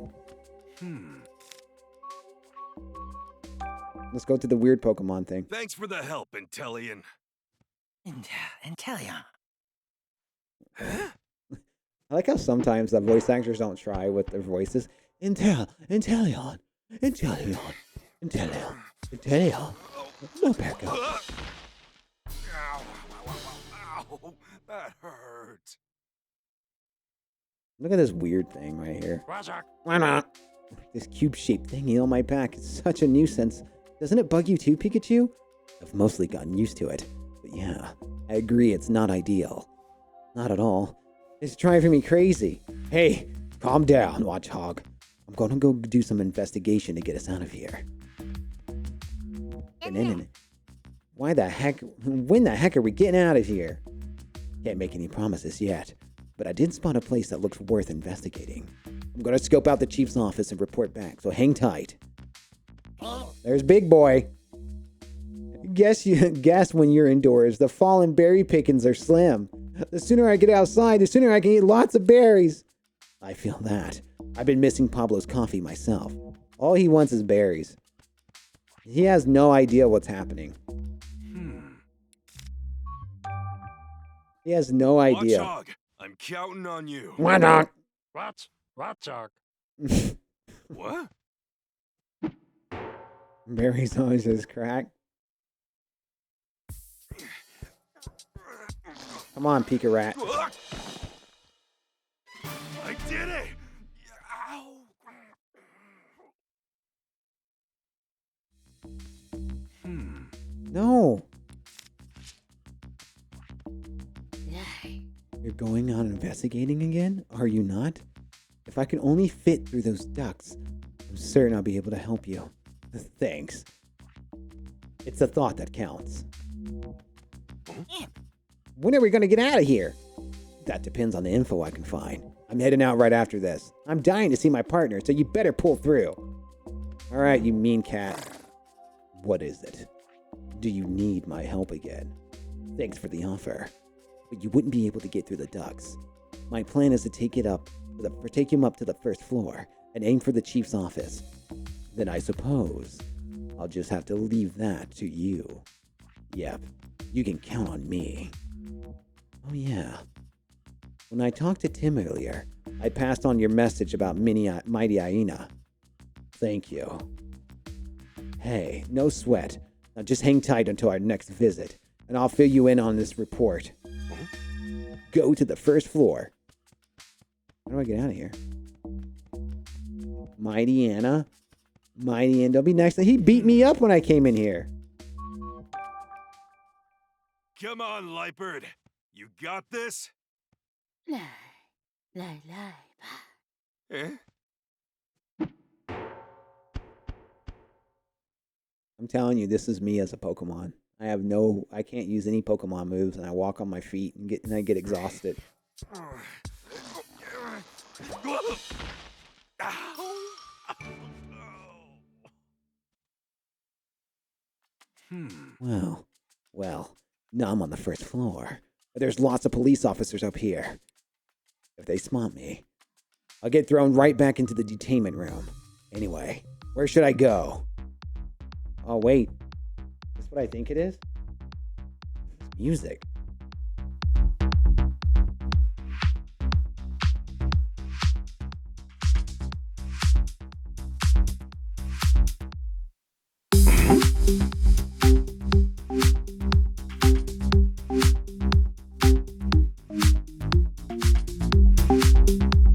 Let's go to the weird Pokemon thing. Thanks for the help, Intellion. Intellion. I like how sometimes the voice actors don't try with their voices. Intellion. No, Pekka. Ow, that hurt. Look at this weird thing right here. Why not? This cube-shaped thingy on my back is such a nuisance. Doesn't it bug you too, Pikachu? I've mostly gotten used to it. But yeah, I agree it's not ideal. Not at all. It's driving me crazy. Hey, calm down, Watchhog. I'm gonna go do some investigation to get us out of here. When the heck are we getting out of here? Can't make any promises yet, but I did spot a place that looks worth investigating. I'm gonna scope out the chief's office and report back, so hang tight. There's Big Boy. Guess when you're indoors, the fallen berry pickings are slim. The sooner I get outside, the sooner I can eat lots of berries. I feel that. I've been missing Pablo's coffee myself. All he wants is berries. He has no idea what's happening. He has no idea. Watchdog, I'm counting on you. Why not? Watchdog. What? Berries always says crack. Come on, Pika Rat. I did it! Ow! No. You're going on investigating again? Are you not? If I can only fit through those ducts, I'm certain I'll be able to help you. Thanks. It's the thought that counts. When are we going to get out of here? That depends on the info I can find. I'm heading out right after this. I'm dying to see my partner, so you better pull through. All right, you mean cat. What is it? Do you need my help again? Thanks for the offer, but you wouldn't be able to get through the ducts. My plan is to take him up to the first floor and aim for the chief's office. Then I suppose I'll just have to leave that to you. Yep, you can count on me. Oh yeah. When I talked to Tim earlier, I passed on your message about Mighty Aina. Thank you. Hey, no sweat. Now just hang tight until our next visit, and I'll fill you in on this report. Go to the first floor. How do I get out of here? Mighty Anna? Mighty Anna, don't be nice. He beat me up when I came in here. Come on, Lightbird. You got this? Eh? I'm telling you, this is me as a Pokemon. I can't use any Pokemon moves, and I walk on my feet and I get exhausted. Well, now I'm on the first floor. There's lots of police officers up here. If they spot me, I'll get thrown right back into the detainment room. Anyway, where should I go? Oh, wait. Is this what I think it is? It's music.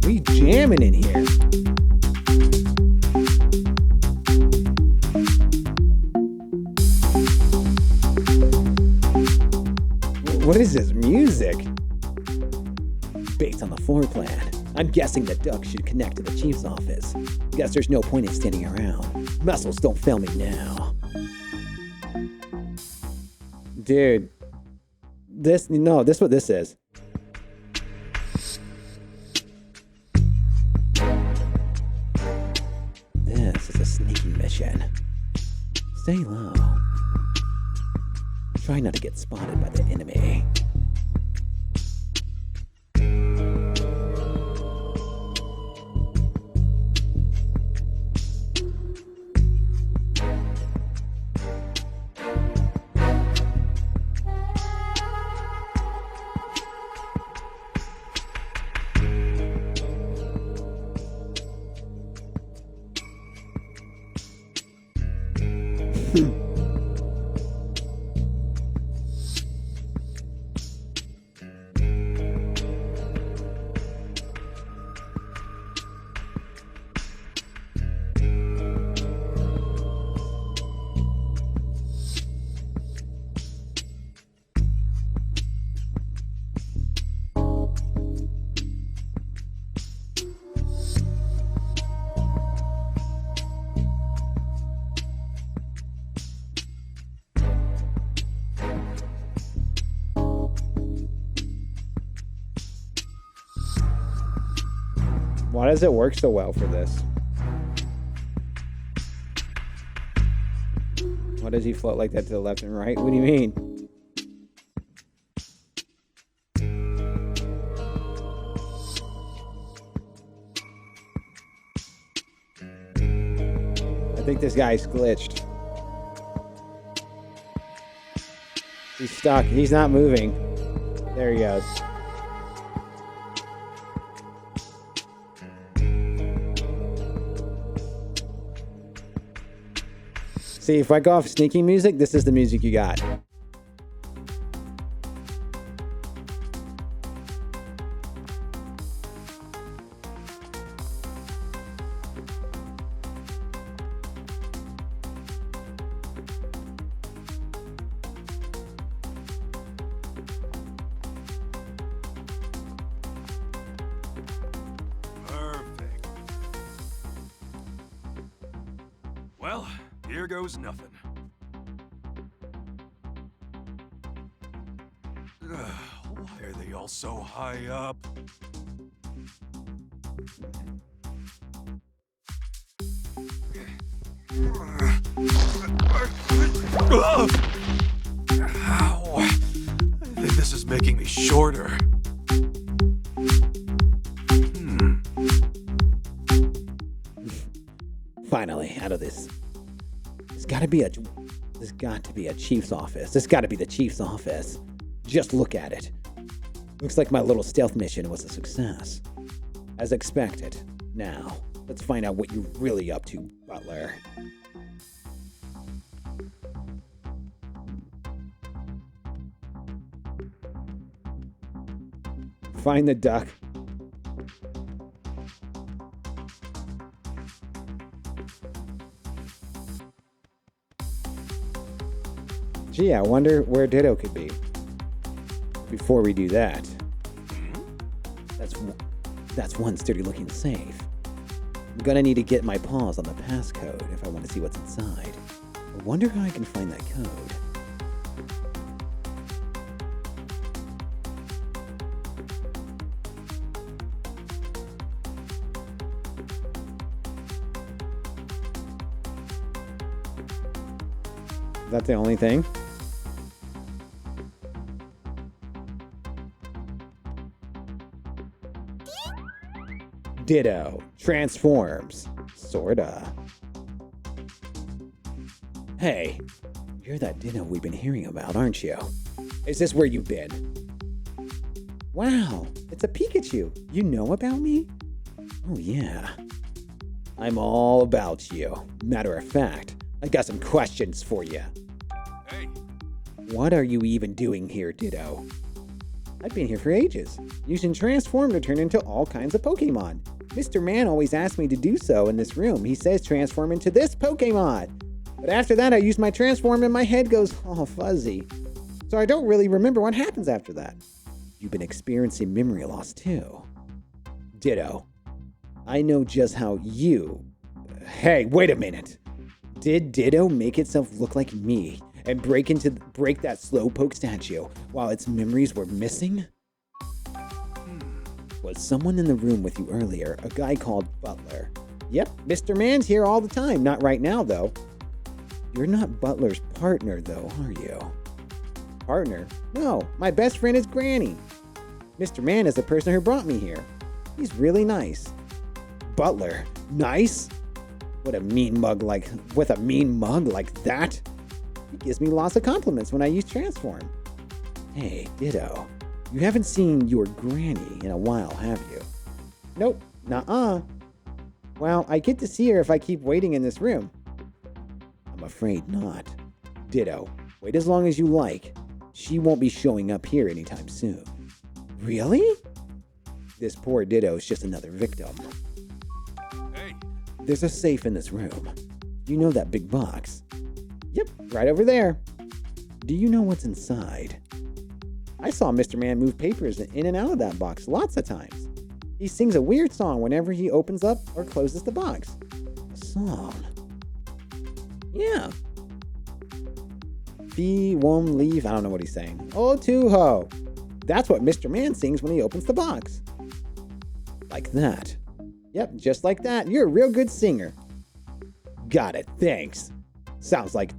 We jamming in here. What is this music? Based on the floor plan, I'm guessing the duck should connect to the chief's office. Guess there's no point in standing around. Muscles don't fail me now. Dude. This is what this is. This is a sneaking mission. Stay low. Try not to get spotted by the enemy. Why does it work so well for this? Why does he float like that to the left and right? What do you mean? I think this guy's glitched. He's stuck. He's not moving. There he goes. See, if I go off sneaking music, this is the music you got. Perfect. Well, here goes nothing. Why are they all so high up? Ow! I think this is making me shorter. Finally, out of this. There's got to be a chief's office. There's got to be the chief's office. Just look at it. Looks like my little stealth mission was a success. As expected. Now, let's find out what you're really up to, Butler. Find the duck. Gee, I wonder where Ditto could be. Before we do that, that's one sturdy-looking safe. I'm gonna need to get my paws on the passcode if I want to see what's inside. I wonder how I can find that code. Is that the only thing? Ditto transforms. Sorta. Hey, you're that Ditto we've been hearing about, aren't you? Is this where you've been? Wow, it's a Pikachu. You know about me? Oh, yeah. I'm all about you. Matter of fact, I got some questions for you. Hey. What are you even doing here, Ditto? I've been here for ages, using Transform to turn into all kinds of Pokemon. Mr. Man always asks me to do so in this room. He says transform into this Pokemon. But after that, I use my Transform and my head goes all fuzzy. So I don't really remember what happens after that. You've been experiencing memory loss too. Ditto. I know just how you... Hey, wait a minute. Did Ditto make itself look like me and break that Slowpoke statue while its memories were missing? Was someone in the room with you earlier, a guy called Butler? Yep, Mr. Man's here all the time. Not right now, though. You're not Butler's partner, though, are you? Partner? No, my best friend is Granny. Mr. Man is the person who brought me here. He's really nice. Butler? Nice? With a mean mug like that? He gives me lots of compliments when I use Transform. Hey, Ditto. You haven't seen your Granny in a while, have you? Nope, nuh-uh. Well, I get to see her if I keep waiting in this room. I'm afraid not. Ditto, wait as long as you like. She won't be showing up here anytime soon. Really? This poor Ditto is just another victim. Hey. There's a safe in this room. You know that big box? Yep, right over there. Do you know what's inside? I saw Mr. Man move papers in and out of that box lots of times. He sings a weird song whenever he opens up or closes the box. A song? Yeah. Fee won't leave. I don't know what he's saying. Oh, too ho. That's what Mr. Man sings when he opens the box. Like that. Yep, just like that. You're a real good singer. Got it. Thanks. Sounds like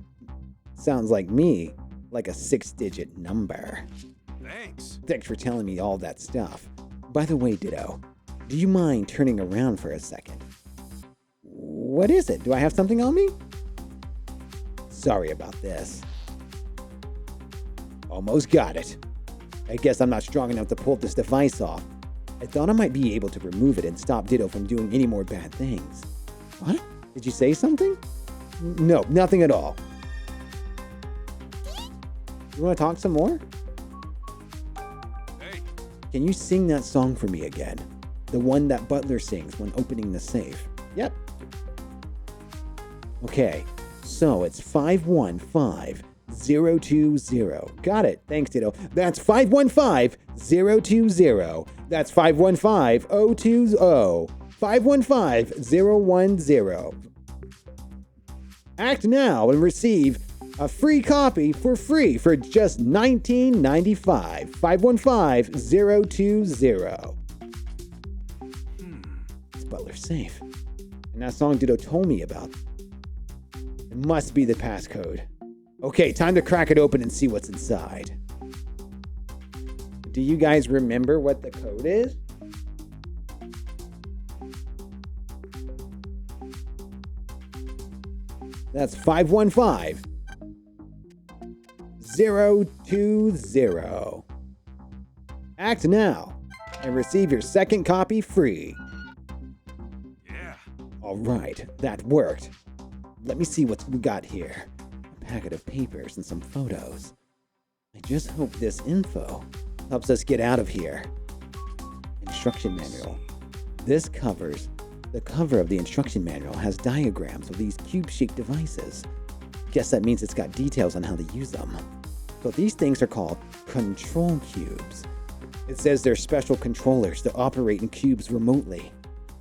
me. Like a 6-digit number. Thanks. Thanks for telling me all that stuff. By the way, Ditto, do you mind turning around for a second? What is it? Do I have something on me? Sorry about this. Almost got it. I guess I'm not strong enough to pull this device off. I thought I might be able to remove it and stop Ditto from doing any more bad things. What? Did you say something? No, nothing at all. You want to talk some more? Hey. Can you sing that song for me again? The one that Butler sings when opening the safe. Yep. Okay, so it's 515020. Got it. Thanks, Ditto. That's 515020. That's 515020. 515010. Act now and receive a free copy for free for just $19.95. 515020. It's Butler's safe. And that song Ditto told me about. It must be the passcode. Okay, time to crack it open and see what's inside. Do you guys remember what the code is? That's 515020. Act now and receive your second copy free. Yeah. All right, that worked. Let me see what we got here. A packet of papers and some photos. I just hope this info helps us get out of here. Instruction manual. The cover of the instruction manual has diagrams of these cube-shaped devices. Guess that means it's got details on how to use them. So these things are called control cubes. It says they're special controllers to operate in cubes remotely.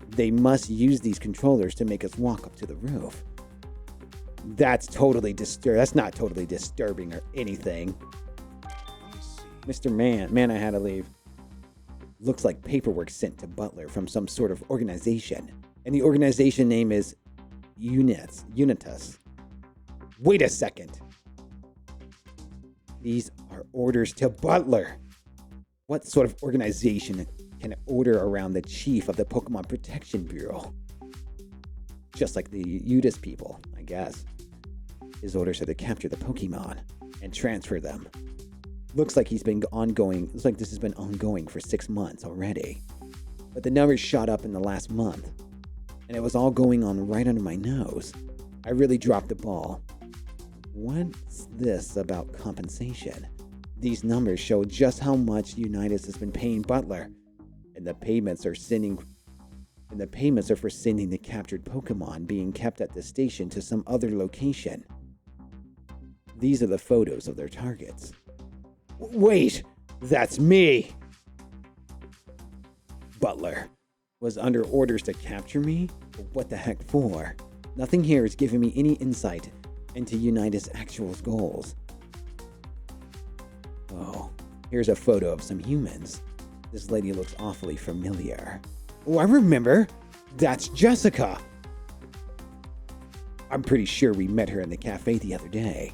They must use these controllers to make us walk up to the roof. That's not totally disturbing or anything. Mr. Man, I had to leave. Looks like paperwork sent to Butler from some sort of organization. And the organization name is Unitas. Wait a second. These are orders to Butler. What sort of organization can order around the chief of the Pokemon Protection Bureau? Just like the Udis people, I guess. His orders are to capture the Pokemon and transfer them. Looks like this has been ongoing for 6 months already. But the numbers shot up in the last month. And it was all going on right under my nose. I really dropped the ball. What's this about compensation? These numbers show just how much Unitas has been paying Butler. And the payments are for sending the captured Pokemon being kept at the station to some other location. These are the photos of their targets. Wait! That's me! Butler was under orders to capture me? But what the heck for? Nothing here is giving me any insight into Unitas' actual goals. Oh, here's a photo of some humans. This lady looks awfully familiar. Oh, I remember! That's Jessica! I'm pretty sure we met her in the cafe the other day.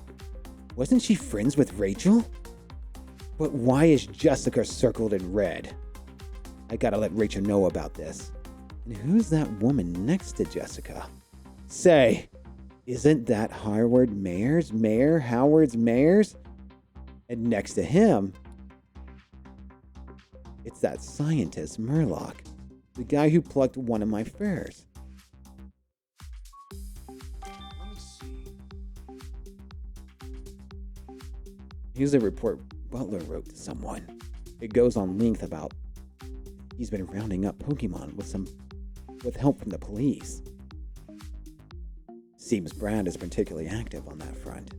Wasn't she friends with Rachel? But why is Jessica circled in red? I gotta let Rachel know about this. And who's that woman next to Jessica? Say, isn't that Howard's Mayers? And next to him, it's that scientist Murloc, the guy who plucked one of my furs. Let me see. Here's a report Butler wrote to someone. It goes on length about he's been rounding up Pokemon with help from the police. Seems Brad is particularly active on that front.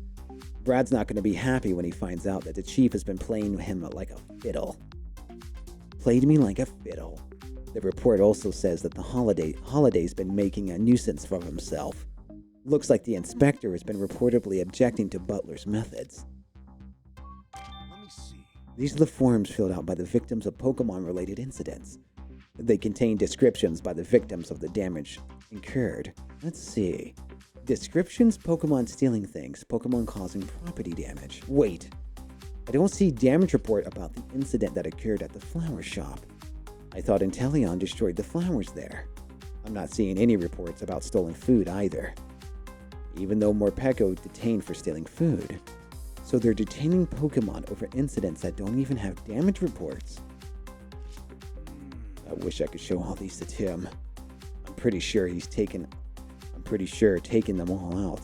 Brad's not going to be happy when he finds out that the chief has been playing him like a fiddle. Played me like a fiddle. The report also says that the Holiday's been making a nuisance for himself. Looks like the inspector has been reportedly objecting to Butler's methods. Let me see. These are the forms filled out by the victims of Pokemon-related incidents. They contain descriptions by the victims of the damage incurred. Let's see. Descriptions: Pokemon stealing things, Pokemon causing property damage. Wait, I don't see damage report about the incident that occurred at the flower shop. I thought Inteleon destroyed the flowers there. I'm not seeing any reports about stolen food either. Even though Morpeko detained for stealing food. So they're detaining Pokemon over incidents that don't even have damage reports. I wish I could show all these to Tim. I'm pretty sure taking them all out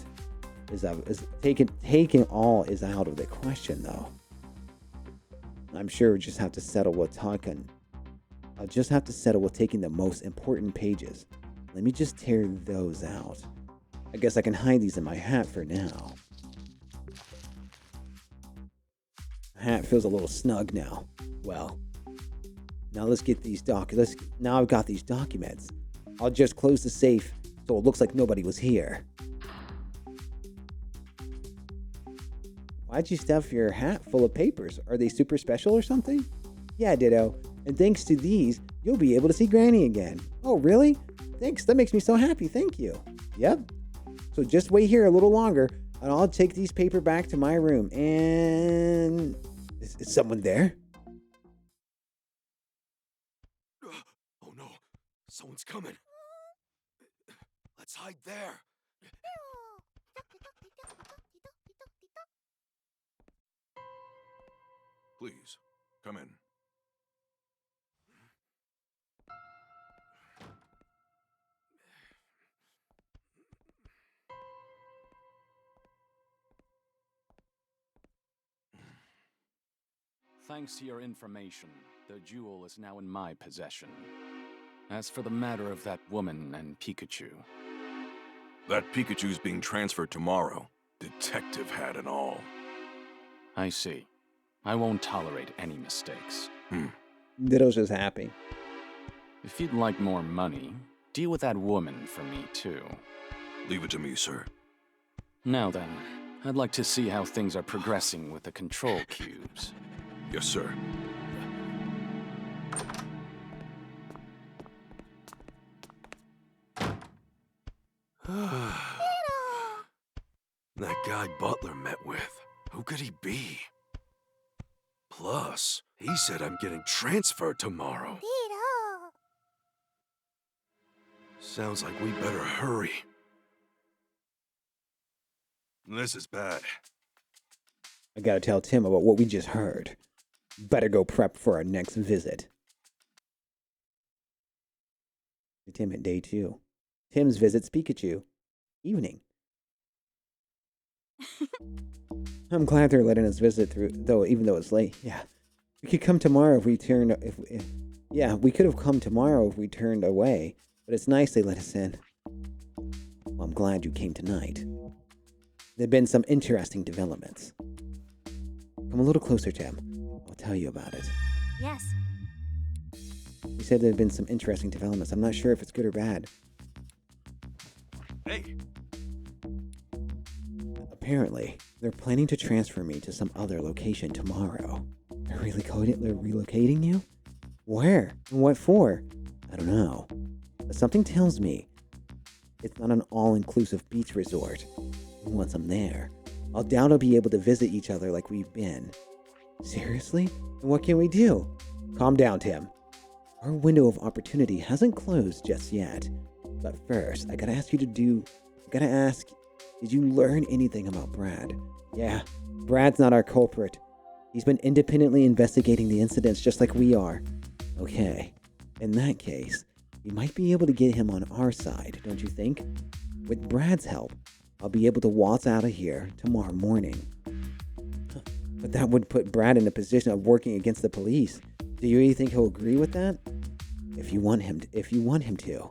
taking all is out of the question, though. I'm sure we'll just have to settle with talking. I'll just have to settle with taking the most important pages. Let me just tear those out. I guess I can hide these in my hat for now. Hat feels a little snug now. Well, now let's get these now I've got these documents. I'll just close the safe so it looks like nobody was here. Why'd you stuff your hat full of papers? Are they super special or something? Yeah, Ditto. And thanks to these, you'll be able to see Granny again. Oh, really? Thanks, that makes me so happy, thank you. Yep. So just wait here a little longer, and I'll take these paper back to my room, and... Is someone there? Oh no, someone's coming. Let's hide there. Please, come in. Thanks to your information, the jewel is now in my possession. As for the matter of that woman and Pikachu... That Pikachu's being transferred tomorrow. Detective hat and all. I see. I won't tolerate any mistakes. Ditto's just happy. If you'd like more money, deal with that woman for me, too. Leave it to me, sir. Now then, I'd like to see how things are progressing with the control cubes. Yes, sir. That guy Butler met with, who could he be? Plus, he said I'm getting transferred tomorrow. Sounds like we better hurry. This is bad. I gotta tell Tim about what we just heard. Better go prep for our next visit. Tim at day 2. Tim's visits Pikachu. Evening. I'm glad they're letting us visit through, even though it's late. Yeah. We could come tomorrow if we turned... Yeah, we could have come tomorrow if we turned away. But it's nice they let us in. Well, I'm glad you came tonight. There have been some interesting developments. Come a little closer, Tim. I'll tell you about it. Yes. You said there have been some interesting developments. I'm not sure if it's good or bad. Hey! Apparently, they're planning to transfer me to some other location tomorrow. They're relocating you? Where? And what for? I don't know. But something tells me it's not an all-inclusive beach resort. And once I'm there, I'll doubt I'll be able to visit each other like we've been. Seriously? And what can we do? Calm down, Tim. Our window of opportunity hasn't closed just yet. But first, I gotta ask, did you learn anything about Brad? Yeah, Brad's not our culprit. He's been independently investigating the incidents just like we are. Okay, in that case, we might be able to get him on our side, don't you think? With Brad's help, I'll be able to waltz out of here tomorrow morning. But that would put Brad in a position of working against the police. Do you really think he'll agree with that? If you want him to,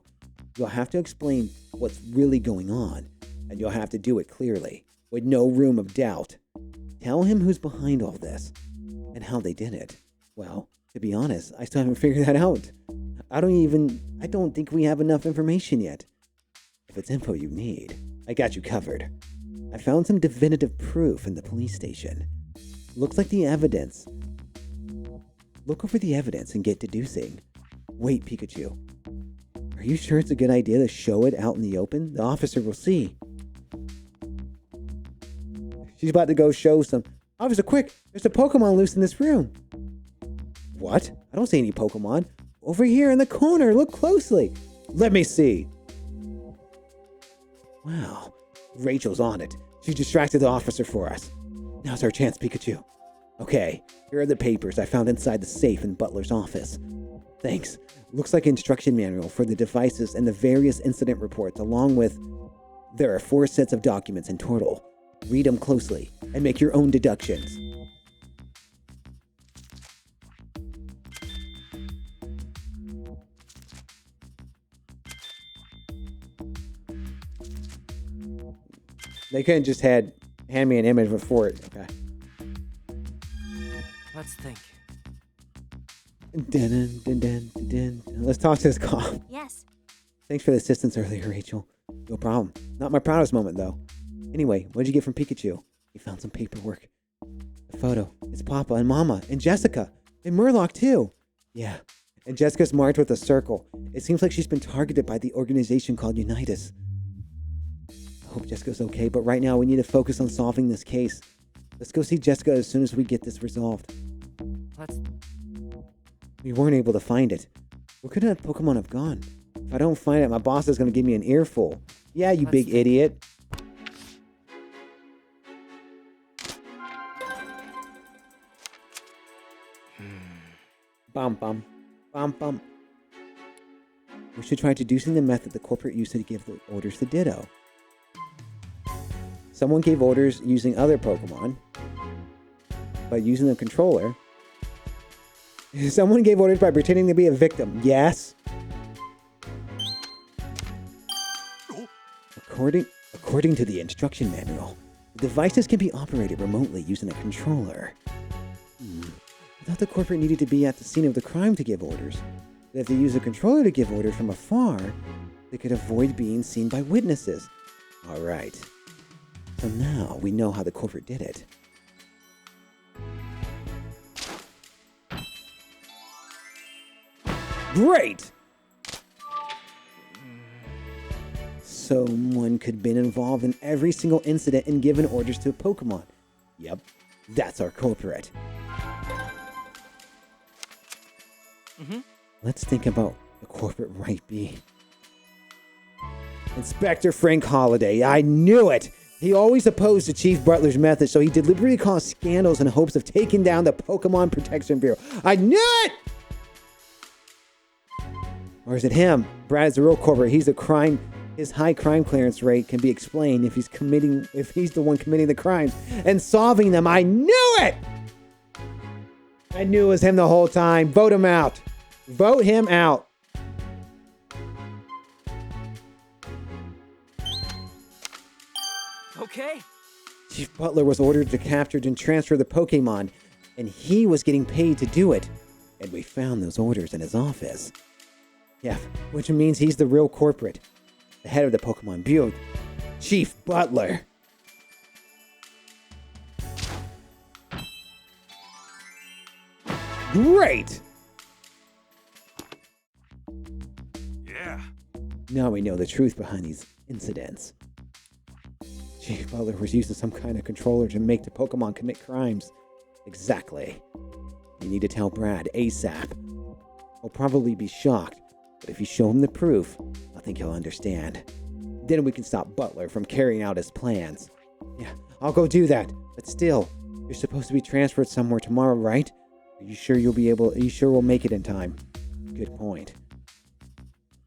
you'll have to explain what's really going on, and you'll have to do it clearly, with no room of doubt. Tell him who's behind all this, and how they did it. Well, to be honest, I still haven't figured that out. I don't think we have enough information yet. If it's info you need, I got you covered. I found some definitive proof in the police station. Looks like the evidence. Look over the evidence and get deducing. Wait, Pikachu. Are you sure it's a good idea to show it out in the open? The officer will see. She's about to go show some... Officer, quick! There's a Pokemon loose in this room. What? I don't see any Pokemon. Over here in the corner, look closely. Let me see. Wow, Rachel's on it. She distracted the officer for us. Now's our chance, Pikachu. Okay, here are the papers I found inside the safe in Butler's office. Thanks. Looks like an instruction manual for the devices and the various incident reports, along with... There are 4 sets of documents in total. Read them closely and make your own deductions. They couldn't just hand me an image before it. Okay. Let's think. Dun, dun, dun, dun, dun. Let's talk to this cop. Yes. Thanks for the assistance earlier, Rachel. No problem. Not my proudest moment, though. Anyway, what did you get from Pikachu? He found some paperwork. A photo. It's Papa and Mama and Jessica. And Murloc, too. Yeah. And Jessica's marked with a circle. It seems like she's been targeted by the organization called Unitas. I hope Jessica's okay, but right now we need to focus on solving this case. Let's go see Jessica as soon as we get this resolved. We weren't able to find it. Where could that Pokemon have gone? If I don't find it, my boss is going to give me an earful. Yeah, you big idiot. Bum bum. Bum bum. We should try deducing the method the corporate used to give the orders to Ditto. Someone gave orders using other Pokemon by using the controller. Someone gave orders by pretending to be a victim. Yes. According to the instruction manual, the devices can be operated remotely using a controller. I thought the corporate needed to be at the scene of the crime to give orders. But if they use a controller to give orders from afar, they could avoid being seen by witnesses. All right. So now we know how the corporate did it. Great! Someone could have been involved in every single incident and given orders to a Pokemon. Yep, that's our culprit. Let's think about the corporate right bee. Inspector Frank Holiday. I knew it! He always opposed to Chief Butler's methods, so he deliberately caused scandals in hopes of taking down the Pokemon Protection Bureau. I knew it! Or is it him? Brad is the real culprit. He's the crime. His high crime clearance rate can be explained if he's the one committing the crimes and solving them. I knew it! I knew it was him the whole time. Vote him out. Vote him out. Okay. Chief Butler was ordered to capture and transfer the Pokemon, and he was getting paid to do it. And we found those orders in his office. Yeah, which means he's the real culprit. The head of the Pokemon Bureau, Chief Butler. Great! Yeah. Now we know the truth behind these incidents. Chief Butler was using some kind of controller to make the Pokemon commit crimes. Exactly. You need to tell Brad ASAP. He'll probably be shocked, but if you show him the proof, I think he'll understand. Then we can stop Butler from carrying out his plans. Yeah, I'll go do that. But still, you're supposed to be transferred somewhere tomorrow, right? Are you sure we'll make it in time? Good point.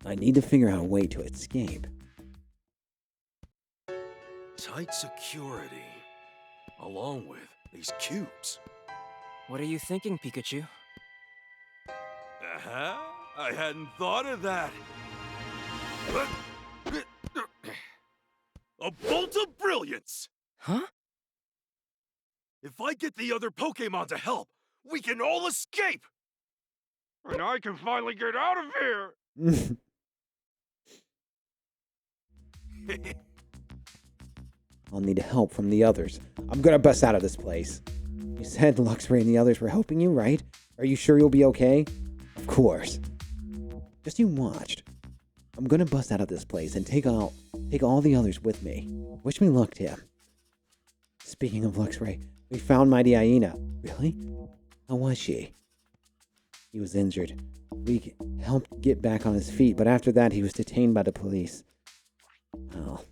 I need to figure out a way to escape. Tight security. Along with these cubes. What are you thinking, Pikachu? Uh-huh. I hadn't thought of that. A bolt of brilliance! Huh? If I get the other Pokémon to help, we can all escape! And I can finally get out of here! I'll need help from the others. I'm gonna bust out of this place. You said Luxray and the others were helping you, right? Are you sure you'll be okay? Of course. Just you watched. I'm gonna bust out of this place and take all the others with me. Wish me luck, Tim. Speaking of Luxray, we found Mighty Hyena. Really? How was she? He was injured. We helped get back on his feet, but after that he was detained by the police. Well,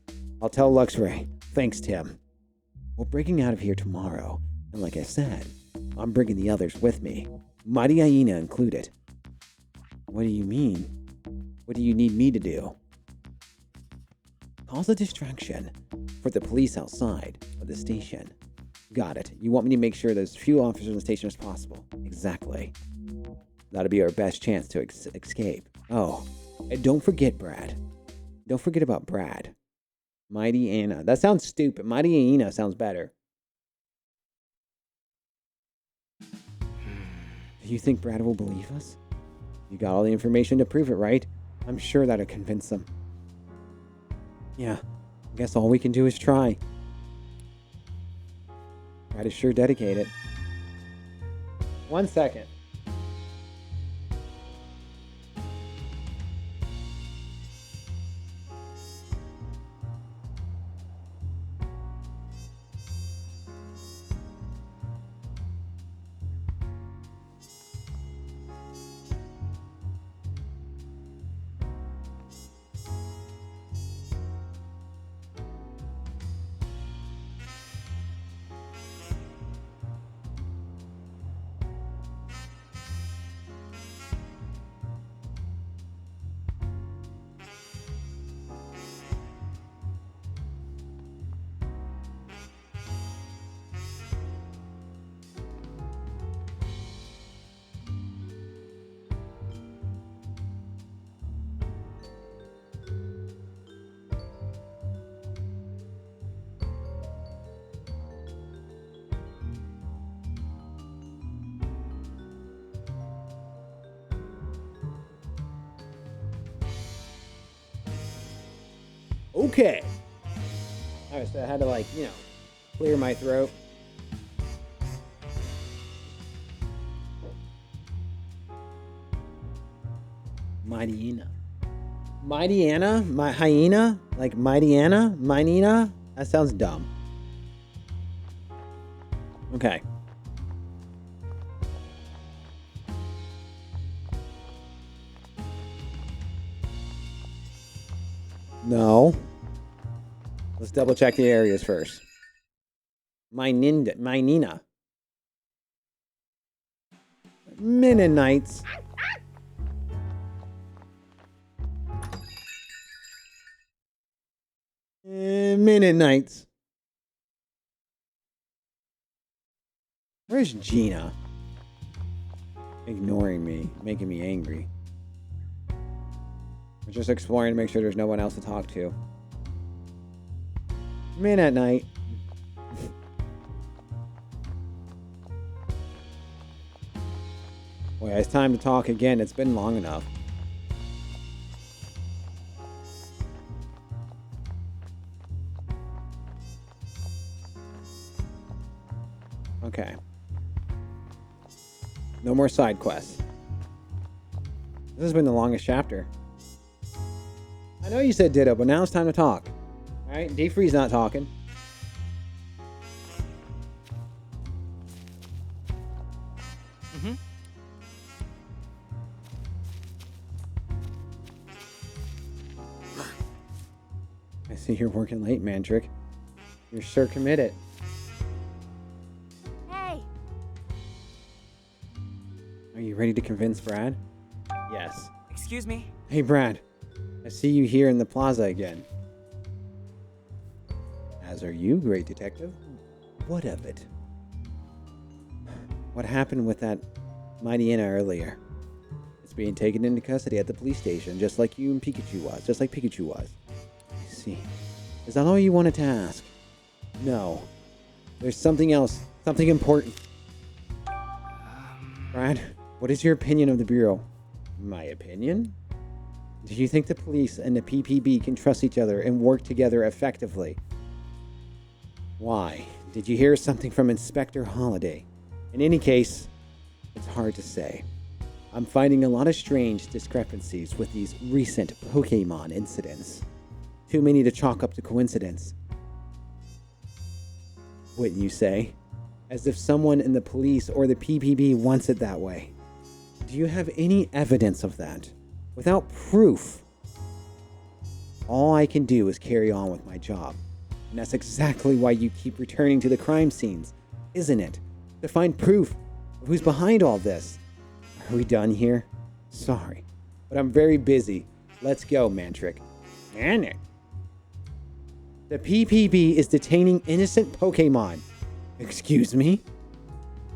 I'll tell Luxray. Thanks, Tim. We're breaking out of here tomorrow, and like I said, I'm bringing the others with me. Mighty Hyena included. What do you mean? What do you need me to do? Cause a distraction for the police outside of the station. Got it. You want me to make sure there's as few officers on the station as possible. Exactly. That'll be our best chance to escape. Oh, and don't forget Brad. Don't forget about Brad. Mighty Anna. That sounds stupid. Mighty Hyena sounds better. Do you think Brad will believe us? You got all the information to prove it, right? I'm sure that'll convince them. Yeah, I guess all we can do is try. Brad is sure dedicated. 1 second. Okay. Alright, so I had to, clear my throat. Mighty Anna. Mighty Anna? My hyena? Like Mighty Anna? Minina? That sounds dumb. No. Let's double check the areas first. My Nina. Mennonites. Mennonites. Where's Gina? Ignoring me, making me angry. We're just exploring to make sure there's no one else to talk to. Midnight night. Boy, it's time to talk again. It's been long enough. Okay. No more side quests. This has been the longest chapter. I know you said ditto, but now it's time to talk. Alright, D-Free's not talking. Mm-hmm. I see you're working late, Mantrick. You're sure committed. Hey! Are you ready to convince Brad? Yes. Excuse me? Hey, Brad. I see you here in the plaza again. As are you, great detective. What of it? What happened with that mighty Anna earlier? It's being taken into custody at the police station, just like you and Pikachu was. Just like Pikachu was. I see. Is that all you wanted to ask? No. There's something else. Something important. Brad, what is your opinion of the Bureau? My opinion? Do you think the police and the PPB can trust each other and work together effectively? Why? Did you hear something from Inspector Holliday? In any case, it's hard to say. I'm finding a lot of strange discrepancies with these recent Pokemon incidents. Too many to chalk up to coincidence. Wouldn't you say? As if someone in the police or the PPB wants it that way. Do you have any evidence of that? Without proof, all I can do is carry on with my job. And that's exactly why you keep returning to the crime scenes, isn't it? To find proof of who's behind all this. Are we done here? Sorry, but I'm very busy. Let's go, Mantrick. Manic. The PPB is detaining innocent Pokemon. Excuse me?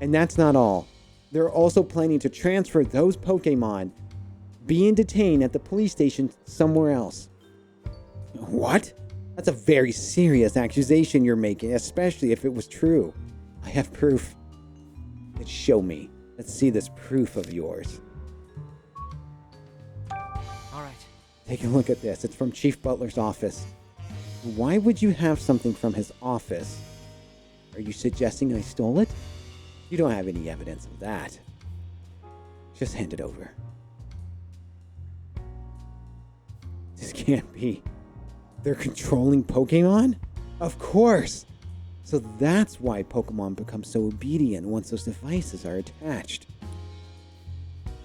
And that's not all. They're also planning to transfer those Pokemon being detained at the police station somewhere else. What? That's a very serious accusation you're making, especially if it was true. I have proof. Then show me. Let's see this proof of yours. All right. Take a look at this. It's from Chief Butler's office. Why would you have something from his office? Are you suggesting I stole it? You don't have any evidence of that. Just hand it over. This can't be. They're controlling Pokemon? Of course! So that's why Pokemon become so obedient once those devices are attached.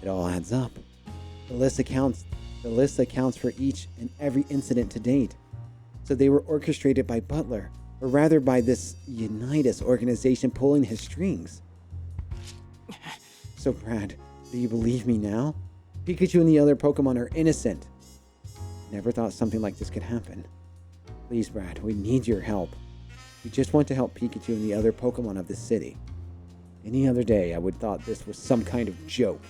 It all adds up. The list accounts for each and every incident to date. So they were orchestrated by Butler, or rather by this Unitas organization pulling his strings. So Brad, do you believe me now? Pikachu and the other Pokemon are innocent. Never thought something like this could happen. Please, Brad, we need your help. We just want to help Pikachu and the other Pokemon of this city. Any other day, I would have thought this was some kind of joke.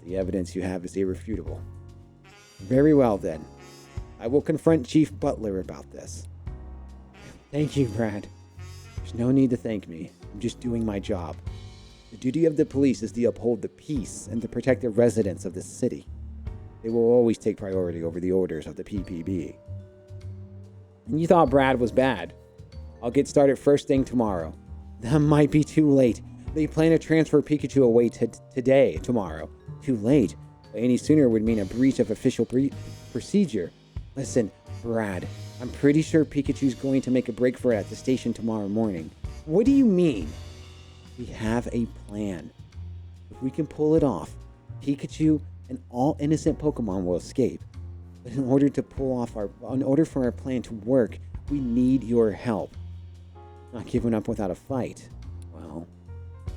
The evidence you have is irrefutable. Very well, then. I will confront Chief Butler about this. Thank you, Brad. There's no need to thank me. I'm just doing my job. The duty of the police is to uphold the peace and to protect the residents of this city. They will always take priority over the orders of the PPB. And you thought Brad was bad. I'll get started first thing tomorrow. That might be too late. They plan to transfer Pikachu away tomorrow. Too late. Any sooner would mean a breach of official procedure. Listen, Brad, I'm pretty sure Pikachu's going to make a break for it at the station tomorrow morning. What do you mean? We have a plan. If we can pull it off, Pikachu and all innocent Pokemon will escape. But in order for our plan to work, we need your help. Not giving up without a fight. Well,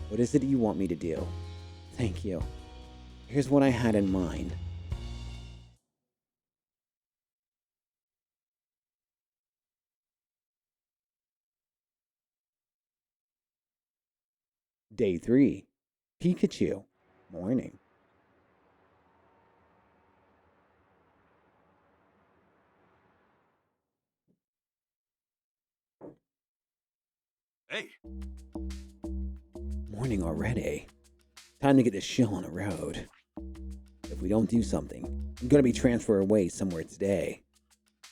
what is it you want me to do? Thank you. Here's what I had in mind. Day 3. Pikachu. Morning. Hey. Morning already. Time to get this show on the road. If we don't do something, I'm going to be transferred away somewhere today.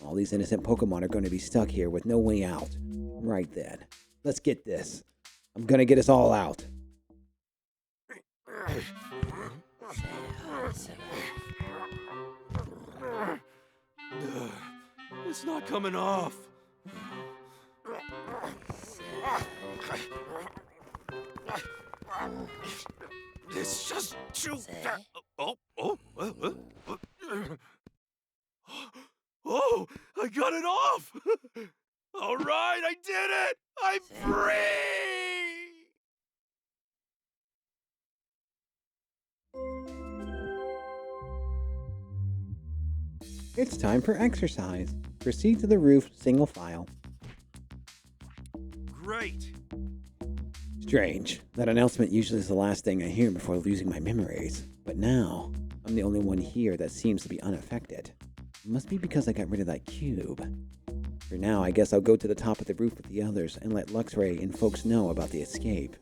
All these innocent Pokemon are going to be stuck here with no way out. Right then. Let's get this. I'm going to get us all out. It's not coming off. It's just too... Oh, I got it off! All right, I did it! I'm free! It's time for exercise. Proceed to the roof, single file. Great! Strange. That announcement usually is the last thing I hear before losing my memories. But now, I'm the only one here that seems to be unaffected. It must be because I got rid of that cube. For now, I guess I'll go to the top of the roof with the others and let Luxray and folks know about the escape.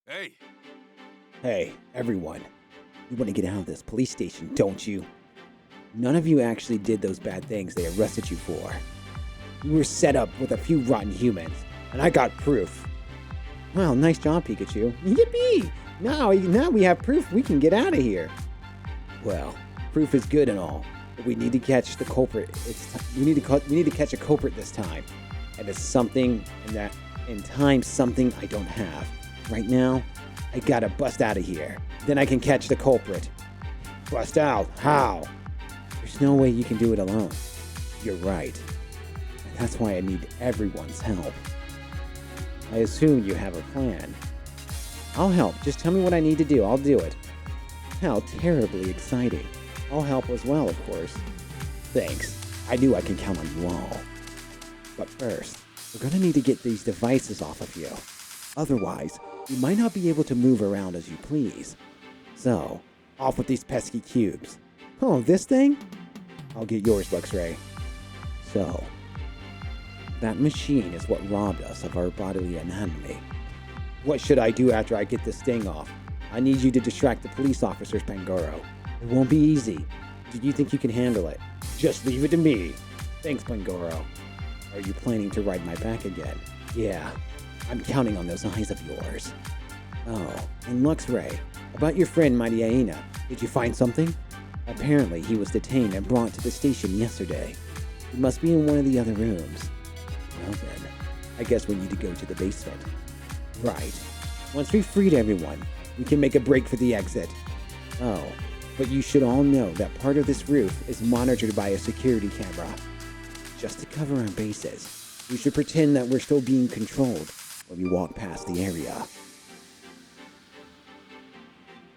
Hey! Hey, everyone. You want to get out of this police station, don't you? None of you actually did those bad things they arrested you for. You were set up with a few rotten humans, and I got proof. Well, nice job, Pikachu. Yippee! Now we have proof we can get out of here. Well, proof is good and all, but we need to catch the culprit. We need to catch a culprit this time, and it's something something I don't have. Right now, I gotta bust out of here. Then I can catch the culprit. Bust out? How? There's no way you can do it alone. You're right. And that's why I need everyone's help. I assume you have a plan. I'll help. Just tell me what I need to do. I'll do it. How terribly exciting. I'll help as well, of course. Thanks. I knew I can count on you all. But first, we're gonna need to get these devices off of you. Otherwise, you might not be able to move around as you please. So, off with these pesky cubes. Oh, this thing? I'll get yours, Luxray. So, that machine is what robbed us of our bodily anatomy. What should I do after I get this thing off? I need you to distract the police officers, Pangoro. It won't be easy. Do you think you can handle it? Just leave it to me. Thanks, Pangoro. Are you planning to ride my back again? Yeah, I'm counting on those eyes of yours. Oh, and Luxray, about your friend Mighty Aina, did you find something? Apparently, he was detained and brought to the station yesterday. He must be in one of the other rooms. Well then, I guess we need to go to the basement. Right. Once we've freed everyone, we can make a break for the exit. Oh, but you should all know that part of this roof is monitored by a security camera. Just to cover our bases, we should pretend that we're still being controlled when we walk past the area.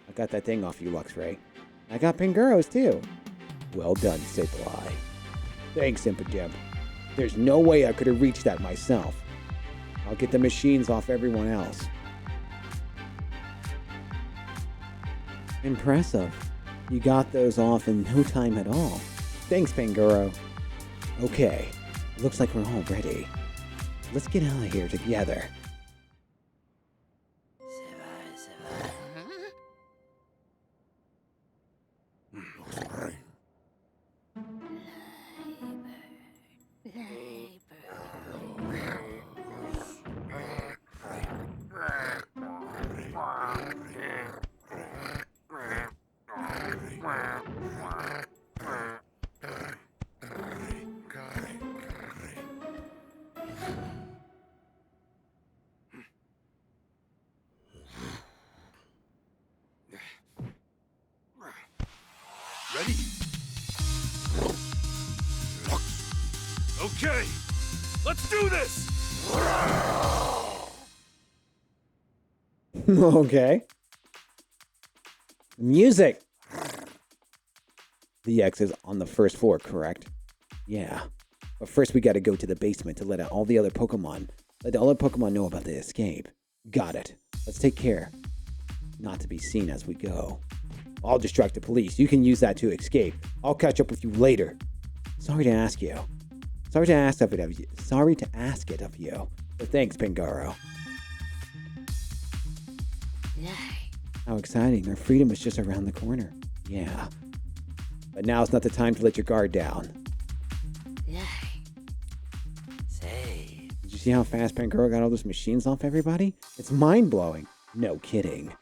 I got that thing off you, Luxray. I got Panguro's too. Well done, Sableye. Thanks, Impidimp. There's no way I could have reached that myself. I'll get the machines off everyone else. Impressive. You got those off in no time at all. Thanks, Pangoro. Okay, looks like we're all ready. Let's get out of here together. Ready? Okay, let's do this! Okay. Music! The X is on the first floor, correct? Yeah. But first we gotta go to the basement to let all the other Pokemon know about the escape. Got it. Let's take care not to be seen as we go. I'll distract the police. You can use that to escape. I'll catch up with you later. Sorry to ask it of you. But thanks, Pangoro. How exciting. Our freedom is just around the corner. Yeah. But now's not the time to let your guard down. Did you see how fast Pangoro got all those machines off everybody? It's mind-blowing. No kidding.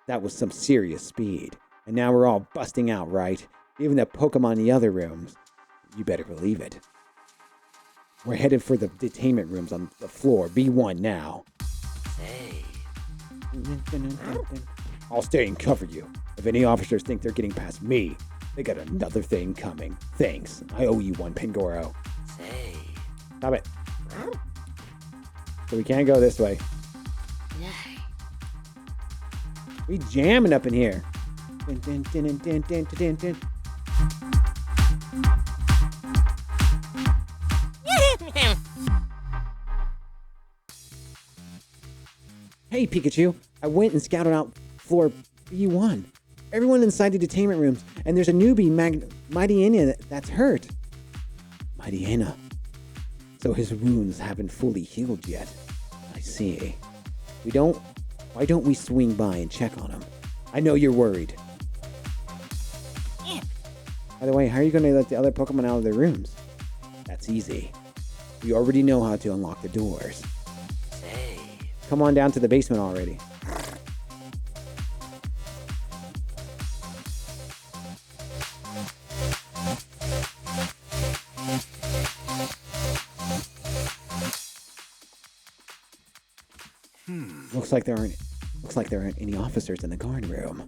That was some serious speed. And now we're all busting out, right? Even the Pokemon in the other rooms. You better believe it. We're headed for the detainment rooms on the floor B1 now. I'll stay and cover you. If any officers think they're getting past me, they got another thing coming. Thanks. I owe you one, Pangoro. Stop it. So we can't go this way. We jamming up in here. Hey, Pikachu. I went and scouted out floor B1. Everyone inside the detainment rooms, and there's a newbie, Mighty Anna, that's hurt. Mighty Anna. So his wounds haven't fully healed yet. I see. Why don't we swing by and check on him? I know you're worried. By the way, how are you going to let the other Pokemon out of their rooms? That's easy. We already know how to unlock the doors. Come on down to the basement already. Looks like there aren't any officers in the guard room.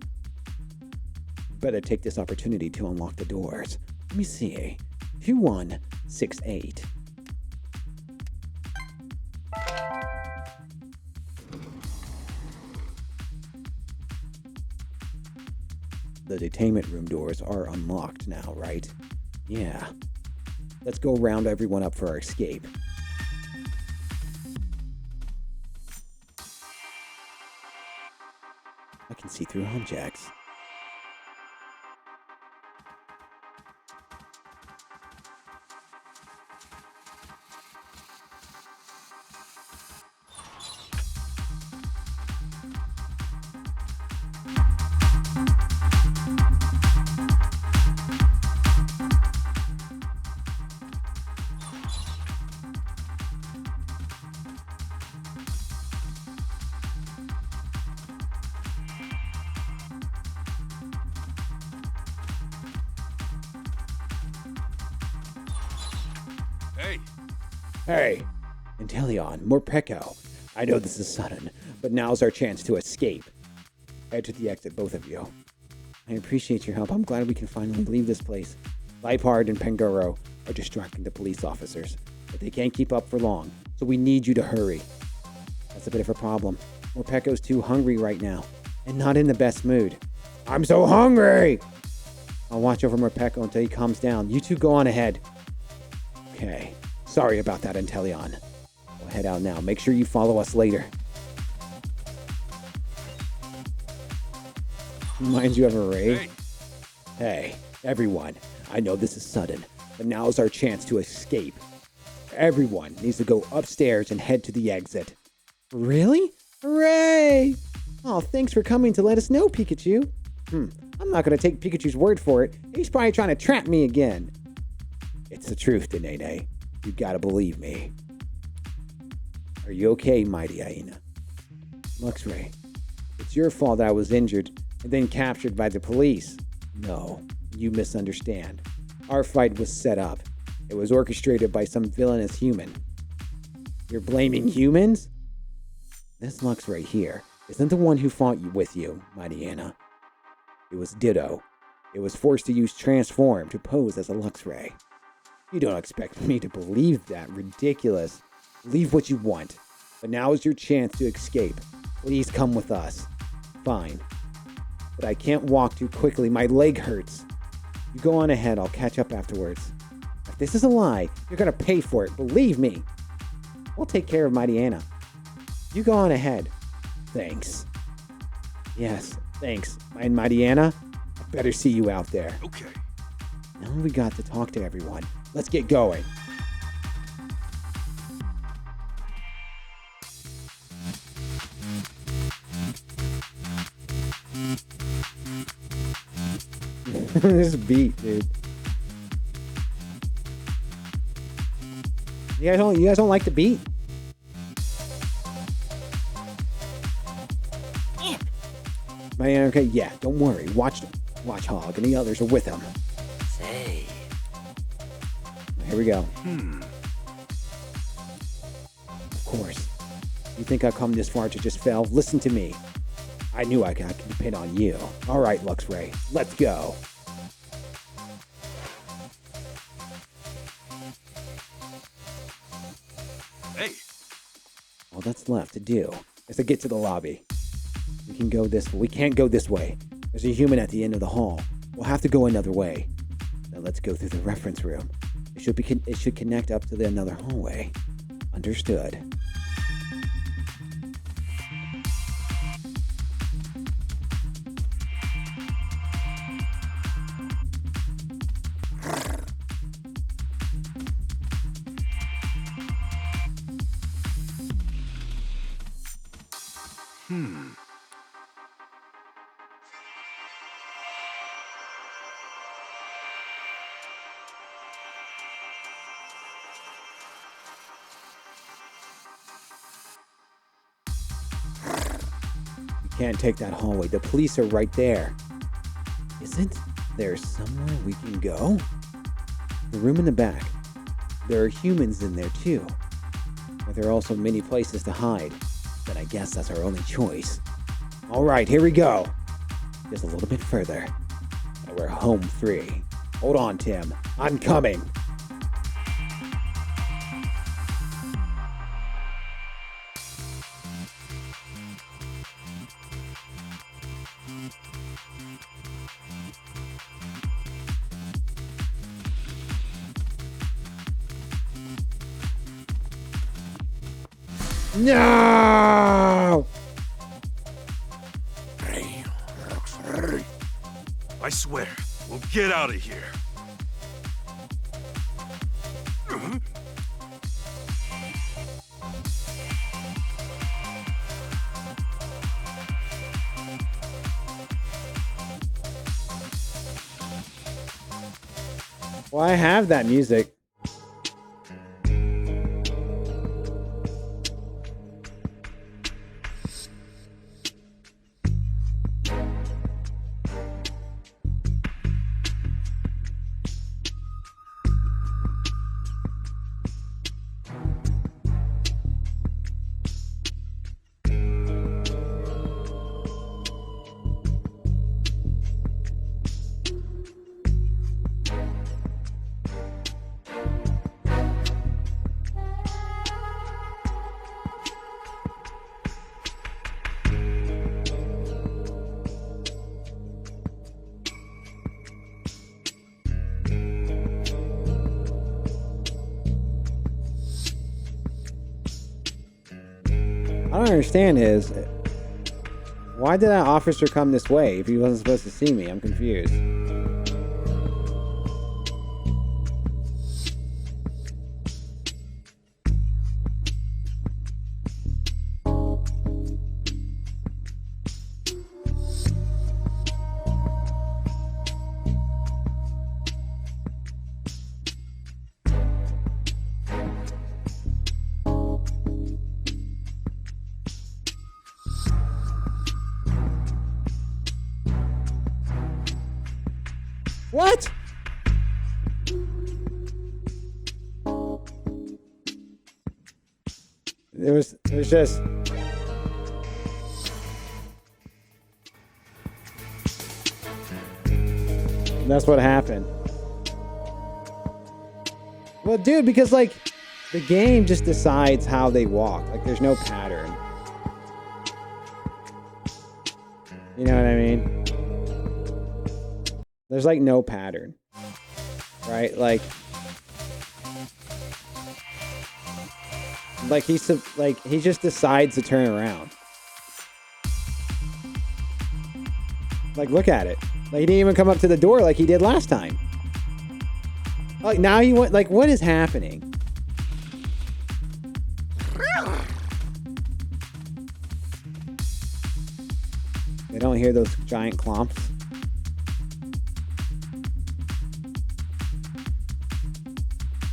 Better take this opportunity to unlock the doors. Let me see. 2168. The detainment room doors are unlocked now, right? Yeah. Let's go round everyone up for our escape. I can see through objects. Hey, Inteleon, Morpeko. I know this is sudden, but now's our chance to escape. Head to the exit, both of you. I appreciate your help. I'm glad we can finally leave this place. Lipard and Pangoro are distracting the police officers, but they can't keep up for long, so we need you to hurry. That's a bit of a problem. Morpeko's too hungry right now, and not in the best mood. I'm so hungry! I'll watch over Morpeko until he calms down. You two go on ahead. Okay. Sorry about that, Inteleon. We'll head out now. Make sure you follow us later. Reminds you of a raid? Hey, everyone. I know this is sudden, but now is our chance to escape. Everyone needs to go upstairs and head to the exit. Really? Hooray! Oh, thanks for coming to let us know, Pikachu. I'm not going to take Pikachu's word for it. He's probably trying to trap me again. It's the truth, Danae. You gotta believe me. Are you okay, Mighty Aina? Luxray, it's your fault that I was injured and then captured by the police. No, you misunderstand. Our fight was set up. It was orchestrated by some villainous human. You're blaming humans? This Luxray here isn't the one who fought with you, Mighty Anna. It was Ditto. It was forced to use Transform to pose as a Luxray. You don't expect me to believe that. Ridiculous. Leave what you want. But now is your chance to escape. Please come with us. Fine. But I can't walk too quickly. My leg hurts. You go on ahead. I'll catch up afterwards. If this is a lie, you're going to pay for it. Believe me. We'll take care of Mighty Anna. You go on ahead. Thanks. Yes, thanks. And Mighty Anna, I better see you out there. Okay. Now we got to talk to everyone. Let's get going. This beat, dude. You guys don't like the beat? Man, okay, yeah, don't worry. Watch Hog and the others are with him. Say. Here we go. Of course. You think I've come this far to just fail? Listen to me. I knew I could depend on you. All right, Luxray, let's go. Hey. All that's left to do is to get to the lobby. We can't go this way. There's a human at the end of the hall. We'll have to go another way. Now let's go through the reference room. It should connect up to another hallway. Understood. Can't take that hallway. The police are right there. Isn't there somewhere we can go? The room in the back. There are humans in there too. But there are also many places to hide. But I guess that's our only choice. All right, here we go. Just a little bit further. And we're home free. Hold on, Tim. I'm coming. No! I swear, we'll get out of here. Well, I have that music. I don't understand is, why did that officer come this way if he wasn't supposed to see me? I'm confused. What? It was just... That's what happened. Well, dude, because, like, the game just decides how they walk. Like, there's no pattern. You know what I mean? There's, like, no pattern. Right? Like he just decides to turn around. Like, look at it. Like, he didn't even come up to the door like he did last time. Like, now he went, like, what is happening? They don't hear those giant clomps.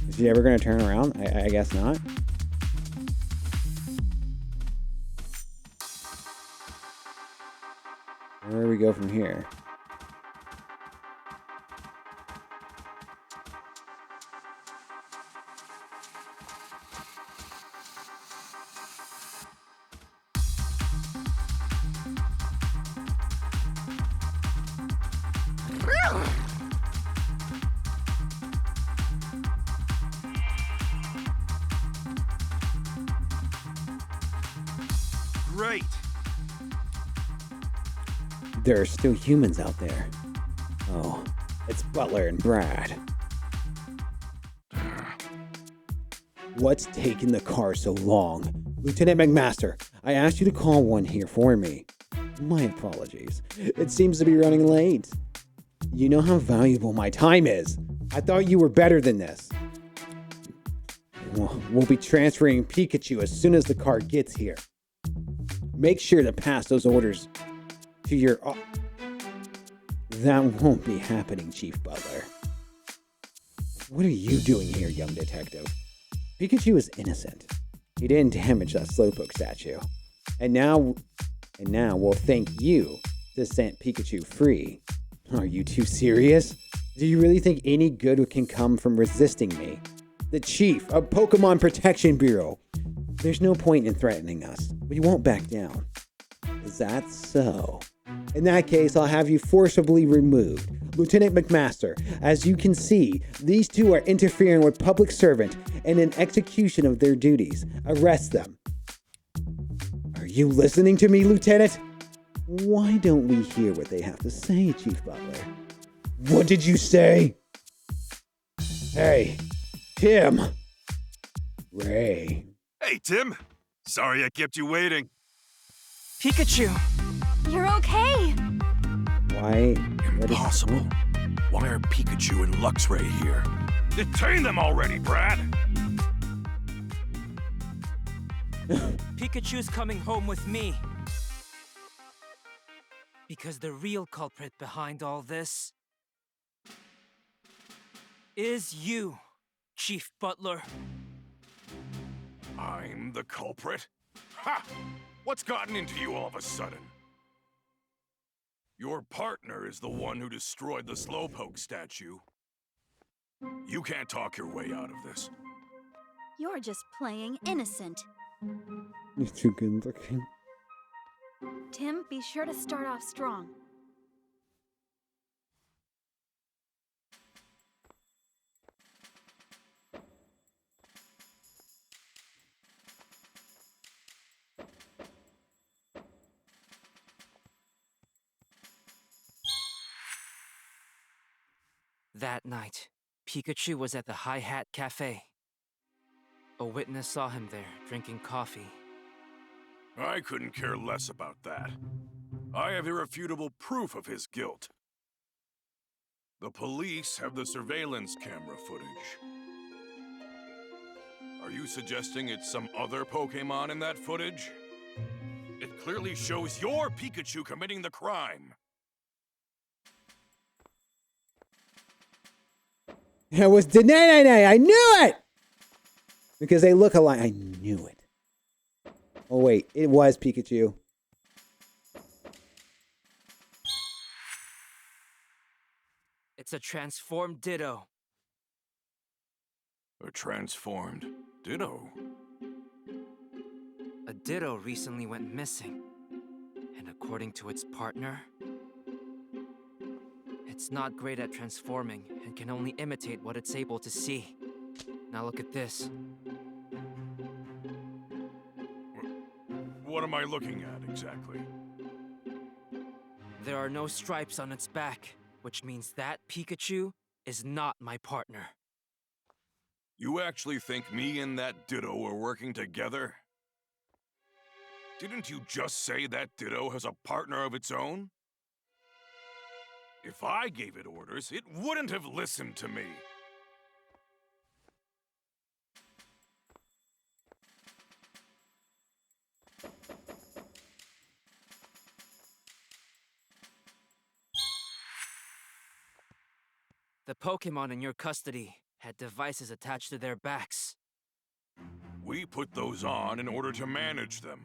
Is he ever going to turn around? I guess not. Where do we go from here? Great. There are still humans out there. Oh, it's Butler and Brad. What's taking the car so long? Lieutenant McMaster, I asked you to call one here for me. My apologies. It seems to be running late. You know how valuable my time is. I thought you were better than this. We'll be transferring Pikachu as soon as the car gets here. Make sure to pass those orders to your... That won't be happening, Chief Butler. What are you doing here, young detective? Pikachu is innocent. He didn't damage that Slowpoke statue. And now we'll thank you to set Pikachu free. Are you too serious? Do you really think any good can come from resisting me? The chief of Pokemon Protection Bureau. There's no point in threatening us. We won't back down. Is that so? In that case, I'll have you forcibly removed. Lieutenant McMaster, as you can see, these two are interfering with public servant and in execution of their duties. Arrest them. Are you listening to me, Lieutenant? Why don't we hear what they have to say, Chief Butler? What did you say? Hey, Tim. Ray. Hey, Tim. Sorry I kept you waiting. Pikachu! You're okay! Why? Impossible. Why are Pikachu and Luxray here? Detain them already, Brad! Pikachu's coming home with me. Because the real culprit behind all this is you, Chief Butler. I'm the culprit? Ha! What's gotten into you all of a sudden? Your partner is the one who destroyed the Slowpoke statue. You can't talk your way out of this. You're just playing innocent. You're too good looking. Tim, be sure to start off strong. That night, Pikachu was at the High Hat Cafe. A witness saw him there, drinking coffee. I couldn't care less about that. I have irrefutable proof of his guilt. The police have the surveillance camera footage. Are you suggesting it's some other Pokémon in that footage? It clearly shows your Pikachu committing the crime. It was Denene! I knew it! Because they look alike. I knew it. Oh, wait. It was Pikachu. It's a transformed Ditto. A transformed Ditto? A Ditto recently went missing. And according to its partner, It's not great at transforming and can only imitate what it's able to see. Now look at this. What am I looking at exactly? There are no stripes on its back, which means that Pikachu is not my partner. You actually think me and that Ditto are working together? Didn't you just say that Ditto has a partner of its own? If I gave it orders, it wouldn't have listened to me. The Pokemon in your custody had devices attached to their backs. We put those on in order to manage them.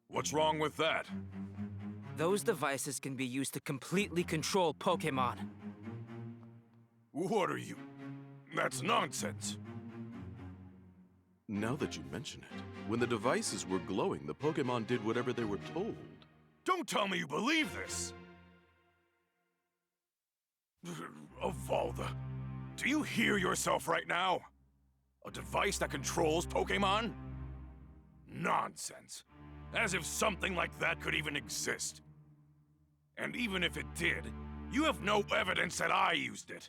What's wrong with that? Those devices can be used to completely control Pokemon. What are you? That's nonsense. Now that you mention it, when the devices were glowing, the Pokemon did whatever they were told. Don't tell me you believe this! Evolva, do you hear yourself right now? A device that controls Pokemon? Nonsense. As if something like that could even exist. And even if it did, you have no evidence that I used it.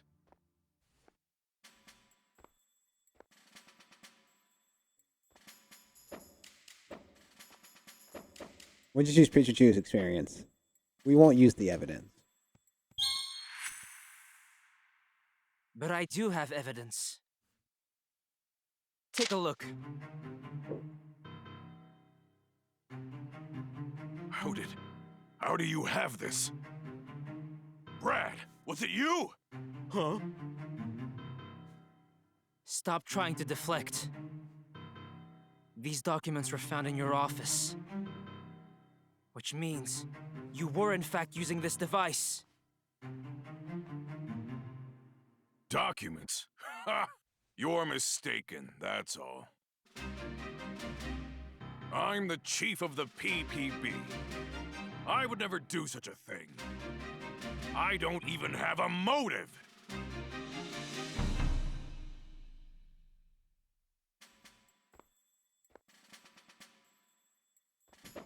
We'll just use Pikachu's experience. We won't use the evidence. But I do have evidence. Take a look. How do you have this? Brad, was it you? Huh? Stop trying to deflect. These documents were found in your office. Which means you were in fact using this device. Documents? Ha! You're mistaken, that's all. I'm the chief of the PPB. I would never do such a thing. I don't even have a motive.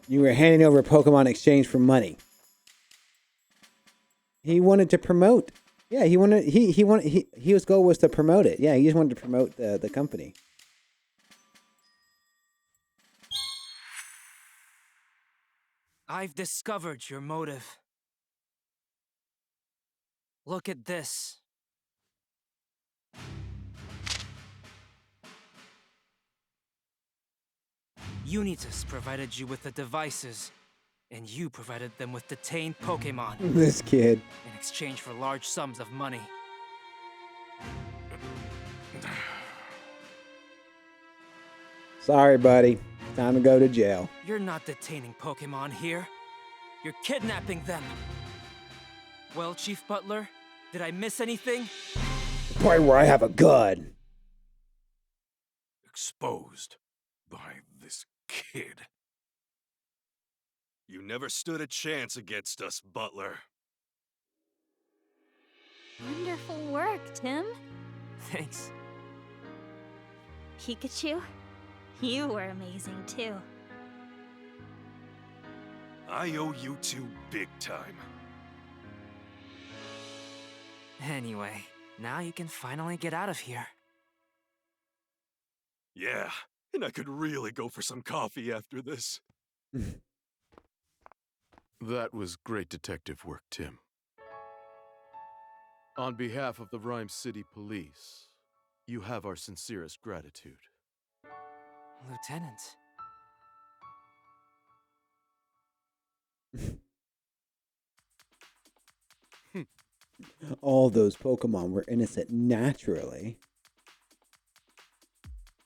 You were handing over Pokemon in exchange for money. He wanted to promote. Yeah, his goal was to promote it. Yeah, he just wanted to promote the company. I've discovered your motive. Look at this. Unitas provided you with the devices, and you provided them with detained Pokemon. This kid. In exchange for large sums of money. Sorry, buddy. Time to go to jail. You're not detaining Pokemon here. You're kidnapping them. Well, Chief Butler, did I miss anything? The part where I have a gun. Exposed by this kid. You never stood a chance against us, Butler. Wonderful work, Tim. Thanks. Pikachu, you were amazing too. I owe you two big time. Anyway, now you can finally get out of here. Yeah, and I could really go for some coffee after this. That was great detective work, Tim. On behalf of the Rhyme City Police, you have our sincerest gratitude. Lieutenant. All those Pokemon were innocent naturally.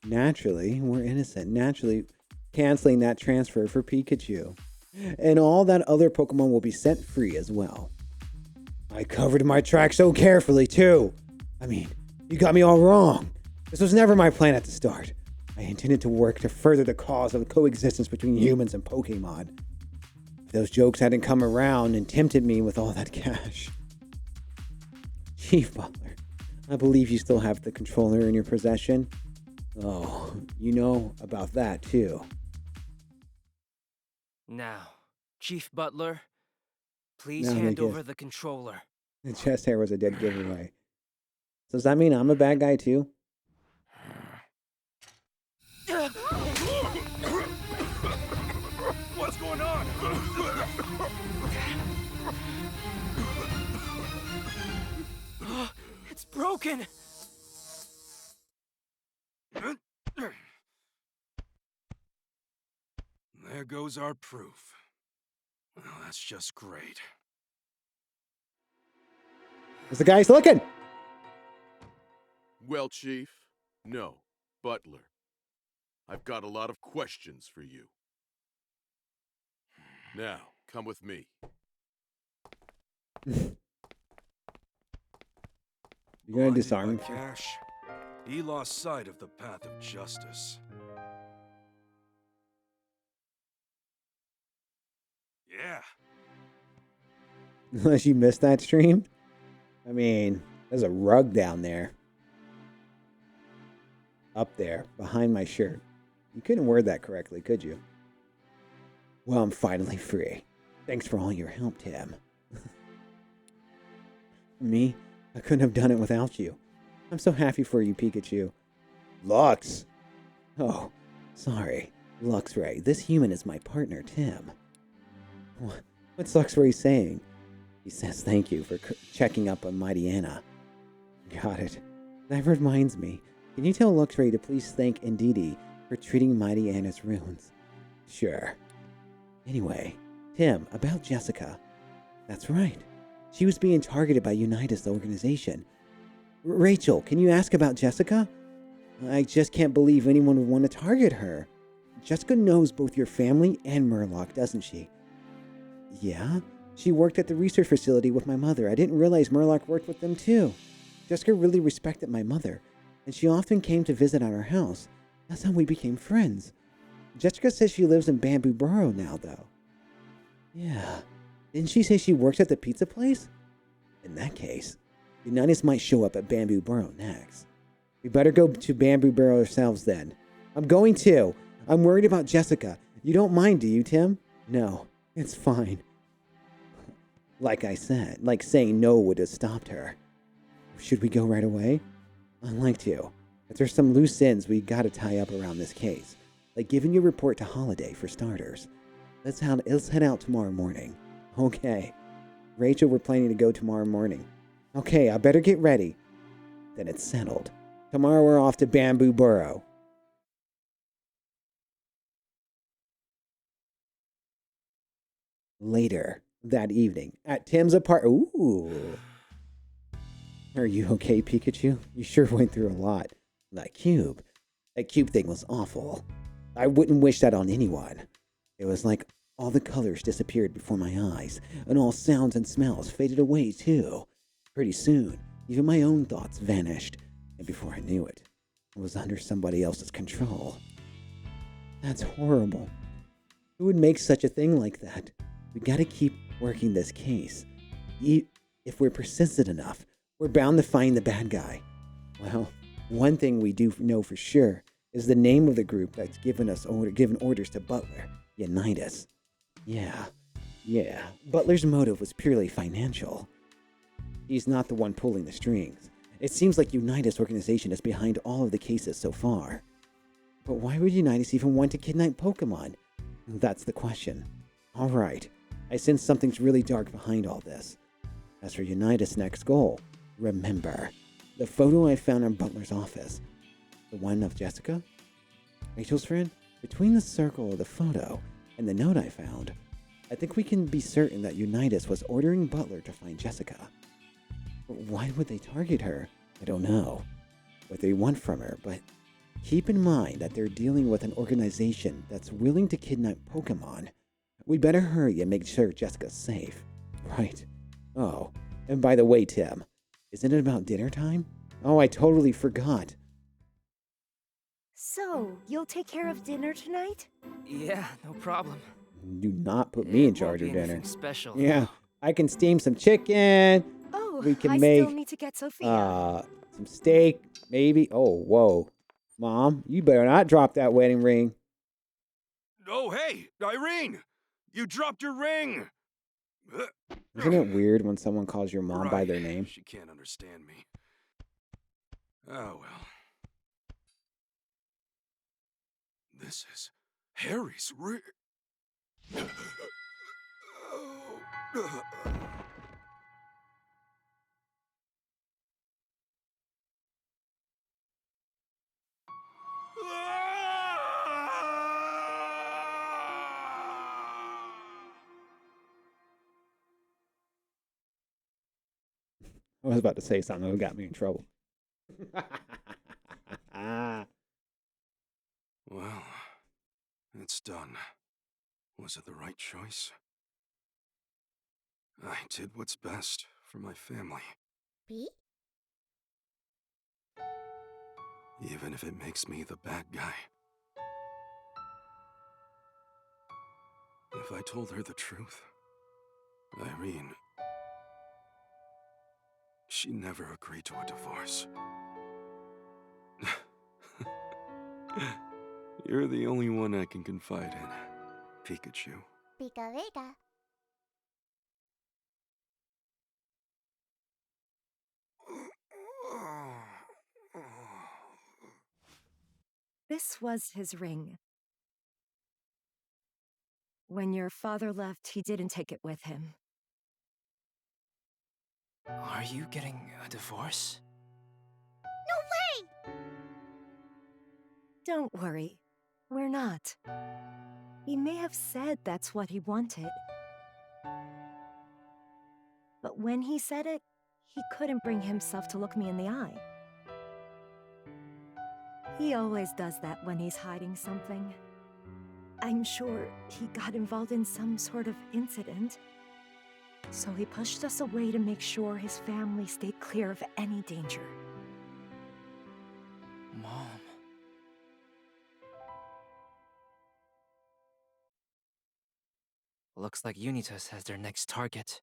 Naturally, we're innocent. Naturally, canceling that transfer for Pikachu. And all that other Pokemon will be set free as well. I covered my tracks so carefully, too. I mean, you got me all wrong. This was never my plan at the start. I intended to work to further the cause of the coexistence between humans and Pokemon. If those jokes hadn't come around and tempted me with all that cash, Chief Butler, I believe you still have the controller in your possession. Oh, you know about that too. Now, Chief Butler, please Now they hand guess. over the controller. The chest hair was a dead giveaway. So does that mean I'm a bad guy too? What's going on? It's broken! There goes our proof. Well, that's just great. Is the guy's looking? Well, Chief, no, Butler. I've got a lot of questions for you. Now, come with me. You're gonna disarm him? Cash. He lost sight of the path of justice. Yeah. Unless you missed that stream? I mean, there's a rug down there. Up there, behind my shirt. You couldn't word that correctly, could you? Well, I'm finally free. Thanks for all your help, Tim. Me? I couldn't have done it without you. I'm so happy for you, Pikachu. Lux! Oh, sorry. Luxray, this human is my partner, Tim. What's Luxray saying? He says thank you for checking up on Mighty Anna. Got it. That reminds me. Can you tell Luxray to please thank Ndidi for treating Mighty Anna's runes? Sure. Anyway, Tim, about Jessica. That's right. She was being targeted by Unitas, the organization. Rachel, can you ask about Jessica? I just can't believe anyone would want to target her. Jessica knows both your family and Murloc, doesn't she? Yeah? She worked at the research facility with my mother. I didn't realize Murloc worked with them too. Jessica really respected my mother, and she often came to visit at our house. That's how we became friends. Jessica says she lives in Bamboo Burrow now, though. Yeah. Didn't she say she works at the pizza place? In that case, Unitas might show up at Bamboo Burrow next. We better go to Bamboo Burrow ourselves then. I'm going to. I'm worried about Jessica. You don't mind, do you, Tim? No, it's fine. Like I said, like saying no would have stopped her. Should we go right away? I'd like to. But there's some loose ends we gotta tie up around this case. Like giving your report to Holiday, for starters. Let's head out tomorrow morning. Okay. Rachel, we're planning to go tomorrow morning. Okay, I better get ready. Then it's settled. Tomorrow we're off to Bamboo Burrow. Later that evening, at Tim's apartment. Ooh. Are you okay, Pikachu? You sure went through a lot. That cube thing was awful. I wouldn't wish that on anyone. It was like all the colors disappeared before my eyes, and all sounds and smells faded away too. Pretty soon, even my own thoughts vanished, and before I knew it, I was under somebody else's control. That's horrible. Who would make such a thing like that? We gotta keep working this case. If we're persistent enough, we're bound to find the bad guy. Well, one thing we do know for sure is the name of the group that's given orders to Butler, Unitas. Yeah. Butler's motive was purely financial. He's not the one pulling the strings. It seems like Unitas organization is behind all of the cases so far. But why would Unitas even want to kidnap Pokemon? That's the question. All right. I sense something's really dark behind all this. As for Unitas' next goal, remember, the photo I found in Butler's office. The one of Jessica? Rachel's friend? Between the circle of the photo and the note I found, I think we can be certain that Unitas was ordering Butler to find Jessica. But why would they target her? I don't know what they want from her, but keep in mind that they're dealing with an organization that's willing to kidnap Pokemon. We better hurry and make sure Jessica's safe. Right. Oh, and by the way, Tim, isn't it about dinner time? Oh, I totally forgot. So, you'll take care of dinner tonight? Yeah, no problem. Do not put me in charge of dinner. Special. Yeah, I can steam some chicken. Oh, we can I make still need to get Sophia. some steak, maybe. Oh, whoa. Mom, you better not drop that wedding ring. Oh, hey, Irene! You dropped your ring! Isn't it weird when someone calls your mom by their name? She can't understand me. Oh, well. This is Harry's ring. I was about to say something that got me in trouble. Well, it's done. Was it the right choice? I did what's best for my family. B? Even if it makes me the bad guy. If I told her the truth, Irene, she never agreed to a divorce. You're the only one I can confide in, Pikachu. Pika Vega. This was his ring. When your father left, he didn't take it with him. Are you getting a divorce? No way! Don't worry. We're not. He may have said that's what he wanted. But when he said it, he couldn't bring himself to look me in the eye. He always does that when he's hiding something. I'm sure he got involved in some sort of incident. So he pushed us away to make sure his family stayed clear of any danger. Mom. Looks like Unitas has their next target.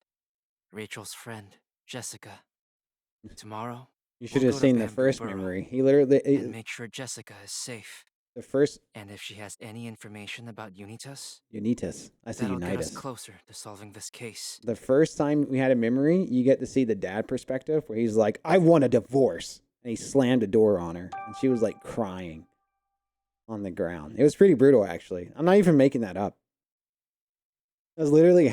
Rachel's friend, Jessica. Tomorrow, You should we'll have go to seen the Bamboo first Burrow memory. He literally... and make sure Jessica is safe. The first... And if she has any information about Unitas... Unitas. I said that'll get us Unitas. closer to solving this case. The first time we had a memory, you get to see the dad perspective where he's like, I want a divorce. And he slammed a door on her. And she was like crying on the ground. It was pretty brutal, actually. I'm not even making that up. It was literally